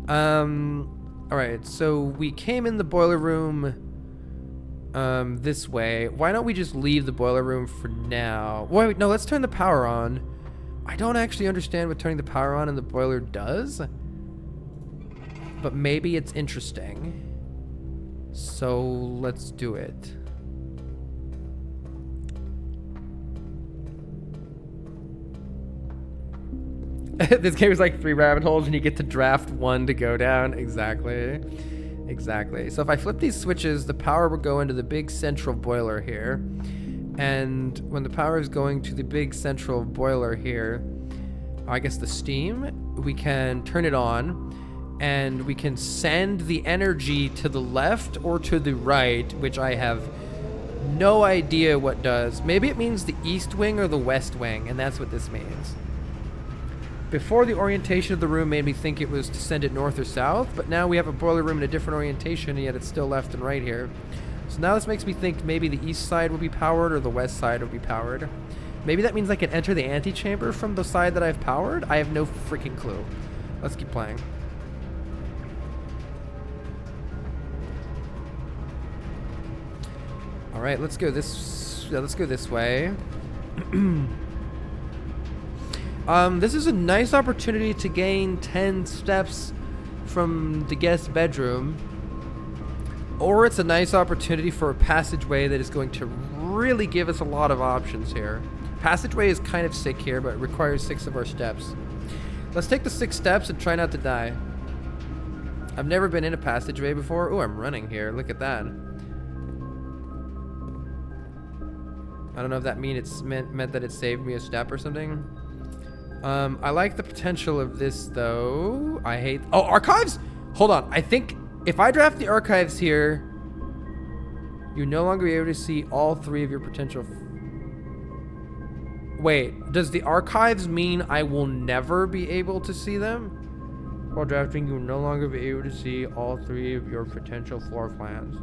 Alright, so we came in the boiler room this way. Why don't we just leave the boiler room for now? Wait, no, let's turn the power on. I don't actually understand what turning the power on in the boiler does, but maybe it's interesting. So let's do it. This game is like 3 rabbit holes and you get to draft 1 to go down. Exactly. So if I flip these switches, the power will go into the big central boiler here. And when the power is going to the big central boiler here, I guess the steam, we can turn it on and we can send the energy to the left or to the right, which I have no idea what does. Maybe it means the east wing or the west wing, and that's what this means. Before, the orientation of the room made me think it was to send it north or south, but now we have a boiler room in a different orientation, and yet it's still left and right here. So now this makes me think maybe the east side will be powered or the west side will be powered. Maybe that means I can enter the antechamber from the side that I've powered? I have no freaking clue. Let's keep playing. All right, let's go this way. This is a nice opportunity to gain 10 steps from the guest bedroom, or it's a nice opportunity for a passageway that is going to really give us a lot of options here. Passageway is kind of sick here, but it requires 6 of our steps. Let's take the 6 steps and try not to die. I've never been in a passageway before. Oh, I'm running here. Look at that. I don't know if that meant that it saved me a step or something. I like the potential of this, though. I hate... Oh, archives? Hold on. I think if I draft the archives here, you're no longer able to see all 3 of your potential... Wait, does the archives mean I will never be able to see them? While drafting, you will no longer be able to see all 3 of your potential floor plans.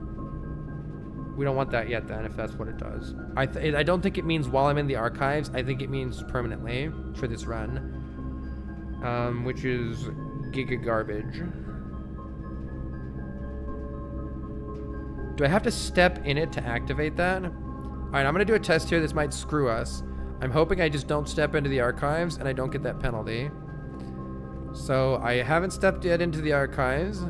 We don't want that yet, then, if that's what it does. I don't think it means while I'm in the archives. I think it means permanently for this run, which is giga garbage. Do I have to step in it to activate that? All right, I'm gonna do a test here. This might screw us. I'm hoping I just don't step into the archives and I don't get that penalty. So I haven't stepped yet into the archives.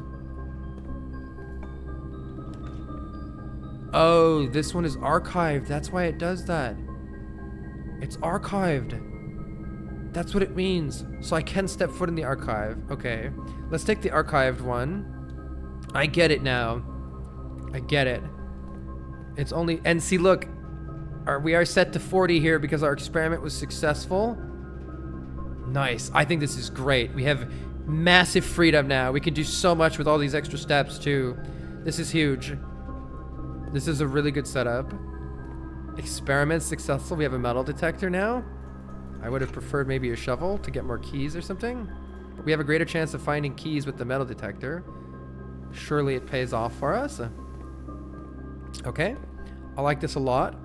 Oh, this one is archived. That's why it does that. It's archived. That's what it means. So I can step foot in the archive. Okay. Let's take the archived one. I get it now. I get it. It's only... And see, look. We are set to 40 here because our experiment was successful. Nice. I think this is great. We have massive freedom now. We can do so much with all these extra steps, too. This is huge. This is a really good setup. Experiment successful. We have a metal detector now. I would have preferred maybe a shovel to get more keys or something. But we have a greater chance of finding keys with the metal detector. Surely it pays off for us. Okay. I like this a lot.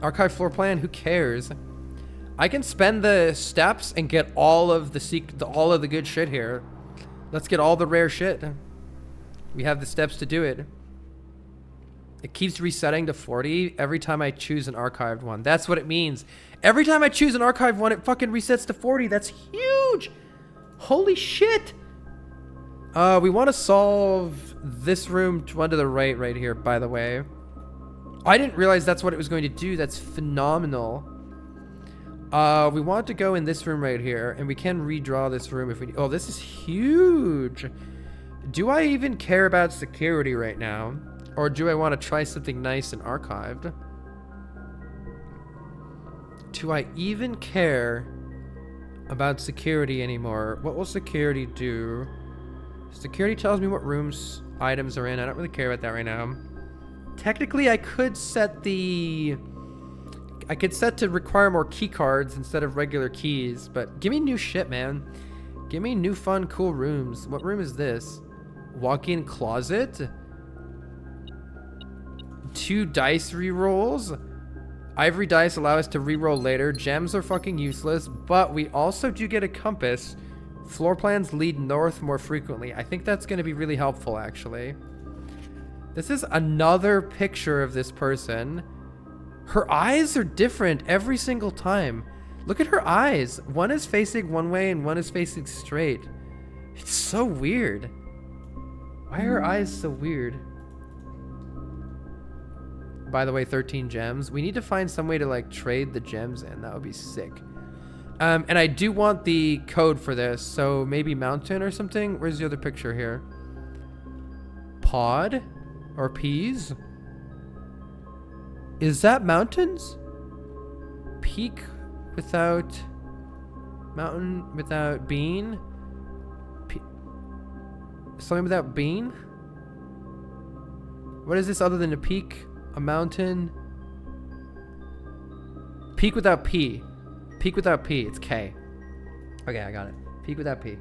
Archive floor plan. Who cares? I can spend the steps and get all of the good shit here. Let's get all the rare shit. We have the steps to do it. It keeps resetting to 40 every time I choose an archived one. That's what it means. Every time I choose an archived one, it fucking resets to 40. That's huge. Holy shit. We want to solve this room, one to the right here, by the way. I didn't realize that's what it was going to do. That's phenomenal. We want to go in this room right here, and we can redraw this room if we... Oh, this is huge. Do I even care about security right now? Or do I want to try something nice and archived? Do I even care about security anymore? What will security do? Security tells me what rooms items are in. I don't really care about that right now. Technically, I could set to require more key cards instead of regular keys, but give me new shit, man. Give me new fun, cool rooms. What room is this? Walk-in closet? 2 dice re-rolls. Ivory dice allow us to re-roll later. Gems are fucking useless, but we also do get a compass. Floor plans lead north more frequently. I think that's going to be really helpful, actually. This is another picture of this person. Her eyes are different every single time. Look at her eyes. One is facing one way and one is facing straight. It's so weird. Why are her eyes so weird? By the way, 13 gems. We need to find some way to like trade the gems in. That would be sick. And I do want the code for this. So maybe mountain or something. Where's the other picture here? Pod or peas? Is that mountains? Peak without mountain without bean? Something without bean? What is this other than a peak? A mountain? Peak without P. Peak without P. It's K. Okay, I got it. Peak without P.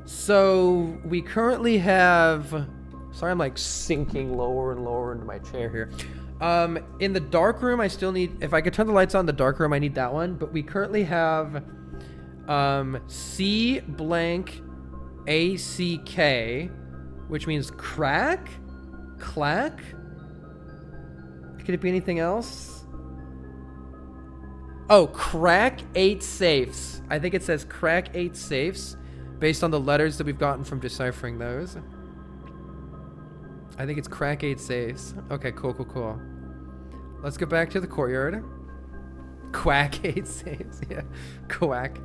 So we currently have... Sorry, I'm like sinking lower and lower into my chair here. In the dark room, I still need... If I could turn the lights on in the dark room, I need that one. But we currently have C blank ACK, which means crack? Clack? Could it be anything else? Oh, crack 8 safes. I think it says crack 8 safes based on the letters that we've gotten from deciphering those. I think it's crack 8 safes. Okay, cool. Let's go back to the courtyard. Quack 8 safes. Yeah, quack.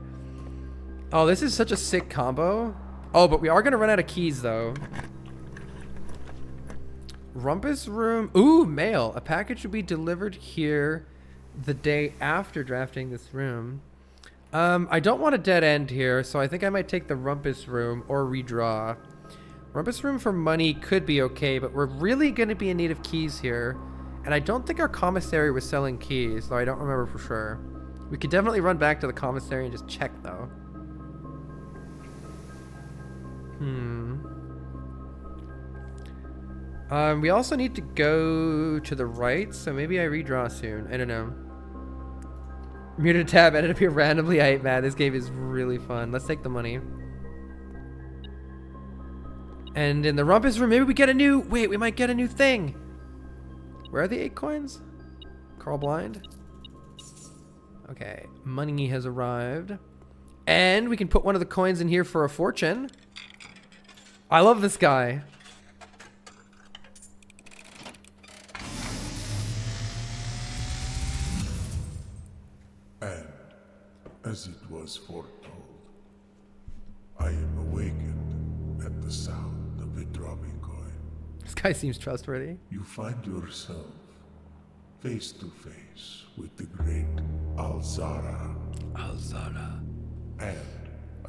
Oh, this is such a sick combo. Oh, but we are going to run out of keys, though. Rumpus room. Ooh, mail. A package will be delivered here the day after drafting this room. I don't want a dead end here, so I think I might take the rumpus room or redraw. Rumpus room for money could be okay, but we're really going to be in need of keys here. And I don't think our commissary was selling keys, though I don't remember for sure. We could definitely run back to the commissary and just check, though. We also need to go to the right, so maybe I redraw soon. I don't know. Muted tab ended up here randomly. I ate mad. This game is really fun. Let's take the money. And in the rumpus room, maybe we get a new... Wait, we might get a new thing. Where are the 8 coins? Carl Blind. Okay, money has arrived. And we can put one of the coins in here for a fortune. I love this guy. And, as it was foretold, I am awakened at the sound of a dropping coin. This guy seems trustworthy. You find yourself face to face with the great Alzara. Alzara. And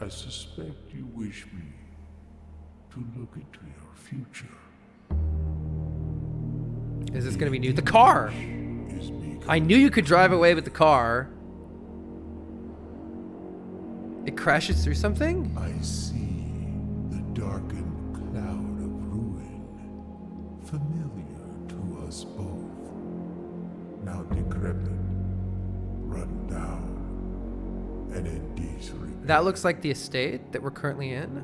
I suspect you wish me to look into your future. Is this gonna be new? The car! Is becoming I knew you could drive away with the car. It crashes through something? I see the darkened cloud of ruin, familiar to us both. Now decrepit, run down, and in disrepair. That looks like the estate that we're currently in.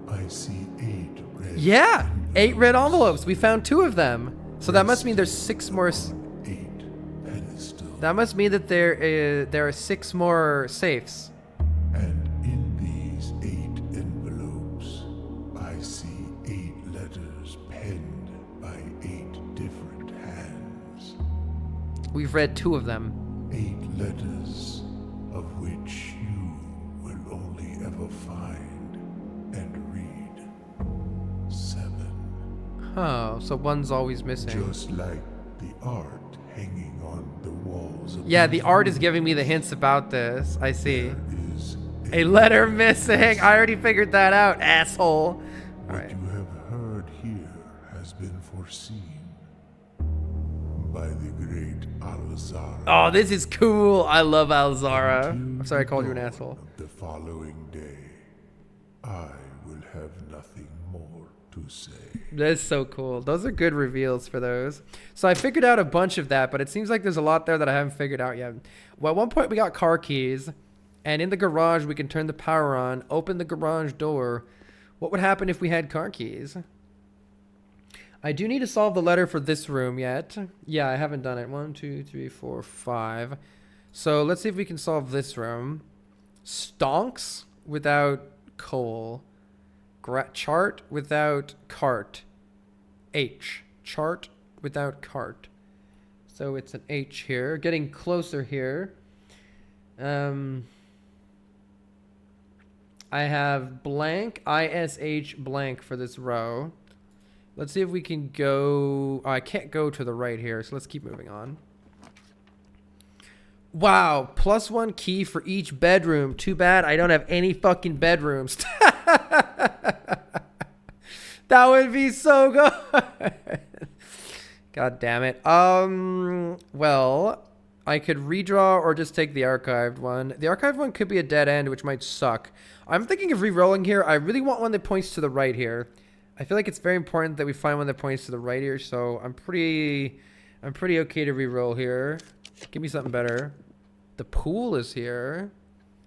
I see 8 red. Yeah! 8 red envelopes. envelopes. We found 2 of them. So that must mean there's 6 more. 8 pedestals. That must mean that there are 6 more safes. And in these 8 envelopes, I see 8 letters penned by 8 different hands. We've read 2 of them. 8 letters of which you will only ever find and read 7. Oh, so one's always missing. Just like the art hanging on the walls of Yeah, these the art is rooms, giving me the hints about this. I see. there is A letter missing. I already figured that out, asshole. What Alright. you have heard here has been foreseen by the great Alzara. Oh, this is cool. I love Alzara. I'm sorry I called you an asshole. The following day, I will have nothing more to say. That's so cool. Those are good reveals for those. So I figured out a bunch of that, but it seems like there's a lot there that I haven't figured out yet. Well, at one point we got car keys, and in the garage we can turn the power on, open the garage door. What would happen if we had car keys? I do need to solve the letter for this room yet. Yeah, I haven't done it. 1, 2, 3, 4, 5. So let's see if we can solve this room. Stonks without coal. Chart without cart. H. Chart without cart. So it's an H here. Getting closer here. I have blank, ISH blank for this row. Let's see if we can go. Oh, I can't go to the right here, so let's keep moving on. Wow, +1 key for each bedroom. Too bad I don't have any fucking bedrooms. That would be so good. God damn it. Well, I could redraw or just take the archived one. The archived one could be a dead end, which might suck. I'm thinking of re-rolling here. I really want one that points to the right here. I feel like it's very important that we find one that points to the right here, so I'm pretty okay to re-roll here. Give me something better. The pool is here.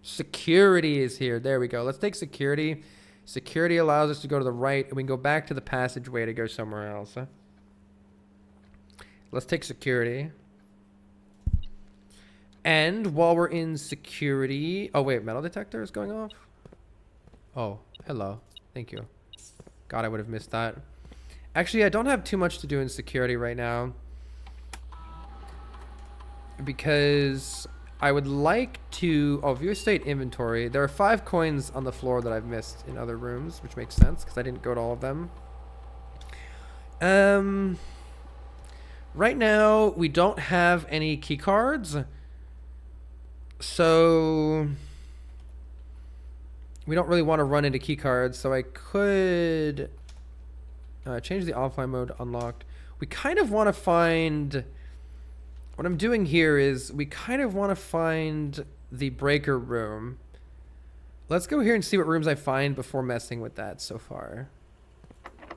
Security is here. There we go. Let's take security. Security allows us to go to the right, and we can go back to the passageway to go somewhere else. Let's take security. And while we're in security... Oh, wait. Metal detector is going off? Oh, hello. Thank you. God, I would have missed that. Actually, I don't have too much to do in security right now. Because I would like to... Oh, view estate inventory. There are 5 coins on the floor that I've missed in other rooms, which makes sense because I didn't go to all of them. Right now, we don't have any key cards. So... we don't really want to run into key cards, so I could change the offline mode to unlocked. We kind of want to find... What I'm doing here is we kind of want to find the breaker room. Let's go here and see what rooms I find before messing with that so far.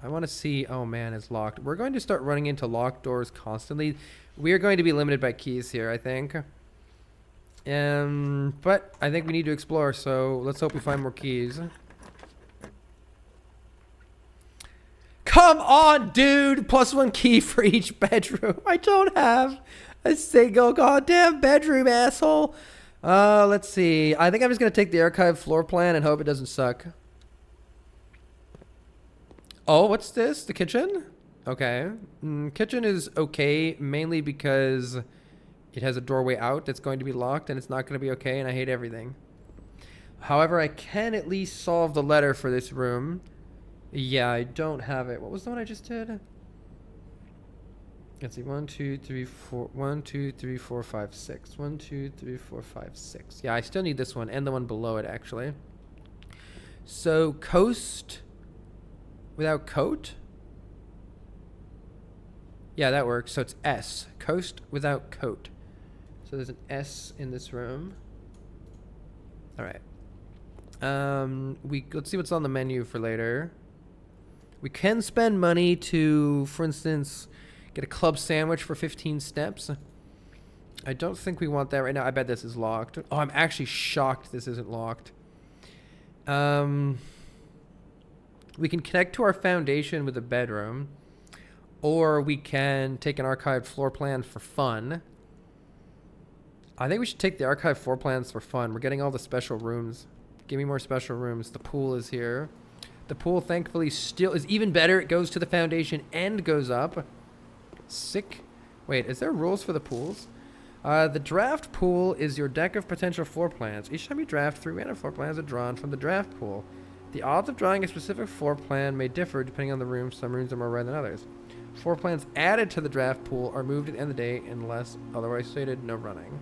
I want to see... Oh, man, it's locked. We're going to start running into locked doors constantly. We are going to be limited by keys here, I think. But I think we need to explore, so let's hope we find more keys. Come on, dude! +1 key for each bedroom. I don't have a single goddamn bedroom, asshole. Let's see. I think I'm just going to take the archive floor plan and hope it doesn't suck. Oh, what's this? The kitchen? Okay. Kitchen is okay, mainly because... it has a doorway out that's going to be locked, and it's not going to be okay, and I hate everything. However, I can at least solve the letter for this room. Yeah, I don't have it. What was the one I just did? Let's see. 1, 2, 3, 4. 1, 2, 3, 4, 5, 6. 1, 2, 3, 4, 5, 6. Yeah, I still need this one and the one below it, actually. So, coast without coat? Yeah, that works. So it's S. Coast without coat. So there's an S in this room. All right. Let's see what's on the menu for later. We can spend money to, for instance, get a club sandwich for 15 steps. I don't think we want that right now. I bet this is locked. Oh, I'm actually shocked this isn't locked. We can connect to our foundation with a bedroom, or we can take an archived floor plan for fun. I think we should take the archived floor plans for fun. We're getting all the special rooms. Give me more special rooms. The pool is here. The pool, thankfully, still is even better. It goes to the foundation and goes up. Sick. Wait, is there rules for the pools? The draft pool is your deck of potential floor plans. Each time you draft, 3 random floor plans are drawn from the draft pool. The odds of drawing a specific floor plan may differ depending on the room. Some rooms are more rare than others. Floor plans added to the draft pool are moved at the end of the day unless otherwise stated. No running.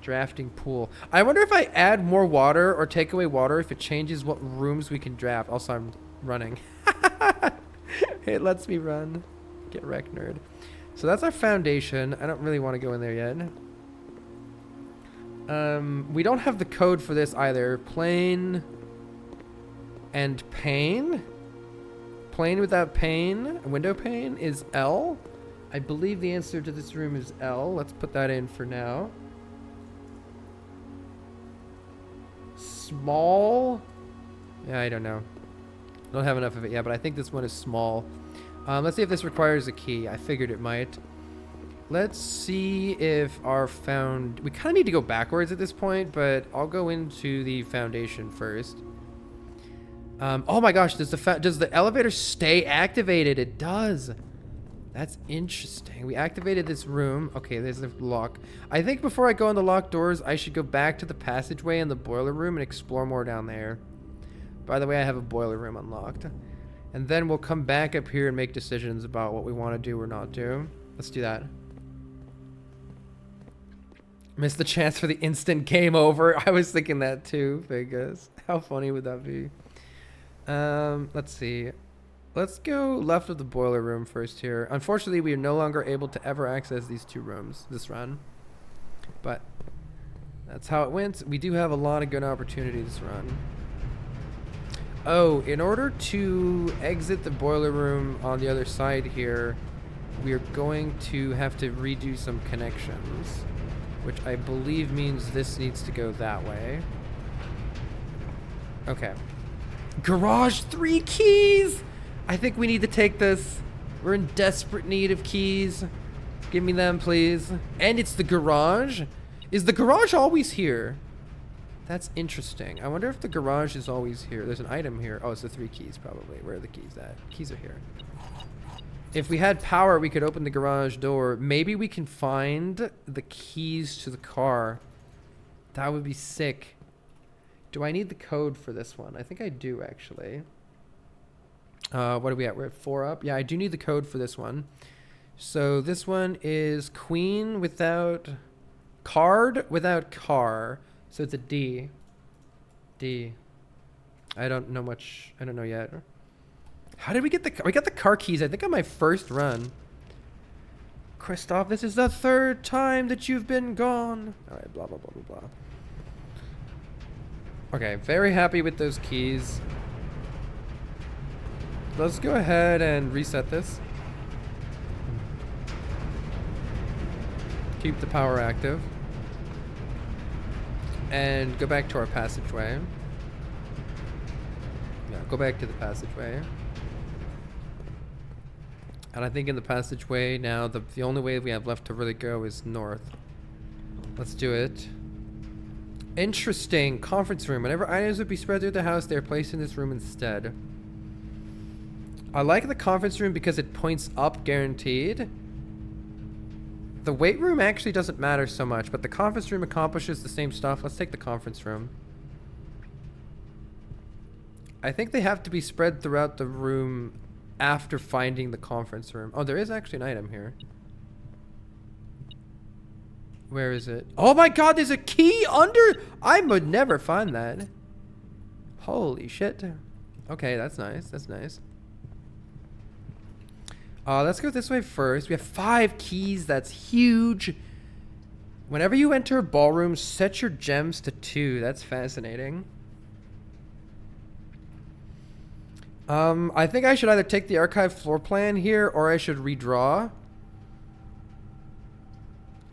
Drafting pool. I wonder if I add more water or take away water if it changes what rooms we can draft. Also, I'm running. It lets me run. Get wrecked, nerd. So that's our foundation. I don't really want to go in there yet. We don't have the code for this either. Plain and pane. Plain without pane. Window pane is L. I believe the answer to this room is L. Let's put that in for now. Small. Yeah, I don't know. I don't have enough of it yet, but I think this one is small. Let's see if this requires a key. I figured it might. Let's see if our we kind of need to go backwards at this point, but I'll go into the foundation first. Oh my gosh, does the elevator stay activated? It does. That's interesting. We activated this room. Okay, there's the lock. I think before I go on the locked doors, I should go back to the passageway in the boiler room and explore more down there. By the way, I have a boiler room unlocked. And then we'll come back up here and make decisions about what we want to do or not do. Let's do that. Missed the chance for the instant game over. I was thinking that too, Vegas. How funny would that be? Let's see. Let's go left of the boiler room first here. Unfortunately, we are no longer able to ever access these 2 rooms this run. But that's how it went. We do have a lot of good opportunities this run. Oh, in order to exit the boiler room on the other side here, we are going to have to redo some connections, which I believe means this needs to go that way. Okay. Garage 3 keys! I think we need to take this. We're in desperate need of keys. Give me them, please. And it's the garage. Is the garage always here? That's interesting. I wonder if the garage is always here. There's an item here. Oh, it's the 3 keys, probably. Where are the keys at? Keys are here. If we had power, we could open the garage door. Maybe we can find the keys to the car. That would be sick. Do I need the code for this one? I think I do, actually. What are we at? We're at 4 up. Yeah, I do need the code for this one. So this one is queen without card without car. So it's a D. D. I don't know much. I don't know yet. How did we get we got the car keys, I think, on my first run. Christoph, this is the 3rd time that you've been gone. All right, blah, blah, blah, blah, blah. Okay, very happy with those keys. Let's go ahead and reset this. Keep the power active. And go back to our passageway. Yeah, go back to the passageway. And I think in the passageway now, the only way we have left to really go is north. Let's do it. Interesting. Conference room. Whenever items would be spread through the house, they are placed in this room instead. I like the conference room because it points up guaranteed. The weight room actually doesn't matter so much, but the conference room accomplishes the same stuff. Let's take the conference room. I think they have to be spread throughout the room after finding the conference room. Oh, there is actually an item here. Where is it? Oh my god, there's a key under... I would never find that. Holy shit. Okay, that's nice. That's nice. Let's go this way first. We have 5 keys. That's huge. Whenever you enter a ballroom, set your gems to 2. That's fascinating. I think I should either take the archive floor plan here, or I should redraw.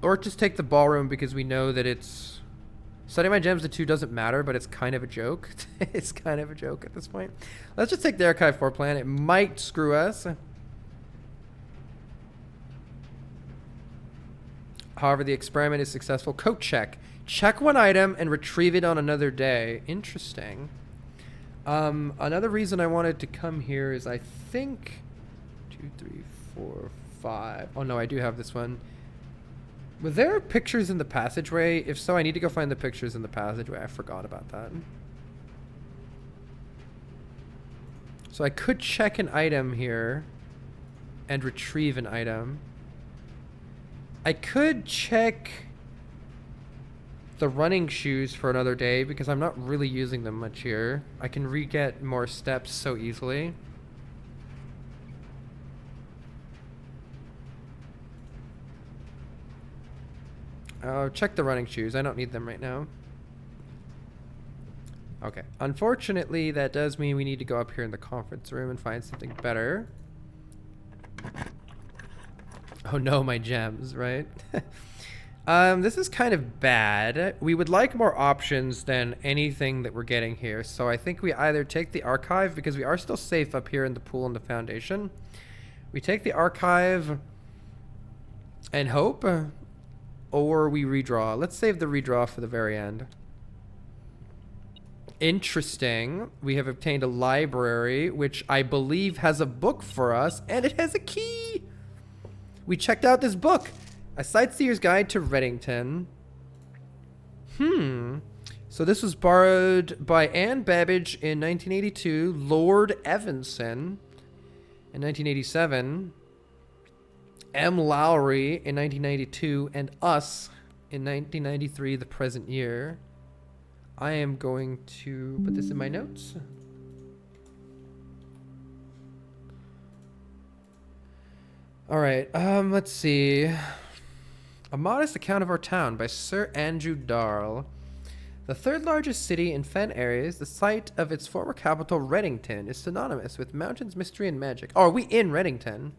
Or just take the ballroom, because we know that it's... Setting my gems to 2 doesn't matter, but it's kind of a joke. It's kind of a joke at this point. Let's just take the archive floor plan. It might screw us. However, the experiment is successful. Code check. Check one item and retrieve it on another day. Interesting. Another reason I wanted to come here is I think 2, 3, 4, 5. Oh no, I do have this one. Were there pictures in the passageway? If so, I need to go find the pictures in the passageway. I forgot about that. So I could check an item here and retrieve an item. I could check the running shoes for another day because I'm not really using them much here. I can re-get more steps so easily. Check the running shoes. I don't need them right now. Okay. Unfortunately, that does mean we need to go up here in the conference room and find something better. Oh no, my gems, right? This is kind of bad. We would like more options than anything that we're getting here. So I think we either take the archive, because we are still safe up here in the pool and the foundation. We take the archive and hope, or we redraw. Let's save the redraw for the very end. Interesting. We have obtained a library, which I believe has a book for us, and it has a key. We checked out this book. A Sightseer's Guide to Reddington. So this was borrowed by Anne Babbage in 1982, Lord Evanson in 1987, M. Lowry in 1992, and us in 1993, the present year. I am going to put this in my notes. All right, let's see. A Modest Account of Our Town by Sir Andrew Darle. The third largest city in Fen areas, the site of its former capital, Reddington, is synonymous with mountains, mystery, and magic. Oh, are we in Reddington?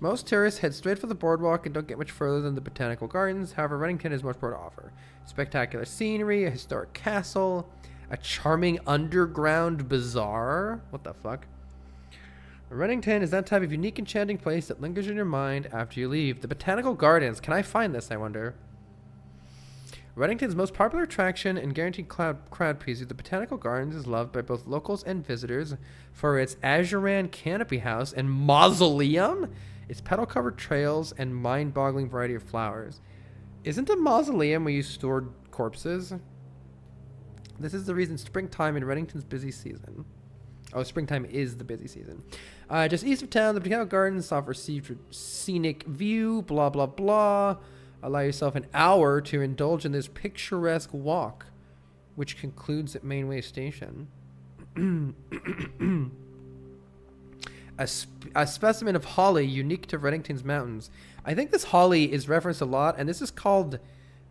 Most tourists head straight for the boardwalk and don't get much further than the botanical gardens. However, Reddington has much more to offer. Spectacular scenery, a historic castle, a charming underground bazaar. What the fuck? Reddington is that type of unique, enchanting place that lingers in your mind after you leave. The Botanical Gardens. Can I find this, I wonder? Reddington's most popular attraction and guaranteed crowd pleaser, the Botanical Gardens is loved by both locals and visitors for its azuran canopy house and mausoleum, its petal-covered trails, and mind-boggling variety of flowers. Isn't a mausoleum where you stored corpses? This is the reason springtime in Reddington's busy season. Oh, springtime is the busy season. Just east of town, the Botanical Gardens offer scenic view, blah, blah, blah. Allow yourself an hour to indulge in this picturesque walk, which concludes at Mainway Station. A specimen of holly unique to Reddington's mountains. I think this holly is referenced a lot, and this is called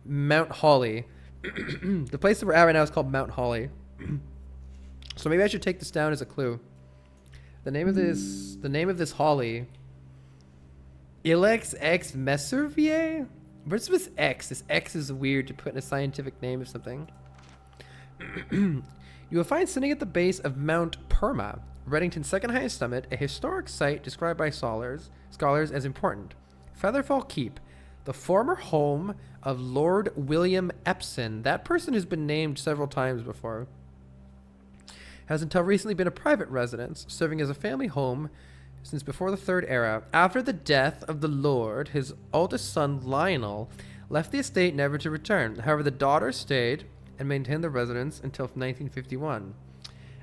Mount Holly. The place that we're at right now is called Mount Holly. So maybe I should take this down as a clue. The name of this holly, Ilex ex Messervier? What's this X? This X is weird to put in a scientific name of something. You will find sitting at the base of Mount Perma, Reddington's second highest summit, a historic site described by scholars as important. Featherfall Keep, the former home of Lord William Epsom. That person has been named several times before. Has until recently been a private residence, serving as a family home since before the Third Era. After the death of the Lord, his oldest son, Lionel, left the estate never to return. However, the daughter stayed and maintained the residence until 1951.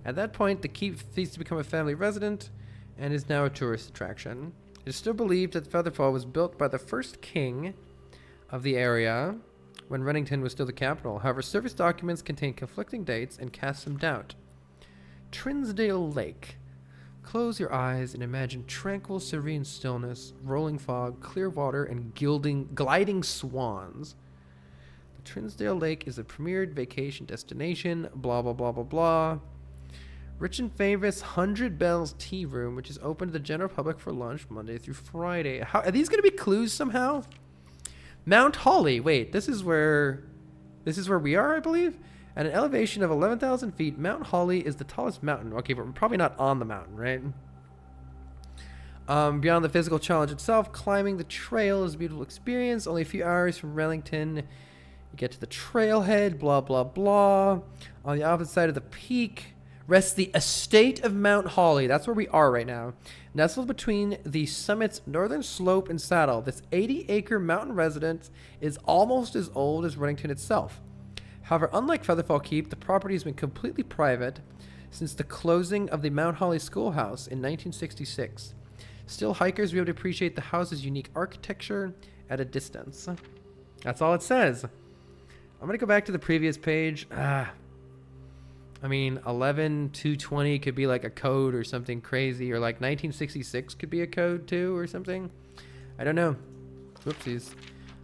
At that point, the keep ceased to become a family residence and is now a tourist attraction. It is still believed that Featherfall was built by the first king of the area when Reddington was still the capital. However, service documents contain conflicting dates and cast some doubt. Trinsdale Lake. Close your eyes and imagine tranquil, serene stillness, rolling fog, clear water, and gliding swans. The Trinsdale Lake is a premiered vacation destination, blah, blah, blah, blah, blah. Rich and famous 100 Bells Tea Room, which is open to the general public for lunch Monday through Friday. How, are these going to be clues somehow? Mount Holly. Wait, this is where we are, I believe? At an elevation of 11,000 feet, Mount Holly is the tallest mountain. Okay, but we're probably not on the mountain, right? Beyond the physical challenge itself, climbing the trail is a beautiful experience. Only a few hours from Wellington, you get to the trailhead, blah, blah, blah. On the opposite side of the peak rests the estate of Mount Holly. That's where we are right now. Nestled between the summit's northern slope and saddle, this 80-acre mountain residence is almost as old as Wellington itself. However, unlike Featherfall Keep, the property has been completely private since the closing of the Mount Holly Schoolhouse in 1966. Still, hikers will be able to appreciate the house's unique architecture at a distance. That's all it says. I'm going to go back to the previous page. I mean, 11-220 could be like a code or something crazy, or like 1966 could be a code too or something. I don't know. Whoopsies.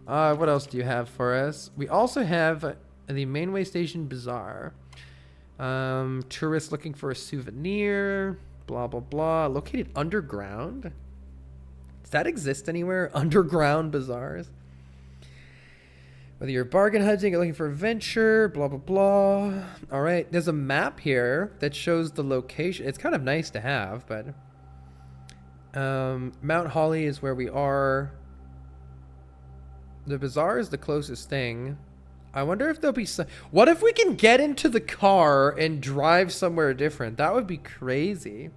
What else do you have for us? We also have the Mainway Station Bazaar. Tourists looking for a souvenir. Blah, blah, blah. Located underground? Does that exist anywhere? Underground bazaars? Whether you're bargain hunting or looking for adventure, blah, blah, blah. All right. There's a map here that shows the location. It's kind of nice to have, but Mount Holly is where we are. The bazaar is the closest thing. I wonder if there'll be some... What if we can get into the car and drive somewhere different? That would be crazy.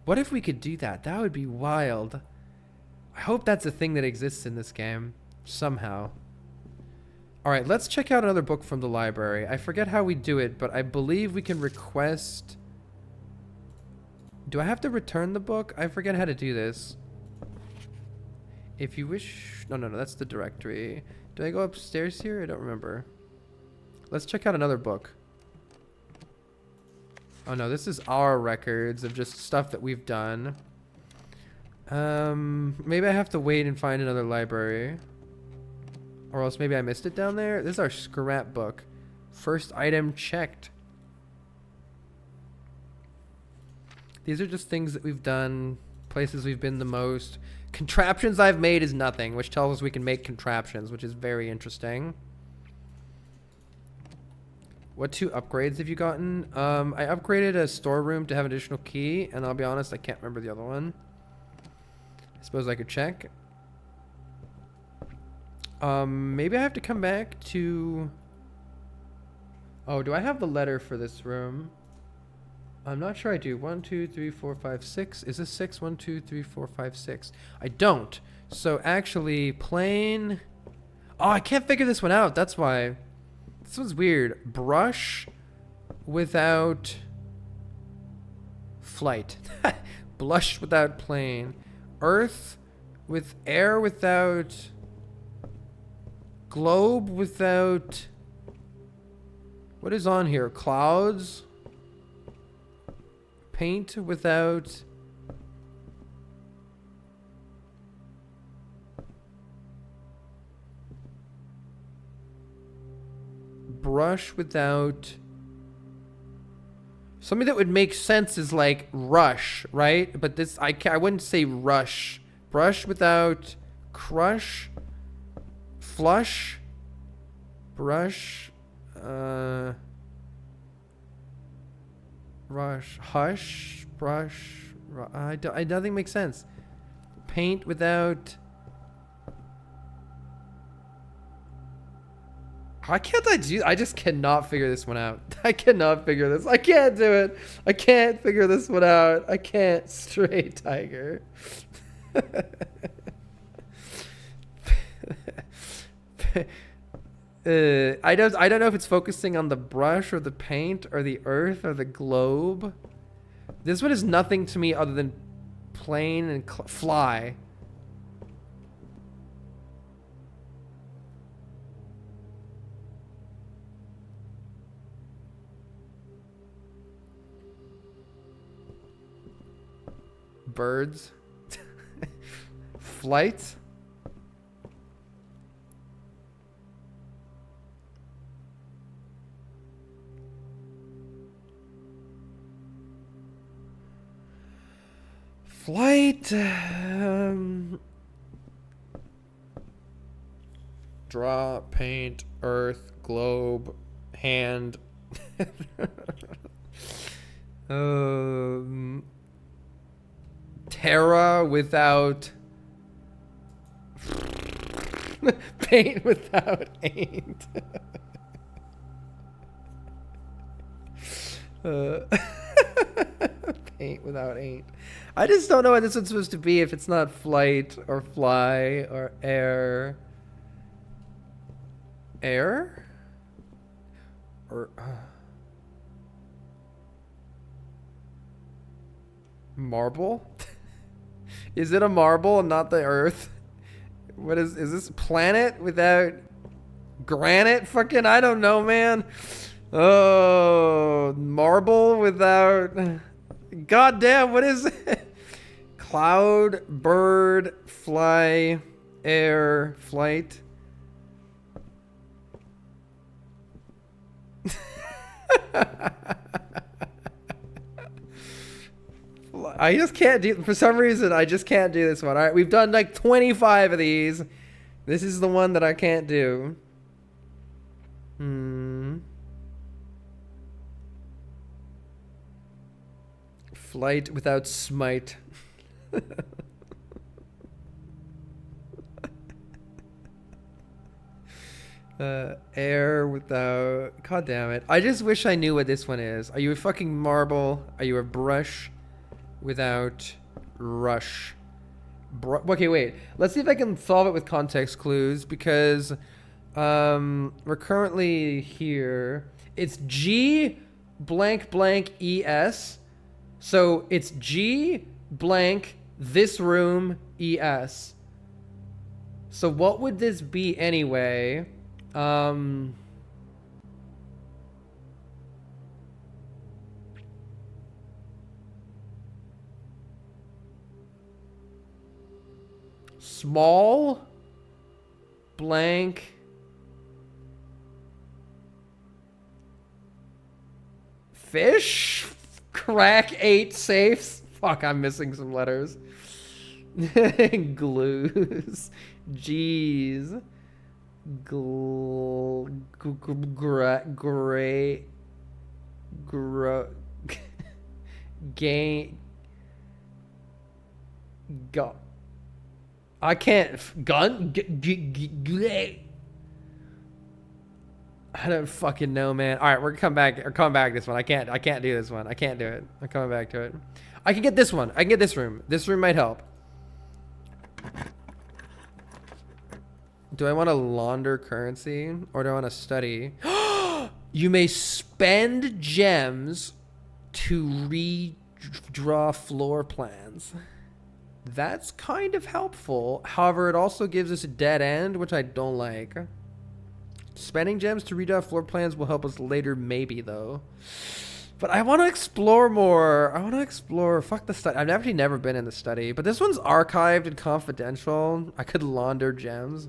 What if we could do that? That would be wild. I hope that's a thing that exists in this game. Somehow. Alright, let's check out another book from the library. I forget how we do it, but I believe we can request... Do I have to return the book? I forget how to do this. If you wish... No, that's the directory. Do I go upstairs here? I don't remember. Let's check out another book. Oh no, this is our records of just stuff that we've done. Maybe I have to wait and find another library. Or else maybe I missed it down there. This is our scrapbook. First item checked. These are just things that we've done. Places we've been the most. Contraptions I've made is nothing, which tells us we can make contraptions, which is very interesting. What 2 upgrades have you gotten? I upgraded a storeroom to have an additional key, and I'll be honest, I can't remember the other one. I suppose I could check. Maybe I have to come back to... Oh, do I have the letter for this room? I'm not sure I do. 1, 2, 3, 4, 5, 6. Is this 6? 1, 2, 3, 4, 5, 6. I don't. So actually, plane... Oh, I can't figure this one out. That's why. This one's weird. Brush without flight. Blush without plane. Earth with air without... Globe without... What is on here? Clouds? Paint without... Brush without... Something that would make sense is like rush, right? But this, I wouldn't say rush. Brush without crush. Flush. Brush. Rush, hush, brush. Nothing makes sense. Paint without... How can't I do... I just cannot figure this one out. I cannot figure this. I can't do it. I can't figure this one out. I can't. Straight tiger. I don't know if it's focusing on the brush or the paint or the earth or the globe. This one is nothing to me other than plane and fly. birds. Flight. Flight. Draw, paint, earth, globe, hand. Terra without paint without ain't. Paint without ain't. I just don't know what this one's supposed to be if it's not flight or fly or air. Air? Or marble? Is it a marble and not the earth? What is this planet without granite? Fucking I don't know, man. Oh, marble without goddamn, what is it? Cloud, bird, fly, air, flight. I just can't do, for some reason, I just can't do this one. All right, we've done like 25 of these. This is the one that I can't do. Flight without smite. Air without... God damn it. I just wish I knew what this one is. Are you a fucking marble? Are you a brush without rush? Okay, wait. Let's see if I can solve it with context clues, because we're currently here. It's G blank blank ES. So it's G blank this room ES. So what would this be anyway? Small blank fish crack 8 safes. Fuck, I'm missing some letters. Glues. Jeez. I can't. Gun? I don't fucking know, man. All right, we're gonna come back this one. I can't do this one. I can't do it. I'm coming back to it. I can get this one. I can get this room. This room might help. Do I want to launder currency or do I want to study? You may spend gems to redraw floor plans. That's kind of helpful. However, it also gives us a dead end, which I don't like. Spending gems to redraw floor plans will help us later, maybe, though. But I want to explore more. I want to explore. Fuck the study. I've actually never been in the study. But this one's archived and confidential. I could launder gems.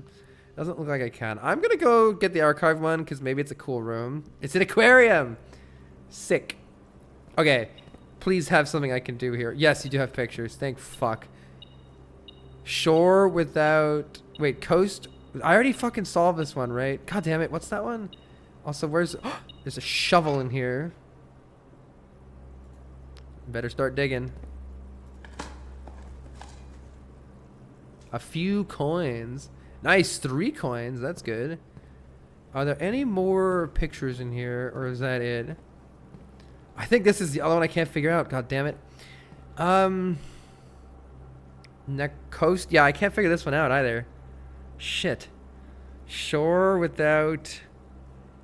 Doesn't look like I can. I'm going to go get the archive one because maybe it's a cool room. It's an aquarium. Sick. Okay. Please have something I can do here. Yes, you do have pictures. Thank fuck. Shore without... Wait, coast... I already fucking solved this one, right? God damn it. What's that one? Also, where's... Oh, there's a shovel in here. Better start digging. A few coins. Nice, 3 coins. That's good. Are there any more pictures in here, or is that it? I think this is the other one I can't figure out. God damn it. Coast. Yeah, I can't figure this one out either. Shit. Shore without...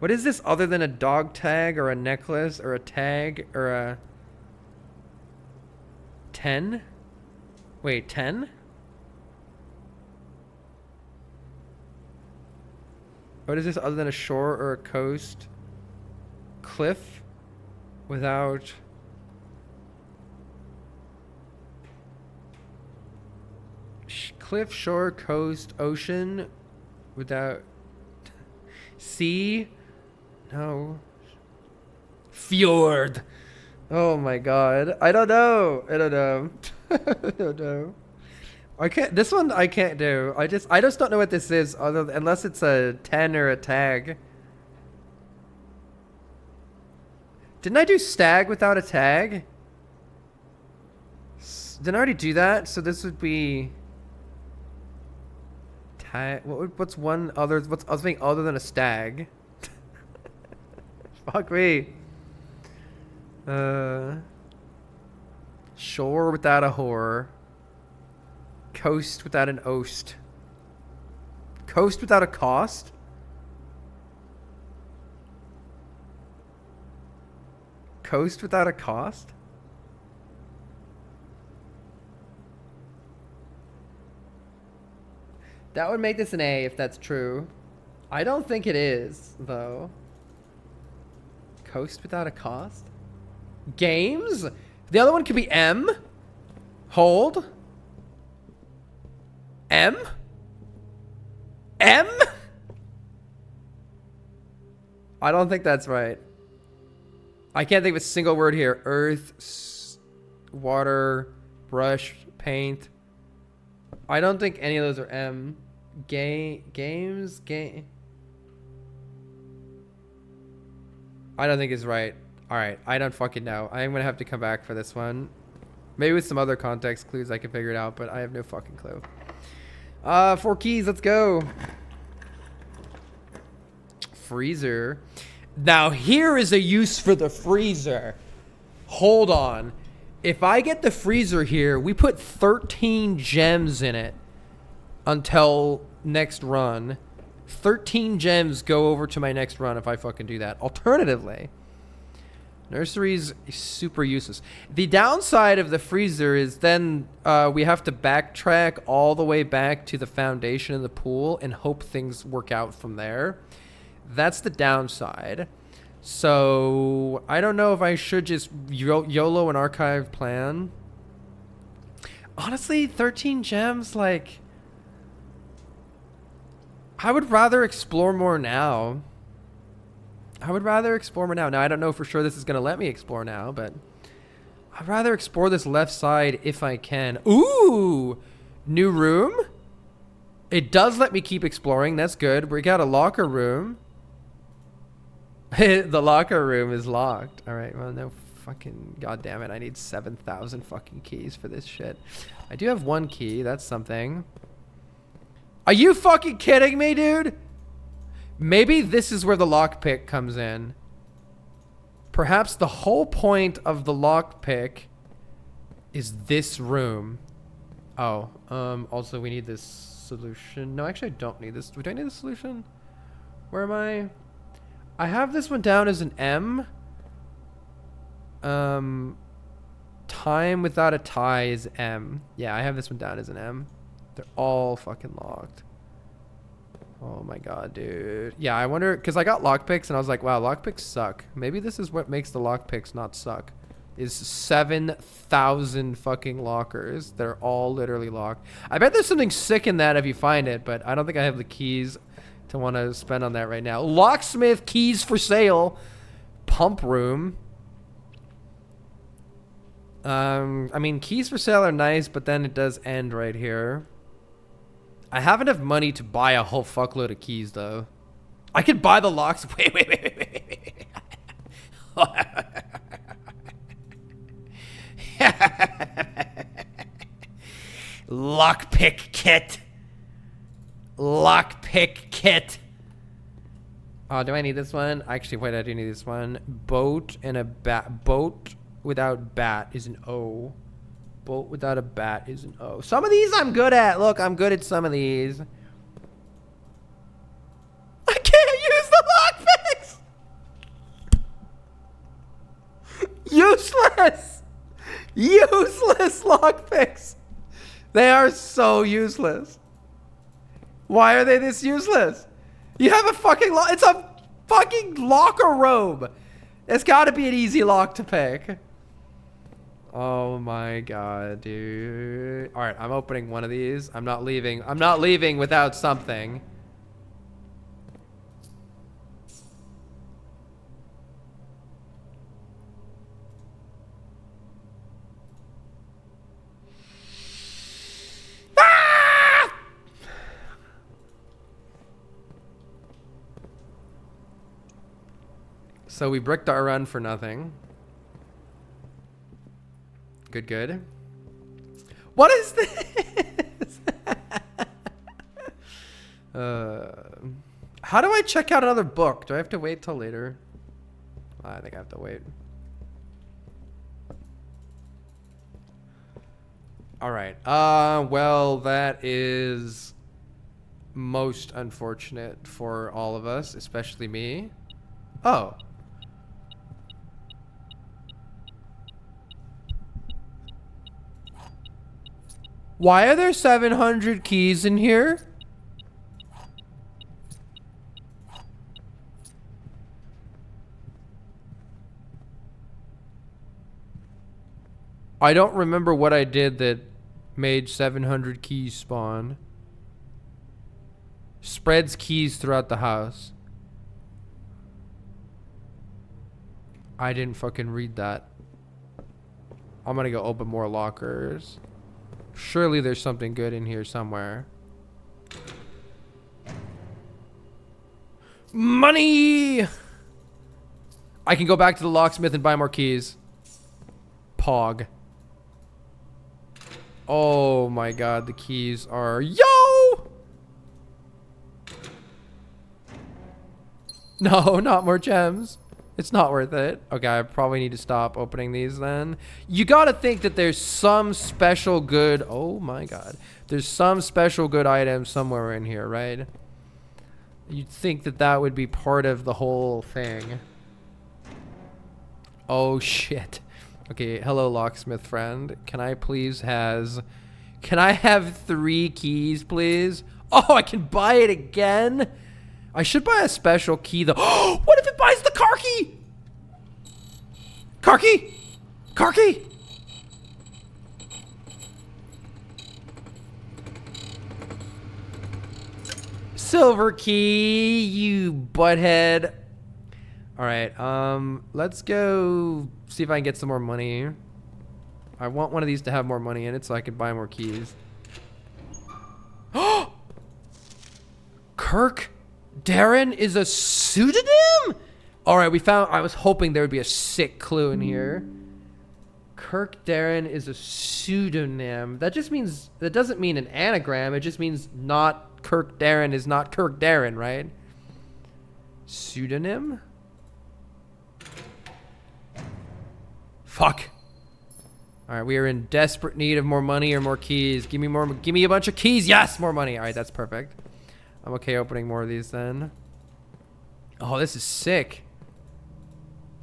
What is this other than a dog tag or a necklace or a tag or a... 10? Wait, 10? What is this other than a shore or a coast? Cliff without... Cliff, shore, coast, ocean, without sea. No. Fjord. Oh my god. I don't know. I don't know. I don't know. I can't. This one I can't do. I just don't know what this is, unless it's a 10 or a tag. Didn't I do stag without a tag? Didn't I already do that? So this would be tag. What's one other? What's something other than a stag? Fuck me. Shore without a whore. Coast without an oast. Coast without a cost? Coast without a cost? That would make this an A if that's true. I don't think it is, though. Coast without a cost? Games? The other one could be M. Hold. M? M? I don't think that's right. I can't think of a single word here. Earth, water, brush, paint. I don't think any of those are M. Games? I don't think it's right. Alright, I don't fucking know. I'm gonna have to come back for this one. Maybe with some other context clues I can figure it out, but I have no fucking clue. 4 keys, let's go. Freezer. Now here is a use for the freezer. Hold on. If I get the freezer here, we put 13 gems in it until next run. 13 gems go over to my next run if I fucking do that. Alternatively, nursery's super useless. The downside of the freezer is then we have to backtrack all the way back to the foundation of the pool and hope things work out from there. That's the downside. So I don't know if I should just YOLO an archive plan. Honestly, 13 gems, like, I would rather explore more now. Now, I don't know for sure this is going to let me explore now, but I'd rather explore this left side if I can. Ooh! New room? It does let me keep exploring. That's good. We got a locker room. The locker room is locked. All right. Well, no fucking... God damn it. I need 7,000 fucking keys for this shit. I do have 1 key. That's something. Are you fucking kidding me, dude? Maybe this is where the lockpick comes in. Perhaps the whole point of the lockpick is this room. Oh, also we need this solution. No, actually I don't need this. Do I need the solution? Where am I? I have this one down as an M. Time without a tie is M. Yeah, I have this one down as an M. They're all fucking locked. Oh my god, dude. Yeah, I wonder, because I got lockpicks and I was like, wow, lockpicks suck. Maybe this is what makes the lockpicks not suck. Is 7,000 fucking lockers. They're all literally locked. I bet there's something sick in that if you find it, but I don't think I have the keys to want to spend on that right now. Locksmith, keys for sale. Pump room. I mean, keys for sale are nice, but then it does end right here. I have enough money to buy a whole fuckload of keys, though. I could buy the locks. Wait. Lockpick kit. Lockpick kit. Oh, do I need this one? Actually, wait, I do need this one. Boat and a bat. Boat without bat is an O. Boat without a bat is an O. Some of these I'm good at. Look, I'm good at some of these. I can't use the lockpicks. Useless. Useless lockpicks. They are so useless. Why are they this useless? You have a fucking it's a fucking locker room. It's got to be an easy lock to pick. Oh my god, dude. All right, I'm opening one of these. I'm not leaving. I'm not leaving without something. Ah! So we bricked our run for nothing. Good, good. What is this? How do I check out another book? Do I have to wait till later? I think I have to wait. All right. Well, that is most unfortunate for all of us, especially me. Oh. Why are there 700 keys in here? I don't remember what I did that made 700 keys spawn. Spreads keys throughout the house. I didn't fucking read that. I'm gonna go open more lockers. Surely there's something good in here somewhere. Money! I can go back to the locksmith and buy more keys. Pog. Oh my god, the keys are... Yo! No, not more gems. It's not worth it. Okay, I probably need to stop opening these then. You gotta think that there's some special good... Oh my god. There's some special good item somewhere in here, right? You'd think that that would be part of the whole thing. Oh shit. Okay, hello locksmith friend. Can I please Can I have 3 keys, please? Oh, I can buy it again? I should buy a special key though. Oh, what if it buys the car key? Car key? Car key? Silver key, you butthead. All right, let's go see if I can get some more money. I want one of these to have more money in it so I can buy more keys. Oh! Kirk Darren is a pseudonym? All right, we found... I was hoping there would be a sick clue in here. Kirk Darren is a pseudonym. That just means... That doesn't mean an anagram. It just means not Kirk Darren is not Kirk Darren, right? Pseudonym? Fuck. All right, we are in desperate need of more money or more keys. Give me more... Give me a bunch of keys. Yes, more money. All right, that's perfect. I'm okay opening more of these then. Oh, this is sick.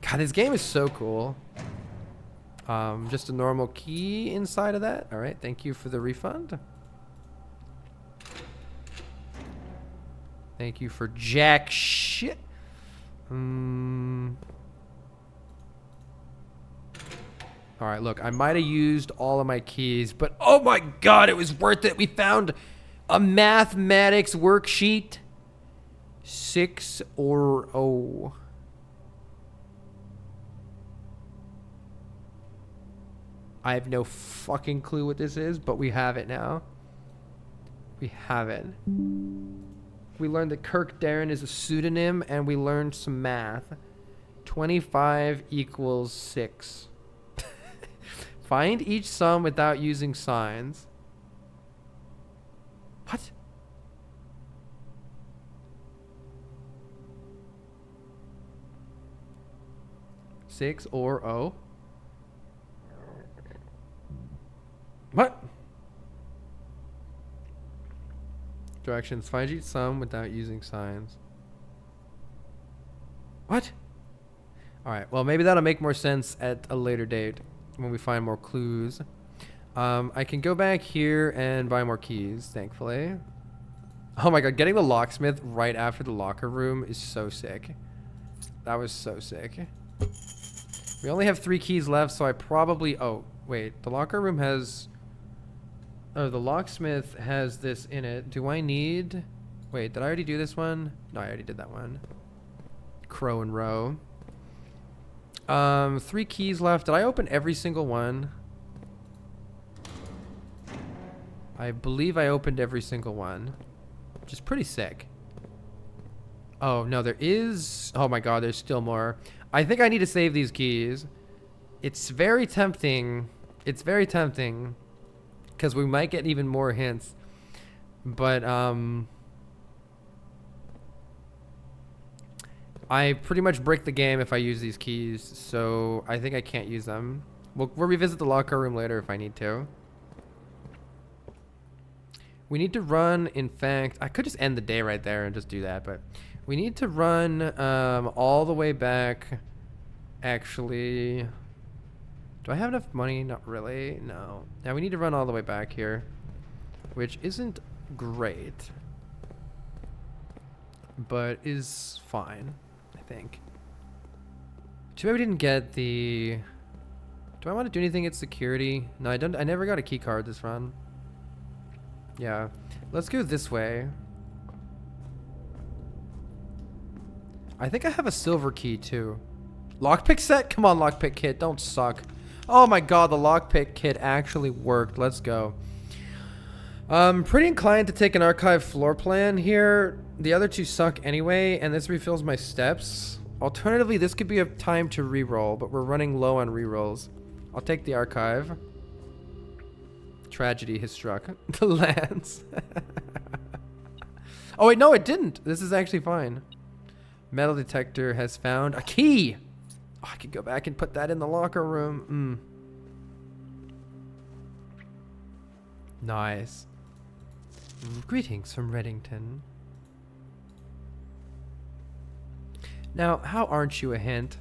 God, this game is so cool. Just a normal key inside of that. All right, thank you for the refund. Thank you for jack shit. All right, look, I might have used all of my keys, but oh my God, it was worth it. We found a mathematics worksheet. 6 or 0. I have no fucking clue what this is, but we have it now. We have it. We learned that Kirk Darren is a pseudonym, and we learned some math. 25 equals 6. Find each sum without using signs. What? Six or O? What? Directions. Find each sum without using signs. What? Alright, well maybe that'll make more sense at a later date when we find more clues. I can go back here and buy more keys, thankfully. Oh my God, getting the locksmith right after the locker room is so sick. That was so sick. We only have 3 keys left, so I probably... Oh, Wait, the locker room has... Oh, the locksmith has this in it. Do I need... Wait, did I already do this one? No, I already did that one. Crow and row. 3 keys left. Did I open every single one? I believe I opened every single one. Which is pretty sick. Oh, no, there is... Oh my god, there's still more. I think I need to save these keys. It's very tempting. It's very tempting. Because we might get even more hints. But, I pretty much break the game if I use these keys. So, I think I can't use them. We'll revisit the locker room later if I need to. We need to run, in fact... I could just end the day right there and just do that, but... We need to run all the way back. Actually... Do I have enough money? Not really. No. Now we need to run all the way back here. Which isn't great. But is fine, I think. Too bad we didn't get the... Do I want to do anything at security? No, I don't. I never got a key card this run. Yeah. Let's go this way. I think I have a silver key too. Lockpick set? Come on, lockpick kit. Don't suck. Oh my god, the lockpick kit actually worked. Let's go. Pretty inclined to take an archive floor plan here. The other two suck anyway, and this refills my steps. Alternatively, this could be a time to reroll, but we're running low on rerolls. I'll take the archive. Tragedy has struck. The lance. Oh wait, no, it didn't. This is actually fine. Metal detector has found a key. Oh, I could go back and put that in the locker room. Nice. Greetings from Reddington. Now, how aren't you a hint?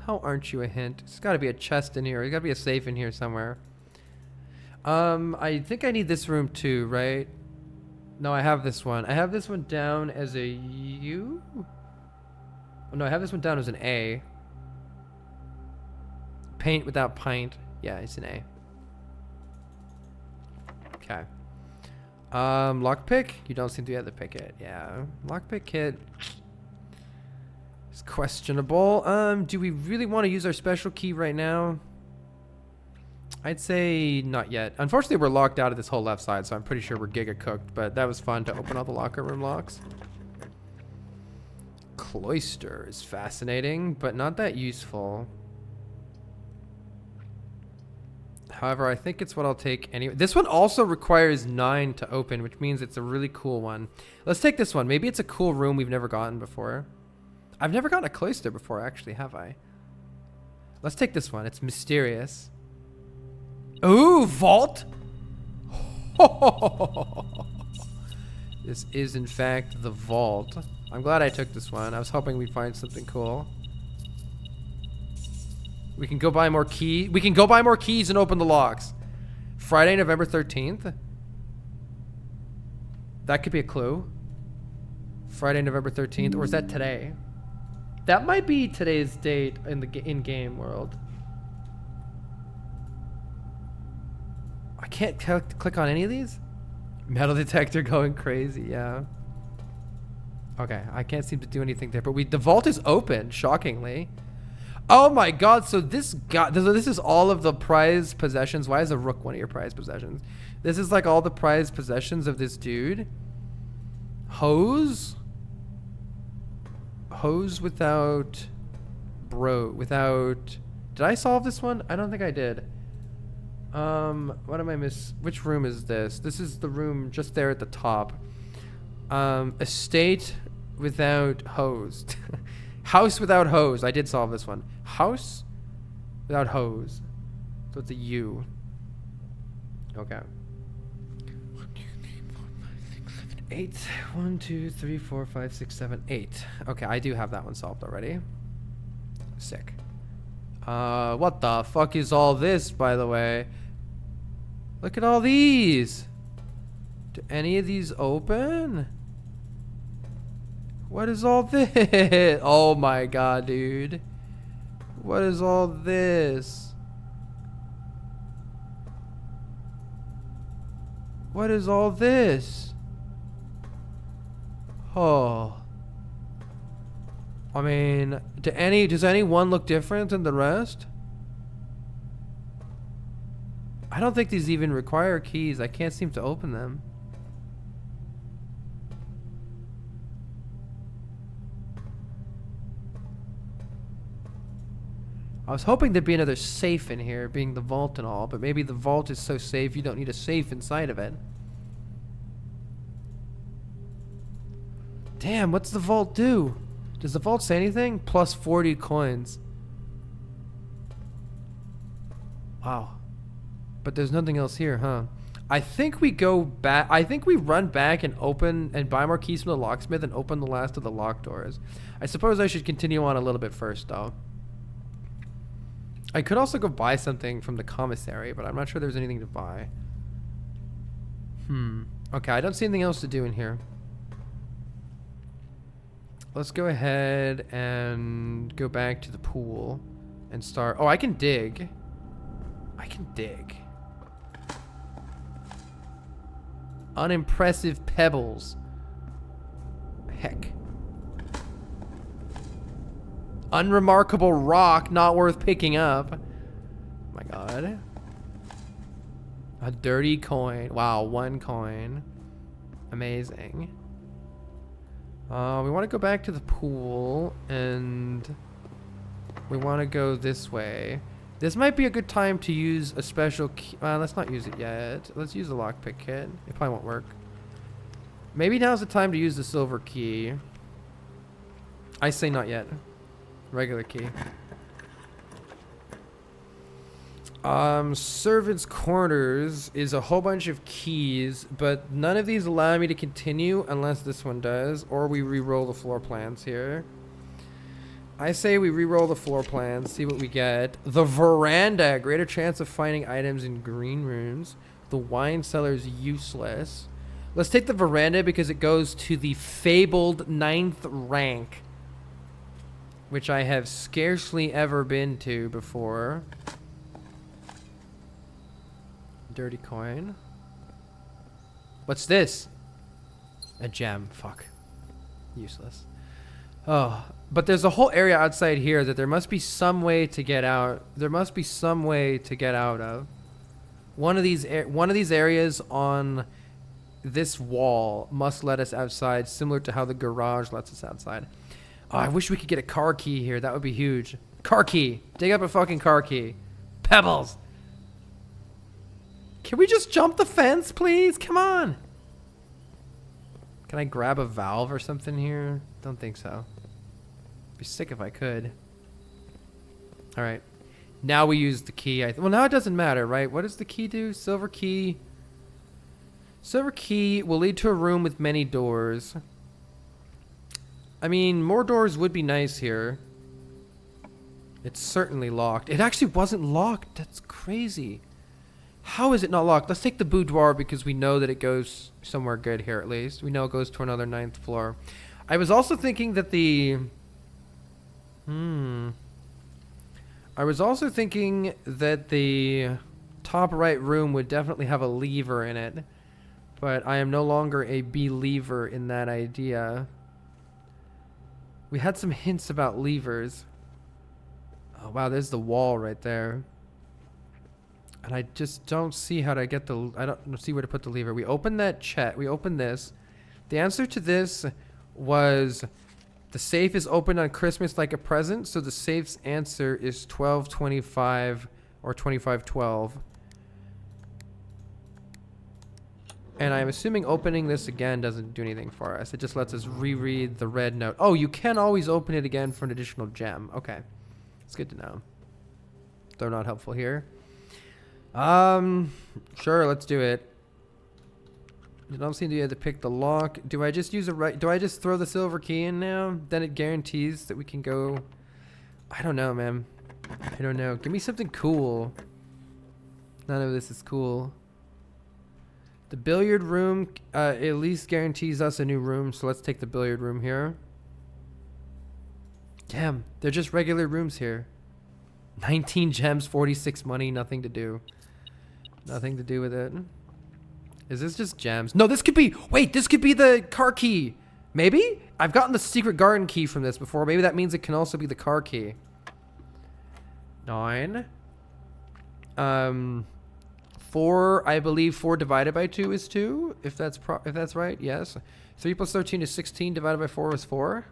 How aren't you a hint? There's got to be a chest in here. There's got to be a safe in here somewhere. I think I need this room too, right? No, I have this one. I have this one down as a U? Oh, no, I have this one down as an A. Paint without pint. Yeah, it's an A. Okay. Lockpick? You don't seem to be able to pick it. Yeah. Lockpick kit is questionable. Do we really want to use our special key right now? I'd say not yet. Unfortunately, we're locked out of this whole left side, so I'm pretty sure we're giga cooked, but that was fun to open all the locker room locks. Cloister is fascinating, but not that useful. However, I think it's what I'll take anyway. This one also requires 9 to open, which means it's a really cool one. Let's take this one. Maybe it's a cool room we've never gotten before. I've never gotten a cloister before, actually, have I? Let's take this one. It's mysterious. Ooh, vault! This is, in fact, the vault. I'm glad I took this one. I was hoping we'd find something cool. We can go buy more keys. We can go buy more keys and open the locks. Friday, November 13th. That could be a clue. Friday, November 13th. Or is that today? That might be today's date in the in-game world. I can't click on any of these. Metal detector going crazy. Yeah. Okay, I can't seem to do anything there. But the vault is open, shockingly. Oh my god, so this is all of the prized possessions. Why is a rook one of your prized possessions? This is like all the prized possessions of this dude. Hose? Hose without... without... Did I solve this one? I don't think I did. What am I which room is this? This is the room just there at the top. Estate without hose. House without hose. I did solve this one. House without hose. So it's a U. Okay. 8. 1, 2, 3, 4, 5, 6, 7, 8. Okay, I do have that one solved already. Sick. What the fuck is all this, by the way? Look at all these. Do any of these open? What is all this? Oh my god, dude. What is all this? What is all this? Oh. I mean, does any one look different than the rest? I don't think these even require keys. I can't seem to open them. I was hoping there'd be another safe in here, being the vault and all, but maybe the vault is so safe you don't need a safe inside of it. Damn, what's the vault do? Does the vault say anything? Plus 40 coins. Wow. But there's nothing else here, huh? I think we go back. I think we run back and open and buy more keys from the locksmith and open the last of the locked doors. I suppose I should continue on a little bit first, though. I could also go buy something from the commissary, but I'm not sure there's anything to buy. Okay, I don't see anything else to do in here. Let's go ahead and go back to the pool and start. Oh, I can dig. I can dig. Unimpressive pebbles. Heck. Unremarkable rock, not worth picking up. Oh my god. A dirty coin. Wow, 1 coin. Amazing. We want to go back to the pool, and we want to go this way. This might be a good time to use a special key. Let's not use it yet. Let's use the lockpick kit. It probably won't work. Maybe now's the time to use the silver key. I say not yet. Regular key. Servants' quarters is a whole bunch of keys, but none of these allow me to continue unless this one does, or we re-roll the floor plans here. I say we re-roll the floor plans, see what we get. The veranda, greater chance of finding items in green rooms. The wine cellar's useless. Let's take the veranda because it goes to the fabled 9th rank, which I have scarcely ever been to before. Dirty coin. What's this? A gem. Fuck. Useless. Oh, but there's a whole area outside here that there must be some way to get out. There must be some way to get out of. One of these areas on this wall must let us outside, similar to how the garage lets us outside. Oh, I wish we could get a car key here. That would be huge. Car key. Dig up a fucking car key. Pebbles. Can we just jump the fence, please? Come on. Can I grab a valve or something here? Don't think so. Be sick if I could. All right. Now we use the key. Well, now it doesn't matter, right? What does the key do? Silver key. Silver key will lead to a room with many doors. I mean, more doors would be nice here. It's certainly locked. It actually wasn't locked. That's crazy. How is it not locked? Let's take the boudoir because we know that it goes somewhere good here at least. We know it goes to another 9th floor. I was also thinking that the... I was also thinking that the top right room would definitely have a lever in it. But I am no longer a believer in that idea. We had some hints about levers. Oh wow, there's the wall right there. And I just don't see how to get the... I don't see where to put the lever. We open that chat. We open this. The answer to this was... The safe is opened on Christmas like a present, so the safe's answer is 1225 or 2512. And I'm assuming opening this again doesn't do anything for us. It just lets us reread the red note. Oh, you can always open it again for an additional gem. Okay. It's good to know. Though not helpful here. Sure, let's do it. You don't seem to be able to pick the lock. Do I just use do I just throw the silver key in now? Then it guarantees that we can go... I don't know, man. I don't know. Give me something cool. None of this is cool. The billiard room at least guarantees us a new room, so let's take the billiard room here. Damn, they're just regular rooms here. 19 gems, 46 money, nothing to do. Nothing to do with it. Is this just gems? No, this could be... Wait, this could be the car key. Maybe? I've gotten the secret garden key from this before. Maybe that means it can also be the car key. 9. 4, I believe 4 divided by 2 is 2. If that's right, yes. 3 plus 13 is 16. Divided by 4 is 4.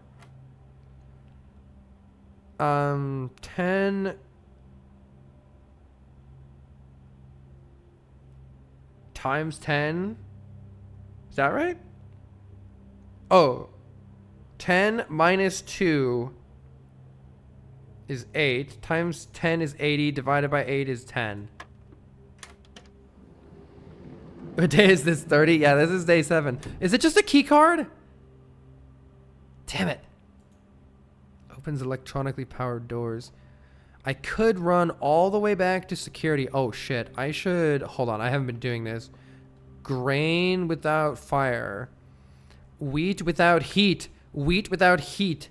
10... times 10. Is that right? Oh. 10 minus 2 is 8. Times 10 is 80. Divided by 8 is 10. What day is this? 30? Yeah, this is day 7. Is it just a key card? Damn it. Opens electronically powered doors. I could run all the way back to security. Oh, shit. I should... Hold on. I haven't been doing this. Grain without fire. Wheat without heat. Wheat without heat.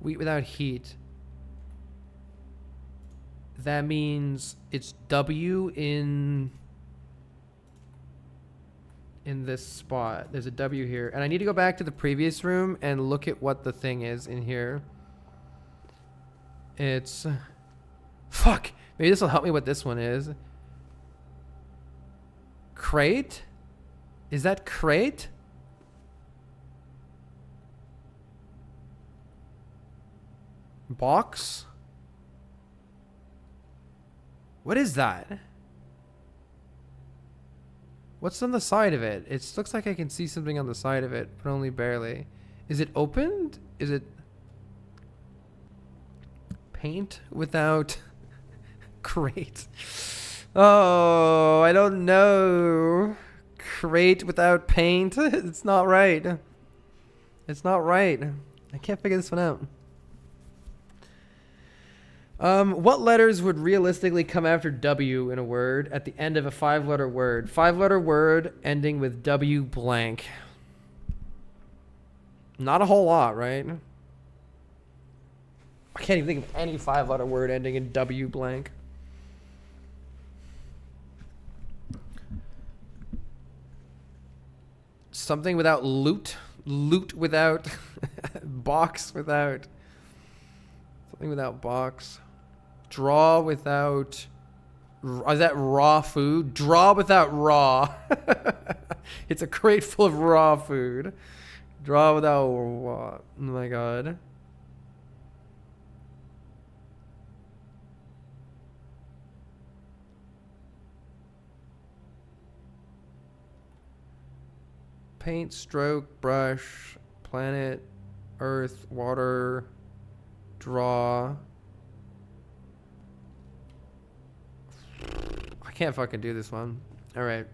Wheat without heat. That means it's W in this spot. There's a W here. And I need to go back to the previous room and look at what the thing is in here. It's... Fuck! Maybe this will help me what this one is. Crate? Is that crate? Box? What is that? What's on the side of it? It looks like I can see something on the side of it, but only barely. Is it opened? Is it... paint without crate? Oh, I don't know. Crate without paint? It's not right. It's not right. I can't figure this one out. What letters would realistically come after W in a word at the end of a 5-letter word? 5-letter word ending with W blank. Not a whole lot, right? I can't even think of any 5-letter word ending in W blank. Something without loot. Loot without... box without... Something without box. Draw without... Is that raw food? Draw without raw. It's a crate full of raw food. Draw without raw. Oh my god. Paint, stroke, brush, planet, earth, water, draw. I can't fucking do this one. All right.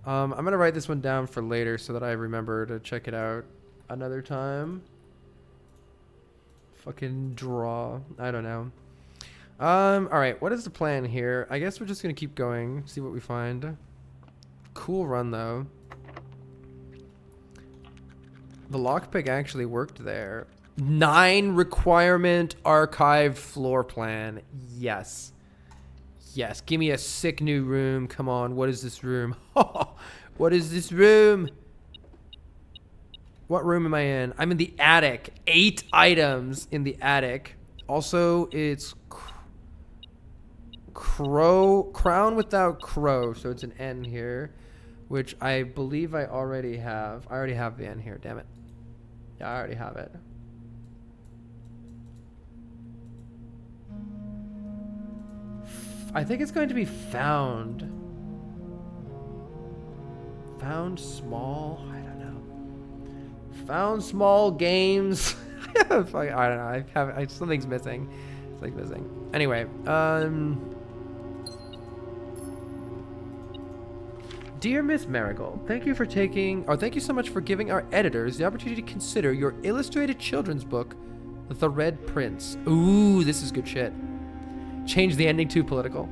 I'm going to write this one down for later so that I remember to check it out another time. Fucking draw. I don't know. All right. What is the plan here? I guess we're just going to keep going, see what we find. Cool run, though. The lockpick actually worked there. 9 requirement archive floor plan. Yes. Yes. Give me a sick new room. Come on. What is this room? What is this room? What room am I in? I'm in the attic. 8 items in the attic. Also, it's crown without crow. So it's an N here, which I believe I already have. I already have the N here. Damn it. Yeah, I already have it. I think it's going to be found. Found small? I don't know. Found small games. I don't know. Something's missing. Something's missing. Anyway, Dear Miss Marigold, thank you so much for giving our editors the opportunity to consider your illustrated children's book, The Red Prince. Ooh, this is good shit. Change the ending to political.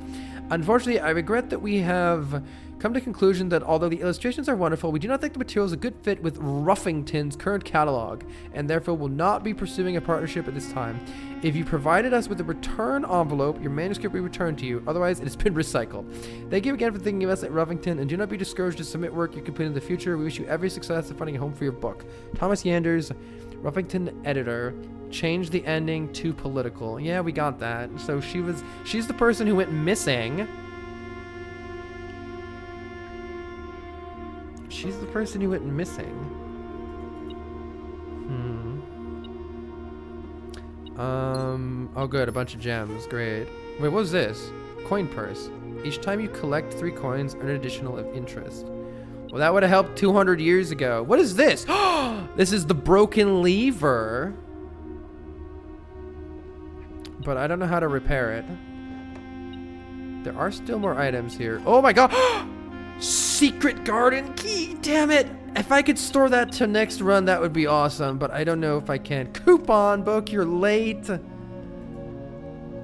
Unfortunately, I regret that we have come to the conclusion that although the illustrations are wonderful, we do not think the material is a good fit with Ruffington's current catalog, and therefore will not be pursuing a partnership at this time. If you provided us with a return envelope, your manuscript will be returned to you. Otherwise, it has been recycled. Thank you again for thinking of us at Ruffington, and do not be discouraged to submit work you complete in the future. We wish you every success in finding a home for your book. Thomas Yanders, Ruffington editor. Change the ending to political. Yeah, we got that. So she's the person who went missing. She's the person who went missing. Oh good, a bunch of gems. Great. Wait, what was this? Coin purse. Each time you collect 3 coins, earn an additional of interest. Well, that would have helped 200 years ago. What is this? This is the broken lever. But I don't know how to repair it. There are still more items here. Oh my god! Secret garden key! Damn it! If I could store that to next run, that would be awesome. But I don't know if I can. Coupon book, you're late.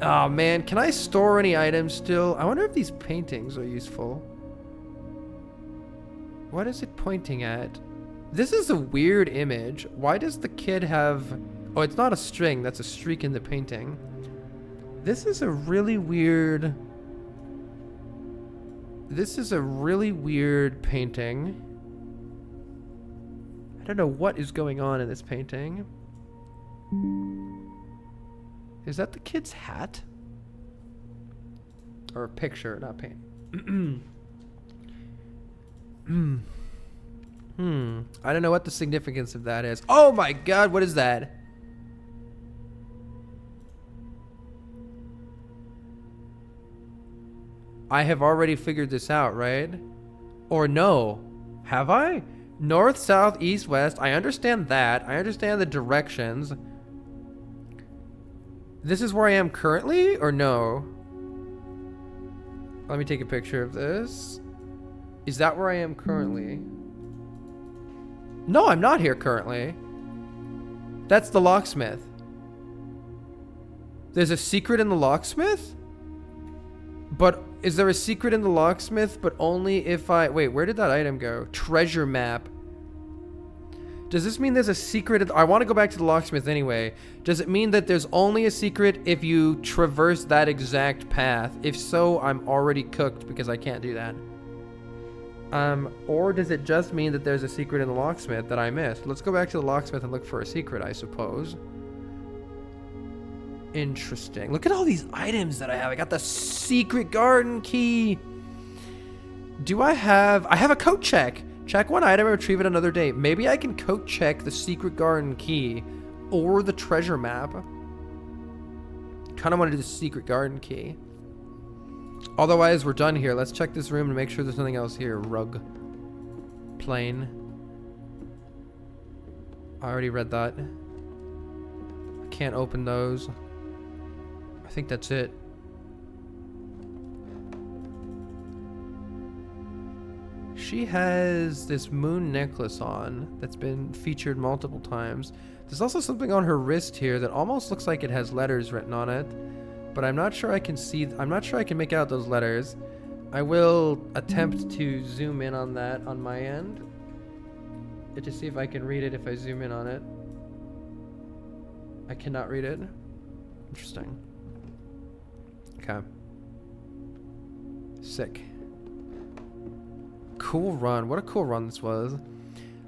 Oh man, can I store any items still? I wonder if these paintings are useful. What is it pointing at? This is a weird image. Why does the kid have... Oh, it's not a string. That's a streak in the painting. This is a really weird... This is a really weird painting. I don't know what is going on in this painting. Is that the kid's hat? Or a picture, not paint. I don't know what the significance of that is. Oh my god, what is that? I have already figured this out, right? Or no. Have I? North, south, east, west. I understand that. I understand the directions. This is where I am currently, or no? Let me take a picture of this. Is that where I am currently? No, I'm not here currently. That's the locksmith. There's a secret in the locksmith? But is there a secret in the locksmith, but only if I... Wait, where did that item go? Treasure map. Does this mean there's a secret? I want to go back to the locksmith anyway. Does it mean that there's only a secret if you traverse that exact path? If so, I'm already cooked because I can't do that. Or does it just mean that there's a secret in the locksmith that I missed? Let's go back to the locksmith and look for a secret, I suppose. Interesting. Look at all these items that I have. I got the secret garden key. Do I have a coat check. Check one item and retrieve it another day. Maybe I can coat check the secret garden key or the treasure map. Kind of want to do the secret garden key. Otherwise, we're done here. Let's check this room and make sure there's nothing else here. Rug. Plane. I already read that. I can't open those. I think that's it. She has this moon necklace on that's been featured multiple times. There's also something on her wrist here that almost looks like it has letters written on it, but I'm not sure I can see. I'm not sure I can make out those letters. I will attempt to zoom in on that on my end to see if I can read it if I zoom in on it. I cannot read it. Interesting. Okay. Sick. Cool run. What a cool run this was.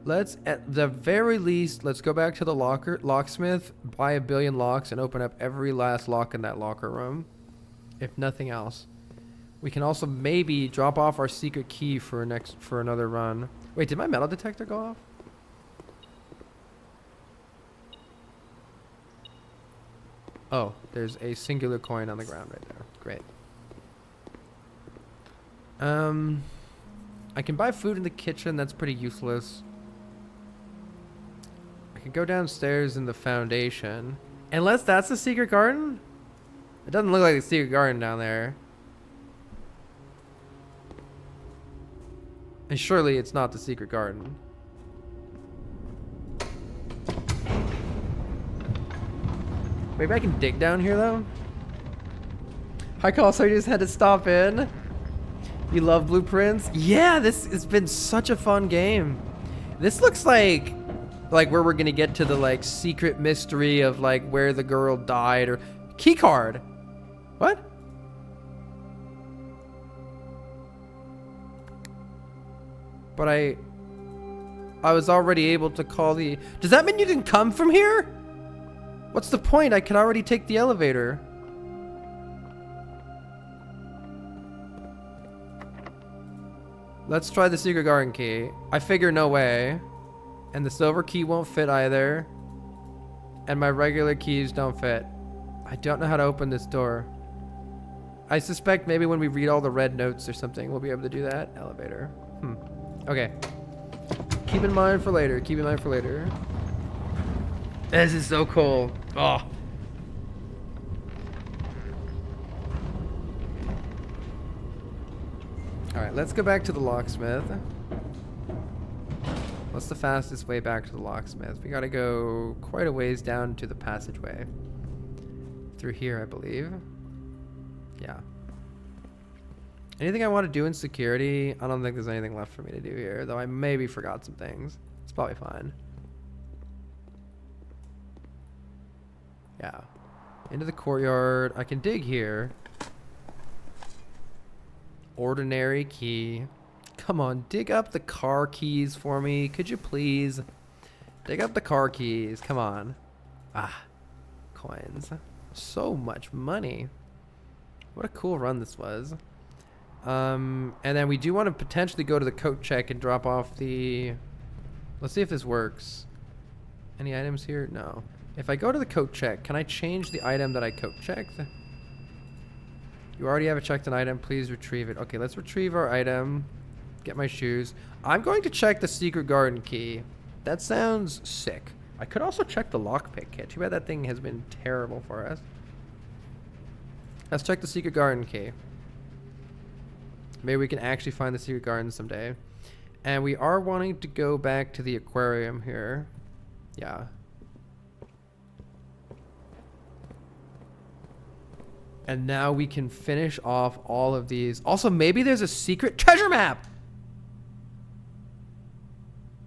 Let's, at the very least, let's go back to the locksmith, buy 1 billion locks, and open up every last lock in that locker room. If nothing else. We can also maybe drop off our secret key for another run. Wait, did my metal detector go off? Oh, there's a singular coin on the ground right there. Great. I can buy food in the kitchen. That's pretty useless. I can go downstairs in the foundation. Unless that's the secret garden? It doesn't look like the secret garden down there. And surely it's not the secret garden. Maybe I can dig down here though? Hi, call, so you just had to stop in. You love blueprints? Yeah, this has been such a fun game. This looks like where we're gonna get to the like secret mystery of like where the girl died or key card. What? But I was already able to call the... Does that mean you didn't come from here? What's the point? I could already take the elevator. Let's try the secret garden key. I figure no way. And the silver key won't fit either. And my regular keys don't fit. I don't know how to open this door. I suspect maybe when we read all the red notes or something, we'll be able to do that. Elevator. Okay. Keep in mind for later. Keep in mind for later. This is so cool. Oh. Alright, let's go back to the locksmith. What's the fastest way back to the locksmith? We gotta go quite a ways down to the passageway. Through here, I believe. Yeah. Anything I want to do in security? I don't think there's anything left for me to do here, though I maybe forgot some things. It's probably fine. Yeah. Into the courtyard. I can dig here. Ordinary key. Come on, dig up the car keys for me. Could you please? Dig up the car keys. Come on. Ah. Coins. So much money. What a cool run this was. And then we do want to potentially go to the coat check and drop off the... Let's see if this works. Any items here? No. If I go to the coat check, can I change the item that I coat checked? You already have a checked an item. Please retrieve it. Okay, let's retrieve our item. Get my shoes. I'm going to check the secret garden key. That sounds sick. I could also check the lockpick kit. Too bad that thing has been terrible for us. Let's check the secret garden key. Maybe we can actually find the secret garden someday. And we are wanting to go back to the aquarium here. Yeah. And now we can finish off all of these. Also, maybe there's a secret treasure map.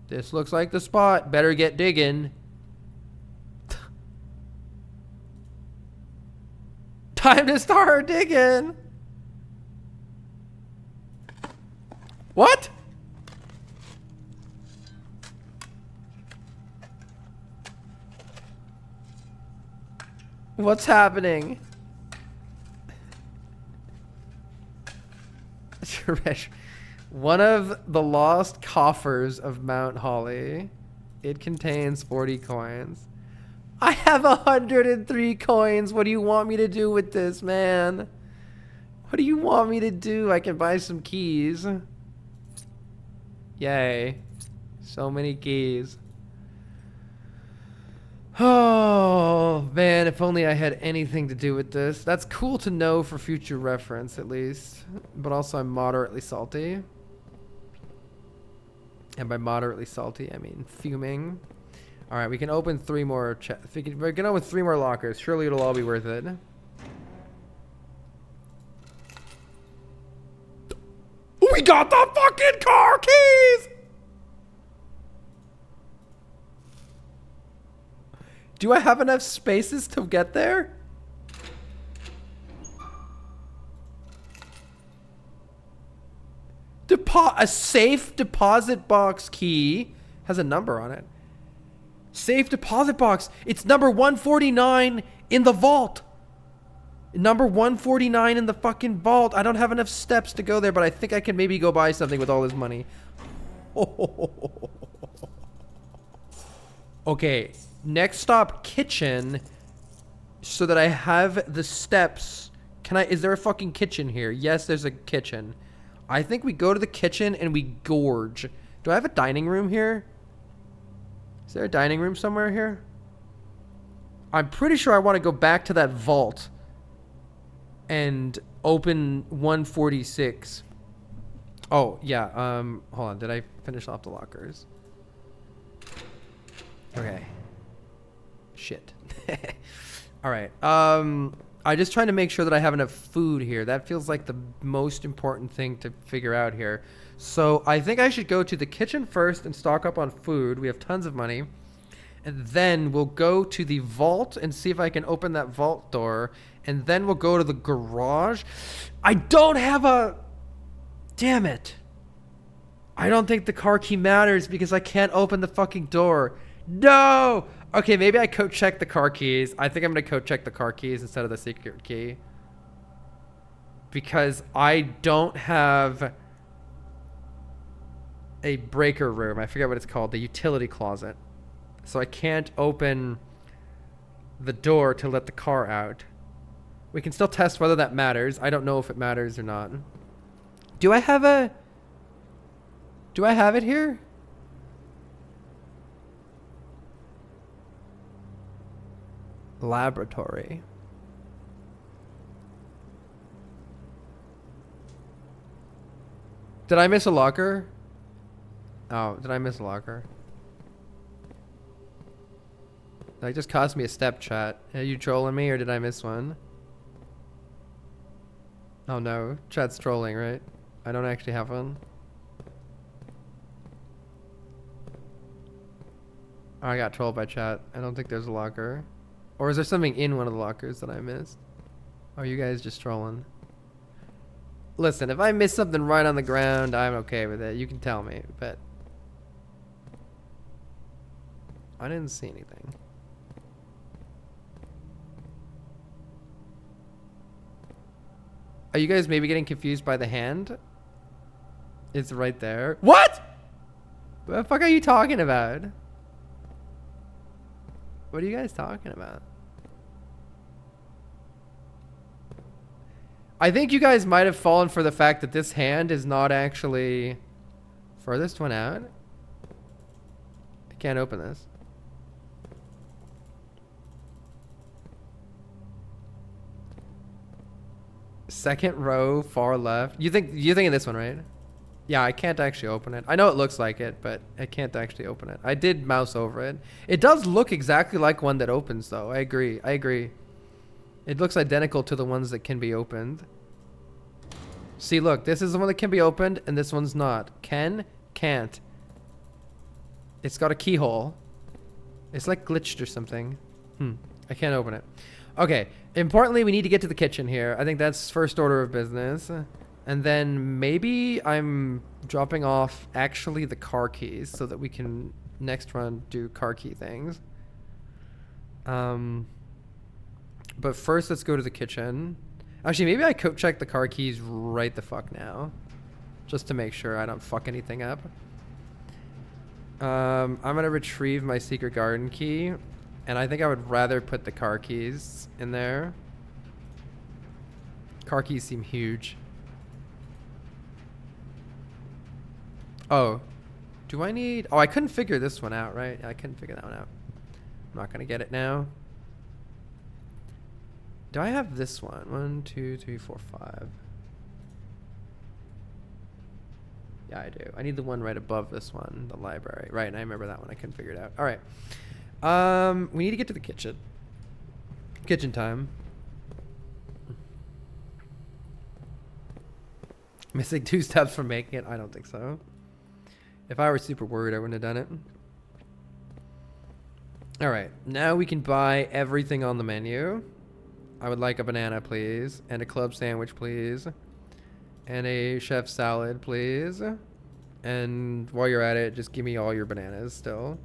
This looks like the spot. Better get digging. Time to start digging. What? What's happening? One of the lost coffers of Mount Holly. It contains 40 coins. I have 103 coins. What do you want me to do with this, man? What do you want me to do? I can buy some keys. Yay. So many keys. Oh, man, if only I had anything to do with this. That's cool to know for future reference, at least. But also, I'm moderately salty. And by moderately salty, I mean fuming. All right, we can open 3 more. We can open 3 more lockers. Surely it'll all be worth it. We got the fucking car keys! Do I have enough spaces to get there? A safe deposit box key has a number on it. Safe deposit box. It's number 149 in the vault. Number 149 in the fucking vault. I don't have enough steps to go there, but I think I can maybe go buy something with all this money. Okay. Next stop, kitchen. So that I have the steps. Is there a fucking kitchen here? Yes, there's a kitchen. I think we go to the kitchen and we gorge. Do I have a dining room here? Is there a dining room somewhere here? I'm pretty sure I want to go back to that vault and open 146. Oh, yeah. Hold on. Did I finish off the lockers? Okay. Shit. All right. I just trying to make sure that I have enough food here. That feels like the most important thing to figure out here. So I think I should go to the kitchen first and stock up on food. We have tons of money. And then we'll go to the vault and see if I can open that vault door. And then we'll go to the garage. I don't have a... Damn it. I don't think the car key matters because I can't open the fucking door. No! Okay, maybe I code check the car keys. I think I'm going to code check the car keys instead of the secret key. Because I don't have a breaker room. I forget what it's called. The utility closet. So I can't open the door to let the car out. We can still test whether that matters. I don't know if it matters or not. Do I have it here? Laboratory. Did I miss a locker? Oh, did I miss a locker? That just cost me a step, chat. Are you trolling me or did I miss one? Oh no, chat's trolling, right? I don't actually have one. Oh, I got trolled by chat. I don't think there's a locker. Or is there something in one of the lockers that I missed? Oh, you guys just trolling. Listen, if I miss something right on the ground, I'm okay with it. You can tell me, but... I didn't see anything. Are you guys maybe getting confused by the hand? It's right there. What? What the fuck are you talking about? What are you guys talking about? I think you guys might have fallen for the fact that this hand is not actually furthest one out. I can't open this. Second row, far left. You're thinking this one, right? Yeah, I can't actually open it. I know it looks like it, but I can't actually open it. I did mouse over it. It does look exactly like one that opens, though. I agree. It looks identical to the ones that can be opened. See, look. This is the one that can be opened, and this one's not. Can, can't. It's got a keyhole. It's like glitched or something. I can't open it. Okay. Importantly, we need to get to the kitchen here. I think that's first order of business. And then maybe I'm dropping off actually the car keys so that we can next run do car key things. But first let's go to the kitchen. Actually, maybe I code check the car keys right the fuck now. Just to make sure I don't fuck anything up. I'm gonna retrieve my secret garden key. And I think I would rather put the car keys in there. Car keys seem huge. Oh, do I need... Oh, I couldn't figure this one out, right? I couldn't figure that one out. I'm not going to get it now. Do I have this one? 1, 2, 3, 4, 5. Yeah, I do. I need the one right above this one, the library. Right, and I remember that one. I couldn't figure it out. All right. We need to get to the kitchen. Kitchen time. Missing 2 steps from making it? I don't think so. If I were super worried, I wouldn't have done it. Alright, now we can buy everything on the menu. I would like a banana, please. And a club sandwich, please. And a chef salad, please. And while you're at it, just give me all your bananas still.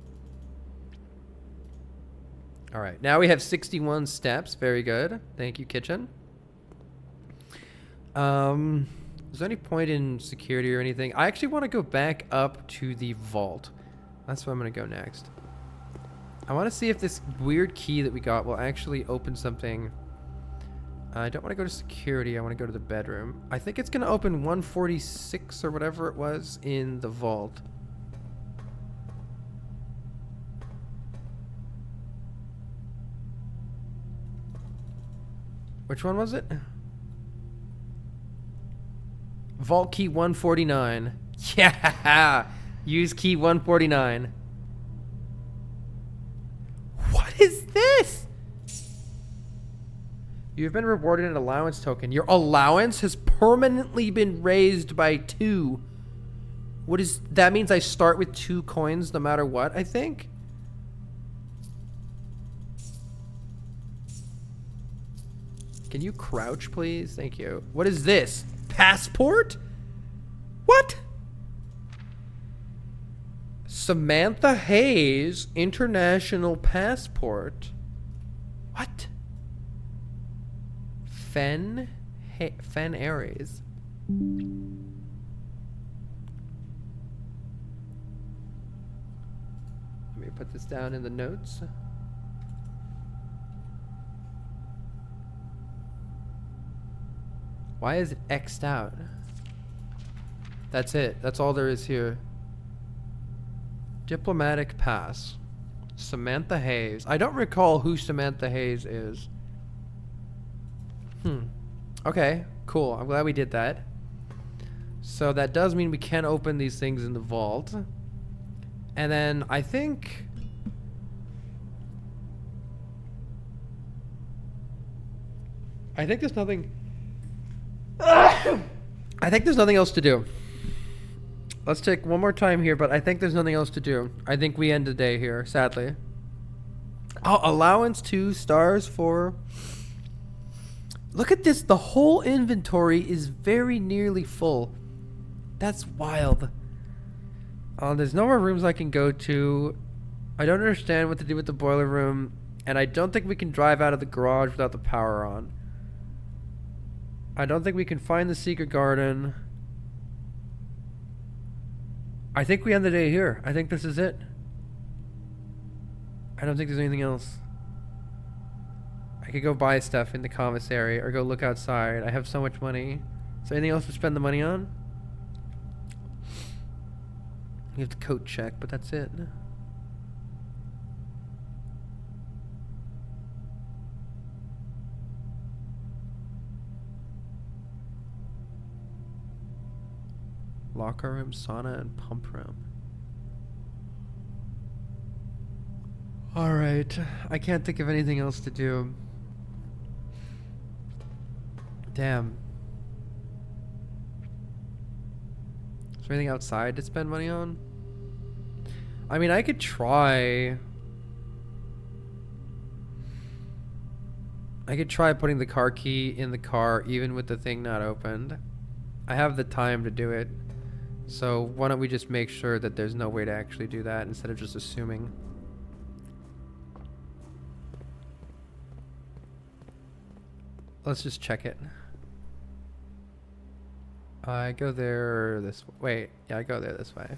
Alright, now we have 61 steps. Very good. Thank you, kitchen. Is there any point in security or anything? I actually want to go back up to the vault. That's where I'm going to go next. I want to see if this weird key that we got will actually open something. I don't want to go to security. I want to go to the bedroom. I think it's going to open 146 or whatever it was in the vault. Which one was it? Vault key 149. Yeah! Use key 149. What is this? You've been rewarded an allowance token. Your allowance has permanently been raised by 2. What is that? Means I start with 2 coins no matter what, I think. Can you crouch, please? Thank you. What is this? Passport? What? Samantha Hayes International Passport. What? Fen Aries. Let me put this down in the notes. Why is it X'd out? That's it. That's all there is here. Diplomatic pass. Samantha Hayes. I don't recall who Samantha Hayes is. Okay, cool. I'm glad we did that. So that does mean we can open these things in the vault. And then I think... there's nothing... I think there's nothing else to do. Let's take one more time here, but I think there's nothing else to do. I think we end the day here, sadly. Oh, allowance 2 stars for... Look at this. The whole inventory is very nearly full. That's wild. There's no more rooms I can go to. I don't understand what to do with the boiler room. And I don't think we can drive out of the garage without the power on. I don't think we can find the secret garden. I think we end the day here. I think this is it. I don't think there's anything else. I could go buy stuff in the commissary or go look outside. I have so much money. Is there anything else to spend the money on? You have the coat check, but that's it. Locker room, sauna, and pump room. Alright. I can't think of anything else to do. Damn. Is there anything outside to spend money on? I mean, I could try... putting the car key in the car even with the thing not opened. I have the time to do it. So why don't we just make sure that there's no way to actually do that instead of just assuming. Let's just check it. I go there this way. Wait, yeah, I go there this way.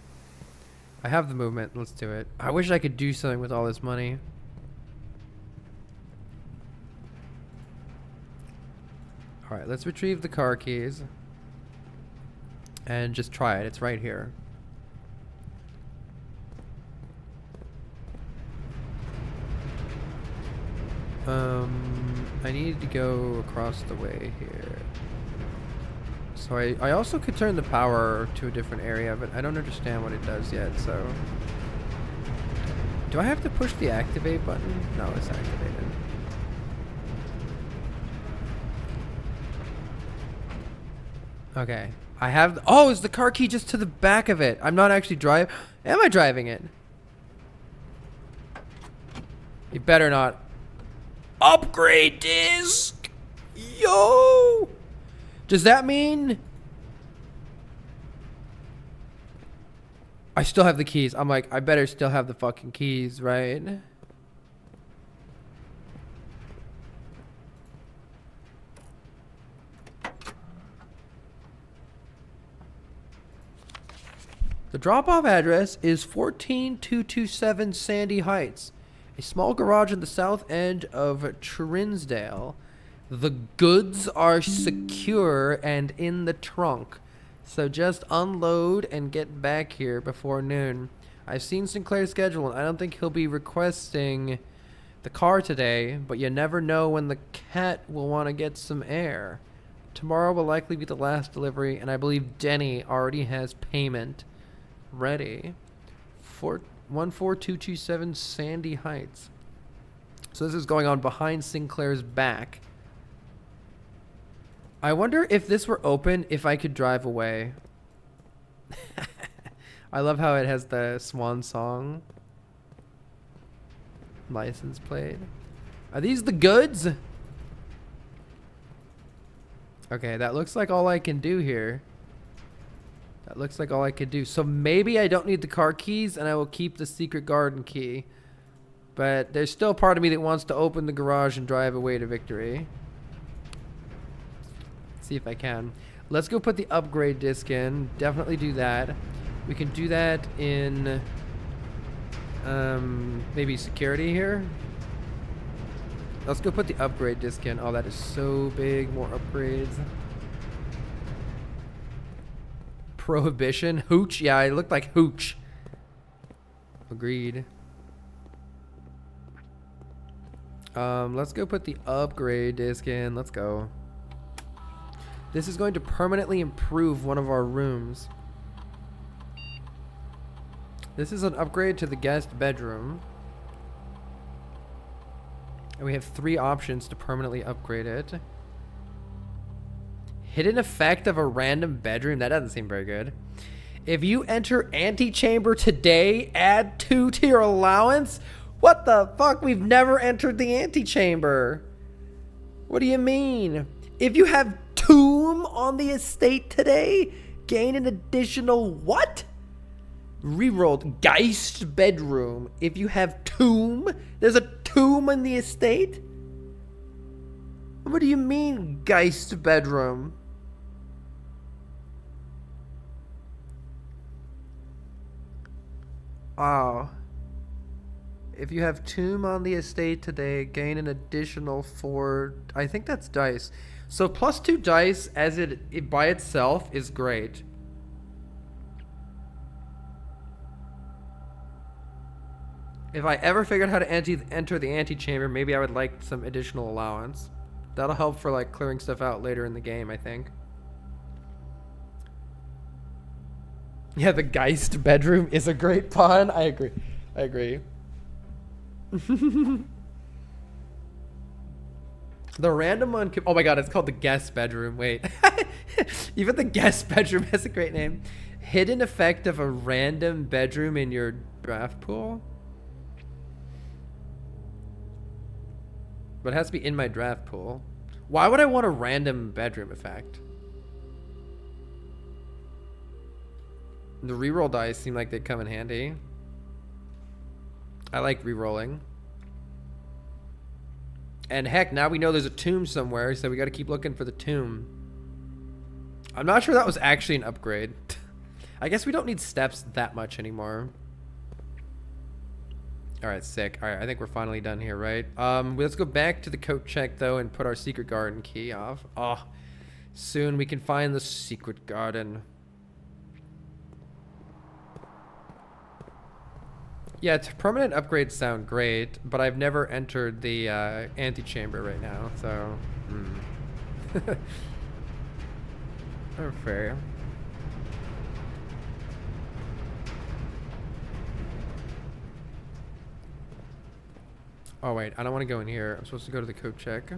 I have the movement. Let's do it. I wish I could do something with all this money. Alright, let's retrieve the car keys. And just try it. It's right here. I need to go across the way here. So I also could turn the power to a different area, but I don't understand what it does yet, so... Do I have to push the activate button? No, it's activated. Okay. I have... Oh, is the car key just to the back of it? I'm not actually driving... Am I driving it? You better not... Upgrade disc! Yo! Does that mean... I still have the keys. I'm like, I better still have the fucking keys, right? The drop-off address is 14227 Sandy Heights, a small garage in the south end of Trinsdale. The goods are secure and in the trunk, so just unload and get back here before noon. I've seen Sinclair's schedule, and I don't think he'll be requesting the car today, but you never know when the cat will want to get some air. Tomorrow will likely be the last delivery, and I believe Denny already has payment ready. 14227 Sandy Heights. So this is going on behind Sinclair's back. I wonder if this were open, if I could drive away. I love how it has the swan song. License plate. Are these the goods? Okay, that looks like all I can do here. That looks like all I could do. So maybe I don't need the car keys and I will keep the secret garden key. But there's still part of me that wants to open the garage and drive away to victory. Let's see if I can. Let's go put the upgrade disc in. Definitely do that. We can do that in maybe security here. Let's go put the upgrade disc in. Oh, that is so big. More upgrades. Prohibition. Hooch. Yeah, it looked like hooch. Agreed. Let's go put the upgrade disc in. Let's go. This is going to permanently improve one of our rooms. This is an upgrade to the guest bedroom. And we have 3 options to permanently upgrade it. Hidden effect of a random bedroom. That doesn't seem very good. If you enter antechamber today, add 2 to your allowance. What the fuck? We've never entered the antechamber. What do you mean? If you have tomb on the estate today, gain an additional what? Rerolled Geist bedroom. If you have tomb, there's a tomb in the estate? What do you mean Geist bedroom? Wow. If you have tomb on the estate today, gain an additional 4. I think that's dice. So +2 dice as it by itself is great. If I ever figured out how to enter the antechamber, maybe I would like some additional allowance. That'll help for like clearing stuff out later in the game, I think. Yeah, the Geist bedroom is a great pun. I agree. I agree. The random one. Oh my god, it's called the guest bedroom. Wait. Even the guest bedroom has a great name. Hidden effect of a random bedroom in your draft pool. But it has to be in my draft pool. Why would I want a random bedroom effect? The reroll dice seem like they come in handy. I like rerolling. And heck, now we know there's a tomb somewhere, so we gotta keep looking for the tomb. I'm not sure that was actually an upgrade. I guess we don't need steps that much anymore. Alright, sick. Alright, I think we're finally done here, right? Let's go back to the coat check, though, and put our secret garden key off. Oh, soon we can find the secret garden. Yeah, permanent upgrades sound great, but I've never entered the antechamber right now, so... Oh, fair. Oh, wait, I don't want to go in here. I'm supposed to go to the code check.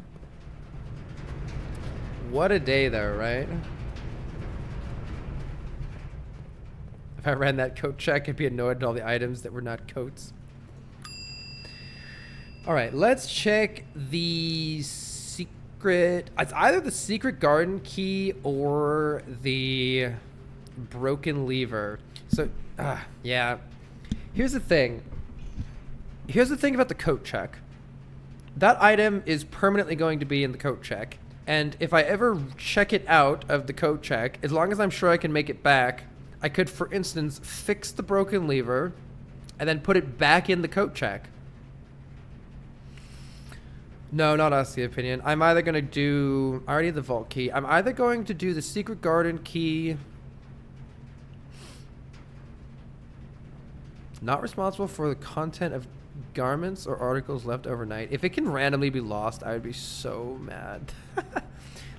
What a day, though, right? If I ran that coat check, I'd be annoyed at all the items that were not coats. Alright, let's check the secret... It's either the secret garden key or the broken lever. So, yeah. Here's the thing. Here's the thing about the coat check. That item is permanently going to be in the coat check. And if I ever check it out of the coat check, as long as I'm sure I can make it back, I could, for instance, fix the broken lever and then put it back in the coat check. No, not ask the opinion. I'm either going to do... I already have the vault key. I'm either going to do the secret garden key... Not responsible for the content of garments or articles left overnight. If it can randomly be lost, I would be so mad.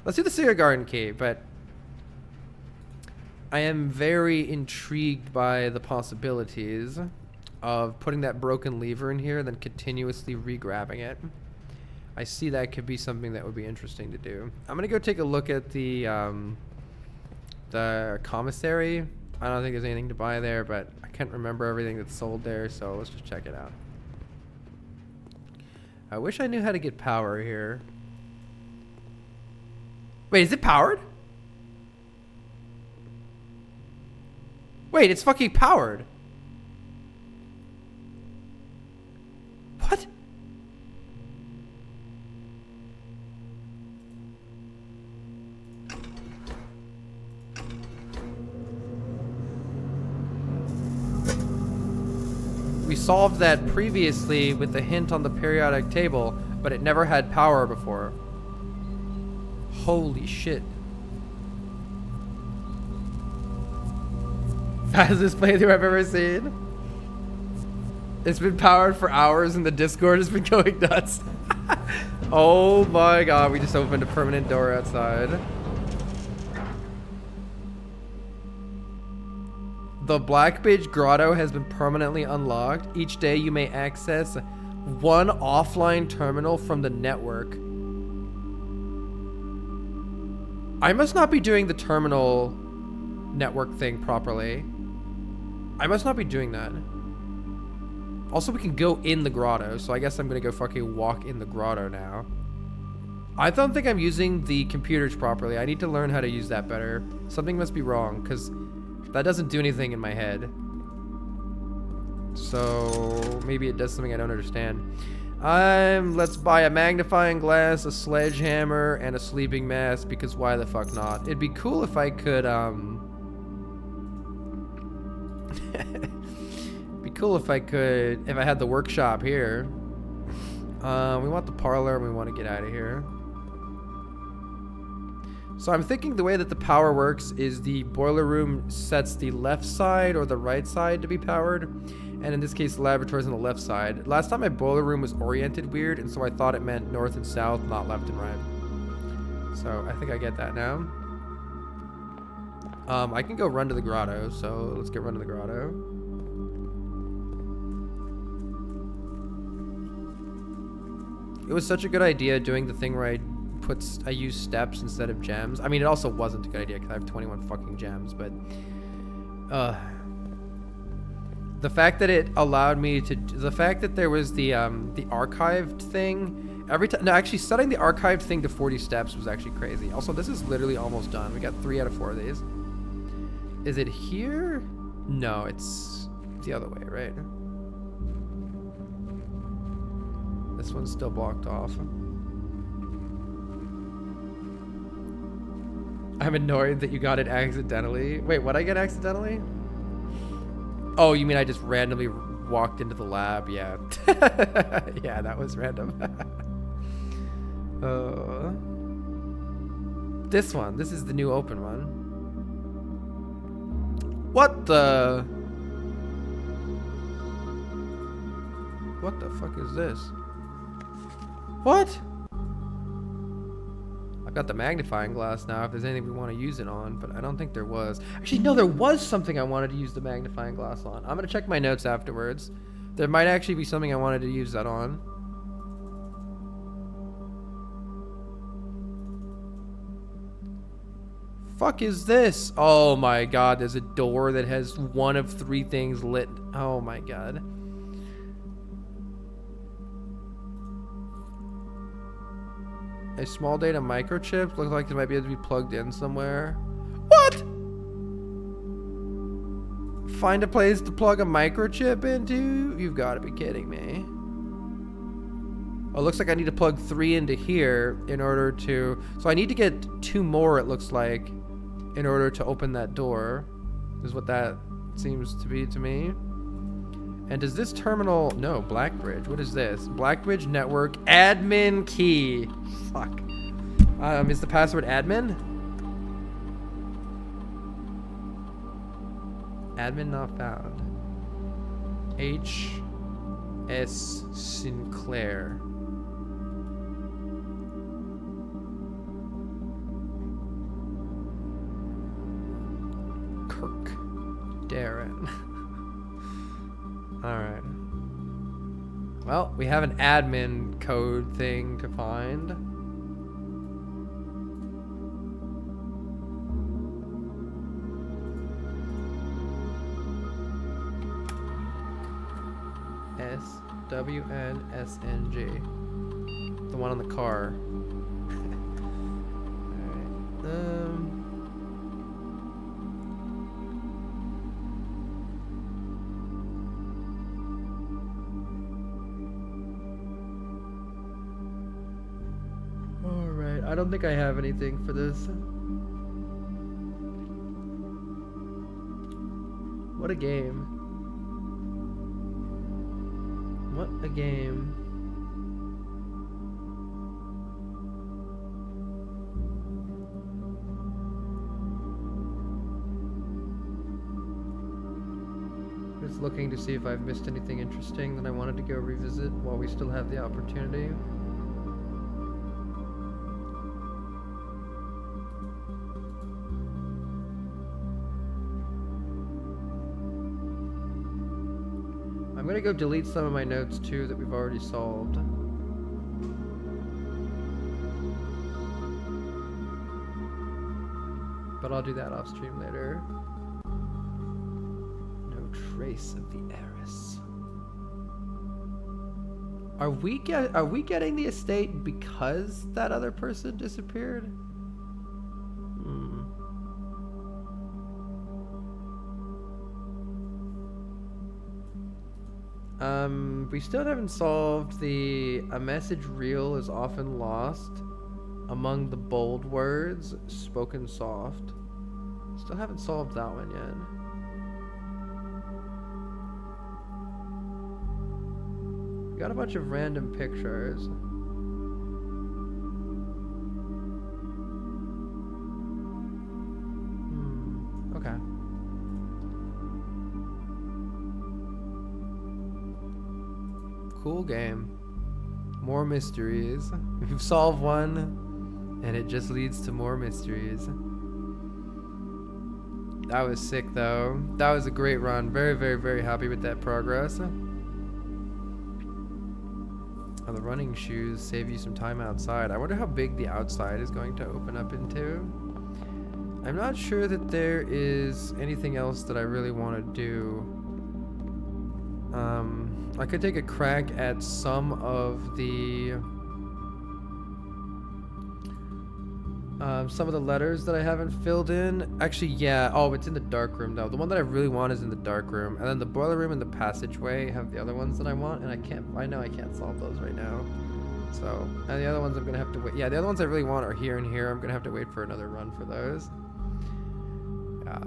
Let's do the secret garden key, but... I am very intrigued by the possibilities of putting that broken lever in here and then continuously re-grabbing it. I see that could be something that would be interesting to do. I'm gonna go take a look at the commissary. I don't think there's anything to buy there, but I can't remember everything that's sold there, so let's just check it out. I wish I knew how to get power here. Wait, is it powered? Wait, it's fucking powered. What? We solved that previously with the hint on the periodic table, but it never had power before. Holy shit. Fastest playthrough I've ever seen. It's been powered for hours and the Discord has been going nuts. Oh my god, we just opened a permanent door outside. The Blackbridge Grotto has been permanently unlocked. Each day you may access one offline terminal from the network. I must not be doing the terminal network thing properly. I must not be doing that. Also, we can go in the grotto, so I guess I'm gonna go fucking walk in the grotto now. I don't think I'm using the computers properly. I need to learn how to use that better. Something must be wrong, because that doesn't do anything in my head. So maybe it does something I don't understand. Let's buy a magnifying glass, a sledgehammer, and a sleeping mask, because why the fuck not? It'd be cool if I could, be cool if I could, if I had the workshop here. We want the parlor and we want to get out of here. So I'm thinking the way that the power works is the boiler room sets the left side or the right side to be powered. And in this case, the laboratory is on the left side. Last time my boiler room was oriented weird, and so I thought it meant north and south, not left and right. So I think I get that now. I can go run to the grotto, so let's go run to the grotto. It was such a good idea doing the thing where I use steps instead of gems. I mean, it also wasn't a good idea because I have 21 fucking gems, but the fact that it allowed me to, the fact that there was the archived thing every time. No, actually setting the archived thing to 40 steps was actually crazy. Also, this is literally almost done. We got 3 out of 4 of these. Is it here? No, it's the other way, right? This one's still blocked off. I'm annoyed that you got it accidentally. Wait, what'd I get accidentally? Oh, you mean I just randomly walked into the lab? Yeah. Yeah, that was random. This one. This is the new open one. What the? What the fuck is this? What? I've got the magnifying glass now if there's anything we want to use it on, but I don't think there was. Actually, no, there was something I wanted to use the magnifying glass on. I'm going to check my notes afterwards. There might actually be something I wanted to use that on. Fuck is this? Oh my god, there's a door that has one of 3 things lit. Oh my god. A small data microchip. Looks like it might be able to be plugged in somewhere. What? Find a place to plug a microchip into? You've got to be kidding me. Oh, it looks like I need to plug 3 into here in order to... So I need to get 2 more, it looks like, in order to open that door. Is what that seems to be to me. And does this terminal... No, Blackbridge. What is this? Blackbridge Network admin key. Fuck. Is the password admin? Admin not found. H.S. Sinclair. Kirk. Darren. Alright. Well, we have an admin code thing to find. SWNSNG. The one on the car. Alright. Alright, I don't think I have anything for this. What a game. What a game. Just looking to see if I've missed anything interesting that I wanted to go revisit while we still have the opportunity. I'm gonna go delete some of my notes too that we've already solved. But I'll do that off stream later. No trace of the heiress. Are we getting the estate because that other person disappeared? We still haven't solved a message real is often lost among the bold words spoken soft. Still haven't solved that one yet. We got a bunch of random pictures. Okay. Cool game. More mysteries. We've solved one, and it just leads to more mysteries. That was sick, though. That was a great run. Very, very, very happy with that progress. Oh, the running shoes save you some time outside. I wonder how big the outside is going to open up into. I'm not sure that there is anything else that I really want to do. I could take a crack at some of the letters that I haven't filled in. Actually, yeah. Oh, it's in the dark room though. The one that I really want is in the dark room, and then the boiler room and the passageway have the other ones that I want, and I know I can't solve those right now. So, and the other ones I'm gonna have to wait. Yeah, the other ones I really want are here and here. I'm gonna have to wait for another run for those. Yeah.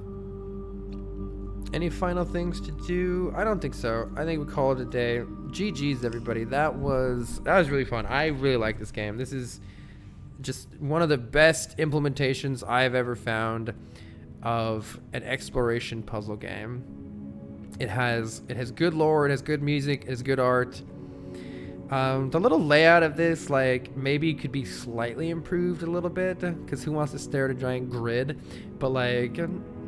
Any final things to do? I don't think so. I think we call it a day. GG's everybody. That was really fun. I really like this game. This is just one of the best implementations I've ever found of an exploration puzzle game. It has good lore, it has good music, it has good art. The little layout of this, like, maybe could be slightly improved a little bit, because who wants to stare at a giant grid? But like,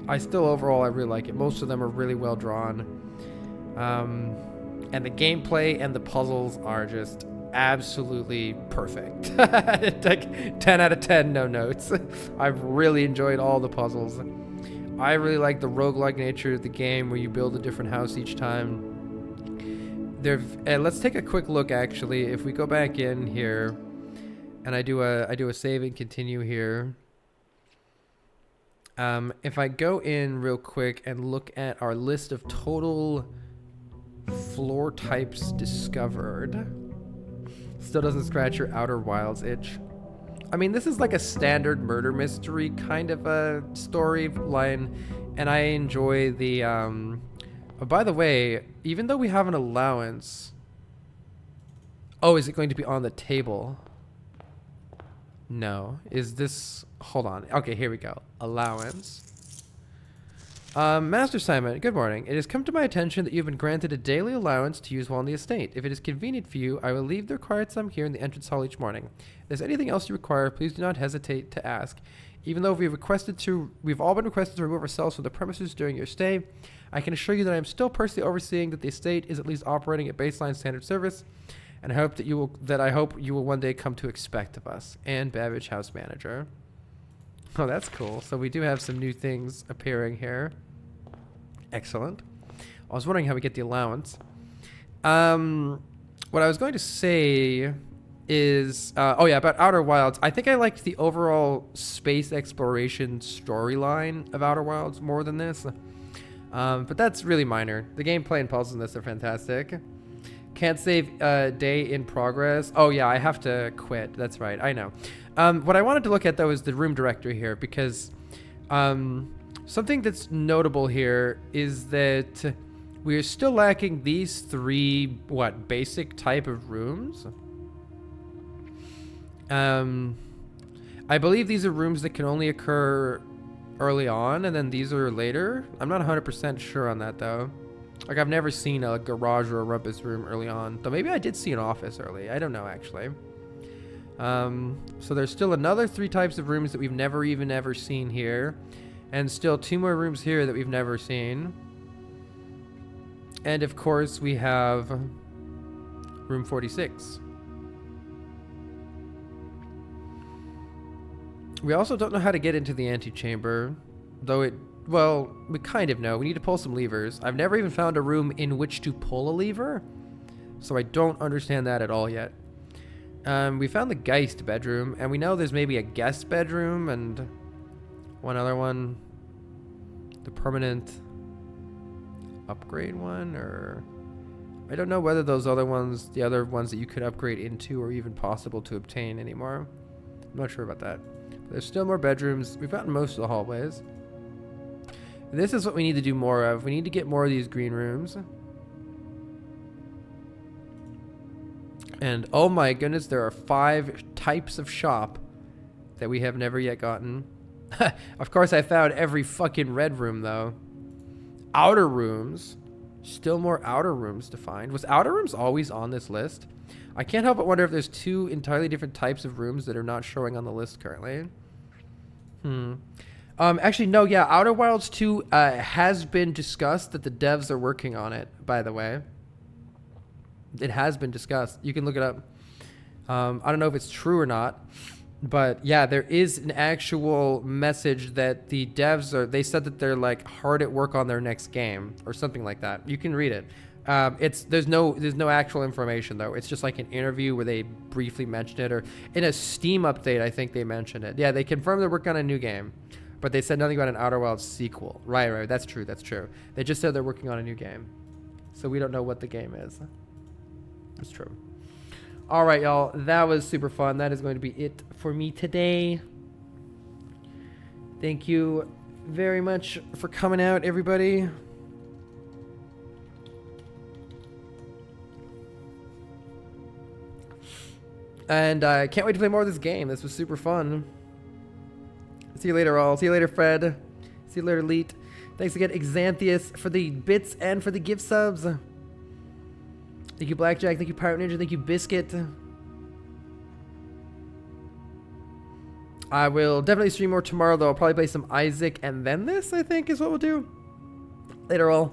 I really like it. Most of them are really well drawn. And the gameplay and the puzzles are just absolutely perfect. Like 10 out of 10, no notes. I've really enjoyed all the puzzles. I really like the roguelike nature of the game where you build a different house each time. Let's take a quick look actually. If we go back in here and I do a save and continue here. If I go in real quick and look at our list of total floor types discovered, still doesn't scratch your Outer Wilds itch. I mean, this is like a standard murder mystery kind of a storyline, and I enjoy the, oh, by the way, even though we have an allowance, oh, is it going to be on the table? No. Is this, hold on. Okay, here we go. Allowance. Master Simon, good morning. It has come to my attention that you have been granted a daily allowance to use while on the estate. If it is convenient for you, I will leave the required sum here in the entrance hall each morning. If there's anything else you require, please do not hesitate to ask. Even though we've all been requested to remove ourselves from the premises during your stay, I can assure you that I am still personally overseeing that the estate is at least operating at baseline standard service, and I hope you will one day come to expect of us. And Babbage, house manager. Oh, that's cool. So we do have some new things appearing here. Excellent. I was wondering how we get the allowance. What I was going to say is, about Outer Wilds. I think I liked the overall space exploration storyline of Outer Wilds more than this. But that's really minor. The gameplay and puzzles in this are fantastic. Can't save day in progress. Oh yeah, I have to quit. That's right. I know. What I wanted to look at though is the room directory here, because something that's notable here is that we're still lacking these three basic type of rooms. I believe these are rooms that can only occur early on, and then these are later. I'm not 100% sure on that though. Like, I've never seen a garage or a rumpus room early on. Though maybe I did see an office early. I don't know, actually. So there's still another 3 types of rooms that we've never even ever seen here. And still 2 more rooms here that we've never seen. And, of course, we have room 46. We also don't know how to get into the antechamber, though well, we kind of know. We need to pull some levers. I've never even found a room in which to pull a lever, so I don't understand that at all yet. We found the Geist bedroom, and we know there's maybe a guest bedroom and one other one. The permanent upgrade one, or I don't know whether those other ones, the other ones that you could upgrade into, are even possible to obtain anymore. I'm not sure about that. But there's still more bedrooms. We've gotten most of the hallways. This is what we need to do more of. We need to get more of these green rooms. And oh my goodness, there are 5 types of shop that we have never yet gotten. Of course, I found every fucking red room, though. Outer rooms. Still more outer rooms to find. Was outer rooms always on this list? I can't help but wonder if there's 2 entirely different types of rooms that are not showing on the list currently. Actually, no, yeah, Outer Wilds 2 has been discussed that the devs are working on it, by the way. It has been discussed. You can look it up. I don't know if it's true or not, but yeah, there is an actual message that the devs they said that they're like hard at work on their next game or something like that. You can read it. There's no actual information though. It's just like an interview where they briefly mentioned it, or in a Steam update, I think they mentioned it. Yeah, they confirmed they're working on a new game. But they said nothing about an Outer Wilds sequel. Right. That's true. They just said they're working on a new game. So we don't know what the game is. That's true. All right, y'all. That was super fun. That is going to be it for me today. Thank you very much for coming out, everybody. And I can't wait to play more of this game. This was super fun. See you later, all. See you later, Fred. See you later, Leet. Thanks again, Xanthius, for the bits and for the gift subs. Thank you, Blackjack. Thank you, Pirate Ninja. Thank you, Biscuit. I will definitely stream more tomorrow, though. I'll probably play some Isaac and then this, I think, is what we'll do. Later, all.